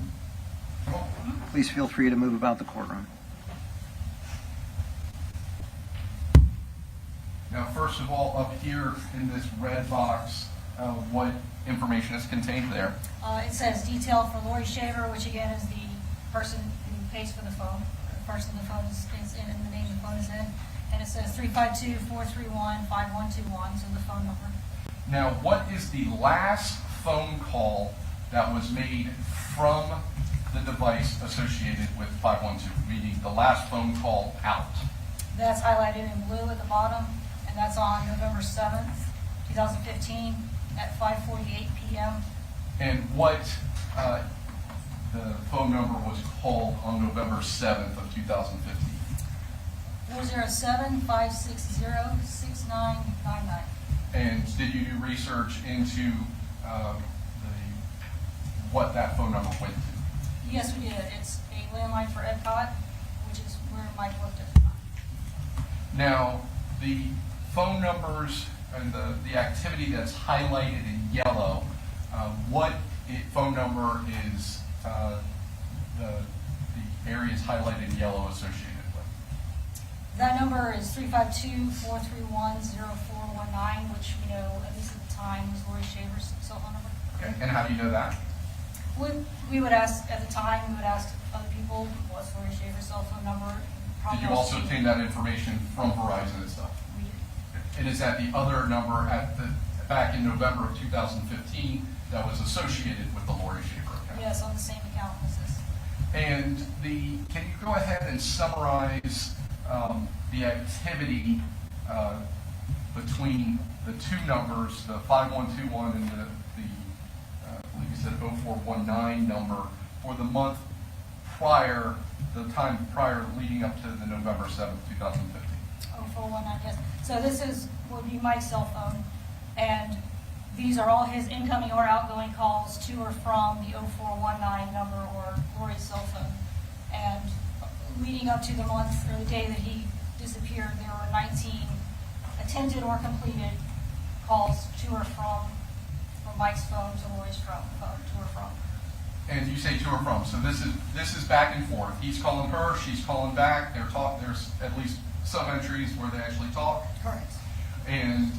[SPEAKER 2] Please feel free to move about the courtroom.
[SPEAKER 3] Now, first of all, up here in this red box, what information is contained there?
[SPEAKER 16] It says detail for Laurie Shaver, which again is the person who pays for the phone. The person the phone is in and the name the phone is in. And it says 352-431-5121, so the phone number.
[SPEAKER 3] Now, what is the last phone call that was made from the device associated with 512, meaning the last phone call out?
[SPEAKER 16] That's highlighted in blue at the bottom, and that's on November 7th, 2015 at 5:48 p.m.
[SPEAKER 3] And what the phone number was called on November 7th of 2015?
[SPEAKER 16] 407-560-6999.
[SPEAKER 3] And did you do research into what that phone number went to?
[SPEAKER 16] Yes, we did. It's a landline for Epcot, which is where Mike worked at the time.
[SPEAKER 3] Now, the phone numbers and the activity that's highlighted in yellow, what phone number is the areas highlighted in yellow associated with?
[SPEAKER 16] That number is 352-431-0419, which we know, at least at the time, was Laurie Shaver's cell phone number.
[SPEAKER 3] Okay, and how do you know that?
[SPEAKER 16] We would ask, at the time, we would ask other people, what's Laurie Shaver's cell phone number?
[SPEAKER 3] Did you also obtain that information from Verizon and stuff?
[SPEAKER 16] We did.
[SPEAKER 3] And is that the other number back in November of 2015 that was associated with the Laurie Shaver account?
[SPEAKER 16] Yes, on the same account as this.
[SPEAKER 3] And can you go ahead and summarize the activity between the two numbers, the 5121 and the I believe you said 0419 number, for the month prior, the time prior leading up to the November 7th, 2015?
[SPEAKER 16] 0419, yes. So this would be Mike's cell phone, and these are all his incoming or outgoing calls to or from the 0419 number or Laurie's cell phone. And leading up to the month or the day that he disappeared, there were 19 attempted or completed calls to or from Mike's phone to Laurie's phone, to or from.
[SPEAKER 3] And you say to or from, so this is back and forth. He's calling her, she's calling back. There's at least some entries where they actually talk.
[SPEAKER 16] Correct.
[SPEAKER 3] And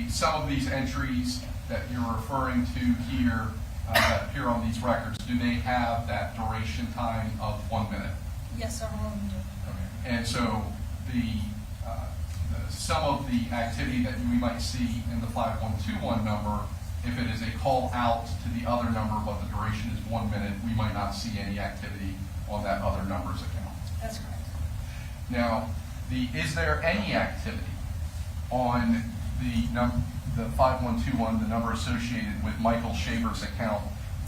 [SPEAKER 3] some of these entries that you're referring to here that appear on these records, do they have that duration time of 1 minute?
[SPEAKER 16] Yes, several of them do.
[SPEAKER 3] Okay. And so some of the activity that we might see in the 5121 number, if it is a call out to the other number but the duration is 1 minute, we might not see any activity on that other number's account.
[SPEAKER 16] That's correct.
[SPEAKER 3] Now, is there any activity on the 5121, the number associated with Michael Shaver's account,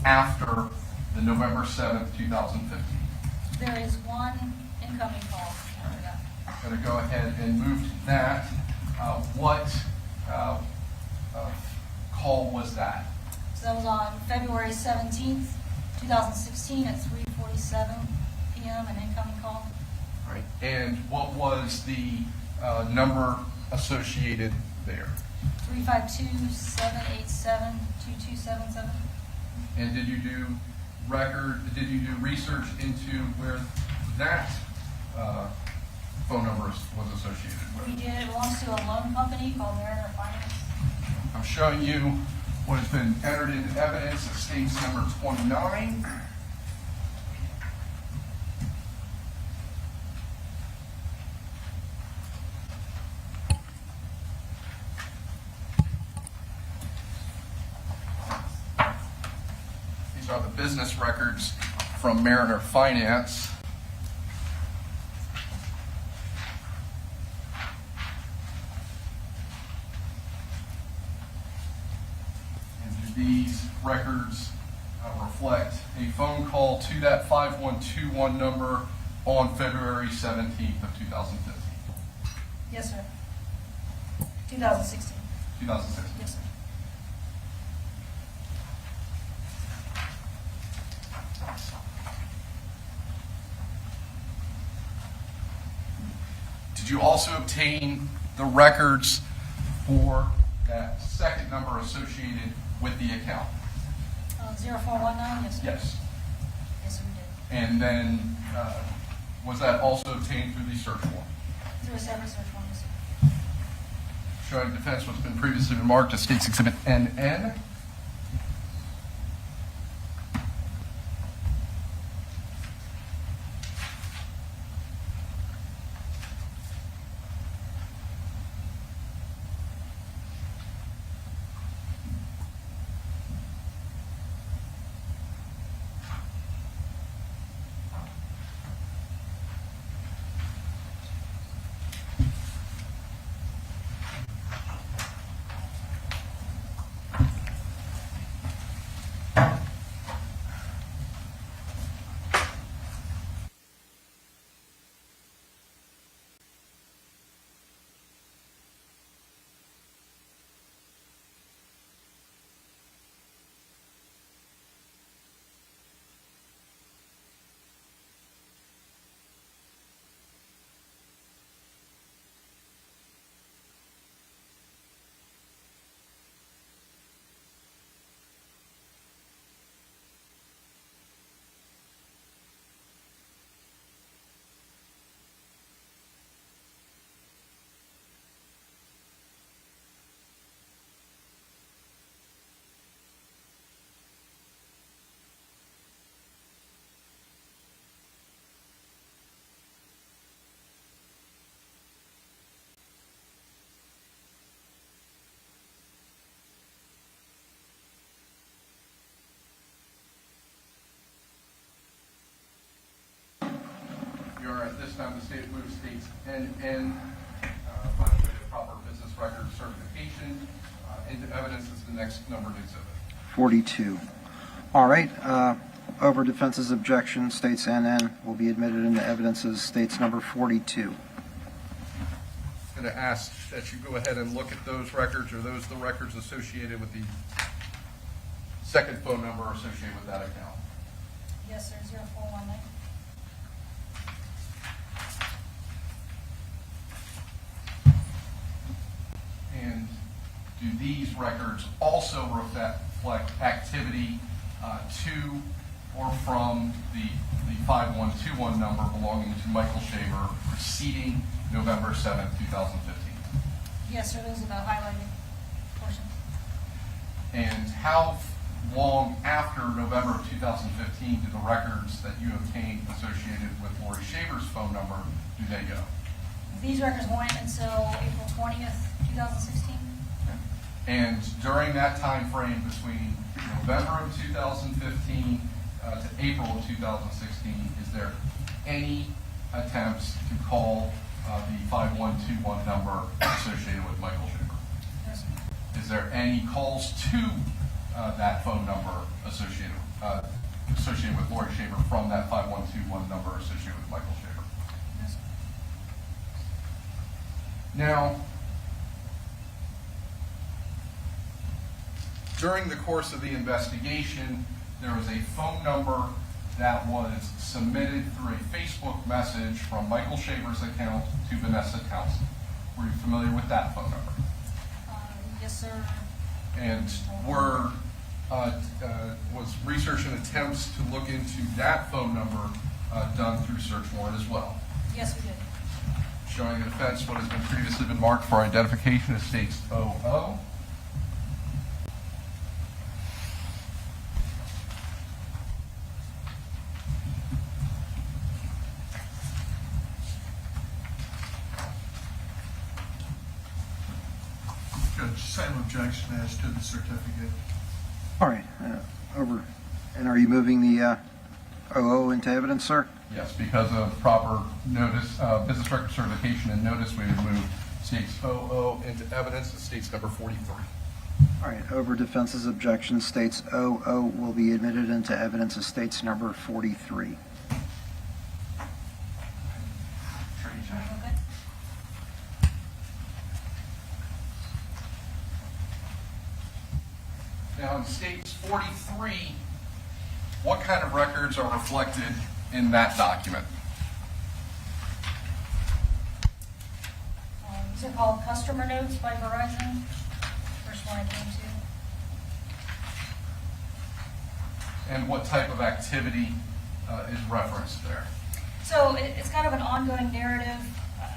[SPEAKER 3] after the November 7th, 2015?
[SPEAKER 16] There is one incoming call after that.
[SPEAKER 3] I'm going to go ahead and move to that. What call was that?
[SPEAKER 16] So that was on February 17th, 2016 at 3:47 p.m., an incoming call.
[SPEAKER 3] All right. And what was the number associated there?
[SPEAKER 16] 352-787-2277.
[SPEAKER 3] And did you do research into where that phone number was associated with?
[SPEAKER 16] We did. It belongs to a loan company called Mariner Finance.
[SPEAKER 3] I'm showing you what has been entered into evidence at states number 29. These are the business records from Mariner Finance. These records reflect a phone call to that 5121 number on February 17th of 2015.
[SPEAKER 16] Yes, sir. 2016.
[SPEAKER 3] 2016.
[SPEAKER 16] Yes, sir.
[SPEAKER 3] Did you also obtain the records for that second number associated with the account?
[SPEAKER 16] 0419, yes, sir.
[SPEAKER 3] Yes.
[SPEAKER 16] Yes, sir, we did.
[SPEAKER 3] And then was that also obtained through the search warrant?
[SPEAKER 16] Through a separate search warrant, yes, sir.
[SPEAKER 3] Showing defense what's been previously marked as State's Exhibit NN. At this time, the state moves States NN by way of proper business record certification into evidence as the next numbered exhibit.
[SPEAKER 2] 42. All right. Over defense's objection, States NN will be admitted into evidence as States number 42.
[SPEAKER 3] I'm going to ask that you go ahead and look at those records. Are those the records associated with the second phone number associated with that account?
[SPEAKER 16] Yes, sir. 0419.
[SPEAKER 3] And do these records also reflect activity to or from the 5121 number belonging to Michael Shaver preceding November 7th, 2015?
[SPEAKER 16] Yes, sir. Those are the highlighted portions.
[SPEAKER 3] And how long after November of 2015 do the records that you obtained associated with Laurie Shaver's phone number, do they go?
[SPEAKER 16] These records went until April 20th, 2016.
[SPEAKER 3] And during that time frame between November of 2015 to April of 2016, is there any attempts to call the 5121 number associated with Michael Shaver?
[SPEAKER 16] Yes, sir.
[SPEAKER 3] Is there any calls to that phone number associated with Laurie Shaver from that 5121 number associated with Michael Shaver?
[SPEAKER 16] Yes, sir.
[SPEAKER 3] Now, during the course of the investigation, there was a phone number that was submitted through a Facebook message from Michael Shaver's account to Vanessa Townsend. Were you familiar with that phone number?
[SPEAKER 16] Yes, sir.
[SPEAKER 3] And was research and attempts to look into that phone number done through search warrant as well?
[SPEAKER 16] Yes, we did.
[SPEAKER 3] Showing the defense what has been previously been marked for identification as states 00.
[SPEAKER 5] Judge, same objection as to the certificate.
[SPEAKER 2] All right, over. And are you moving the 00 into evidence, sir?
[SPEAKER 3] Yes, because of proper notice, business record certification and notice, we would move states 00 into evidence, it states number 43.
[SPEAKER 2] All right, over defense's objection, states 00 will be admitted into evidence as states number 43.
[SPEAKER 3] Now, in states 43, what kind of records are reflected in that document?
[SPEAKER 16] These are called customer notes by Verizon. First one I came to.
[SPEAKER 3] And what type of activity is referenced there?
[SPEAKER 16] So it's kind of an ongoing narrative,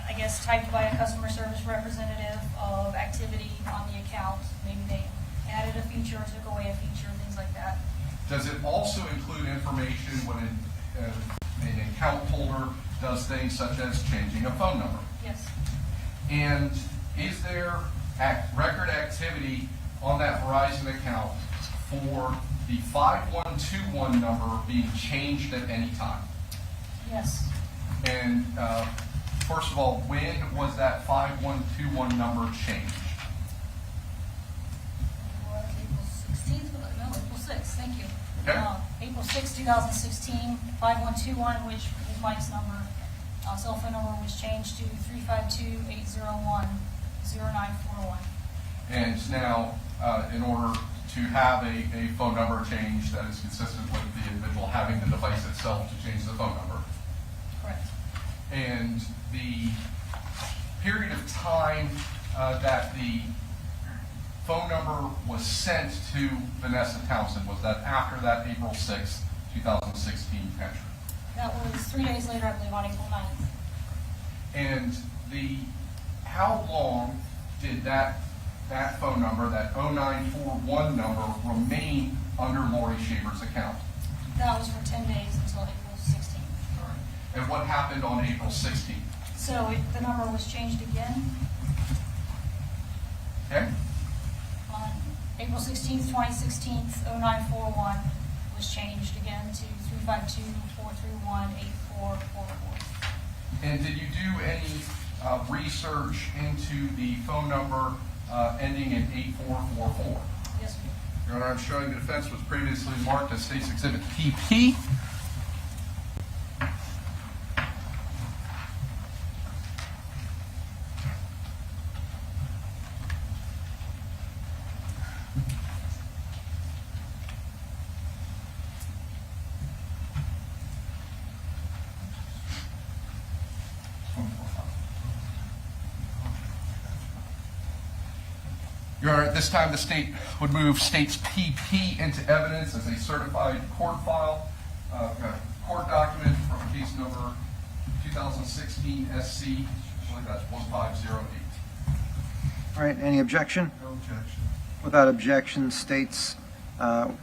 [SPEAKER 16] I guess, typed by a customer service representative of activity on the account. Maybe they added a feature or took away a feature, things like that.
[SPEAKER 3] Does it also include information when an account holder does things such as changing a phone number?
[SPEAKER 16] Yes.
[SPEAKER 3] And is there record activity on that Verizon account for the 5121 number being changed at any time?
[SPEAKER 16] Yes.
[SPEAKER 3] And first of all, when was that 5121 number changed?
[SPEAKER 16] It was April 16th, no, April 6th, thank you.
[SPEAKER 3] Okay.
[SPEAKER 16] April 6th, 2016, 5121, which is Mike's number. Cell phone number was changed to 352-801-0941.
[SPEAKER 3] And now, in order to have a phone number change that is consistent with the individual having the device itself to change the phone number.
[SPEAKER 16] Correct.
[SPEAKER 3] And the period of time that the phone number was sent to Vanessa Townsend, was that after that April 6th, 2016 entry?
[SPEAKER 16] That was 3 days later, I believe, on April 9th.
[SPEAKER 3] And how long did that phone number, that 0941 number, remain under Laurie Shaver's account?
[SPEAKER 16] That was for 10 days until April 16th.
[SPEAKER 3] All right. And what happened on April 16th?
[SPEAKER 16] So the number was changed again.
[SPEAKER 3] Okay.
[SPEAKER 16] On April 16th, 2016, 0941 was changed again to 352-431-8444.
[SPEAKER 3] And did you do any research into the phone number ending in 8444?
[SPEAKER 16] Yes, we did.
[SPEAKER 3] Your Honor, I'm showing the defense was previously marked as State's Exhibit PP. Your Honor, at this time the state would move State's PP into evidence as a certified court file, court document from case number 2016 SC, I believe that's 1508.
[SPEAKER 2] All right, any objection?
[SPEAKER 5] No objection.
[SPEAKER 2] Without objection, states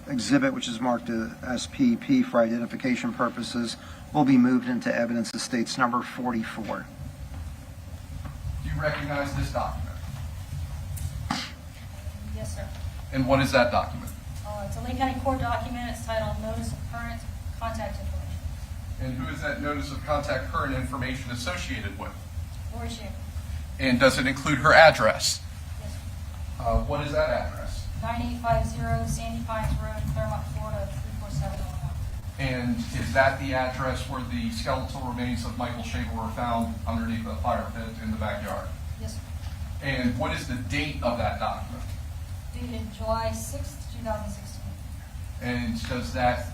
[SPEAKER 2] exhibit, which is marked as PP for identification purposes, will be moved into evidence as states number 44.
[SPEAKER 3] Do you recognize this document?
[SPEAKER 16] Yes, sir.
[SPEAKER 3] And what is that document?
[SPEAKER 16] It's a Lake County Court document. It's titled Notice of Current Contact Information.
[SPEAKER 3] And who is that notice of contact current information associated with?
[SPEAKER 16] Laurie Shaver.
[SPEAKER 3] And does it include her address?
[SPEAKER 16] Yes, sir.
[SPEAKER 3] What is that address?
[SPEAKER 16] 9850 Sandy Pines Road, Claremont, Florida, 34711.
[SPEAKER 3] And is that the address where the skeletal remains of Michael Shaver were found underneath a fire pit in the backyard?
[SPEAKER 16] Yes, sir.
[SPEAKER 3] And what is the date of that document?
[SPEAKER 16] Dated July 6th, 2016.
[SPEAKER 3] And does that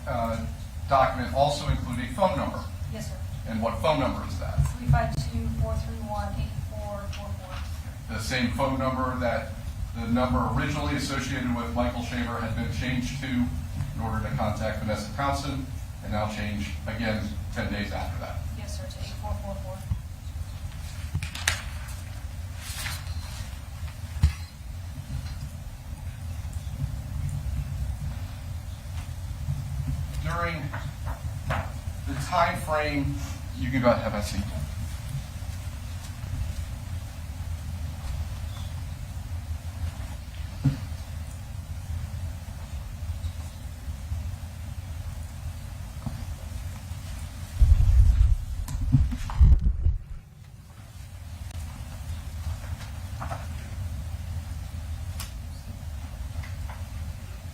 [SPEAKER 3] document also include a phone number?
[SPEAKER 6] Yes, sir.
[SPEAKER 3] And what phone number is that?
[SPEAKER 6] 352-431-8444.
[SPEAKER 3] The same phone number that the number originally associated with Michael Shaver had been changed to in order to contact Vanessa Townsend, and now changed again 10 days after that.
[SPEAKER 6] Yes, sir, to 8444.
[SPEAKER 3] During the time frame, you can go ahead and have a seat.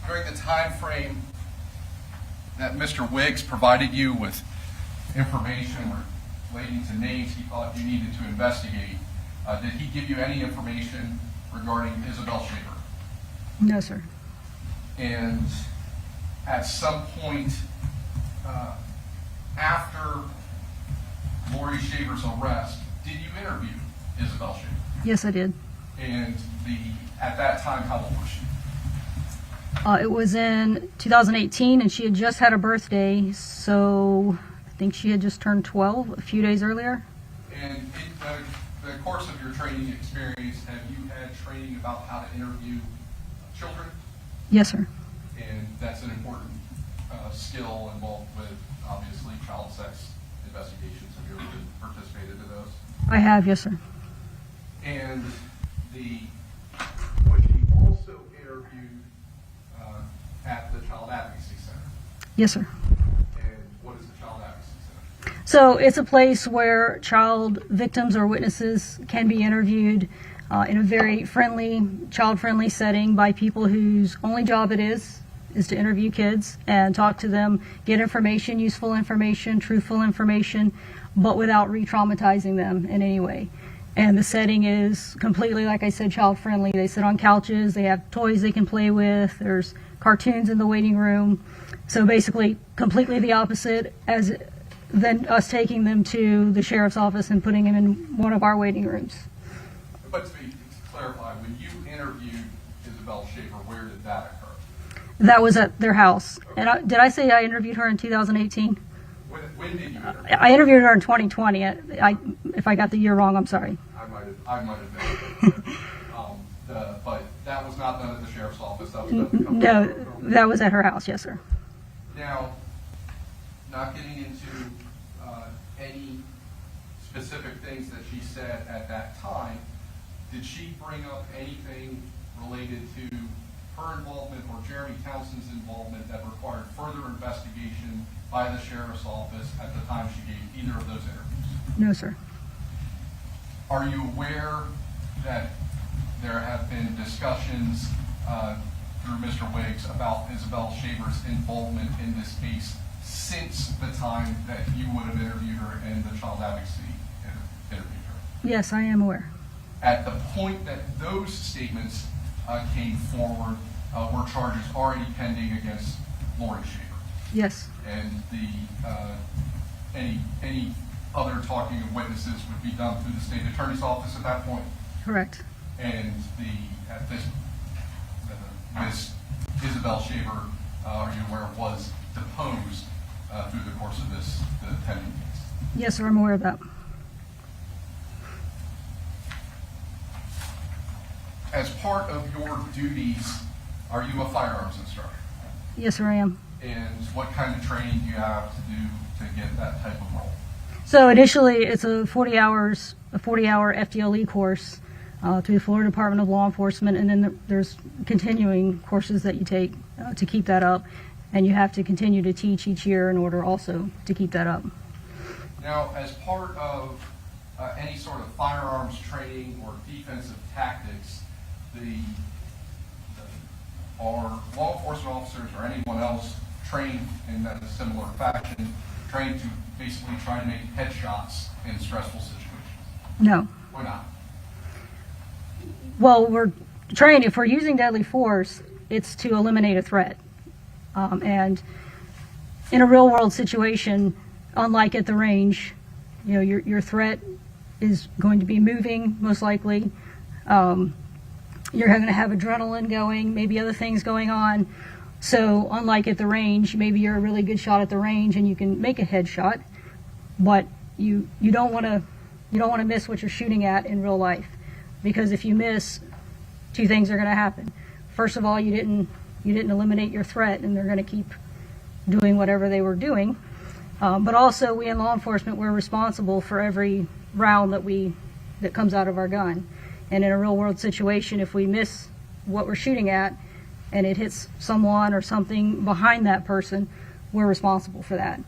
[SPEAKER 3] During the time frame that Mr. Wiggs provided you with information relating to names he thought you needed to investigate, did he give you any information regarding Isabel Shaver?
[SPEAKER 16] No, sir.
[SPEAKER 3] And at some point after Laurie Shaver's arrest, did you interview Isabel Shaver?
[SPEAKER 16] Yes, I did.
[SPEAKER 3] And at that time, how old was she?
[SPEAKER 16] It was in 2018, and she had just had a birthday, so I think she had just turned 12 a few days earlier.
[SPEAKER 3] And in the course of your training experience, have you had training about how to interview children?
[SPEAKER 16] Yes, sir.
[SPEAKER 3] And that's an important skill involved with, obviously, child sex investigations. Have you ever participated in those?
[SPEAKER 16] I have, yes, sir.
[SPEAKER 3] And was she also interviewed at the Child Advocacy Center?
[SPEAKER 16] Yes, sir.
[SPEAKER 3] And what is the Child Advocacy Center?
[SPEAKER 16] So it's a place where child victims or witnesses can be interviewed in a very friendly, child-friendly setting by people whose only job it is to interview kids and talk to them, get information, useful information, truthful information, but without re-traumatizing them in any way. And the setting is completely, like I said, child-friendly. They sit on couches, they have toys they can play with, there's cartoons in the waiting room. So basically, completely the opposite as than us taking them to the sheriff's office and putting them in one of our waiting rooms.
[SPEAKER 3] But to clarify, when you interviewed Isabel Shaver, where did that occur?
[SPEAKER 16] That was at their house. And did I say I interviewed her in 2018?
[SPEAKER 3] When did you interview?
[SPEAKER 16] I interviewed her in 2020. If I got the year wrong, I'm sorry.
[SPEAKER 3] I might have been. But that was not done at the sheriff's office. That was done at the company.
[SPEAKER 16] No, that was at her house, yes, sir.
[SPEAKER 3] Now, not getting into any specific things that she said at that time, did she bring up anything related to her involvement or Jeremy Townsend's involvement that required further investigation by the sheriff's office at the time she gave either of those interviews?
[SPEAKER 16] No, sir.
[SPEAKER 3] Are you aware that there have been discussions through Mr. Wiggs about Isabel Shaver's involvement in this case since the time that you would have interviewed her and the child advocacy interviewed her?
[SPEAKER 16] Yes, I am aware.
[SPEAKER 3] At the point that those statements came forward, were charges already pending against Laurie Shaver?
[SPEAKER 16] Yes.
[SPEAKER 3] And any other talking of witnesses would be done through the state attorney's office at that point?
[SPEAKER 16] Correct.
[SPEAKER 3] And Miss Isabel Shaver, are you aware, was deposed through the course of the pending case?
[SPEAKER 16] Yes, sir, I'm aware of that.
[SPEAKER 3] As part of your duties, are you a firearms instructor?
[SPEAKER 16] Yes, sir, I am.
[SPEAKER 3] And what kind of training do you have to do to get that type of role?
[SPEAKER 16] So initially, it's a 40-hour FDLE course through the Florida Department of Law Enforcement, and then there's continuing courses that you take to keep that up, and you have to continue to teach each year in order also to keep that up.
[SPEAKER 3] Now, as part of any sort of firearms training or defensive tactics, our law enforcement officers or anyone else trained in a similar fashion, trained to basically try to make headshots in stressful situations?
[SPEAKER 16] No.
[SPEAKER 3] Why not?
[SPEAKER 16] Well, we're trained, if we're using deadly force, it's to eliminate a threat. And in a real world situation, unlike at the range, your threat is going to be moving, most likely. You're going to have adrenaline going, maybe other things going on. So unlike at the range, maybe you're a really good shot at the range and you can make a headshot, but you don't want to miss what you're shooting at in real life, because if you miss, two things are going to happen. First of all, you didn't eliminate your threat, and they're going to keep doing whatever they were doing. But also, we in law enforcement, we're responsible for every round that comes out of our gun. And in a real world situation, if we miss what we're shooting at and it hits someone or something behind that person, we're responsible for that.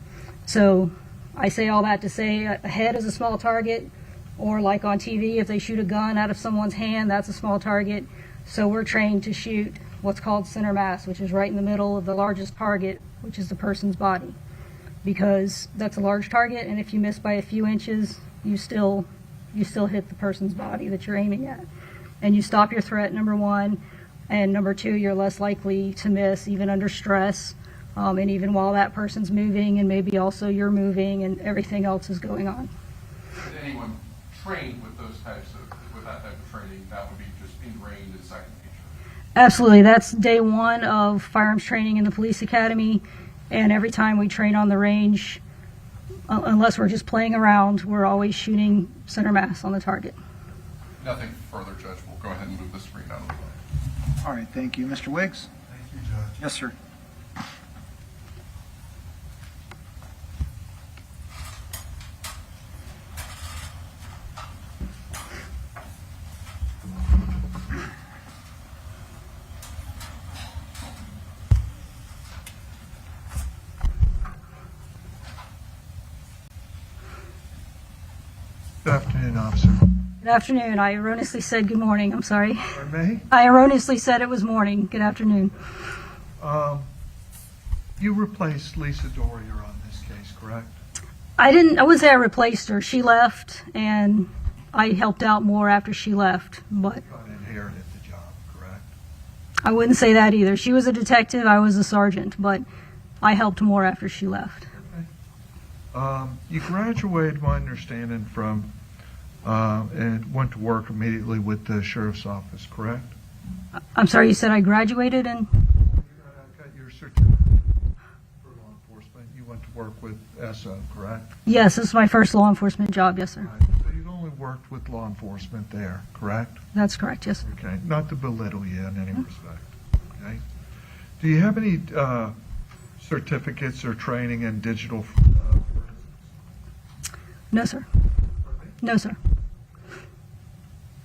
[SPEAKER 16] So I say all that to say a head is a small target, or like on TV, if they shoot a gun out of someone's hand, that's a small target. So we're trained to shoot what's called center mass, which is right in the middle of the largest target, which is the person's body, because that's a large target, and if you miss by a few inches, you still hit the person's body that you're aiming at, and you stop your threat, number one, and number two, you're less likely to miss even under stress, and even while that person's moving, and maybe also you're moving and everything else is going on.
[SPEAKER 3] Is anyone trained with that type of training? That would be just ingrained in second nature.
[SPEAKER 16] Absolutely. That's day one of firearms training in the police academy. And every time we train on the range, unless we're just playing around, we're always shooting center mass on the target.
[SPEAKER 3] Nothing further, Judge. We'll go ahead and move the screen out of the way.
[SPEAKER 2] All right, thank you. Mr. Wiggs?
[SPEAKER 5] Thank you, Judge.
[SPEAKER 2] Yes, sir.
[SPEAKER 5] Good afternoon, officer.
[SPEAKER 16] Good afternoon. I erroneously said good morning. I'm sorry.
[SPEAKER 5] Pardon me?
[SPEAKER 16] I erroneously said it was morning. Good afternoon.
[SPEAKER 5] You replaced Lisa Dorier on this case, correct?
[SPEAKER 16] I wouldn't say I replaced her. She left, and I helped out more after she left, but
[SPEAKER 5] You inherited the job, correct?
[SPEAKER 16] I wouldn't say that either. She was a detective, I was a sergeant, but I helped more after she left.
[SPEAKER 5] You graduated, my understanding, from and went to work immediately with the sheriff's office, correct?
[SPEAKER 16] I'm sorry, you said I graduated and
[SPEAKER 5] Got your certificate for law enforcement. You went to work with SO, correct?
[SPEAKER 16] yes, this is my first law enforcement job, yes, sir.
[SPEAKER 5] Right. So you've only worked with law enforcement there, correct?
[SPEAKER 16] That's correct, yes, sir.
[SPEAKER 5] Okay, not to belittle you in any respect. Okay. Do you have any certificates or training in digital?
[SPEAKER 16] No, sir. No, sir.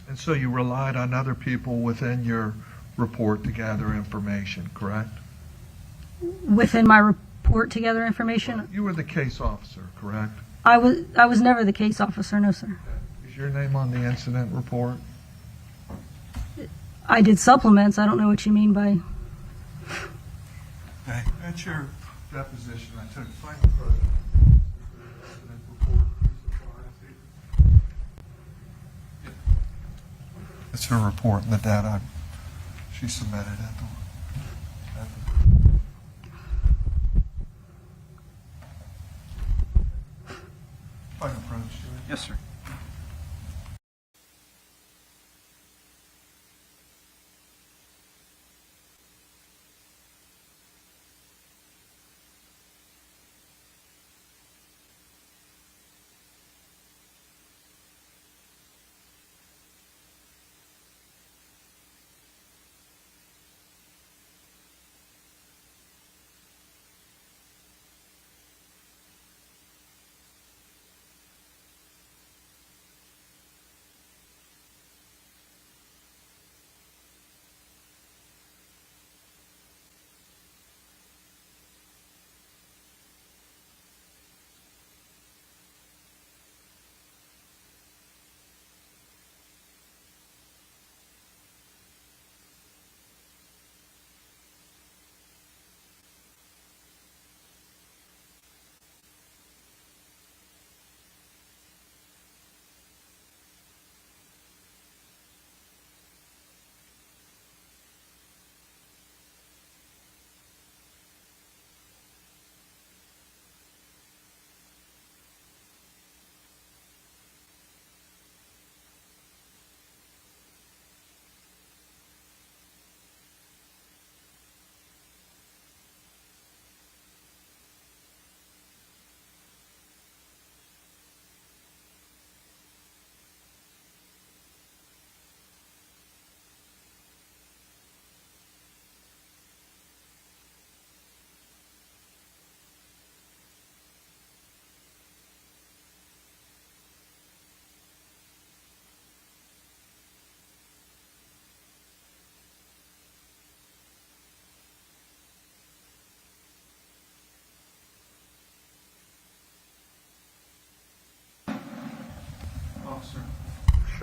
[SPEAKER 5] And so you relied on other people within your report to gather information, correct?
[SPEAKER 16] Within my report to gather information,
[SPEAKER 5] You were the case officer, correct?
[SPEAKER 16] I was never the case officer, no, sir.
[SPEAKER 5] Is your name on the incident report?
[SPEAKER 16] I did supplements. I don't know what you mean by.
[SPEAKER 5] Okay, that's your deposition. I took final photo. Incident report. It's her report and the data she submitted at the final approach.
[SPEAKER 2] Yes, sir.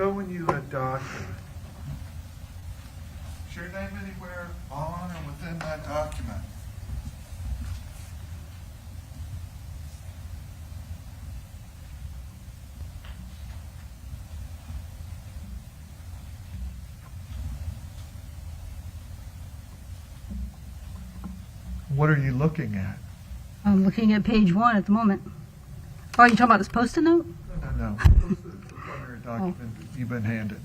[SPEAKER 5] showing you a document. Is your name anywhere on or within that document? What are you looking at?
[SPEAKER 16] I'm looking at page 1 at the moment. Oh, you talking about this post-it note?
[SPEAKER 5] No. What's the primary document that you've been handed?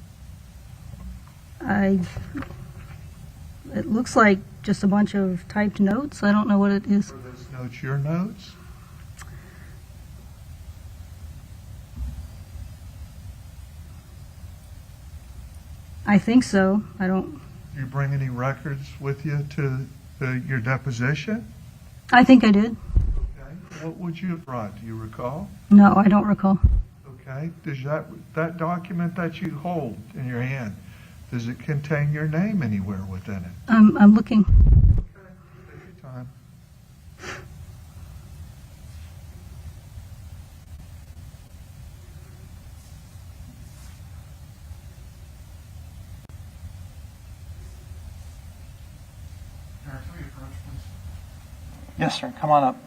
[SPEAKER 16] It looks like just a bunch of typed notes. I don't know what it is.
[SPEAKER 5] Are those notes your notes?
[SPEAKER 16] I think so. I don't.
[SPEAKER 5] Do you bring any records with you to your deposition?
[SPEAKER 16] I think I did.
[SPEAKER 5] Okay. What would you have brought? Do you recall?
[SPEAKER 16] No, I don't recall.
[SPEAKER 5] Okay. Does that document that you hold in your hand, does it contain your name anywhere within it?
[SPEAKER 16] I'm looking.
[SPEAKER 5] Okay. Take your time.
[SPEAKER 3] Eric, can we approach, please?
[SPEAKER 2] Yes, sir. Come on up.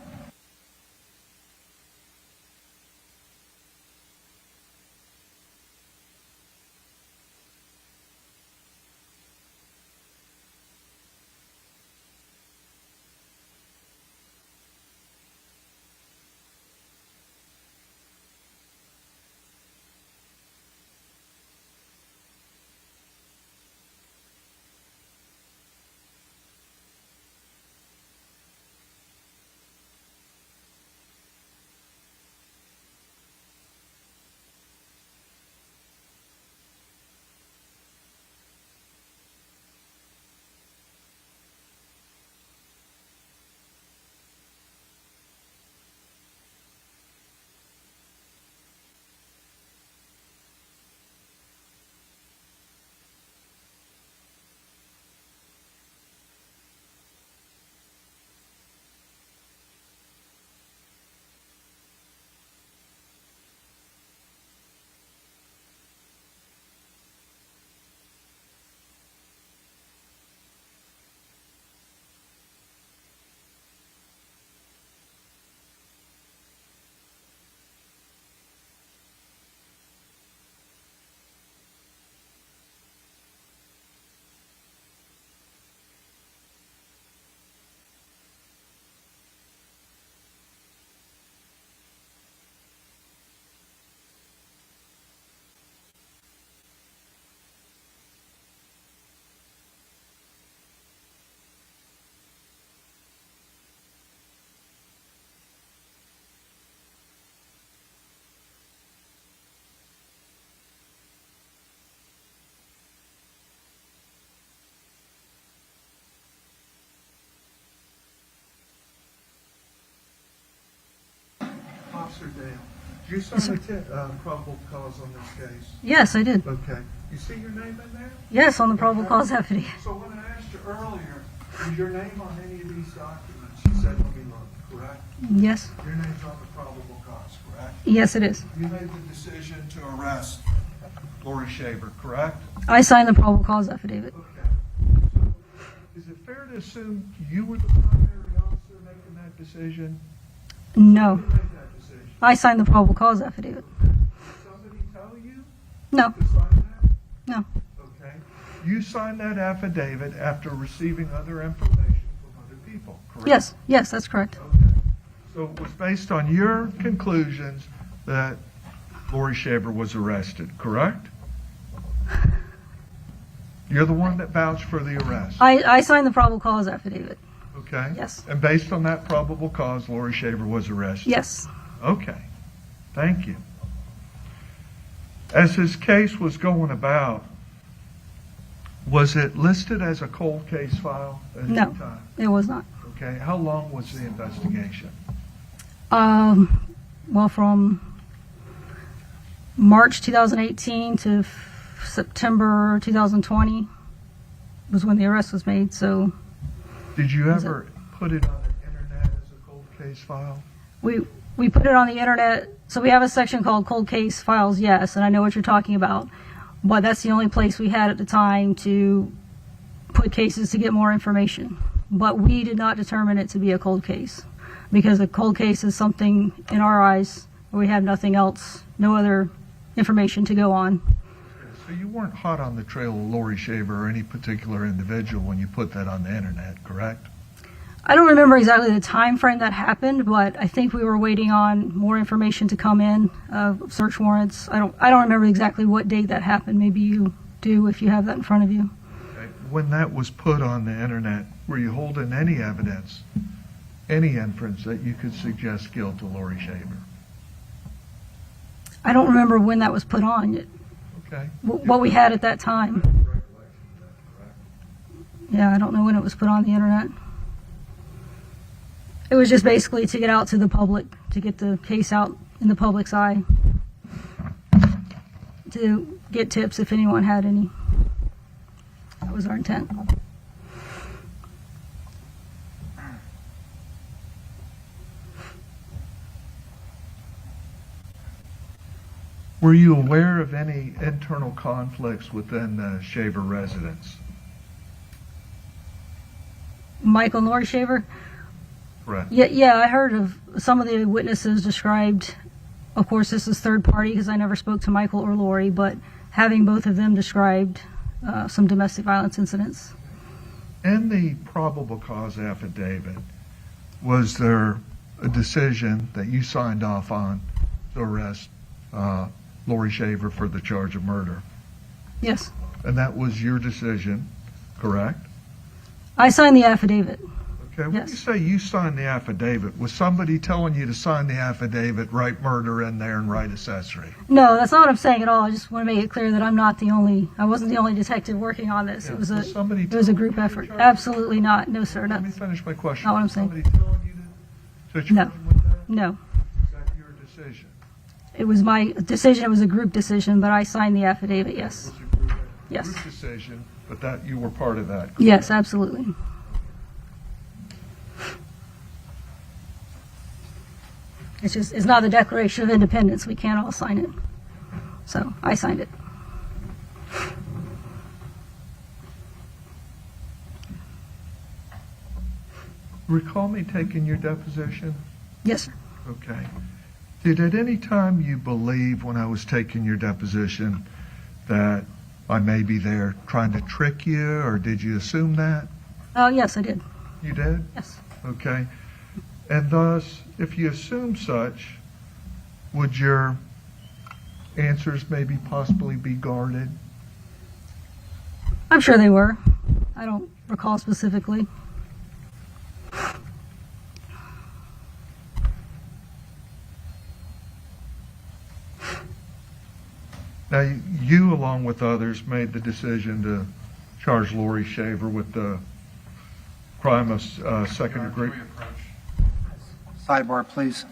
[SPEAKER 5] Officer Dale, did you sign a probable cause on this case?
[SPEAKER 16] Yes, I did.
[SPEAKER 5] Okay. You see your name in there?
[SPEAKER 16] Yes, on the probable cause affidavit.
[SPEAKER 5] So when I asked you earlier, is your name on any of these documents? You said, let me look, correct?
[SPEAKER 16] Yes.
[SPEAKER 5] Your name's on the probable cause, correct?
[SPEAKER 16] Yes, it is.
[SPEAKER 5] You made the decision to arrest Laurie Shaver, correct?
[SPEAKER 16] I signed the probable cause affidavit.
[SPEAKER 5] Okay. So is it fair to assume you were the primary officer making that decision?
[SPEAKER 16] No.
[SPEAKER 5] Who made that decision?
[SPEAKER 16] I signed the probable cause affidavit.
[SPEAKER 5] Did somebody tell you
[SPEAKER 16] No.
[SPEAKER 5] to sign that?
[SPEAKER 16] No.
[SPEAKER 5] Okay. You signed that affidavit after receiving other information from other people, correct?
[SPEAKER 16] Yes. Yes, that's correct.
[SPEAKER 5] Okay. So it was based on your conclusions that Laurie Shaver was arrested, correct? You're the one that vouched for the arrest.
[SPEAKER 16] I signed the probable cause affidavit.
[SPEAKER 5] Okay?
[SPEAKER 16] Yes.
[SPEAKER 5] And based on that probable cause, Laurie Shaver was arrested?
[SPEAKER 16] Yes.
[SPEAKER 5] Okay. Thank you. As his case was going about, was it listed as a cold case file at any
[SPEAKER 16] No,
[SPEAKER 5] time?
[SPEAKER 16] it was not.
[SPEAKER 5] Okay. How long was the investigation?
[SPEAKER 16] Well, from March 2018 to September 2020 was when the arrest was made. So
[SPEAKER 5] Did you ever put it on the internet as a cold case file?
[SPEAKER 16] we put it on the internet. So we have a section called cold case files, yes, and I know what you're talking about. but that's the only place we had at the time to put cases to get more information. But we did not determine it to be a cold case, because a cold case is something in our eyes where we have nothing else, no other information to go on.
[SPEAKER 5] So you weren't hot on the trail of Laurie Shaver or any particular individual when you put that on the internet, correct?
[SPEAKER 16] I don't remember exactly the time frame that happened, but I think we were waiting on more information to come in, search warrants. I don't remember exactly what date that happened. Maybe you do if you have that in front of you.
[SPEAKER 5] Okay. When that was put on the internet, were you holding any evidence, any inference that you could suggest guilt to Laurie Shaver?
[SPEAKER 16] I don't remember when that was put on.
[SPEAKER 5] Okay.
[SPEAKER 16] What we had at that time. Yeah, I don't know when it was put on the internet. It was just basically to get out to the public, to get the case out in the public's eye, to get tips if anyone had any. That was our intent.
[SPEAKER 5] Were you aware of any internal conflicts within the Shaver residence?
[SPEAKER 16] Michael and Laurie Shaver?
[SPEAKER 5] Correct.
[SPEAKER 16] Yeah, I heard of some of the witnesses described. Of course, this is third party because I never spoke to Michael or Laurie, but having both of them described some domestic violence incidents.
[SPEAKER 5] In the probable cause affidavit, was there a decision that you signed off on to arrest Laurie Shaver for the charge of murder?
[SPEAKER 16] Yes.
[SPEAKER 5] And that was your decision, correct?
[SPEAKER 16] I signed the affidavit.
[SPEAKER 5] Okay, when you say you signed the affidavit, was somebody telling you to sign the affidavit, write murder in there, and write accessory?
[SPEAKER 16] No, that's not what I'm saying at all. I just want to make it clear that I wasn't the only detective working on this.
[SPEAKER 5] Yeah,
[SPEAKER 16] it was
[SPEAKER 5] was
[SPEAKER 16] a group effort. Absolutely not. No, sir.
[SPEAKER 5] Let me finish my question.
[SPEAKER 16] Not what I'm
[SPEAKER 5] Was
[SPEAKER 16] saying.
[SPEAKER 5] somebody telling you to join with that?
[SPEAKER 16] No.
[SPEAKER 5] Is that your decision?
[SPEAKER 16] It was my decision. It was a group decision, but I signed the affidavit, yes. Yes.
[SPEAKER 5] Group decision, but that you were part of that. Correct?
[SPEAKER 16] Yes, absolutely. It's not the Declaration of Independence. We can't all sign it. So I signed it.
[SPEAKER 5] Recall me taking your deposition?
[SPEAKER 16] Yes, sir.
[SPEAKER 5] Okay. Did at any time you believe when I was taking your deposition that I may be there trying to trick you, or did you assume that?
[SPEAKER 16] Yes, I did.
[SPEAKER 5] You did?
[SPEAKER 16] Yes.
[SPEAKER 5] Okay. And thus, if you assume such, would your answers maybe possibly be guarded?
[SPEAKER 16] I'm sure they were. I don't recall specifically.
[SPEAKER 5] Now, you, along with others, made the decision to charge Laurie Shaver with the crime of second degree.
[SPEAKER 2] Sidebar, please.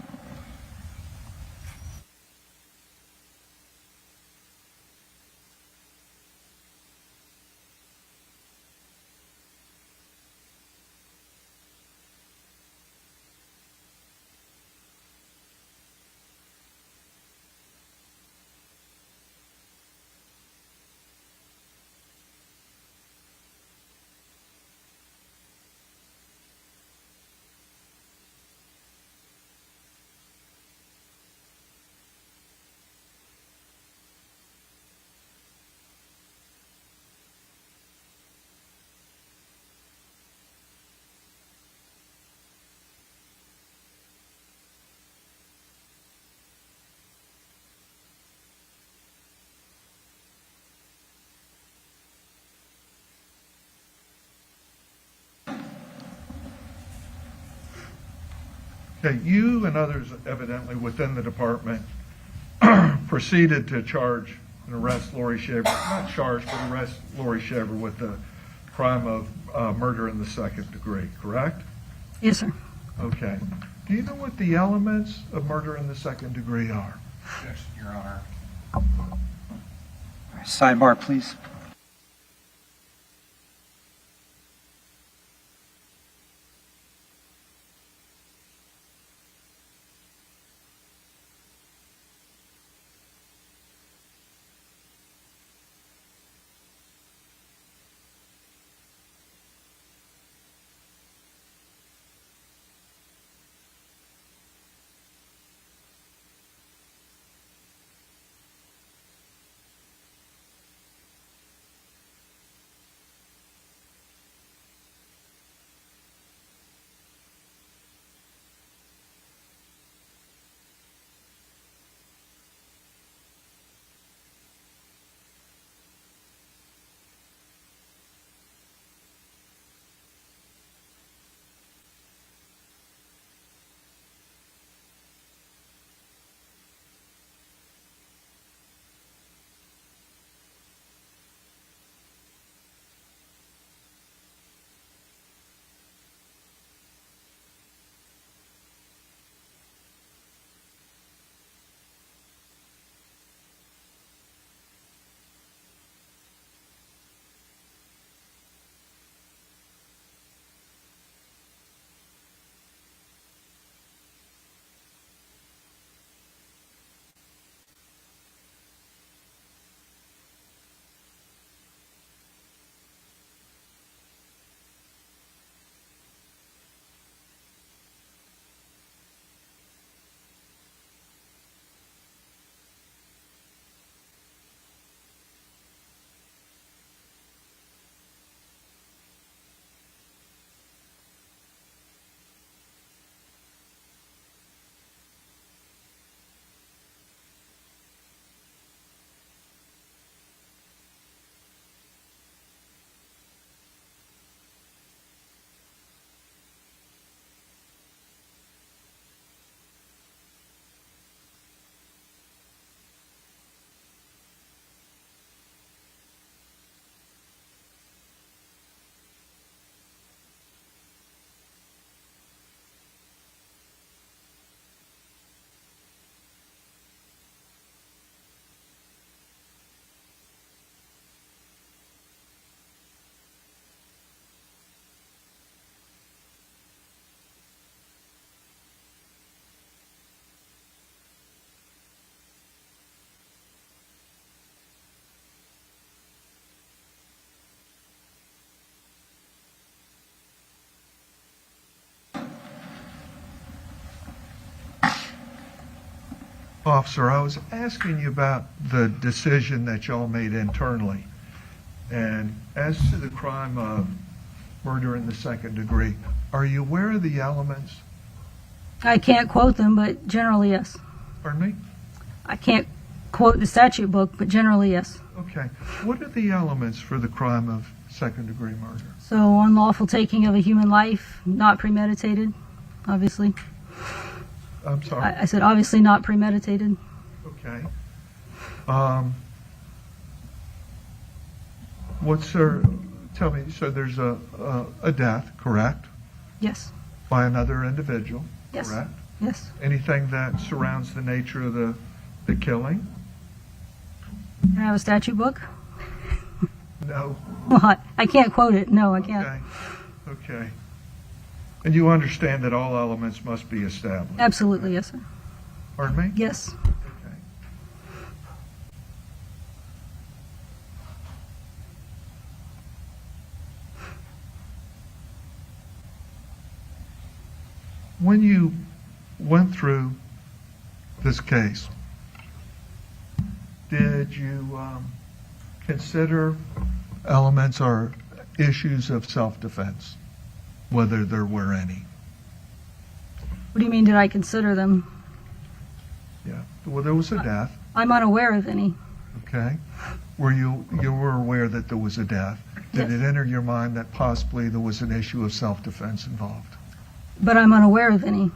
[SPEAKER 5] Okay, you and others evidently within the department proceeded to charge and arrest Laurie Shaver, not charge, but arrest Laurie Shaver with the crime of murder in the second degree, correct?
[SPEAKER 16] Yes, sir.
[SPEAKER 5] Okay. Do you know what the elements of murder in the second degree are?
[SPEAKER 3] Yes, Your Honor.
[SPEAKER 2] Sidebar, please.
[SPEAKER 5] Officer, I was asking you about the decision that y'all made internally. And as to the crime of murder in the second degree, are you aware of the elements?
[SPEAKER 16] I can't quote them, but generally, yes.
[SPEAKER 5] Pardon me?
[SPEAKER 16] I can't quote the statute book, but generally, yes.
[SPEAKER 5] Okay. What are the elements for the crime of second degree murder?
[SPEAKER 16] So, unlawful taking of a human life, not premeditated, obviously.
[SPEAKER 5] I'm sorry?
[SPEAKER 16] I said obviously not premeditated.
[SPEAKER 5] Okay. Tell me, so there's a death, correct?
[SPEAKER 16] Yes.
[SPEAKER 5] By another individual,
[SPEAKER 16] Yes.
[SPEAKER 5] correct?
[SPEAKER 16] Yes.
[SPEAKER 5] Anything that surrounds the nature of the killing?
[SPEAKER 16] Can I have a statute book?
[SPEAKER 5] No.
[SPEAKER 16] Well, I can't quote it. No, I can't.
[SPEAKER 5] Okay. Okay. And you understand that all elements must be established?
[SPEAKER 16] Absolutely, yes, sir.
[SPEAKER 5] Pardon me?
[SPEAKER 16] Yes.
[SPEAKER 5] Okay. When you went through this case, did you consider elements or issues of self-defense, whether there were any?
[SPEAKER 16] What do you mean, did I consider them?
[SPEAKER 5] Yeah. Well, there was a death.
[SPEAKER 16] I'm unaware of any.
[SPEAKER 5] Okay. You were aware that there was a death. Did
[SPEAKER 16] Yes.
[SPEAKER 5] it enter your mind that possibly there was an issue of self-defense involved?
[SPEAKER 16] But I'm unaware of any.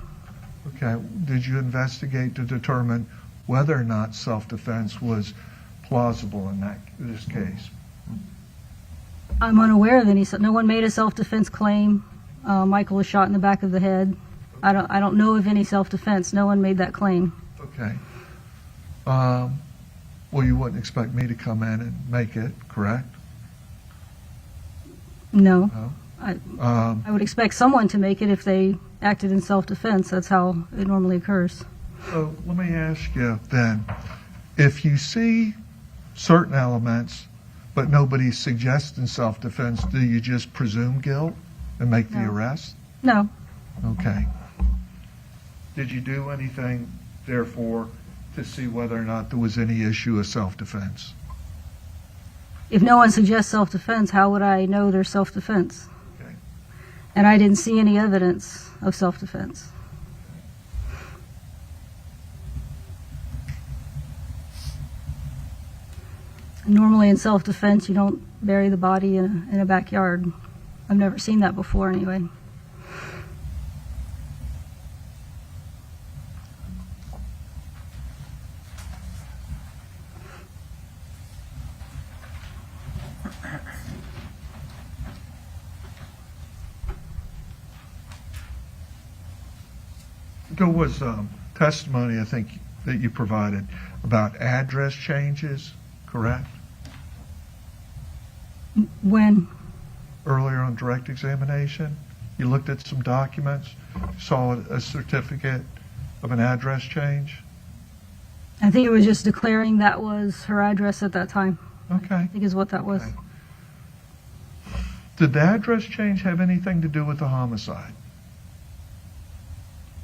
[SPEAKER 5] Okay. Did you investigate to determine whether or not self-defense was plausible in this case?
[SPEAKER 16] I'm unaware of any. So no one made a self-defense claim. Michael was shot in the back of the head. I don't know of any self-defense. No one made that claim.
[SPEAKER 5] Okay. Well, you wouldn't expect me to come in and make it, correct?
[SPEAKER 16] No.
[SPEAKER 5] No?
[SPEAKER 16] I would expect someone to make it if they acted in self-defense. That's how it normally occurs.
[SPEAKER 5] So let me ask you then, if you see certain elements, but nobody's suggesting self-defense, do you just presume guilt and make the
[SPEAKER 16] No.
[SPEAKER 5] arrest?
[SPEAKER 16] No.
[SPEAKER 5] Okay. Did you do anything, therefore, to see whether or not there was any issue of self-defense?
[SPEAKER 16] If no one suggests self-defense, how would I know there's self-defense?
[SPEAKER 5] Okay.
[SPEAKER 16] And I didn't see any evidence of self-defense. Normally in self-defense, you don't bury the body in a backyard. I've never seen that before anyway.
[SPEAKER 5] There was testimony, I think, that you provided about address changes, correct?
[SPEAKER 16] When?
[SPEAKER 5] Earlier on direct examination, you looked at some documents, saw a certificate of an address change?
[SPEAKER 16] I think it was just declaring that was her address at that time.
[SPEAKER 5] Okay.
[SPEAKER 16] I think is what that was.
[SPEAKER 5] Okay. Did the address change have anything to do with the homicide?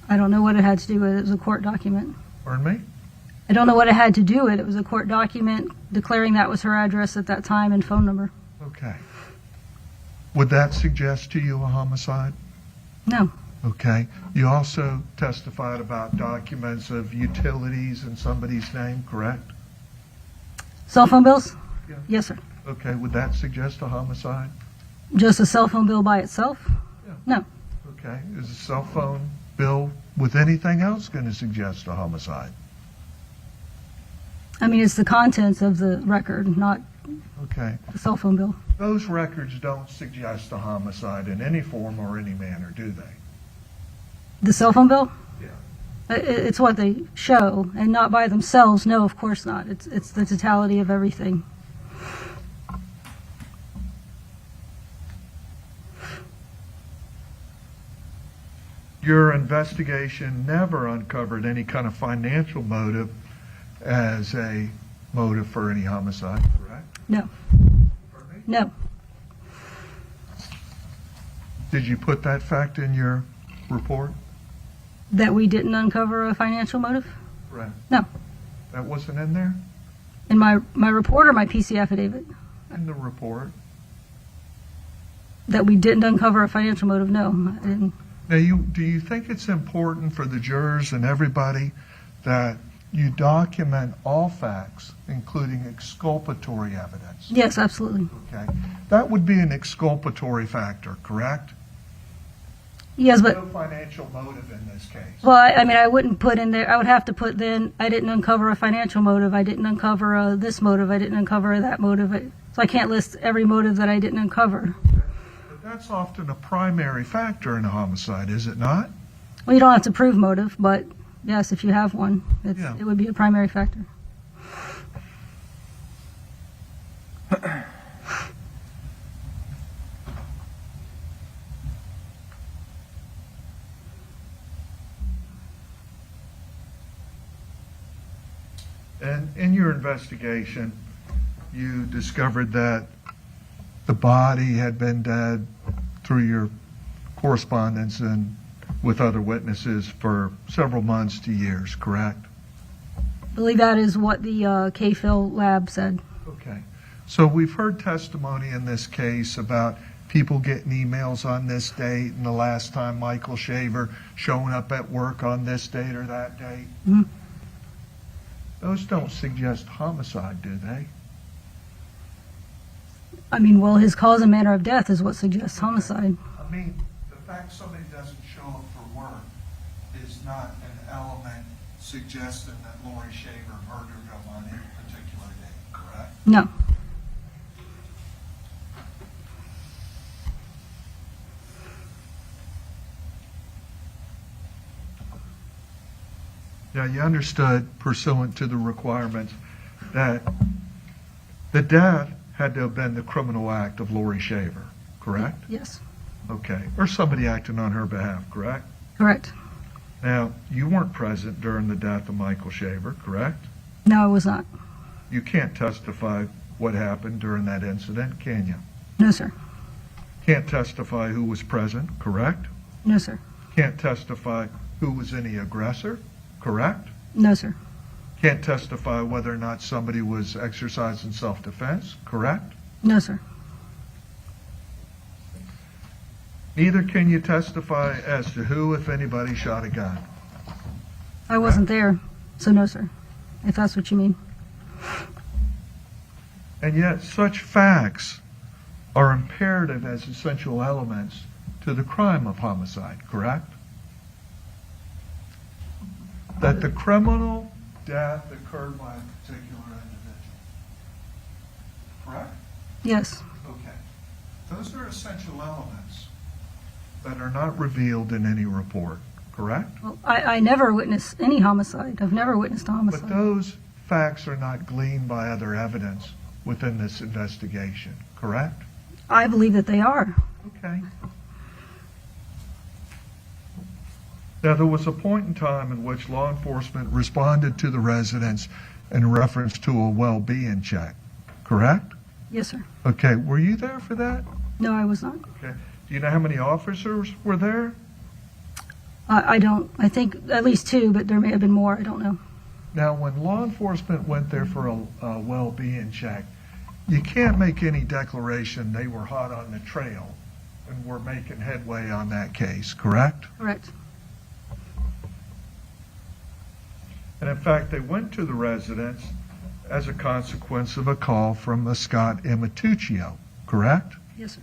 [SPEAKER 16] I don't know what it had to do with it. It was a court document.
[SPEAKER 5] Pardon me?
[SPEAKER 16] I don't know what it had to do with it. It was a court document declaring that was her address at that time and phone number.
[SPEAKER 5] Okay. Would that suggest to you a homicide?
[SPEAKER 16] No.
[SPEAKER 5] Okay. You also testified about documents of utilities in somebody's name, correct?
[SPEAKER 16] Cell phone bills?
[SPEAKER 5] Yeah.
[SPEAKER 16] Yes, sir.
[SPEAKER 5] Okay. Would that suggest a homicide?
[SPEAKER 16] Just a cell phone bill by itself?
[SPEAKER 5] Yeah.
[SPEAKER 16] No.
[SPEAKER 5] Okay. Is a cell phone bill with anything else going to suggest a homicide?
[SPEAKER 16] I mean, it's the contents of the record, not
[SPEAKER 5] Okay.
[SPEAKER 16] the cell phone bill.
[SPEAKER 5] Those records don't suggest a homicide in any form or any manner, do they?
[SPEAKER 16] The cell phone bill?
[SPEAKER 5] Yeah.
[SPEAKER 16] It's what they show, and not by themselves. No, of course not. It's the totality of everything.
[SPEAKER 5] Your investigation never uncovered any kind of financial motive as a motive for any homicide, correct?
[SPEAKER 16] No.
[SPEAKER 5] Pardon me?
[SPEAKER 16] No.
[SPEAKER 5] Did you put that fact in your report?
[SPEAKER 16] That we didn't uncover a financial motive?
[SPEAKER 5] friend?
[SPEAKER 16] No.
[SPEAKER 5] That wasn't in there?
[SPEAKER 16] In my report or my PC affidavit?
[SPEAKER 5] In the report?
[SPEAKER 16] That we didn't uncover a financial motive? No, I didn't.
[SPEAKER 5] Now, do you think it's important for the jurors and everybody that you document all facts, including exculpatory evidence?
[SPEAKER 16] Yes, absolutely.
[SPEAKER 5] Okay. That would be an exculpatory factor, correct?
[SPEAKER 16] Yes, but,
[SPEAKER 5] No financial motive in this case.
[SPEAKER 16] well, I mean, I wouldn't put in there, I would have to put then, I didn't uncover a financial motive, I didn't uncover this motive, I didn't uncover that motive. So I can't list every motive that I didn't uncover.
[SPEAKER 5] But that's often a primary factor in a homicide, is it not?
[SPEAKER 16] Well, you don't have to prove motive, but yes, if you have one,
[SPEAKER 5] Yeah.
[SPEAKER 16] it would be a primary factor.
[SPEAKER 5] And in your investigation, you discovered that the body had been dead through your correspondence and with other witnesses for several months to years, correct?
[SPEAKER 16] I believe that is what the K-Phil lab said.
[SPEAKER 5] Okay. So we've heard testimony in this case about people getting emails on this date and the last time Michael Shaver showing up at work on this date or that date.
[SPEAKER 16] Mhm.
[SPEAKER 5] Those don't suggest homicide, do they?
[SPEAKER 16] I mean, well, his cause and manner of death is what suggests homicide.
[SPEAKER 5] I mean, the fact somebody doesn't show up for work is not an element suggesting that Laurie Shaver murdered him on any particular date, correct?
[SPEAKER 16] No.
[SPEAKER 5] Now, you understood, pursuant to the requirements, that the death had to have been the criminal act of Laurie Shaver, correct?
[SPEAKER 16] Yes.
[SPEAKER 5] Okay. Or somebody acting on her behalf, correct?
[SPEAKER 16] Correct.
[SPEAKER 5] Now, you weren't present during the death of Michael Shaver, correct?
[SPEAKER 16] No, I was not.
[SPEAKER 5] You can't testify what happened during that incident, can you?
[SPEAKER 16] No, sir.
[SPEAKER 5] Can't testify who was present, correct?
[SPEAKER 16] No, sir.
[SPEAKER 5] Can't testify who was any aggressor, correct?
[SPEAKER 16] No, sir.
[SPEAKER 5] Can't testify whether or not somebody was exercising self-defense, correct?
[SPEAKER 16] No, sir.
[SPEAKER 5] Neither can you testify as to who, if anybody, shot a gun.
[SPEAKER 16] I wasn't there, so no, sir. If that's what you mean.
[SPEAKER 5] And yet, such facts are imperative as essential elements to the crime of homicide, correct? That the criminal death occurred by a particular individual. Correct?
[SPEAKER 16] Yes.
[SPEAKER 5] Okay. Those are essential elements that are not revealed in any report, correct?
[SPEAKER 16] Well, I never witnessed any homicide. I've never witnessed a homicide.
[SPEAKER 5] But those facts are not gleaned by other evidence within this investigation, correct?
[SPEAKER 16] I believe that they are.
[SPEAKER 5] Okay. Now, there was a point in time in which law enforcement responded to the residents in reference to a well-being check, correct?
[SPEAKER 16] Yes, sir.
[SPEAKER 5] Okay, were you there for that?
[SPEAKER 16] No, I was not.
[SPEAKER 5] Okay. Do you know how many officers were there?
[SPEAKER 16] I don't. I think at least 2, but there may have been more. I don't know.
[SPEAKER 5] Now, when law enforcement went there for a well-being check, you can't make any declaration they were hot on the trail and were making headway on that case, correct?
[SPEAKER 16] Correct.
[SPEAKER 5] And in fact, they went to the residence as a consequence of a call from a Scott Amatuccio, correct?
[SPEAKER 16] Yes, sir.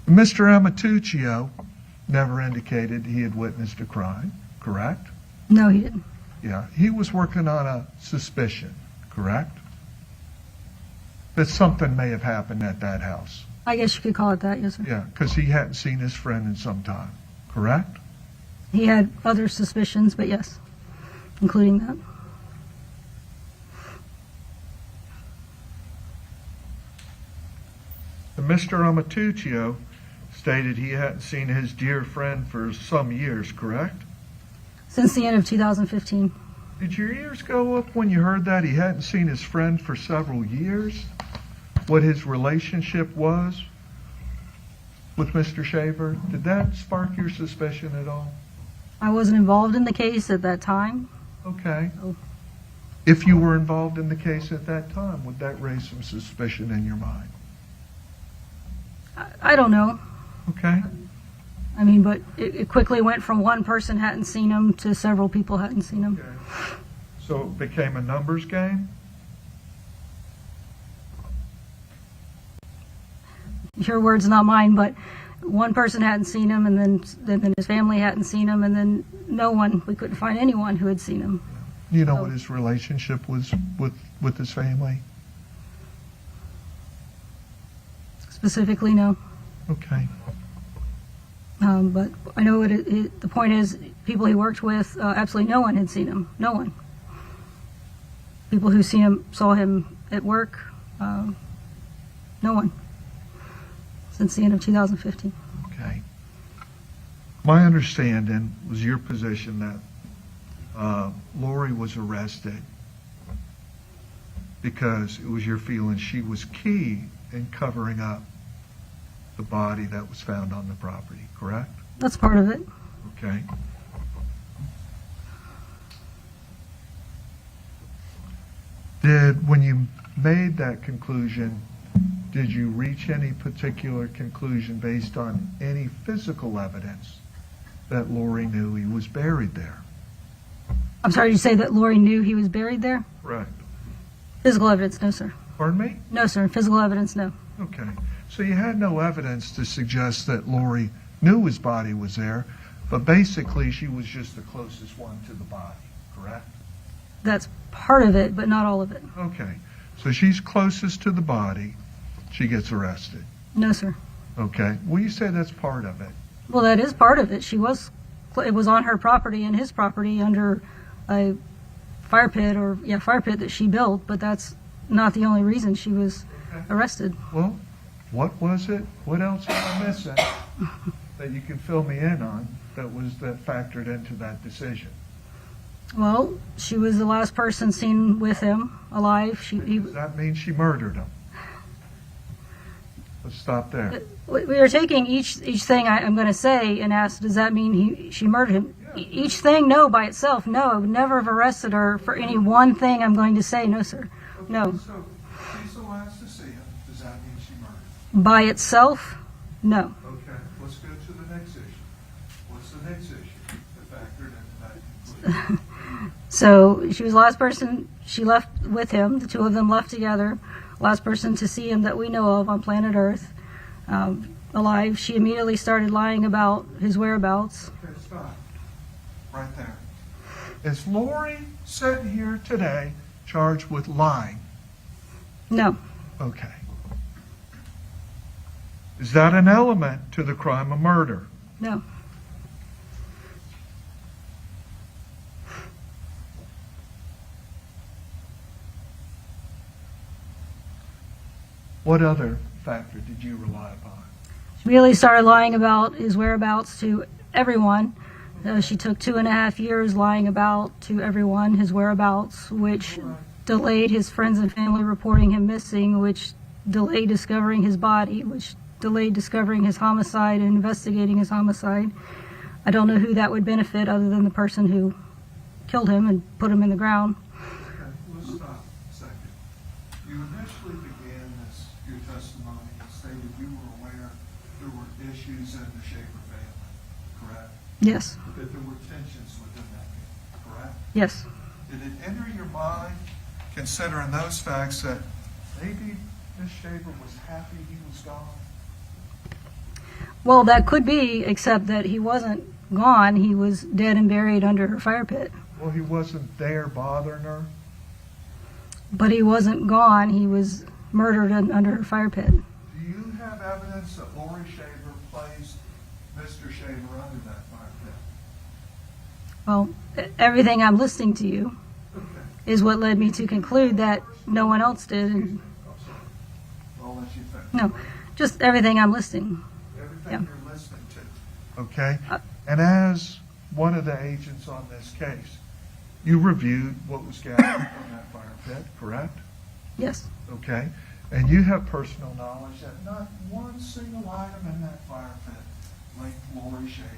[SPEAKER 5] Mr. Amatuccio never indicated he had witnessed a crime, correct?
[SPEAKER 16] No, he didn't.
[SPEAKER 5] Yeah, he was working on a suspicion, correct? That something may have happened at that house.
[SPEAKER 16] I guess you could call it that, yes, sir.
[SPEAKER 5] Yeah, because he hadn't seen his friend in some time, correct?
[SPEAKER 16] He had other suspicions, but yes, including that.
[SPEAKER 5] And Mr. Amatuccio stated he hadn't seen his dear friend for some years, correct?
[SPEAKER 16] Since the end of 2015.
[SPEAKER 5] Did your ears go up when you heard that he hadn't seen his friend for several years? What his relationship was with Mr. Shaver? Did that spark your suspicion at all?
[SPEAKER 16] I wasn't involved in the case at that time.
[SPEAKER 5] Okay.
[SPEAKER 16] So
[SPEAKER 5] If you were involved in the case at that time, would that raise some suspicion in your mind?
[SPEAKER 16] I don't know.
[SPEAKER 5] Okay?
[SPEAKER 16] I mean, but it quickly went from one person hadn't seen him to several people hadn't seen him.
[SPEAKER 5] Okay. So it became a numbers game?
[SPEAKER 16] Your words, not mine, but one person hadn't seen him, and then his family hadn't seen him, and then no one, we couldn't find anyone who had seen him.
[SPEAKER 5] You know what his relationship was with his family?
[SPEAKER 16] Specifically, no.
[SPEAKER 5] Okay.
[SPEAKER 16] But I know the point is, people he worked with, absolutely no one had seen him. No one. People who saw him at work, no one. Since the end of 2015.
[SPEAKER 5] Okay. My understanding was your position that Laurie was arrested because it was your feeling she was key in covering up the body that was found on the property, correct?
[SPEAKER 16] That's part of it.
[SPEAKER 5] Okay. When you made that conclusion, did you reach any particular conclusion based on any physical evidence that Laurie knew he was buried there?
[SPEAKER 16] I'm sorry, you say that Laurie knew he was buried there?
[SPEAKER 5] Right.
[SPEAKER 16] Physical evidence, no, sir.
[SPEAKER 5] Pardon me?
[SPEAKER 16] No, sir. Physical evidence, no.
[SPEAKER 5] Okay. So you had no evidence to suggest that Laurie knew his body was there, but basically she was just the closest one to the body, correct?
[SPEAKER 16] That's part of it, but not all of it.
[SPEAKER 5] Okay. So she's closest to the body. She gets arrested.
[SPEAKER 16] No, sir.
[SPEAKER 5] Okay. Well, you say that's part of it.
[SPEAKER 16] Well, that is part of it. It was on her property and his property under a fire pit that she built, but that's not the only reason she was arrested.
[SPEAKER 5] Well, what was it? What else am I missing that you can fill me in on that factored into that decision?
[SPEAKER 16] Well, she was the last person seen with him alive.
[SPEAKER 5] Does that mean she murdered him? Let's stop there.
[SPEAKER 16] We are taking each thing I'm going to say and ask, does that mean she murdered him? Each thing, no, by itself, no. I would never have arrested her for any one thing I'm going to say, no, sir. No.
[SPEAKER 5] So she's the last to see him. Does that mean she murdered him?
[SPEAKER 16] By itself, no.
[SPEAKER 5] Okay, let's go to the next issue. What's the next issue that factored into that conclusion?
[SPEAKER 16] So she was the last person she left with him. The two of them left together. Last person to see him that we know of on planet Earth alive. She immediately started lying about his whereabouts.
[SPEAKER 5] Okay, stop. Right there. Is Laurie sitting here today charged with lying?
[SPEAKER 16] No.
[SPEAKER 5] Okay. Is that an element to the crime of murder?
[SPEAKER 16] No.
[SPEAKER 5] What other factor did you rely upon?
[SPEAKER 16] She immediately started lying about his whereabouts to everyone. She took 2.5 years lying about to everyone his whereabouts, which delayed his friends and family reporting him missing, which delayed discovering his body, which delayed discovering his homicide and investigating his homicide. I don't know who that would benefit other than the person who killed him and put him in the ground.
[SPEAKER 5] Okay, let's stop a second. You initially began your testimony and stated you were aware there were issues in the Shaver family, correct?
[SPEAKER 16] Yes.
[SPEAKER 5] That there were tensions within that family, correct?
[SPEAKER 16] Yes.
[SPEAKER 5] Did it enter your mind, considering those facts, that maybe Miss Shaver was happy he was gone?
[SPEAKER 16] Well, that could be, except that he wasn't gone. He was dead and buried under her fire pit.
[SPEAKER 5] Well, he wasn't there bothering her?
[SPEAKER 16] But he wasn't gone. He was murdered under her fire pit.
[SPEAKER 5] Do you have evidence that Laurie Shaver placed Mr. Shaver under that fire pit?
[SPEAKER 16] Well, everything I'm listening to you
[SPEAKER 5] Okay.
[SPEAKER 16] is what led me to conclude that no one else did. And
[SPEAKER 5] I'll let you finish.
[SPEAKER 16] no, just everything I'm listening.
[SPEAKER 5] Everything
[SPEAKER 16] Yeah.
[SPEAKER 5] you're listening to. Okay? And as one of the agents on this case, you reviewed what was gathered from that fire pit, correct?
[SPEAKER 16] Yes.
[SPEAKER 5] Okay? And you have personal knowledge that not one single item in that fire pit linked Laurie Shaver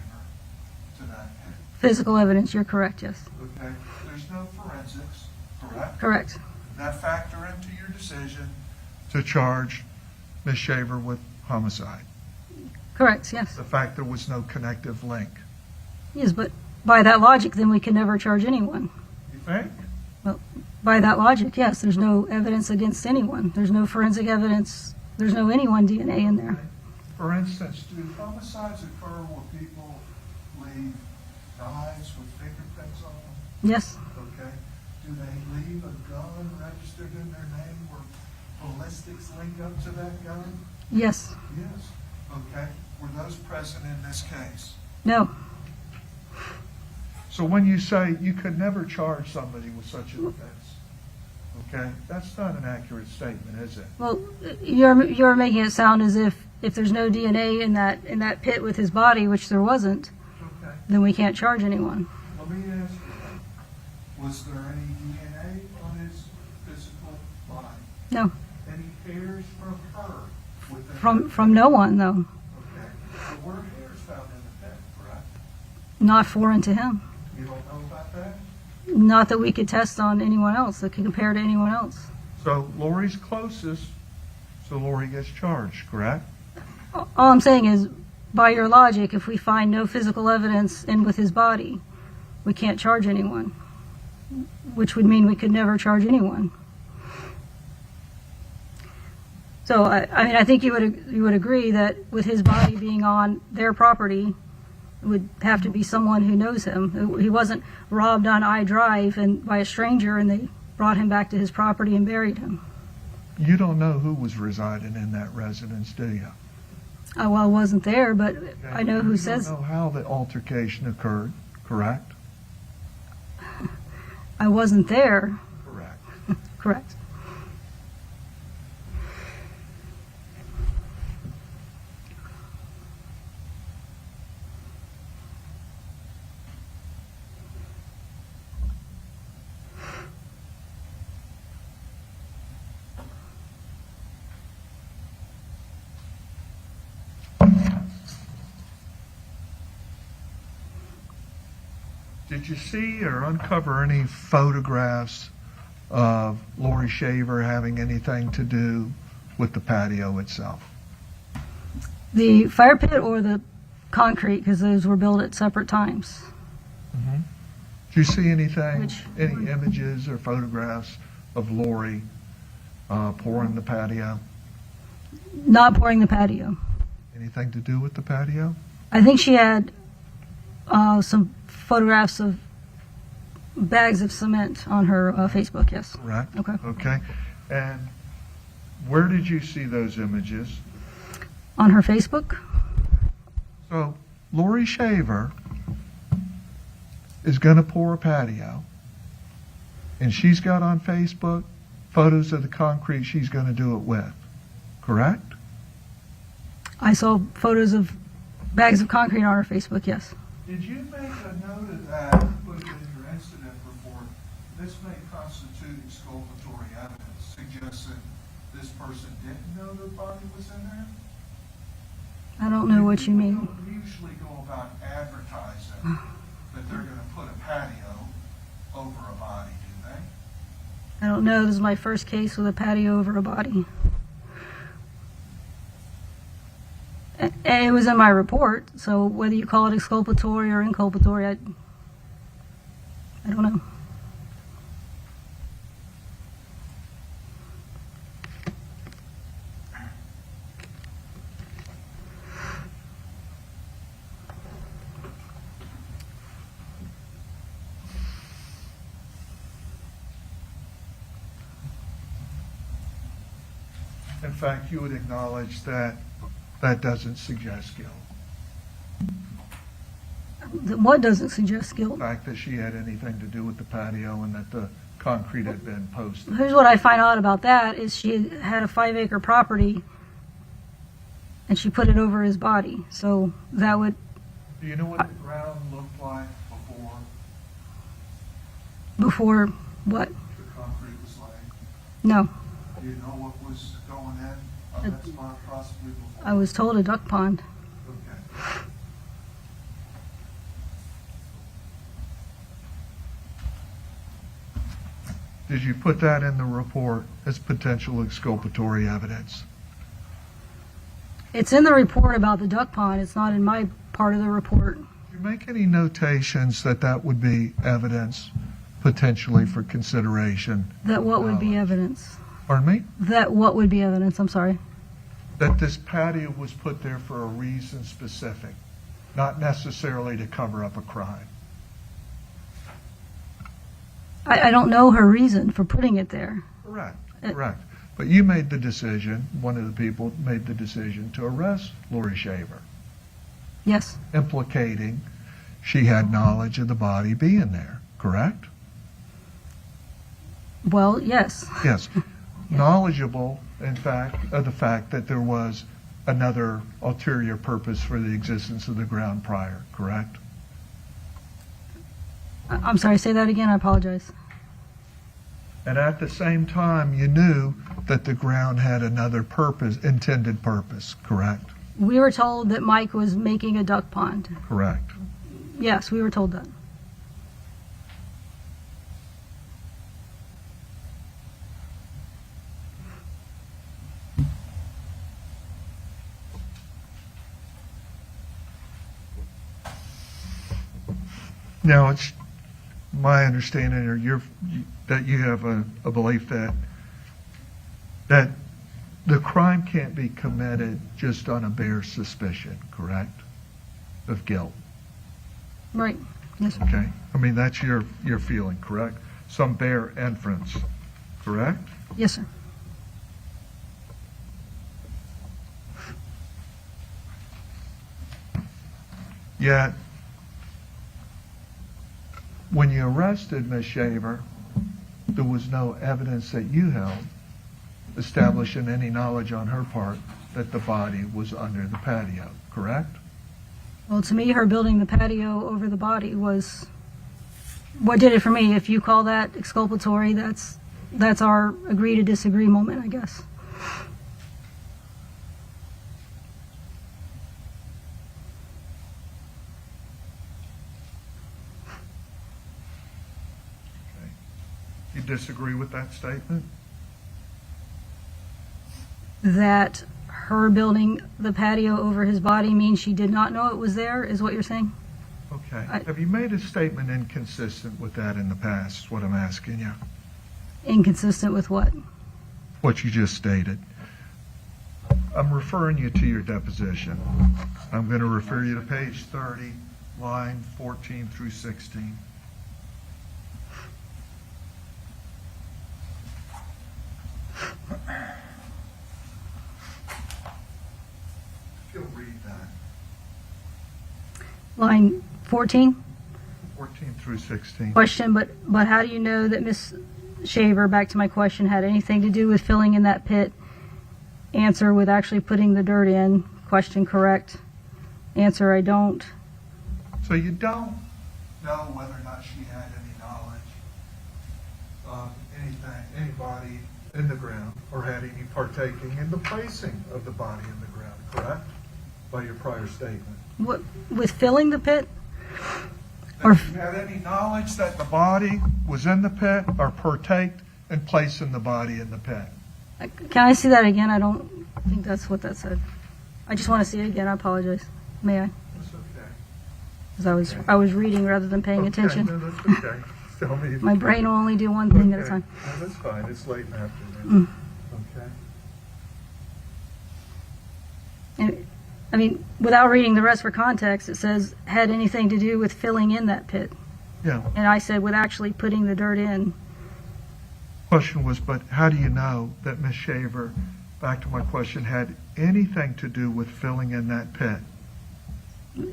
[SPEAKER 5] to that pit.
[SPEAKER 16] Physical evidence, you're correct, yes.
[SPEAKER 5] Okay? There's no forensics. correct?
[SPEAKER 16] Correct.
[SPEAKER 5] Did that factor into your decision to charge Ms. Shaver with homicide?
[SPEAKER 16] Correct, yes.
[SPEAKER 5] The fact there was no connective link?
[SPEAKER 16] Yes, but by that logic, then we can never charge anyone.
[SPEAKER 5] You think?
[SPEAKER 16] Well, by that logic, yes, there's no evidence against anyone. There's no forensic evidence. There's no anyone DNA in there.
[SPEAKER 5] For instance, do homicides occur where people leave knives with fingerprints on them?
[SPEAKER 16] Yes,
[SPEAKER 5] Okay. Do they leave a gun registered in their name where ballistics link up to that gun?
[SPEAKER 16] yes,
[SPEAKER 5] Yes. Okay. Were those present in this case?
[SPEAKER 16] no,
[SPEAKER 5] So when you say you could never charge somebody with such an offense, okay, that's not an accurate statement, is it?
[SPEAKER 16] well, you're making it sound as if there's no DNA in that pit with his body, which there wasn't,
[SPEAKER 5] Okay.
[SPEAKER 16] then we can't charge anyone.
[SPEAKER 5] Let me ask you, was there any DNA on his physical body?
[SPEAKER 16] No,
[SPEAKER 5] Any hairs from her?
[SPEAKER 16] from no one though,
[SPEAKER 5] Okay. There were hairs found in the pit, correct?
[SPEAKER 16] not foreign to him.
[SPEAKER 5] You don't know about that?
[SPEAKER 16] Not that we could test on anyone else, that could compare to anyone else.
[SPEAKER 5] So Laurie's closest, so Laurie gets charged, correct?
[SPEAKER 16] All I'm saying is, by your logic, if we find no physical evidence in with his body, we can't charge anyone, which would mean we could never charge anyone. So, I mean, I think you would agree that with his body being on their property, it would have to be someone who knows him. He wasn't robbed on I Drive and by a stranger, and they brought him back to his property and buried him.
[SPEAKER 5] You don't know who was residing in that residence, do you?
[SPEAKER 16] Well, I wasn't there, but I know who
[SPEAKER 5] You
[SPEAKER 16] says
[SPEAKER 5] don't know how the altercation occurred, correct?
[SPEAKER 16] I wasn't there.
[SPEAKER 5] Correct.
[SPEAKER 16] Correct.
[SPEAKER 5] Did you see or uncover any photographs of Laurie Shaver having anything to do with the patio itself?
[SPEAKER 16] The fire pit or the concrete, because those were built at separate times.
[SPEAKER 5] Did you see anything,
[SPEAKER 16] Which
[SPEAKER 5] any images or photographs of Laurie pouring the patio?
[SPEAKER 16] Not pouring the patio.
[SPEAKER 5] Anything to do with the patio?
[SPEAKER 16] I think she had some photographs of bags of cement on her Facebook, yes.
[SPEAKER 5] Correct.
[SPEAKER 16] Okay.
[SPEAKER 5] Okay. And where did you see those images?
[SPEAKER 16] On her Facebook?
[SPEAKER 5] So Laurie Shaver is going to pour a patio, and she's got on Facebook photos of the concrete she's going to do it with, correct?
[SPEAKER 16] I saw photos of bags of concrete on her Facebook, yes.
[SPEAKER 5] Did you make a note of that and put it in your incident report? This may constitute exculpatory evidence, suggesting this person didn't know their body was in there?
[SPEAKER 16] I don't know what you mean.
[SPEAKER 5] People don't usually go about advertising that they're going to put a patio over a body, do they?
[SPEAKER 16] I don't know. This is my first case with a patio over a body. It was in my report, so whether you call it exculpatory or inculpatory, I don't know.
[SPEAKER 5] In fact, you would acknowledge that that doesn't suggest guilt.
[SPEAKER 16] What doesn't suggest
[SPEAKER 5] The
[SPEAKER 16] guilt?
[SPEAKER 5] fact that she had anything to do with the patio and that the concrete had been posted.
[SPEAKER 16] Here's what I find out about that is she had a 5-acre property and she put it over his body. So that would,
[SPEAKER 5] Do you know what the ground looked like
[SPEAKER 16] before what?
[SPEAKER 5] the concrete was laying?
[SPEAKER 16] No.
[SPEAKER 5] Do you know what was going in on that spot possibly before?
[SPEAKER 16] I was told a duck pond.
[SPEAKER 5] Okay. did you put that in the report as potential exculpatory evidence?
[SPEAKER 16] It's in the report about the duck pond. It's not in my part of the report.
[SPEAKER 5] Did you make any notations that that would be evidence potentially for consideration?
[SPEAKER 16] That what would be evidence?
[SPEAKER 5] Pardon me?
[SPEAKER 16] That what would be evidence? I'm sorry.
[SPEAKER 5] That this patio was put there for a reason specific, not necessarily to cover up a crime.
[SPEAKER 16] I don't know her reason for putting it there.
[SPEAKER 5] Correct, correct. But you made the decision, one of the people made the decision to arrest Laurie Shaver,
[SPEAKER 16] Yes.
[SPEAKER 5] implicating she had knowledge of the body being there, correct?
[SPEAKER 16] Well, yes.
[SPEAKER 5] Yes. Knowledgeable, in fact, of the fact that there was another ulterior purpose for the existence of the ground prior, correct?
[SPEAKER 16] I'm sorry, say that again. I apologize.
[SPEAKER 5] And at the same time, you knew that the ground had another purpose, intended purpose, correct?
[SPEAKER 16] We were told that Mike was making a duck pond.
[SPEAKER 5] Correct.
[SPEAKER 16] Yes, we were told that.
[SPEAKER 5] Now, it's my understanding, or that you have a belief that the crime can't be committed just on a bare suspicion, correct, of guilt.
[SPEAKER 16] Right. Yes, sir.
[SPEAKER 5] Okay. I mean, that's your feeling, correct? Some bare inference, correct?
[SPEAKER 16] Yes, sir.
[SPEAKER 5] Yet, when you arrested Ms. Shaver, there was no evidence that you held establishing any knowledge on her part that the body was under the patio, correct?
[SPEAKER 16] Well, to me, her building the patio over the body was what did it for me. If you call that exculpatory, that's our agree to disagree moment, I guess.
[SPEAKER 5] You disagree with that statement?
[SPEAKER 16] That her building the patio over his body means she did not know it was there, is what you're saying?
[SPEAKER 5] Okay. Have you made a statement inconsistent with that in the past, is what I'm asking you?
[SPEAKER 16] Inconsistent with what?
[SPEAKER 5] What you just stated. I'm referring you to your deposition. I'm going to refer you to page 30, line 14 through 16. If you'll read that.
[SPEAKER 16] Line 14?
[SPEAKER 5] 14 through 16.
[SPEAKER 16] Question, but how do you know that Miss Shaver, back to my question, had anything to do with filling in that pit? Answer, with actually putting the dirt in. Question, correct. Answer, I don't.
[SPEAKER 5] So you don't know whether or not she had any knowledge of anybody in the ground, or had any partaking in the placing of the body in the ground, correct? By your prior statement.
[SPEAKER 16] What, with filling the pit?
[SPEAKER 5] Or you had any knowledge that the body was in the pit, or partaked in placing the body in the pit?
[SPEAKER 16] Can I see that again? I don't think that's what that said. I just want to see it again. I apologize. May I?
[SPEAKER 5] That's okay.
[SPEAKER 16] Because I was reading rather than paying attention.
[SPEAKER 5] No, that's okay. Tell me.
[SPEAKER 16] My brain will only do one thing at a time.
[SPEAKER 5] No, that's fine. It's late in the afternoon. Okay.
[SPEAKER 16] And, I mean, without reading the rest for context, it says, had anything to do with filling in that pit.
[SPEAKER 5] Yeah.
[SPEAKER 16] And I said, with actually putting the dirt in.
[SPEAKER 5] Question was, but how do you know that Ms. Shaver, back to my question, had anything to do with filling in that pit?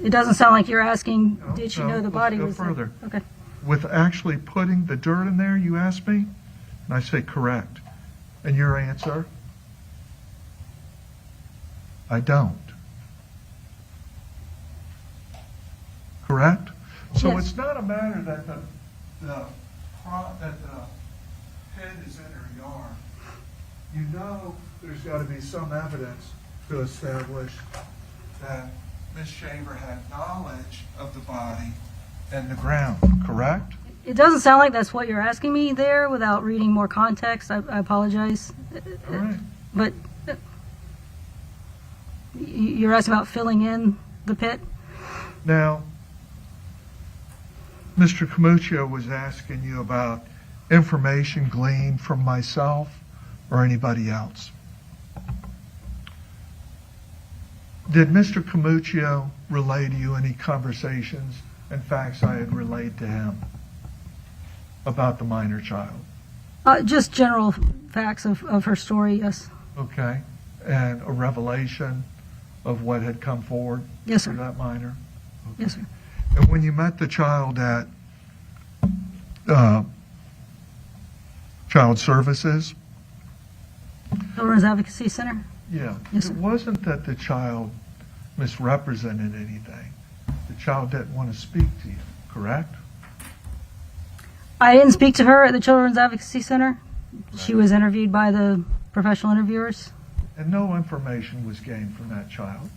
[SPEAKER 16] It doesn't sound like you're asking, did she
[SPEAKER 5] No,
[SPEAKER 16] know the
[SPEAKER 5] let's
[SPEAKER 16] body
[SPEAKER 5] go
[SPEAKER 16] was
[SPEAKER 5] further.
[SPEAKER 16] there? Okay.
[SPEAKER 5] With actually putting the dirt in there, you asked me? And I say correct. And your answer? I don't. Correct? So
[SPEAKER 16] Yes.
[SPEAKER 5] it's not a matter that the pit is in her yard. You know there's got to be some evidence to establish that Ms. Shaver had knowledge of the body and the ground, correct?
[SPEAKER 16] It doesn't sound like that's what you're asking me there without reading more context. I apologize.
[SPEAKER 5] All right.
[SPEAKER 16] But you're asking about filling in the pit?
[SPEAKER 5] Now, Mr. Camuccio was asking you about information gleaned from myself or anybody else. Did Mr. Camuccio relay to you any conversations and facts I had relayed to him about the minor child?
[SPEAKER 16] Just general facts of her story, yes.
[SPEAKER 5] Okay. And a revelation of what had come forward?
[SPEAKER 16] Yes, sir.
[SPEAKER 5] For that minor? Okay.
[SPEAKER 16] Yes, sir.
[SPEAKER 5] And when you met the child at Child Services,
[SPEAKER 16] Children's Advocacy Center?
[SPEAKER 5] yeah,
[SPEAKER 16] Yes,
[SPEAKER 5] it
[SPEAKER 16] sir.
[SPEAKER 5] wasn't that the child misrepresented anything. The child didn't want to speak to you, correct?
[SPEAKER 16] I didn't speak to her at the Children's Advocacy Center. She was interviewed by the professional interviewers.
[SPEAKER 5] And no information was gained from that child,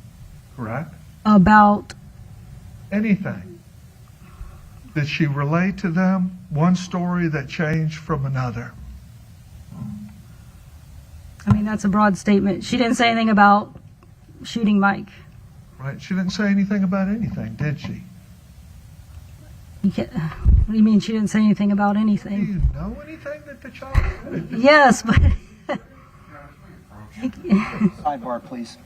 [SPEAKER 5] correct?
[SPEAKER 16] About,
[SPEAKER 5] Anything. Did she relate to them one story that changed from another?
[SPEAKER 16] I mean, that's a broad statement. She didn't say anything about shooting Mike.
[SPEAKER 5] Right? She didn't say anything about anything, did she?
[SPEAKER 16] You can't, what do you mean she didn't say anything about
[SPEAKER 5] Do
[SPEAKER 16] anything?
[SPEAKER 5] you know anything that the child said?
[SPEAKER 16] Yes, but
[SPEAKER 2] Sidebar, please.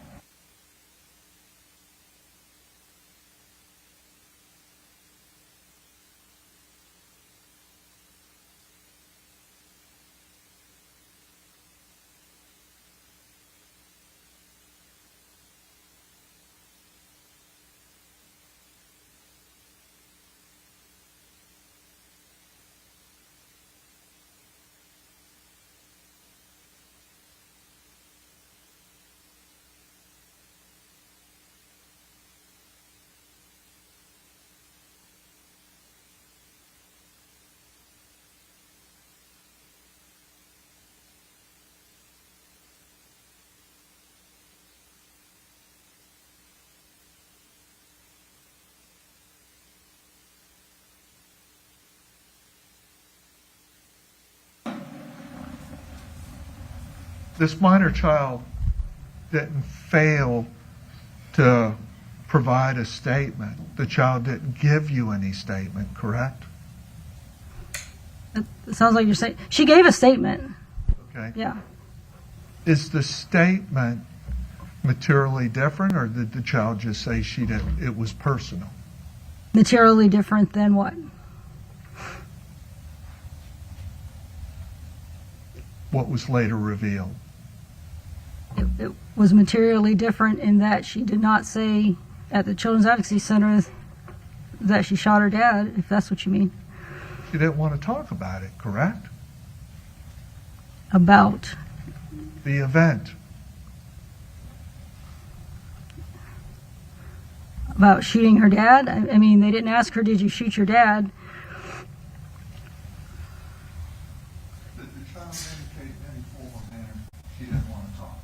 [SPEAKER 5] This minor child didn't fail to provide a statement. The child didn't give you any statement, correct?
[SPEAKER 16] it sounds like you're saying, she gave a statement.
[SPEAKER 5] Okay.
[SPEAKER 16] Yeah.
[SPEAKER 5] Is the statement materially different, or did the child just say she didn't, it was personal?
[SPEAKER 16] Materially different than what?
[SPEAKER 5] What was later revealed?
[SPEAKER 16] It was materially different in that she did not say at the Children's Advocacy Center that she shot her dad, if that's what you mean.
[SPEAKER 5] She didn't want to talk about it, correct?
[SPEAKER 16] About,
[SPEAKER 5] The event.
[SPEAKER 16] about shooting her dad. I mean, they didn't ask her, did you shoot your dad?
[SPEAKER 5] Did the child indicate in any form or manner she didn't want to talk?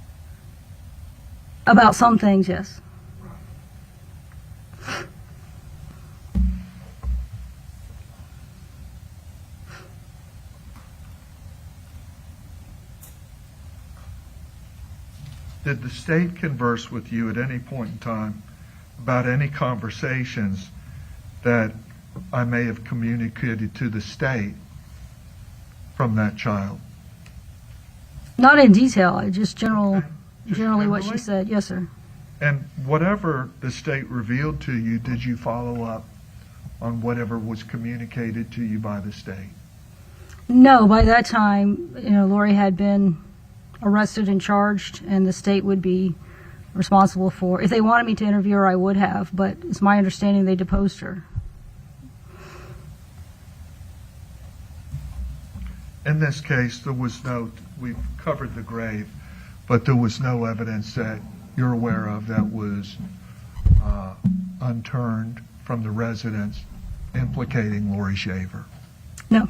[SPEAKER 16] About some things, yes.
[SPEAKER 5] Did the state converse with you at any point in time about any conversations that I may have communicated to the state from that child?
[SPEAKER 16] Not in detail, just generally what she
[SPEAKER 5] generally?
[SPEAKER 16] said. Yes, sir.
[SPEAKER 5] And whatever the state revealed to you, did you follow up on whatever was communicated to you by the state?
[SPEAKER 16] No, by that time, Laurie had been arrested and charged, and the state would be responsible for. If they wanted me to interview her, I would have, but it's my understanding they deposed her.
[SPEAKER 5] In this case, there was no, we've covered the grave, but there was no evidence that you're aware of that was unturned from the residence implicating Laurie Shaver.
[SPEAKER 16] No.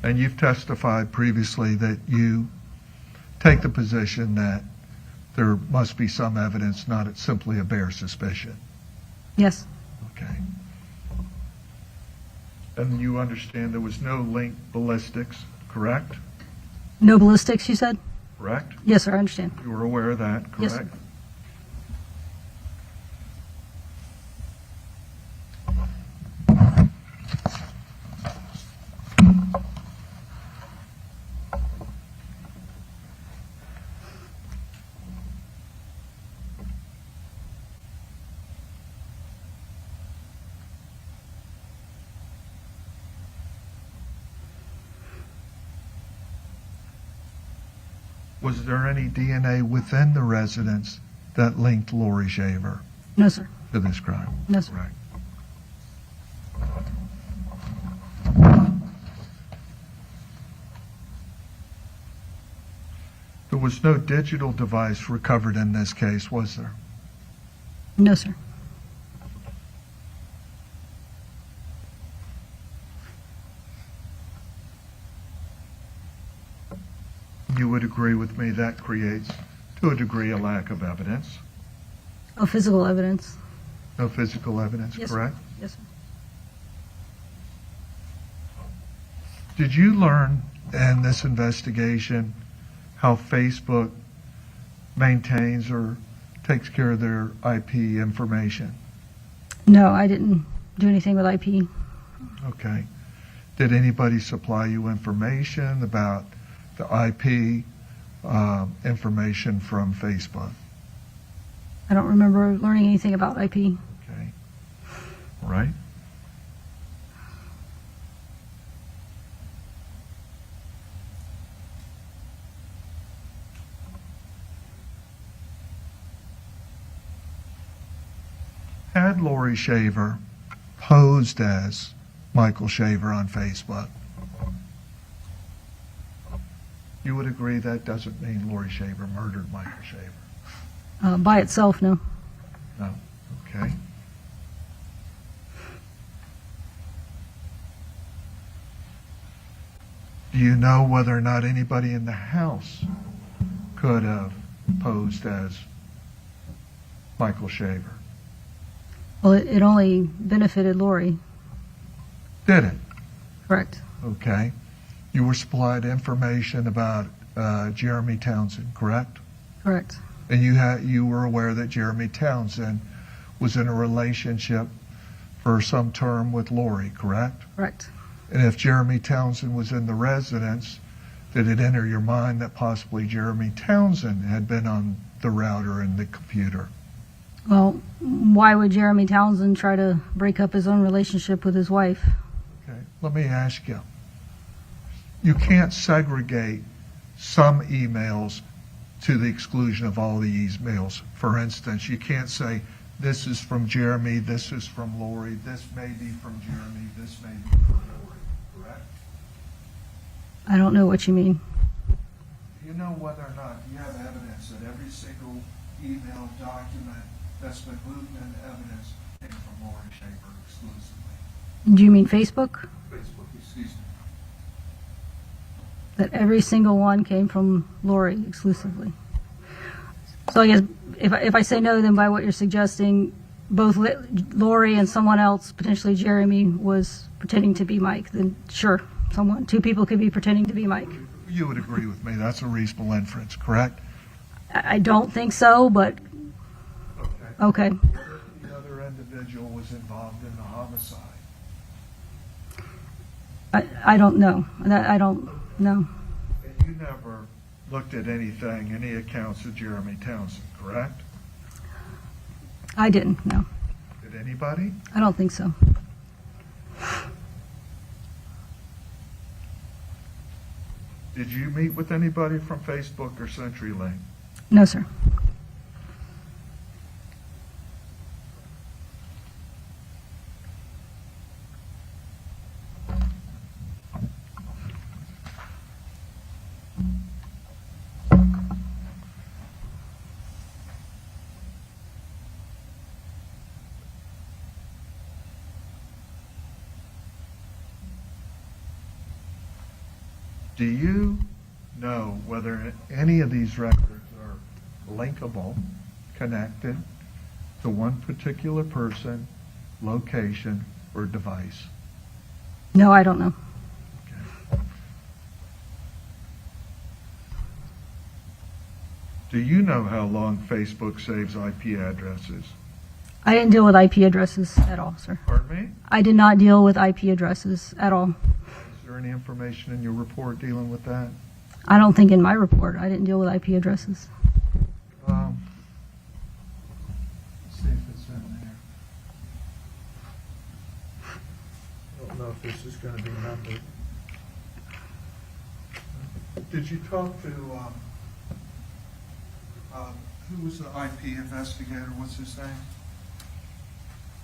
[SPEAKER 5] And you've testified previously that you take the position that there must be some evidence, not simply a bare suspicion.
[SPEAKER 16] Yes.
[SPEAKER 5] Okay. And you understand there was no link ballistics, correct?
[SPEAKER 16] No ballistics, you said?
[SPEAKER 5] Correct?
[SPEAKER 16] Yes, sir, I understand.
[SPEAKER 5] You were aware of that, correct?
[SPEAKER 16] Yes, sir.
[SPEAKER 5] Was there any DNA within the residence that linked Laurie Shaver
[SPEAKER 16] No, sir.
[SPEAKER 5] to this crime?
[SPEAKER 16] No, sir.
[SPEAKER 5] Right. There was no digital device recovered in this case, was there?
[SPEAKER 16] No, sir.
[SPEAKER 5] You would agree with me that creates, to a degree, a lack of evidence.
[SPEAKER 16] Oh, physical evidence.
[SPEAKER 5] No physical evidence,
[SPEAKER 16] Yes, sir.
[SPEAKER 5] correct?
[SPEAKER 16] Yes, sir.
[SPEAKER 5] Did you learn in this investigation how Facebook maintains or takes care of their IP information?
[SPEAKER 16] No, I didn't do anything with IP.
[SPEAKER 5] Okay. Did anybody supply you information about the IP information from Facebook?
[SPEAKER 16] I don't remember learning anything about IP.
[SPEAKER 5] Okay. All right. Had Laurie Shaver posed as Michael Shaver on Facebook, you would agree that doesn't mean Laurie Shaver murdered Michael Shaver?
[SPEAKER 16] By itself, no.
[SPEAKER 5] No. Okay. Do you know whether or not anybody in the house could have posed as Michael Shaver?
[SPEAKER 16] Well, it only benefited Laurie.
[SPEAKER 5] Did it?
[SPEAKER 16] Correct.
[SPEAKER 5] Okay. You were supplied information about Jeremy Townsend, correct?
[SPEAKER 16] Correct.
[SPEAKER 5] And you were aware that Jeremy Townsend was in a relationship for some term with Laurie, correct?
[SPEAKER 16] Correct.
[SPEAKER 5] And if Jeremy Townsend was in the residence, did it enter your mind that possibly Jeremy Townsend had been on the router and the computer?
[SPEAKER 16] Well, why would Jeremy Townsend try to break up his own relationship with his wife?
[SPEAKER 5] Okay. Let me ask you. You can't segregate some emails to the exclusion of all the emails. For instance, you can't say, this is from Jeremy, this is from Laurie, this may be from Jeremy, this may be from Laurie, correct?
[SPEAKER 16] I don't know what you mean.
[SPEAKER 5] Do you know whether or not you have evidence that every single email document that's been moved into evidence came from Laurie Shaver exclusively?
[SPEAKER 16] Do you mean Facebook?
[SPEAKER 5] Facebook, excuse me.
[SPEAKER 16] That every single one came from Laurie exclusively. So I guess if I say no, then by what you're suggesting, both Laurie and someone else, potentially Jeremy, was pretending to be Mike, then sure, two people could be pretending to be Mike.
[SPEAKER 5] You would agree with me, that's a reasonable inference, correct?
[SPEAKER 16] I don't think so, but okay.
[SPEAKER 5] The other individual was involved in the homicide.
[SPEAKER 16] I don't know. I don't know.
[SPEAKER 5] And you never looked at anything, any accounts of Jeremy Townsend, correct?
[SPEAKER 16] I didn't, no.
[SPEAKER 5] Did anybody?
[SPEAKER 16] I don't think so.
[SPEAKER 5] Did you meet with anybody from Facebook or CenturyLink?
[SPEAKER 16] No, sir.
[SPEAKER 5] Do you know whether any of these records are linkable, connected to one particular person, location, or device?
[SPEAKER 16] No, I don't know.
[SPEAKER 5] Do you know how long Facebook saves IP addresses?
[SPEAKER 16] I didn't deal with IP addresses at all, sir.
[SPEAKER 5] Pardon me?
[SPEAKER 16] I did not deal with IP addresses at all.
[SPEAKER 5] Is there any information in your report dealing with that?
[SPEAKER 16] I don't think in my report I didn't deal with IP addresses.
[SPEAKER 5] Let's see if it's in there. I don't know if this is going to be numbered. Did you talk to, who was the IP investigator? What's his name?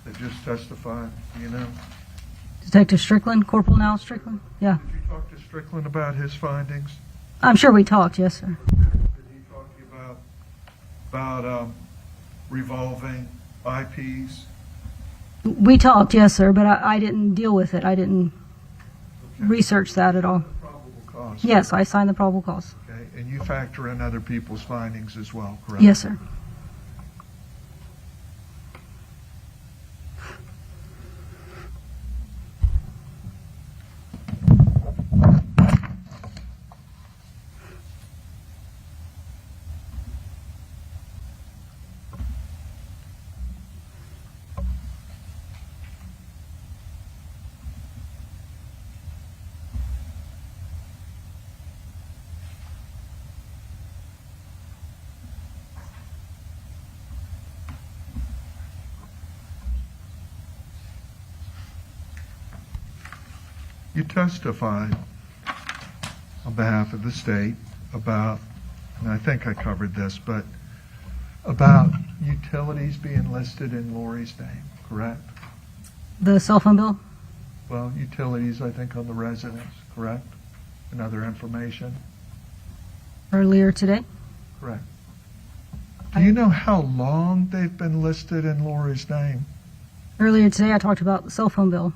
[SPEAKER 5] That just testified, do you know?
[SPEAKER 16] Detective Strickland, Corporal now Strickland? Yeah.
[SPEAKER 5] Did you talk to Strickland about his findings?
[SPEAKER 16] I'm sure we talked, yes, sir.
[SPEAKER 5] Did he talk to you about revolving IPs?
[SPEAKER 16] We talked, yes, sir, but I didn't deal with it. I didn't research that at all.
[SPEAKER 5] Probable cause.
[SPEAKER 16] Yes, I signed the probable cause.
[SPEAKER 5] Okay, and you factor in other people's findings as well, correct?
[SPEAKER 16] Yes, sir.
[SPEAKER 5] You testified on behalf of the state about, and I think I covered this, but about utilities being listed in Laurie's name, correct?
[SPEAKER 16] The cell phone bill?
[SPEAKER 5] Well, utilities, I think, on the residence, correct? And other information,
[SPEAKER 16] Earlier today?
[SPEAKER 5] correct? Do you know how long they've been listed in Laurie's name?
[SPEAKER 16] Earlier today I talked about the cell phone bill.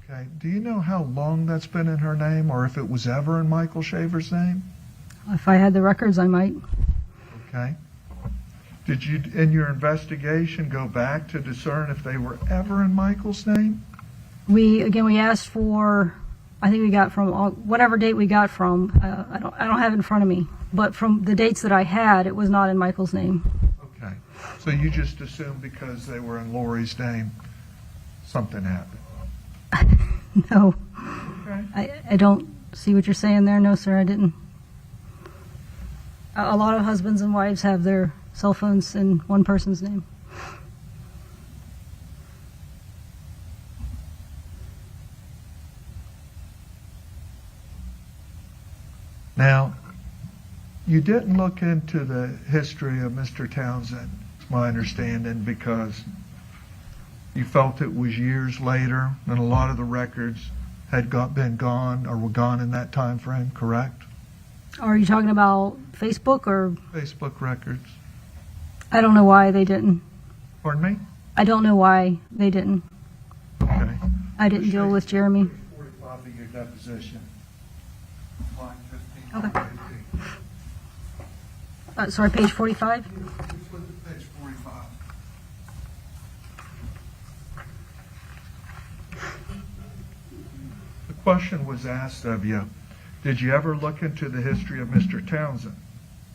[SPEAKER 5] Okay, do you know how long that's been in her name, or if it was ever in Michael Shaver's name?
[SPEAKER 16] If I had the records, I might.
[SPEAKER 5] Okay. Did you, in your investigation, go back to discern if they were ever in Michael's name?
[SPEAKER 16] We asked for, I think we got from whatever date we got from. I don't have it in front of me, but from the dates that I had, it was not in Michael's name.
[SPEAKER 5] Okay. So you just assumed because they were in Laurie's name, something happened?
[SPEAKER 16] No.
[SPEAKER 5] Okay.
[SPEAKER 16] I don't see what you're saying there. No, sir, I didn't. A lot of husbands and wives have their cell phones in one person's name.
[SPEAKER 5] Now, you didn't look into the history of Mr. Townsend, it's my understanding, because you felt it was years later and a lot of the records had been gone or were gone in that time frame, correct?
[SPEAKER 16] Are you talking about Facebook or?
[SPEAKER 5] Facebook records.
[SPEAKER 16] I don't know why they didn't.
[SPEAKER 5] Pardon me?
[SPEAKER 16] I don't know why they didn't.
[SPEAKER 5] Okay.
[SPEAKER 16] I didn't deal with Jeremy.
[SPEAKER 5] 45 of your deposition. Line 15.
[SPEAKER 16] Okay. Sorry, page 45?
[SPEAKER 5] Just look at page 45. The question was asked of you, did you ever look into the history of Mr. Townsend?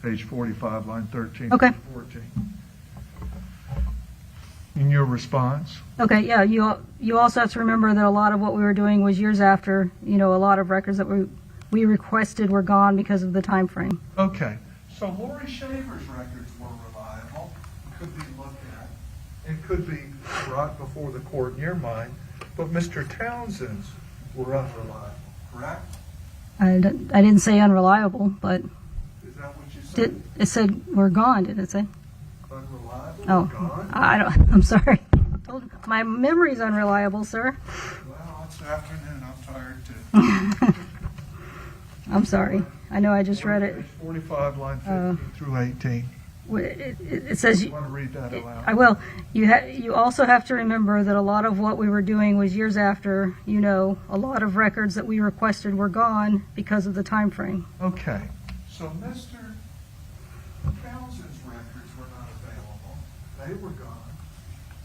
[SPEAKER 5] Page 45, line 13
[SPEAKER 16] Okay.
[SPEAKER 5] to 14. In your response?
[SPEAKER 16] Okay, yeah, you also have to remember that a lot of what we were doing was years after, a lot of records that we requested were gone because of the time frame.
[SPEAKER 5] Okay, so Laurie Shaver's records were reliable, could be looked at, and could be brought before the court in your mind, but Mr. Townsend's were unreliable, correct?
[SPEAKER 16] I didn't say unreliable, but
[SPEAKER 5] Is that what you said?
[SPEAKER 16] it said we're gone, didn't it say?
[SPEAKER 5] Unreliable,
[SPEAKER 16] Oh,
[SPEAKER 5] gone?
[SPEAKER 16] I'm sorry. My memory's unreliable, sir.
[SPEAKER 5] Well, it's afternoon, I'm tired too.
[SPEAKER 16] I'm sorry. I know I just read it.
[SPEAKER 5] Page 45, line 15 through 18.
[SPEAKER 16] It says
[SPEAKER 5] You want to read that aloud?
[SPEAKER 16] I will. You also have to remember that a lot of what we were doing was years after. A lot of records that we requested were gone because of the time frame.
[SPEAKER 5] Okay, so Mr. Townsend's they were gone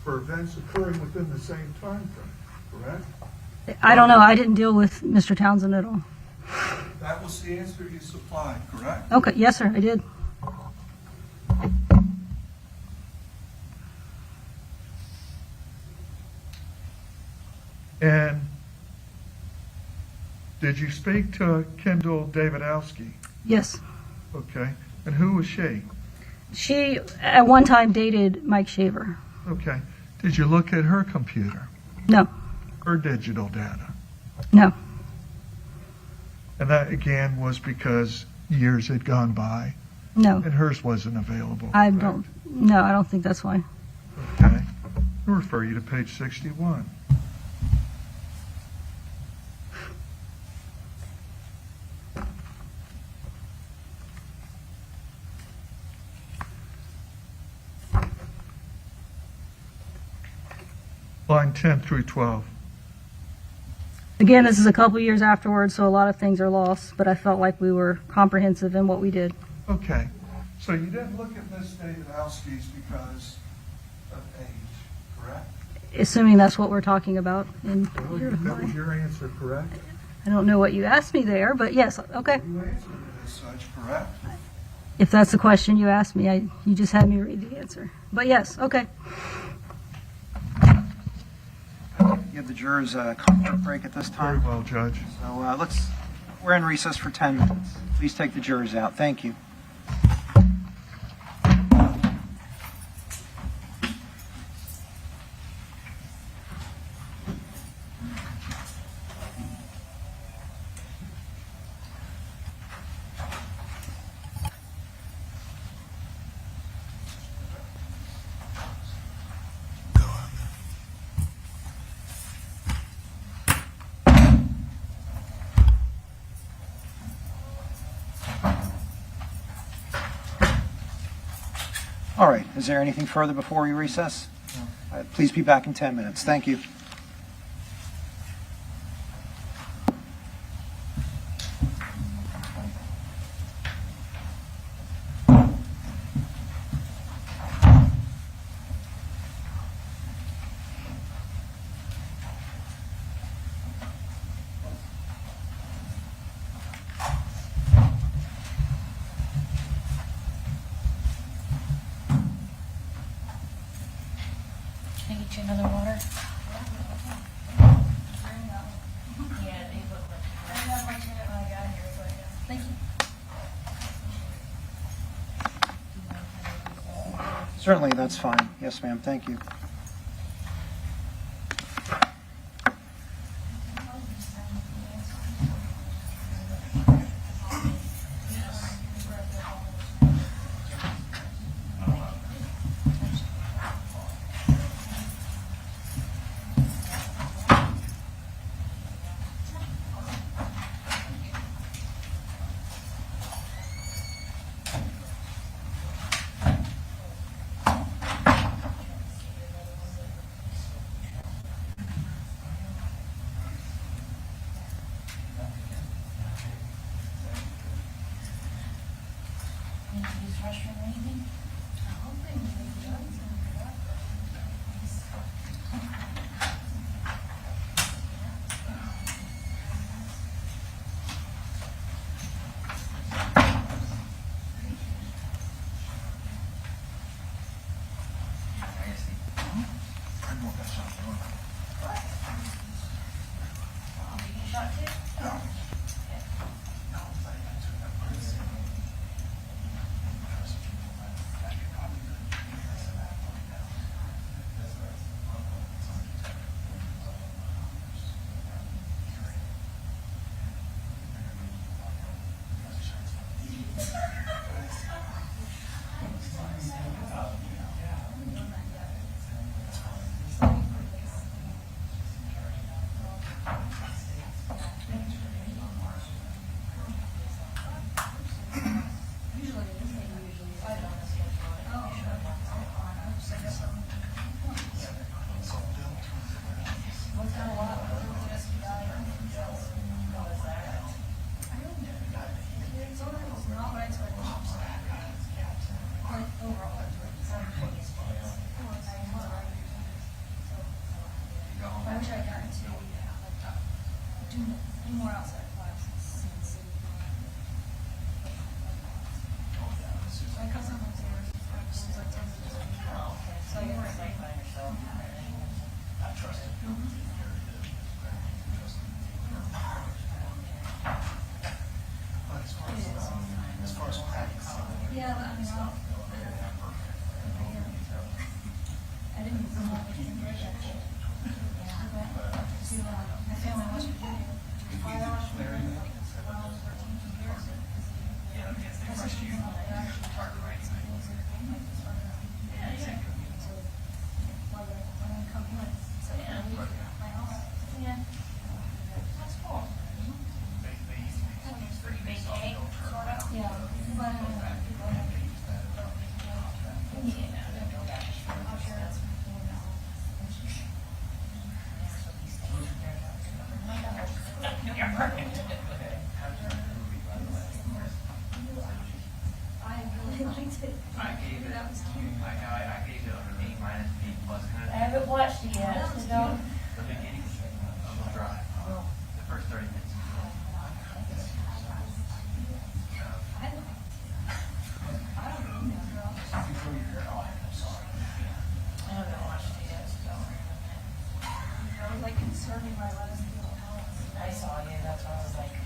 [SPEAKER 5] for events occurring within the same time frame, correct?
[SPEAKER 16] I don't know. I didn't deal with Mr. Townsend at all.
[SPEAKER 5] That was the answer you supplied, correct?
[SPEAKER 16] Okay, yes, sir, I did.
[SPEAKER 5] And did you speak to Kendall Davidowski?
[SPEAKER 16] Yes.
[SPEAKER 5] Okay. And who was she?
[SPEAKER 16] She, at one time, dated Mike Shaver.
[SPEAKER 5] Okay. Did you look at her computer?
[SPEAKER 16] No,
[SPEAKER 5] Her digital data?
[SPEAKER 16] no.
[SPEAKER 5] And that, again, was because years had gone by
[SPEAKER 16] No.
[SPEAKER 5] and hers wasn't available.
[SPEAKER 16] I
[SPEAKER 5] correct?
[SPEAKER 16] don't, no, I don't think that's why.
[SPEAKER 5] Okay. I'll refer you to page 61. Line 10 through 12.
[SPEAKER 16] Again, this is a couple years afterwards, so a lot of things are lost, but I felt like we were comprehensive in what we did.
[SPEAKER 5] Okay. So you didn't look at Miss Davidowski's because of age, correct?
[SPEAKER 16] Assuming that's what we're talking about. In
[SPEAKER 5] That was your answer, correct?
[SPEAKER 16] I don't know what you asked me there, but yes, okay.
[SPEAKER 5] You answered it as such, correct?
[SPEAKER 16] If that's the question you asked me, you just had me read the answer. But yes, okay.
[SPEAKER 2] Give the jurors a comfort break at this
[SPEAKER 5] Very
[SPEAKER 2] time.
[SPEAKER 5] well, Judge.
[SPEAKER 2] So we're in recess for 10 minutes. Please take the jurors out. Thank you. All right. Is there anything further before we recess? All right, please be back in 10 minutes. Thank you.
[SPEAKER 6] Can I get you another water? Yeah, they look like. I have my tin when I got here, but thank you.
[SPEAKER 2] Certainly, that's fine. Yes, ma'am. Thank you.
[SPEAKER 6] Need to use the restroom or anything? I hope they need to.
[SPEAKER 17] I gave it, I gave it an A minus, B plus.
[SPEAKER 6] I haven't watched it yet, so don't.
[SPEAKER 17] The beginning of the drive, the first 30 minutes.
[SPEAKER 6] I haven't watched it yet, so don't.
[SPEAKER 16] I was like concerning my last little house.
[SPEAKER 6] I saw you, that's why I was like.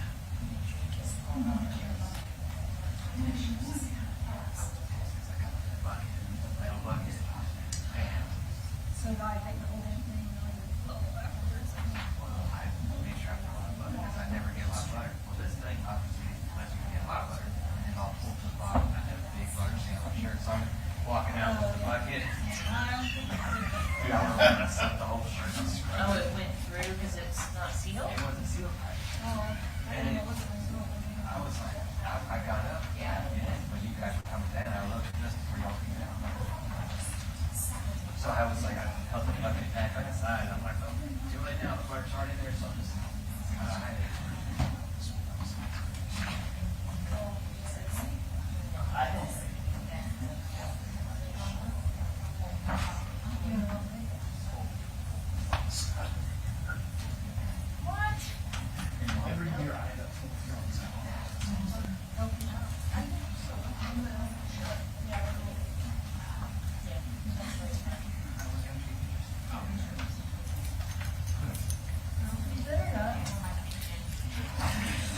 [SPEAKER 16] So now I take the whole damn thing and like bubble afterwards.
[SPEAKER 17] I made sure I put a lot of butter because I never get a lot of butter. Well, this thing obviously lets you get a lot of butter. And I'll pull to the bottom. I have a big butter sandwich shirt, so I'm walking out with the bucket. Dude, I want to suck the whole shirt.
[SPEAKER 6] Oh, it went through because it's not sealed?
[SPEAKER 17] It wasn't sealed right. And I was like, I got up.
[SPEAKER 6] Yeah.
[SPEAKER 17] But you guys were coming down. I looked just before y'all came down. So I was like, I held the bucket back on the side. I'm like, oh, too late now. The butter's already there. So I'm just, every year I end up fulfilling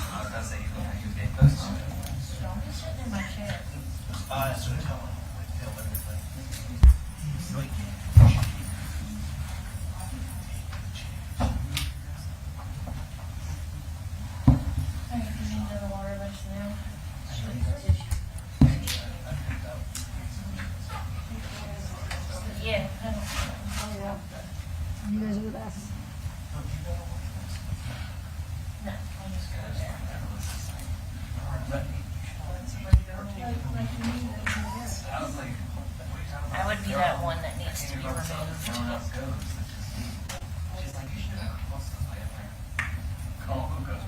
[SPEAKER 17] I was gonna say, you get those.
[SPEAKER 6] Don't be sitting in my chair.
[SPEAKER 17] That's what I'm telling you. Like, tell everything.
[SPEAKER 6] Hey, if you need another water, let us know. Yeah.
[SPEAKER 16] Oh, yeah. You guys are the best.
[SPEAKER 6] No, I'll just go there. I would be that one that needs to be removed.
[SPEAKER 17] She's like, you should have close to my call who goes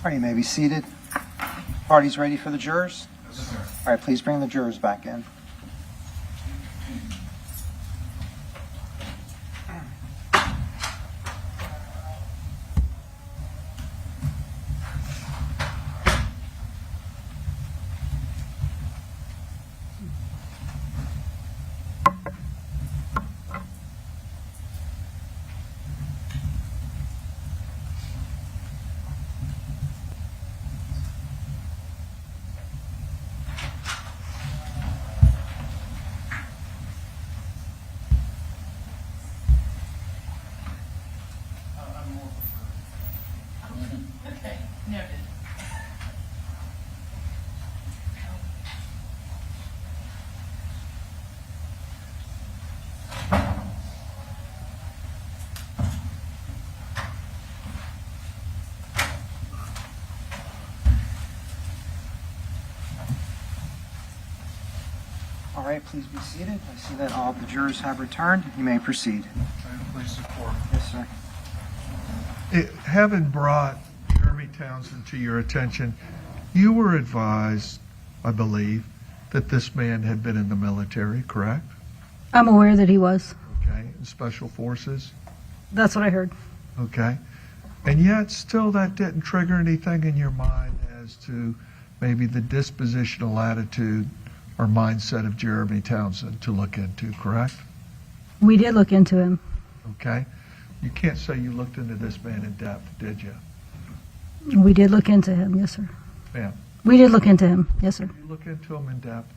[SPEAKER 2] right, you may be seated. Parties ready for the jurors?
[SPEAKER 3] Yes, sir.
[SPEAKER 2] All right, please bring the jurors back in.
[SPEAKER 6] Okay, noted.
[SPEAKER 2] All right, please be seated. I see that all the jurors have returned. You may proceed.
[SPEAKER 5] Please support.
[SPEAKER 2] Yes, sir.
[SPEAKER 5] Having brought Jeremy Townsend to your attention, you were advised, I believe, that this man had been in the military, correct?
[SPEAKER 16] I'm aware that he was.
[SPEAKER 5] Okay, in Special Forces?
[SPEAKER 16] That's what I heard.
[SPEAKER 5] Okay. And yet, still, that didn't trigger anything in your mind as to maybe the dispositional attitude or mindset of Jeremy Townsend to look into, correct?
[SPEAKER 16] We did look into him.
[SPEAKER 5] Okay. You can't say you looked into this man in depth, did you?
[SPEAKER 16] We did look into him, yes, sir.
[SPEAKER 5] Ma'am,
[SPEAKER 16] We did look into him, yes, sir.
[SPEAKER 5] you look into him in depth?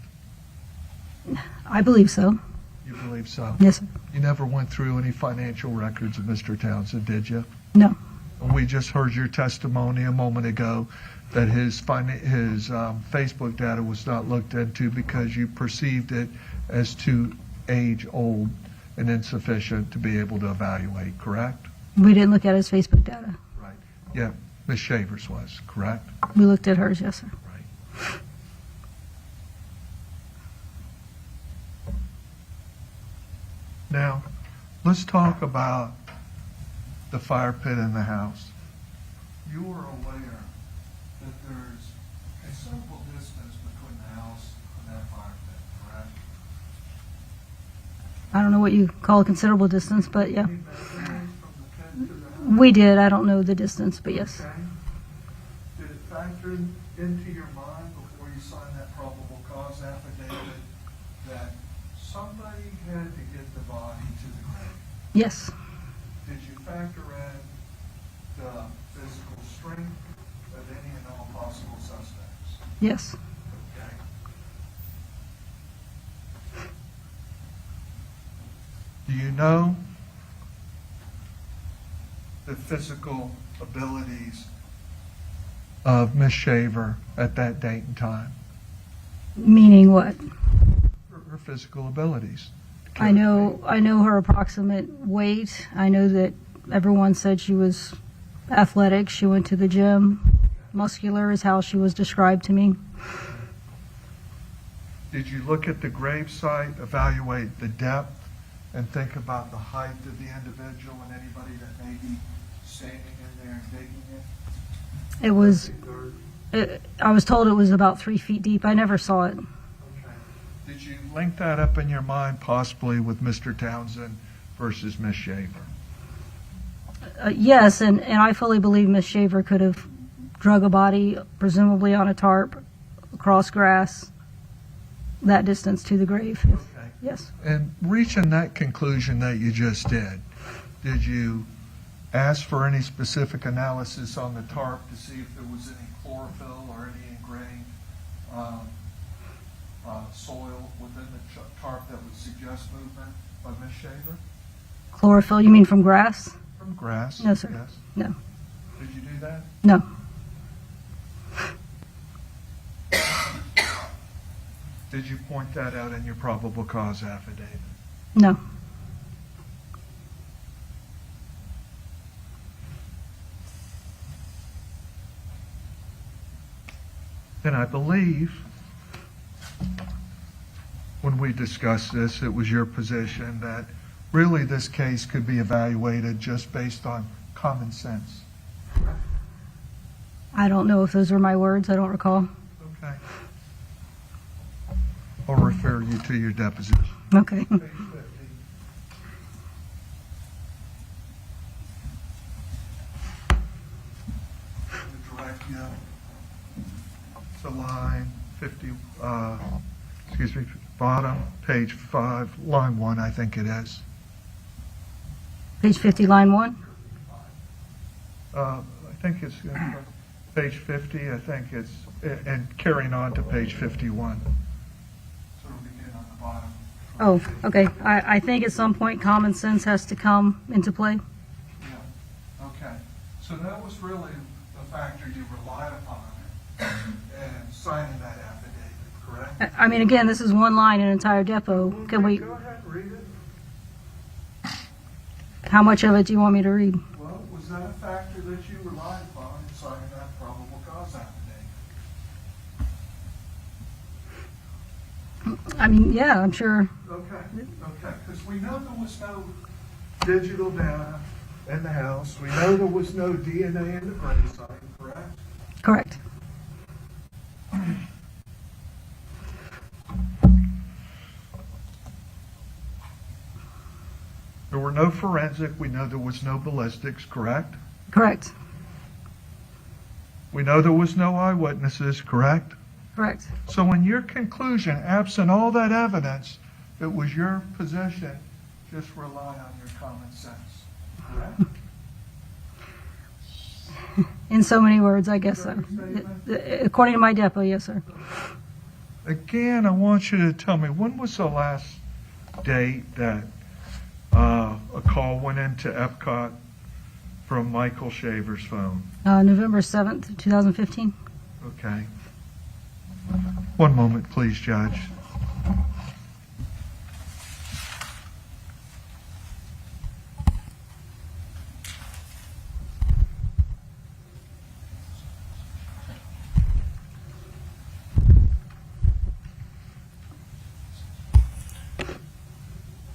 [SPEAKER 16] I believe so.
[SPEAKER 5] You believe so?
[SPEAKER 16] Yes, sir.
[SPEAKER 5] You never went through any financial records of Mr. Townsend, did you?
[SPEAKER 16] No.
[SPEAKER 5] And we just heard your testimony a moment ago that his Facebook data was not looked into because you perceived it as too age-old and insufficient to be able to evaluate, correct?
[SPEAKER 16] We didn't look at his Facebook data.
[SPEAKER 5] Right. Yeah, Ms. Shavers was, correct?
[SPEAKER 16] We looked at hers, yes, sir.
[SPEAKER 5] Right. Now, let's talk about the fire pit in the house. You are aware that there's a considerable distance between the house and that fire pit, correct?
[SPEAKER 16] I don't know what you call a considerable distance, but yeah.
[SPEAKER 5] Any measurements from the pit to the house?
[SPEAKER 16] We did. I don't know the distance, but yes.
[SPEAKER 5] Okay. Did it factor into your mind before you signed that probable cause affidavit that somebody had to get the body to the grave?
[SPEAKER 16] Yes.
[SPEAKER 5] Did you factor in the physical strength of any and all possible suspects?
[SPEAKER 16] Yes.
[SPEAKER 5] Okay. Do you know the physical abilities of Miss Shaver at that date and time?
[SPEAKER 16] Meaning what?
[SPEAKER 5] Her physical abilities.
[SPEAKER 16] I know her approximate weight. I know that everyone said she was athletic. She went to the gym. Muscular is how she was described to me.
[SPEAKER 5] Did you look at the grave site, evaluate the depth, and think about the height of the individual and anybody that may be standing in there and digging it?
[SPEAKER 16] It was, I was told it was about 3 feet deep. I never saw it.
[SPEAKER 5] Okay. Did you link that up in your mind possibly with Mr. Townsend versus Miss Shaver?
[SPEAKER 16] Yes, and I fully believe Miss Shaver could have drug a body, presumably on a tarp, across grass, that distance to the grave.
[SPEAKER 5] Okay.
[SPEAKER 16] Yes.
[SPEAKER 5] And reaching that conclusion that you just did you ask for any specific analysis on the tarp to see if there was any chlorophyll or any ingrained soil within the tarp that would suggest movement by Miss Shaver?
[SPEAKER 16] Chlorophyll, you mean from grass?
[SPEAKER 5] From grass?
[SPEAKER 16] No, sir.
[SPEAKER 5] Yes.
[SPEAKER 16] No.
[SPEAKER 5] Did you do that?
[SPEAKER 16] No.
[SPEAKER 5] Did you point that out in your probable cause affidavit?
[SPEAKER 16] No.
[SPEAKER 5] And I believe when we discussed this, it was your position that really this case could be evaluated just based on common sense.
[SPEAKER 16] I don't know if those were my words. I don't recall.
[SPEAKER 5] Okay. I'll refer you to your deposition.
[SPEAKER 16] Okay.
[SPEAKER 5] Page 50. Direct you to line 50, bottom, page 5, line 1, I think it is.
[SPEAKER 16] Page 50, line 1.
[SPEAKER 5] I think it's page 50, I think it's, and carrying on to page 51. So we begin on the bottom.
[SPEAKER 16] Oh, okay. I think at some point common sense has to come into play.
[SPEAKER 5] Yeah, okay. So that was really the factor you relied upon in signing that affidavit, correct?
[SPEAKER 16] I mean, again, this is one line in an entire depot. Can we,
[SPEAKER 5] Go ahead, read it.
[SPEAKER 16] how much of it do you want me to read?
[SPEAKER 5] Well, was that a factor that you relied upon in signing that probable cause affidavit?
[SPEAKER 16] I mean, yeah, I'm sure.
[SPEAKER 5] Okay, because we know there was no digital data in the house. We know there was no DNA in the gravesite, correct?
[SPEAKER 16] Correct.
[SPEAKER 5] There were no forensic. We know there was no ballistics, correct?
[SPEAKER 16] Correct.
[SPEAKER 5] We know there was no eyewitnesses, correct?
[SPEAKER 16] Correct.
[SPEAKER 5] So in your conclusion, absent all that evidence, it was your position, just rely on your common sense, correct?
[SPEAKER 16] In so many words, I guess so. According to my depot, yes, sir.
[SPEAKER 5] Again, I want you to tell me, when was the last date that a call went into Epcot from Michael Shaver's phone?
[SPEAKER 16] November 7th, 2015.
[SPEAKER 5] Okay. One moment, please, Judge.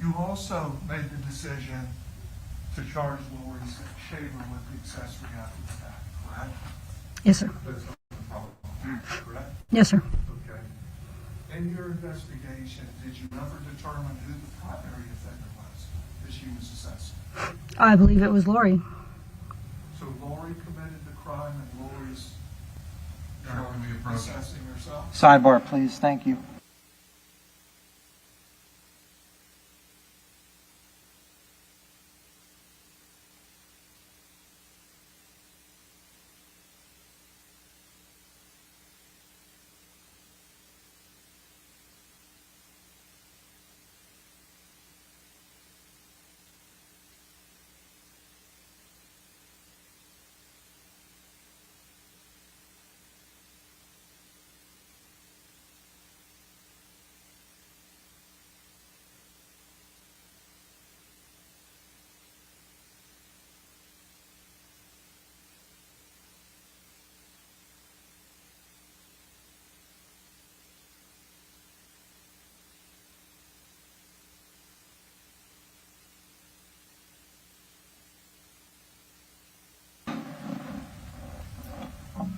[SPEAKER 5] You also made the decision to charge Laurie Shaver with accessory after the fact, correct?
[SPEAKER 16] Yes, sir.
[SPEAKER 5] That's not the problem, correct?
[SPEAKER 16] Yes, sir.
[SPEAKER 5] Okay. In your investigation, did you ever determine who the primary offender was that she was assessing?
[SPEAKER 16] I believe it was Laurie.
[SPEAKER 5] So Laurie committed the crime and Laurie's
[SPEAKER 3] Shall we approach?
[SPEAKER 5] assessing herself?
[SPEAKER 2] Sidebar, please. Thank you.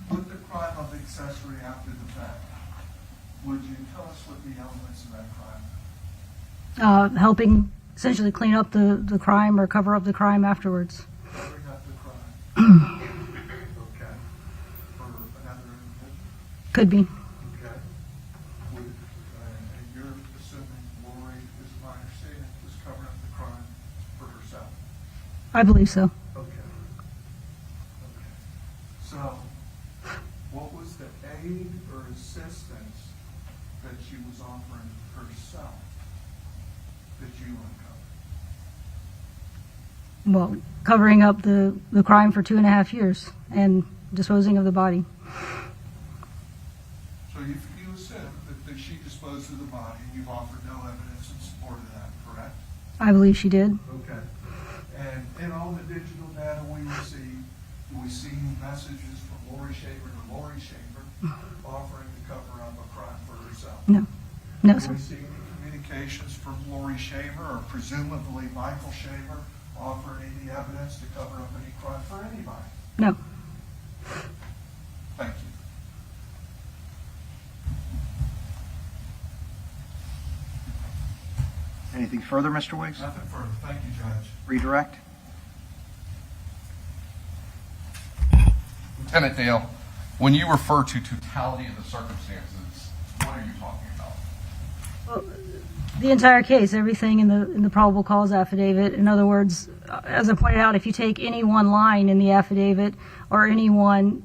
[SPEAKER 5] With the crime of accessory after the fact, would you tell us what the elements of that crime are?
[SPEAKER 16] Helping essentially clean up the crime or cover up the crime afterwards.
[SPEAKER 5] Covering up the crime. Okay. For another individual?
[SPEAKER 16] Could be.
[SPEAKER 5] Okay. And you're assuming Laurie, is my understanding, was covering up the crime for herself?
[SPEAKER 16] I believe so.
[SPEAKER 5] Okay. Okay. So, what was the aid or assistance that she was offering herself that you uncovered?
[SPEAKER 16] Well, covering up the crime for 2.5 years and disposing of the body.
[SPEAKER 5] So you assume that she disposed of the body, and you've offered no evidence in support of that, correct?
[SPEAKER 16] I believe she did.
[SPEAKER 5] Okay. And in all the digital data we received, do we see messages from Laurie Shaver to Laurie Shaver offering to cover up a crime for herself?
[SPEAKER 16] No. No,
[SPEAKER 5] Do
[SPEAKER 16] sir.
[SPEAKER 5] we see any communications from Laurie Shaver or presumably Michael Shaver offering any evidence to cover up any crime for anybody?
[SPEAKER 16] No.
[SPEAKER 2] Anything further, Mr. Wiggs?
[SPEAKER 5] Nothing further. Thank you, Judge.
[SPEAKER 2] Redirect?
[SPEAKER 3] Lieutenant Dale, when you refer to totality of the circumstances, what are you talking about?
[SPEAKER 16] Well, the entire case, everything in the probable cause affidavit. In other words, as I pointed out, if you take any one line in the affidavit or any one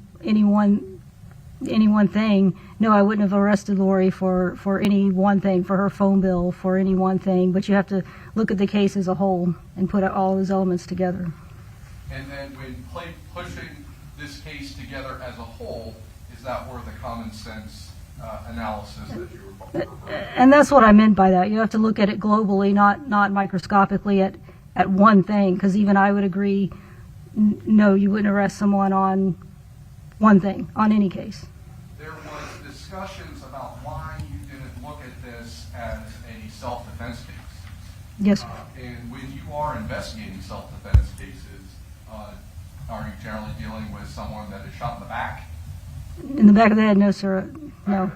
[SPEAKER 16] thing, no, I wouldn't have arrested Laurie for any one thing, for her phone bill, for any one thing. But you have to look at the case as a whole and put all those elements together.
[SPEAKER 3] And then when pushing this case together as a whole, is that where the common sense analysis that you were
[SPEAKER 16] And that's what I meant by that. You have to look at it globally, not microscopically at one thing, because even I would agree, no, you wouldn't arrest someone on one thing, on any case.
[SPEAKER 3] There was discussions about why you didn't look at this as a self-defense case.
[SPEAKER 16] Yes.
[SPEAKER 3] And when you are investigating self-defense cases, are you generally dealing with someone that is shot in the back?
[SPEAKER 16] In the back of the head, no, sir. No,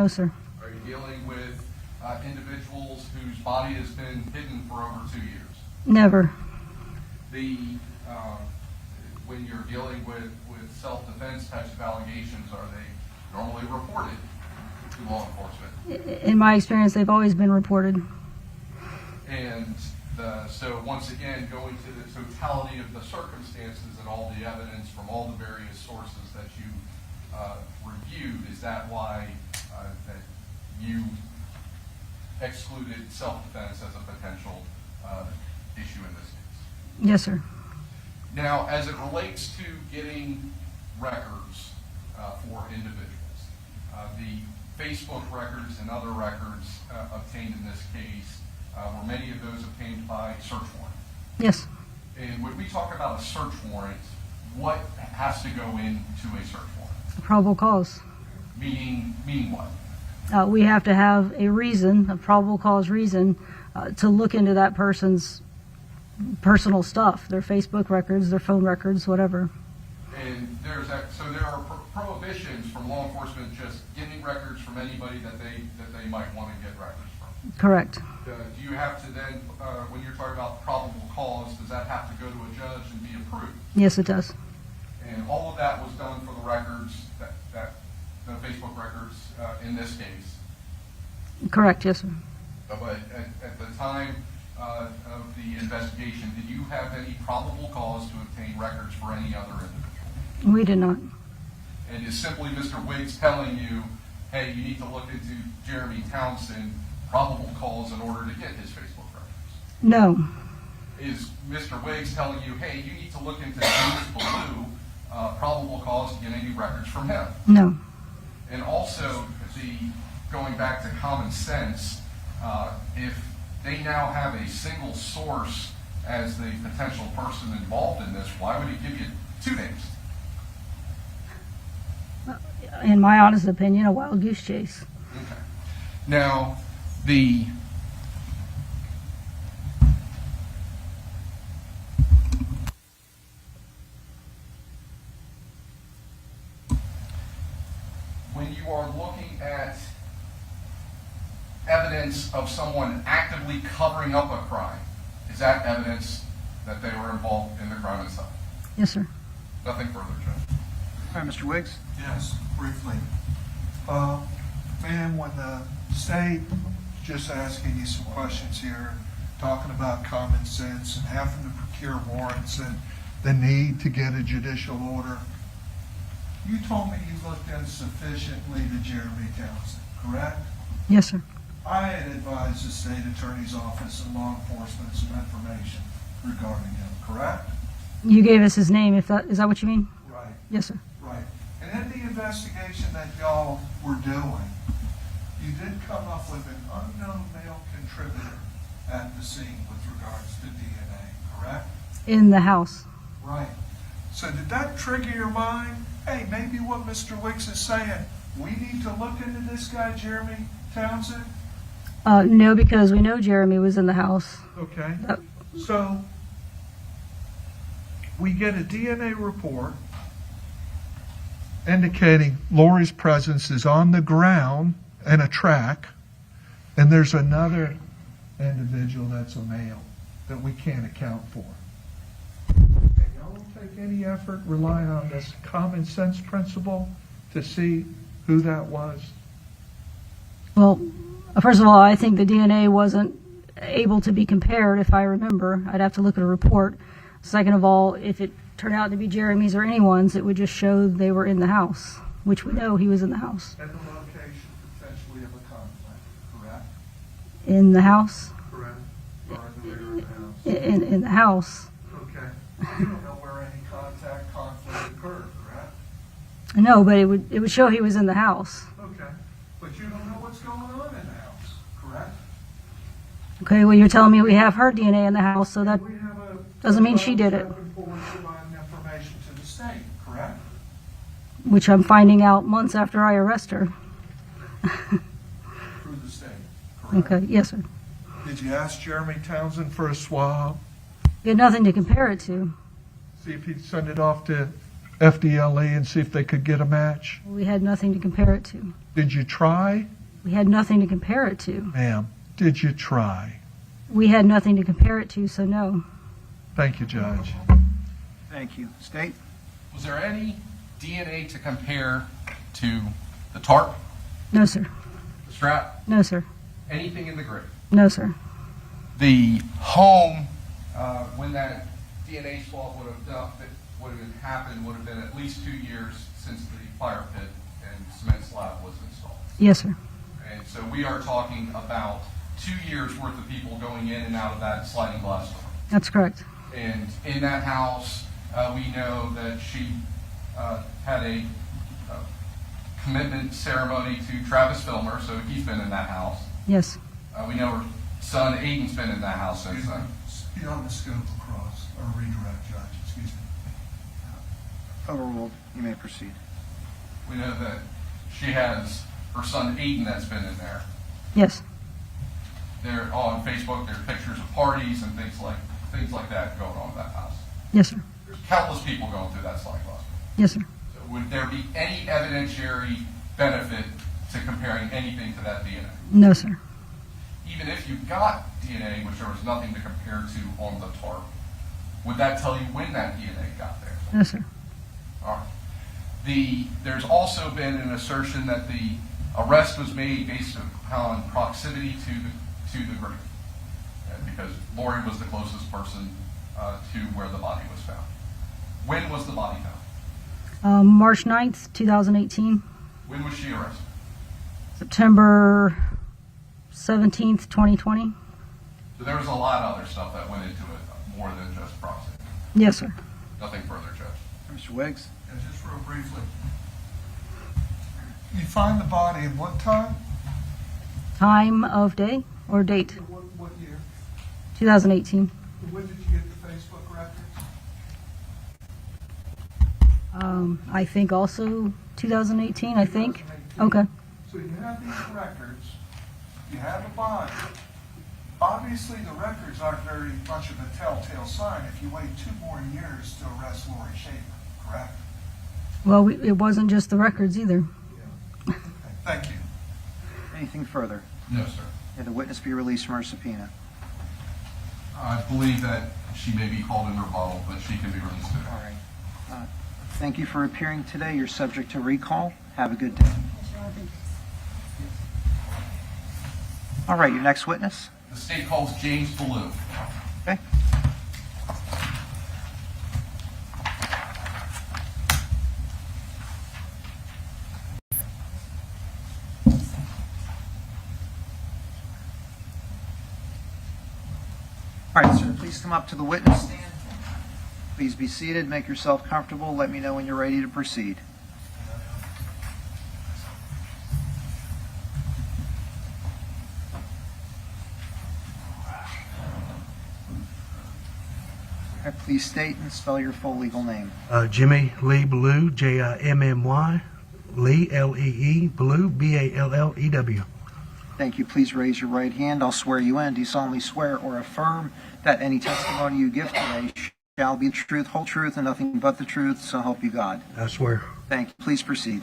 [SPEAKER 16] sir.
[SPEAKER 3] Are you dealing with individuals whose body has been hidden for over 2 years?
[SPEAKER 16] Never.
[SPEAKER 3] When you're dealing with self-defense types of allegations, are they normally reported to law enforcement?
[SPEAKER 16] In my experience, they've always been reported.
[SPEAKER 3] And so once again, going to the totality of the circumstances and all the evidence from all the various sources that you reviewed, is that why that you excluded self-defense as a potential issue in this case?
[SPEAKER 16] Yes, sir.
[SPEAKER 3] Now, as it relates to getting records for individuals, the Facebook records and other records obtained in this case, were many of those obtained by search warrant?
[SPEAKER 16] Yes.
[SPEAKER 3] And when we talk about a search warrant, what has to go into a search warrant?
[SPEAKER 16] Probable cause.
[SPEAKER 3] Meaning what?
[SPEAKER 16] We have to have a reason, a probable cause reason, to look into that person's personal stuff, their Facebook records, their phone records, whatever.
[SPEAKER 3] And so there are prohibitions from law enforcement just getting records from anybody that they might want to get records from.
[SPEAKER 16] Correct.
[SPEAKER 3] Do you have to then, when you're talking about probable cause, does that have to go to a judge and be approved?
[SPEAKER 16] Yes, it does.
[SPEAKER 3] And all of that was done for the records, the Facebook records in this case.
[SPEAKER 16] Correct, yes, sir.
[SPEAKER 3] But at the time of the investigation, did you have any probable cause to obtain records for any other individual?
[SPEAKER 16] We did not.
[SPEAKER 3] And is simply Mr. Wiggs telling you, hey, you need to look into Jeremy Townsend, probable cause in order to get his Facebook records?
[SPEAKER 16] No.
[SPEAKER 3] Is Mr. Wiggs telling you, hey, you need to look into James Ballou, probable cause to get any records from him?
[SPEAKER 16] No.
[SPEAKER 3] And also, going back to common sense, if they now have a single source as the potential person involved in this, why would he give you two names?
[SPEAKER 16] In my honest opinion, a wild goose chase.
[SPEAKER 3] Okay. Now, when you are looking at evidence of someone actively covering up a crime, is that evidence that they were involved in the crime itself?
[SPEAKER 16] Yes, sir.
[SPEAKER 3] Nothing further, Judge.
[SPEAKER 2] All right, Mr. Wiggs?
[SPEAKER 5] Yes, briefly. Ma'am, when the state just asking you some questions here, talking about common sense and having to procure warrants and the need to get a judicial order, you told me you looked insufficiently to Jeremy Townsend, correct?
[SPEAKER 16] Yes, sir.
[SPEAKER 5] I had advised the state attorney's office and law enforcement some information regarding him, correct?
[SPEAKER 16] You gave us his name. Is that what you mean?
[SPEAKER 5] Right.
[SPEAKER 16] Yes, sir.
[SPEAKER 5] Right. And in the investigation that y'all were doing, you did come up with an unknown male contributor at the scene with regards to DNA, correct?
[SPEAKER 16] In the house.
[SPEAKER 5] Right. So did that trigger your mind? Hey, maybe what Mr. Wicks is saying, we need to look into this guy, Jeremy Townsend?
[SPEAKER 16] No, because we know Jeremy was in the house.
[SPEAKER 5] Okay. So we get a DNA report indicating Laurie's presence is on the ground in a track, and there's another individual that's a male that we can't account for. Okay, y'all will take any effort relying on this common sense principle to see who that was?
[SPEAKER 16] Well, first of all, I think the DNA wasn't able to be compared, if I remember. I'd have to look at a report. Second of all, if it turned out to be Jeremy's or anyone's, it would just show they were in the house, which we know he was in the house.
[SPEAKER 5] At the location potentially of a conflict, correct?
[SPEAKER 16] In the house?
[SPEAKER 5] Correct. Or in the rear of the house?
[SPEAKER 16] In the house.
[SPEAKER 5] Okay. You don't know where any conflict occurred, correct?
[SPEAKER 16] No, but it would show he was in the house.
[SPEAKER 5] Okay. But you don't know what's going on in the house, correct?
[SPEAKER 16] Okay, well, you're telling me we have her DNA in the house, so that
[SPEAKER 5] We have a
[SPEAKER 16] doesn't mean she did it,
[SPEAKER 5] providing information to the state, correct?
[SPEAKER 16] which I'm finding out months after I arrest her.
[SPEAKER 5] Through the state, correct?
[SPEAKER 16] Okay, yes, sir.
[SPEAKER 5] Did you ask Jeremy Townsend for a swab?
[SPEAKER 16] You had nothing to compare it to.
[SPEAKER 5] See if he'd send it off to FDLE and see if they could get a match?
[SPEAKER 16] We had nothing to compare it to.
[SPEAKER 5] Did you try?
[SPEAKER 16] We had nothing to compare it to.
[SPEAKER 5] Ma'am, did you try?
[SPEAKER 16] We had nothing to compare it to, so no.
[SPEAKER 5] Thank you, Judge.
[SPEAKER 2] Thank you. State?
[SPEAKER 3] Was there any DNA to compare to the tarp,
[SPEAKER 16] No, sir.
[SPEAKER 3] the strap,
[SPEAKER 16] No, sir.
[SPEAKER 3] anything in the grave?
[SPEAKER 16] No, sir.
[SPEAKER 3] The home, when that DNA swab would have happened, would have been at least 2 years since the fire pit and cement slab was installed.
[SPEAKER 16] Yes, sir.
[SPEAKER 3] And so we are talking about 2 years worth of people going in and out of that sliding glass door.
[SPEAKER 16] That's correct.
[SPEAKER 3] And in that house, we know that she had a commitment ceremony to Travis Filmer, so he's been in that house.
[SPEAKER 16] Yes.
[SPEAKER 3] We know her son Aiden's been in that house since then.
[SPEAKER 5] Beyond the scope of cross, or redirect, Judge, excuse me.
[SPEAKER 2] Overruled. You may proceed.
[SPEAKER 3] We know that she has her son Aiden that's been in there.
[SPEAKER 16] Yes.
[SPEAKER 3] They're on Facebook. There are pictures of parties and things like that going on in that house.
[SPEAKER 16] Yes, sir.
[SPEAKER 3] There's countless people going through that slide glass.
[SPEAKER 16] Yes, sir.
[SPEAKER 3] So would there be any evidentiary benefit to comparing anything to that DNA?
[SPEAKER 16] No, sir.
[SPEAKER 3] Even if you got DNA, which there was nothing to compare to on the tarp, would that tell you when that DNA got there?
[SPEAKER 16] No, sir.
[SPEAKER 3] All right. There's also been an assertion that the arrest was made based upon proximity to the grave, because Laurie was the closest person to where the body was found. When was the body found?
[SPEAKER 16] March 9th, 2018.
[SPEAKER 3] When was she arrested?
[SPEAKER 16] September 17th, 2020.
[SPEAKER 3] So there was a lot of other stuff that went into it, more than just proximity.
[SPEAKER 16] Yes, sir.
[SPEAKER 3] Nothing further, Judge.
[SPEAKER 2] Mr. Wiggs?
[SPEAKER 5] And just real briefly, you find the body in what time?
[SPEAKER 16] Time of day or date?
[SPEAKER 5] What year?
[SPEAKER 16] 2018.
[SPEAKER 5] When did you get the Facebook records?
[SPEAKER 16] I think also 2018, I think.
[SPEAKER 5] 2018.
[SPEAKER 16] Okay.
[SPEAKER 5] So you have these records, you have a body. Obviously, the records aren't very much of a telltale sign if you wait 2 more years to arrest Laurie Shaver, correct?
[SPEAKER 16] Well, it wasn't just the records either.
[SPEAKER 5] Okay, thank you.
[SPEAKER 2] Anything further?
[SPEAKER 3] No, sir.
[SPEAKER 2] May the witness be released from her subpoena.
[SPEAKER 3] I believe that she may be called in rebuttal, but she can be released today.
[SPEAKER 2] All right. Thank you for appearing today. You're subject to recall. Have a good day. All right, your next witness.
[SPEAKER 3] The state calls James Ballou.
[SPEAKER 2] Okay. All right, sir, please come up to the witness stand. Please be seated. Make yourself comfortable. Let me know when you're ready to proceed. All right, please state and spell your full legal name.
[SPEAKER 18] Jimmy Lee Ballou, Jimmy, Lee, Lee, Ballou, Ballew.
[SPEAKER 2] Thank you. Please raise your right hand. I'll swear you in. Do you solemnly swear or affirm that any testimony you give today shall be the truth, whole truth, and nothing but the truth, so help you God?
[SPEAKER 18] I swear.
[SPEAKER 2] Thank you. Please proceed.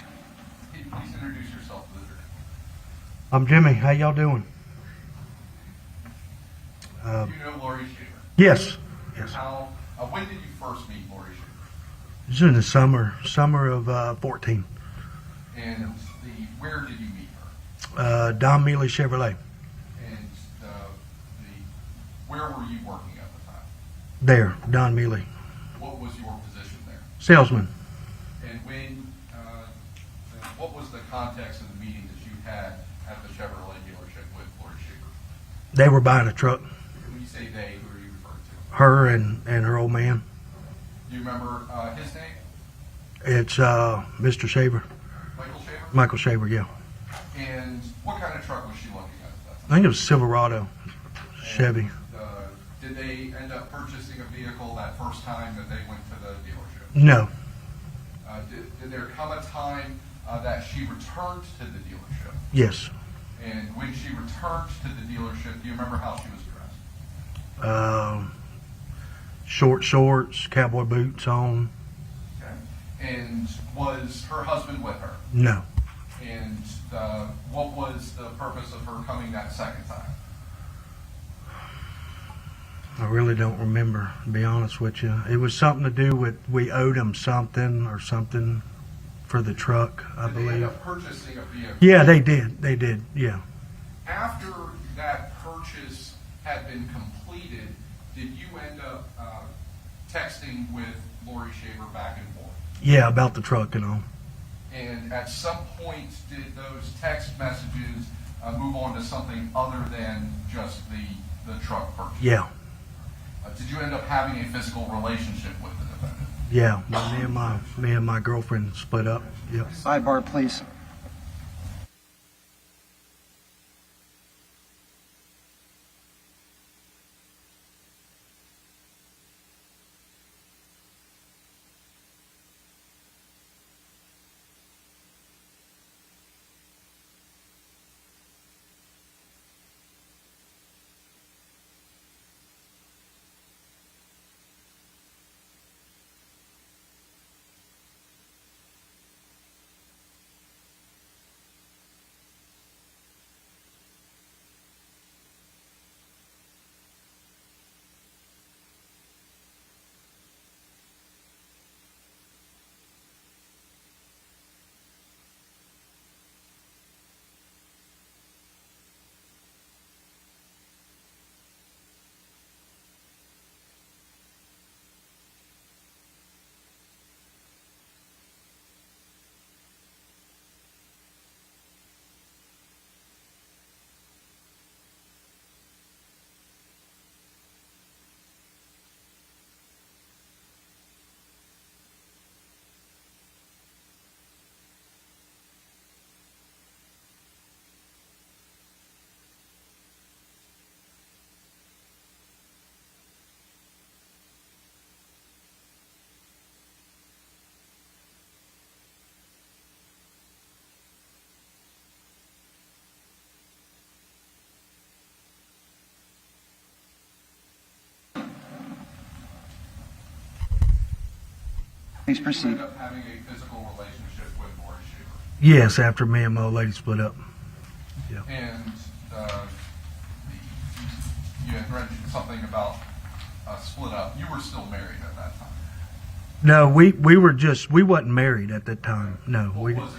[SPEAKER 3] Can you please introduce yourself to the jury?
[SPEAKER 18] I'm Jimmy. How y'all doing?
[SPEAKER 3] Do you know Laurie Shaver?
[SPEAKER 18] Yes. Yes.
[SPEAKER 3] How, when did you first meet Laurie Shaver?
[SPEAKER 18] It was in the summer of 14.
[SPEAKER 3] And where did you meet her?
[SPEAKER 18] Don Mealy Chevrolet.
[SPEAKER 3] And where were you working at the time?
[SPEAKER 18] There, Don Mealy.
[SPEAKER 3] What was your position there?
[SPEAKER 18] Salesman.
[SPEAKER 3] And what was the context of the meeting that you had at the Chevrolet dealership with Laurie Shaver?
[SPEAKER 18] They were buying a truck.
[SPEAKER 3] When you say they, who are you referring to?
[SPEAKER 18] Her and her old man.
[SPEAKER 3] Do you remember his name?
[SPEAKER 18] It's Mr. Shaver.
[SPEAKER 3] Michael Shaver?
[SPEAKER 18] Michael Shaver, yeah.
[SPEAKER 3] And what kind of truck was she looking at that time?
[SPEAKER 18] I think it was Silverado, Chevy.
[SPEAKER 3] Did they end up purchasing a vehicle that first time that they went to the dealership?
[SPEAKER 18] No.
[SPEAKER 3] Did there come a time that she returned to the dealership?
[SPEAKER 18] Yes.
[SPEAKER 3] And when she returned to the dealership, do you remember how she was dressed?
[SPEAKER 18] Short shorts, cowboy boots on.
[SPEAKER 3] Okay. And was her husband with her?
[SPEAKER 18] No.
[SPEAKER 3] And what was the purpose of her coming that second time?
[SPEAKER 18] I really don't remember, to be honest with you. It was something to do with we owed them something or something for the truck, I
[SPEAKER 3] Did they end
[SPEAKER 18] believe.
[SPEAKER 3] up purchasing a vehicle?
[SPEAKER 18] Yeah, they did. They did, yeah.
[SPEAKER 3] After that purchase had been completed, did you end up texting with Laurie Shaver back and forth?
[SPEAKER 18] Yeah, about the truck and all.
[SPEAKER 3] And at some point, did those text messages move on to something other than just the truck purchase?
[SPEAKER 18] Yeah.
[SPEAKER 3] Did you end up having a physical relationship with the defendant?
[SPEAKER 18] Yeah, me and my girlfriend split up. Yep.
[SPEAKER 2] Sidebar, please. Please
[SPEAKER 3] Did you
[SPEAKER 2] proceed.
[SPEAKER 3] end up having a physical relationship with Laurie Shaver?
[SPEAKER 18] Yes, after me and my old lady split up. Yeah.
[SPEAKER 3] And you had mentioned something about split up. You were still married at that time.
[SPEAKER 18] No, we wasn't married at that time. No,
[SPEAKER 3] What was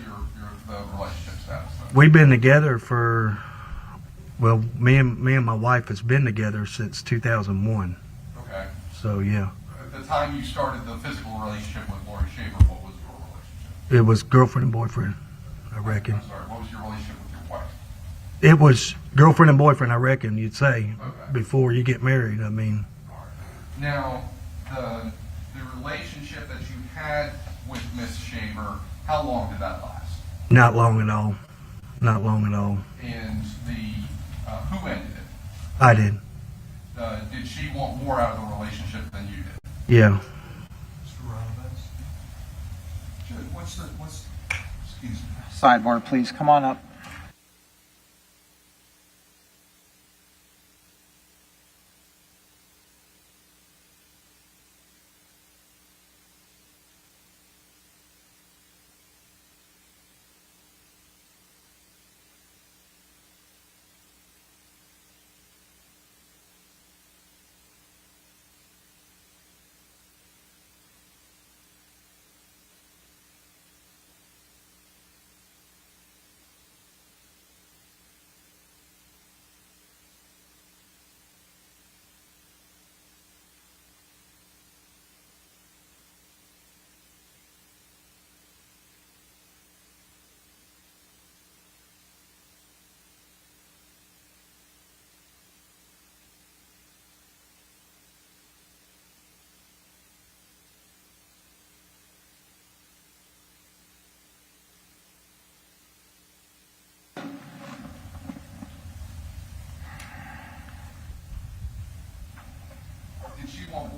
[SPEAKER 3] the relationship status then?
[SPEAKER 18] we've been together for, well, me and my wife has been together since 2001.
[SPEAKER 3] Okay.
[SPEAKER 18] So yeah,
[SPEAKER 3] At the time you started the physical relationship with Laurie Shaver, what was your relationship?
[SPEAKER 18] it was girlfriend and boyfriend, I reckon.
[SPEAKER 3] I'm sorry, what was your relationship with your wife?
[SPEAKER 18] It was girlfriend and boyfriend, I reckon you'd say,
[SPEAKER 3] Okay.
[SPEAKER 18] before you get married. I mean,
[SPEAKER 3] Now, the relationship that you had with Miss Shaver, how long did that last?
[SPEAKER 18] not long at all. Not long at all.
[SPEAKER 3] And who ended it?
[SPEAKER 18] I did.
[SPEAKER 3] Did she want more out of the relationship than you did?
[SPEAKER 18] Yeah.
[SPEAKER 5] Mr. Robbins? Excuse me.
[SPEAKER 2] Sidebar, please. Come on up.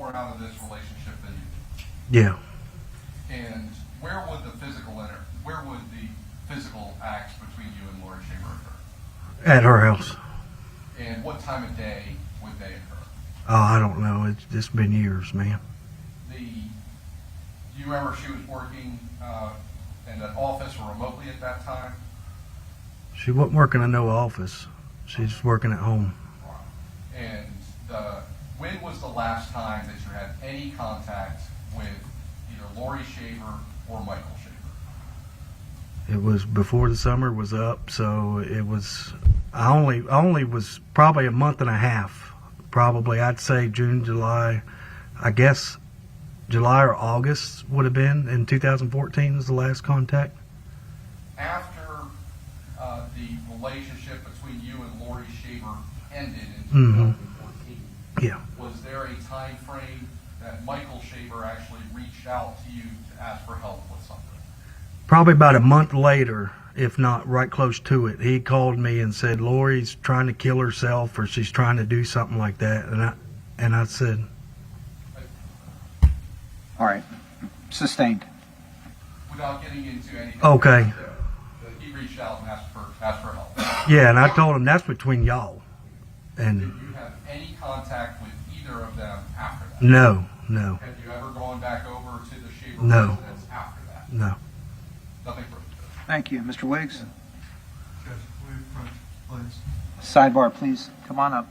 [SPEAKER 3] more out of this relationship than you did.
[SPEAKER 18] Yeah.
[SPEAKER 3] And where would the physical acts between you and Laurie Shaver occur?
[SPEAKER 18] At her house.
[SPEAKER 3] And what time of day would they occur?
[SPEAKER 18] Oh, I don't know. It's just been years, man.
[SPEAKER 3] Do you remember she was working in an office or remotely at that time?
[SPEAKER 18] She wasn't working in no office. She's working at home.
[SPEAKER 3] And when was the last time that you had any contact with either Laurie Shaver or Michael Shaver?
[SPEAKER 18] It was before the summer was up, so it was. I only was probably a month and a half. Probably I'd say June, July. I guess July or August would have been in 2014 was the last contact.
[SPEAKER 3] After the relationship between you and Laurie Shaver ended in 2014,
[SPEAKER 18] Yeah.
[SPEAKER 3] was there a time frame that Michael Shaver actually reached out to you to ask for help with something?
[SPEAKER 18] Probably about a month later, if not right close to it, he called me and said Laurie's trying to kill herself or she's trying to do something like that, and I said,
[SPEAKER 2] All right. Sustained.
[SPEAKER 3] Without getting into anything.
[SPEAKER 18] Okay.
[SPEAKER 3] He reached out and asked for help.
[SPEAKER 18] Yeah, and I told him that's between y'all. And
[SPEAKER 3] Did you have any contact with either of them after that?
[SPEAKER 18] no.
[SPEAKER 3] Have you ever gone back over to the Shaver
[SPEAKER 18] No.
[SPEAKER 3] residence after that?
[SPEAKER 18] No.
[SPEAKER 3] Nothing further.
[SPEAKER 2] Thank you. Mr. Wiggs?
[SPEAKER 5] Judge, will you approach, please?
[SPEAKER 2] Sidebar, please. Come on up.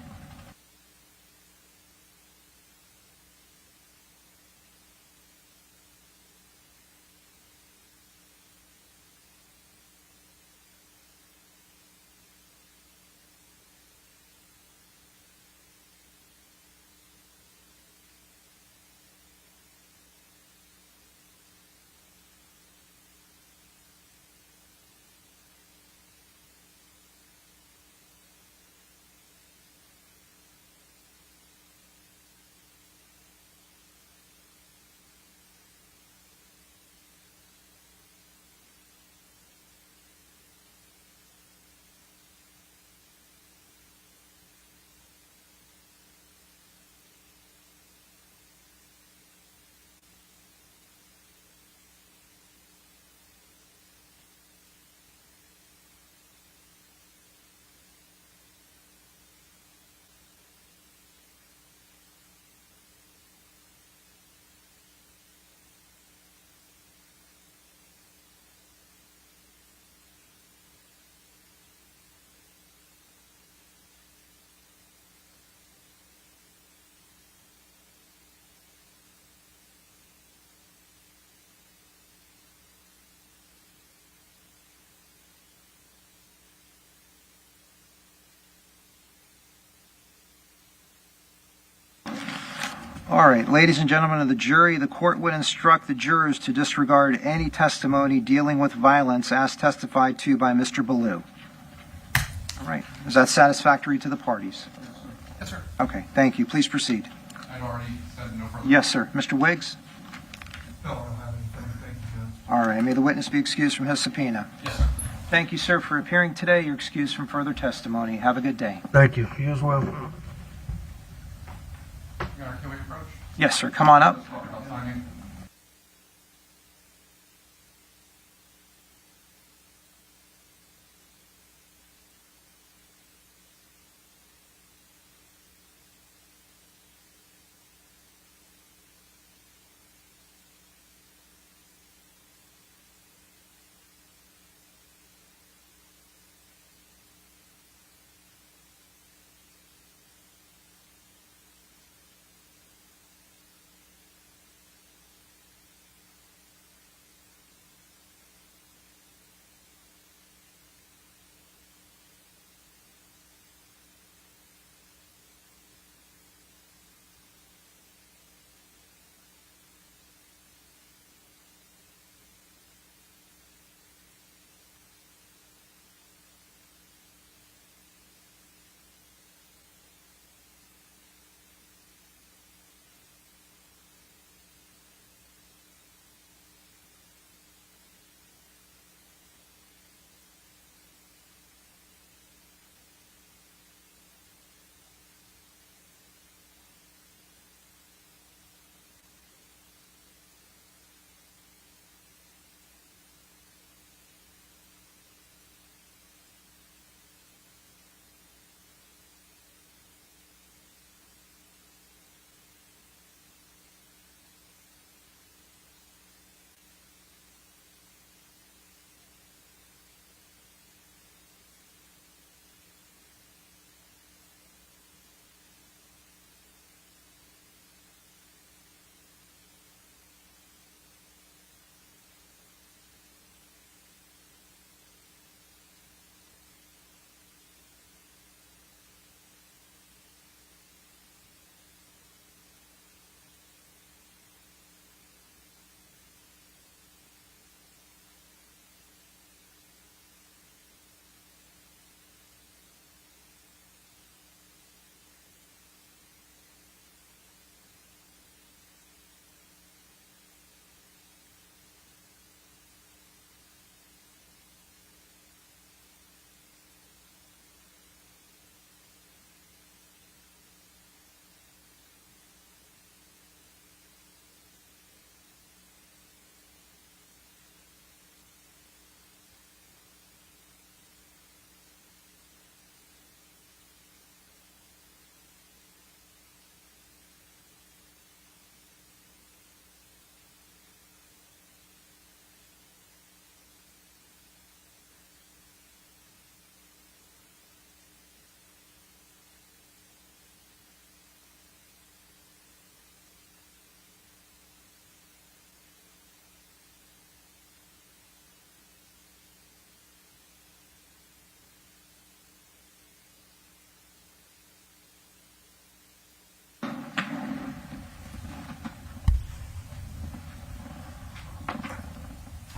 [SPEAKER 2] All right, ladies and gentlemen of the jury, the court would instruct the jurors to disregard any testimony dealing with violence as testified to by Mr. Ballou. All right, is that satisfactory to the parties?
[SPEAKER 3] Yes, sir.
[SPEAKER 2] Okay, thank you. Please proceed.
[SPEAKER 3] I'd already said no further.
[SPEAKER 2] Yes, sir. Mr. Wiggs?
[SPEAKER 5] No, I don't have anything. Thank you, Judge.
[SPEAKER 2] All right, may the witness be excused from his subpoena.
[SPEAKER 3] Yes, sir.
[SPEAKER 2] Thank you, sir, for appearing today. You're excused from further testimony. Have a good day.
[SPEAKER 18] Thank you. You as well.
[SPEAKER 3] Your Honor, can we approach?
[SPEAKER 2] Yes, sir. Come on up.
[SPEAKER 3] Let's talk about timing.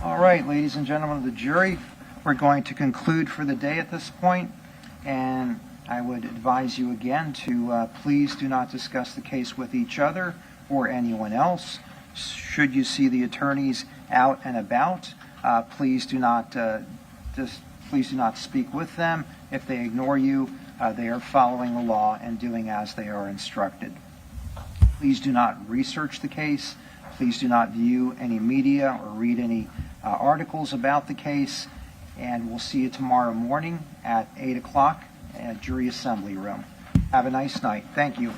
[SPEAKER 2] All right, ladies and gentlemen of the jury, we're going to conclude for the day at this point, and I would advise you again to please do not discuss the case with each other or anyone else. Should you see the attorneys out and about, please do not speak with them. If they ignore you, they are following the law and doing as they are instructed. Please do not research the case. Please do not view any media or read any articles about the case. And we'll see you tomorrow morning at 8 o'clock at Jury Assembly Room. Have a nice night. Thank you.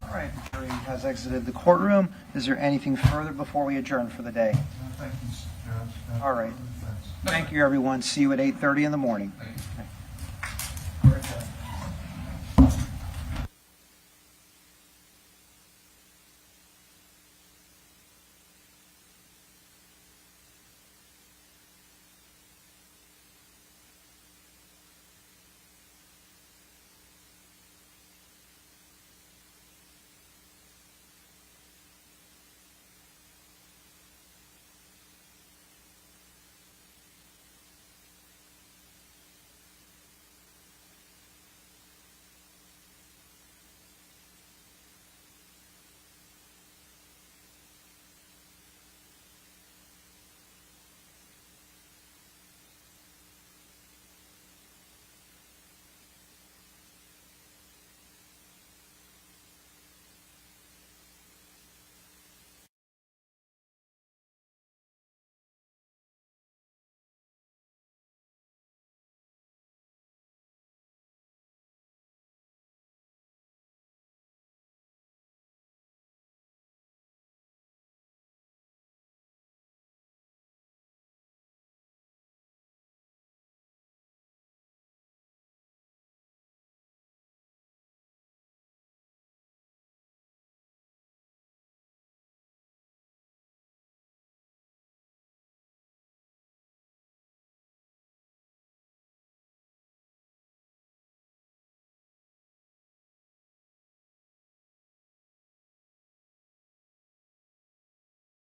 [SPEAKER 2] All right, the jury has exited the courtroom. Is there anything further before we adjourn for the day?
[SPEAKER 5] Thank you, Judge.
[SPEAKER 2] All right. Thank you, everyone. See you at 8:30 in the morning.
[SPEAKER 3] Thank you.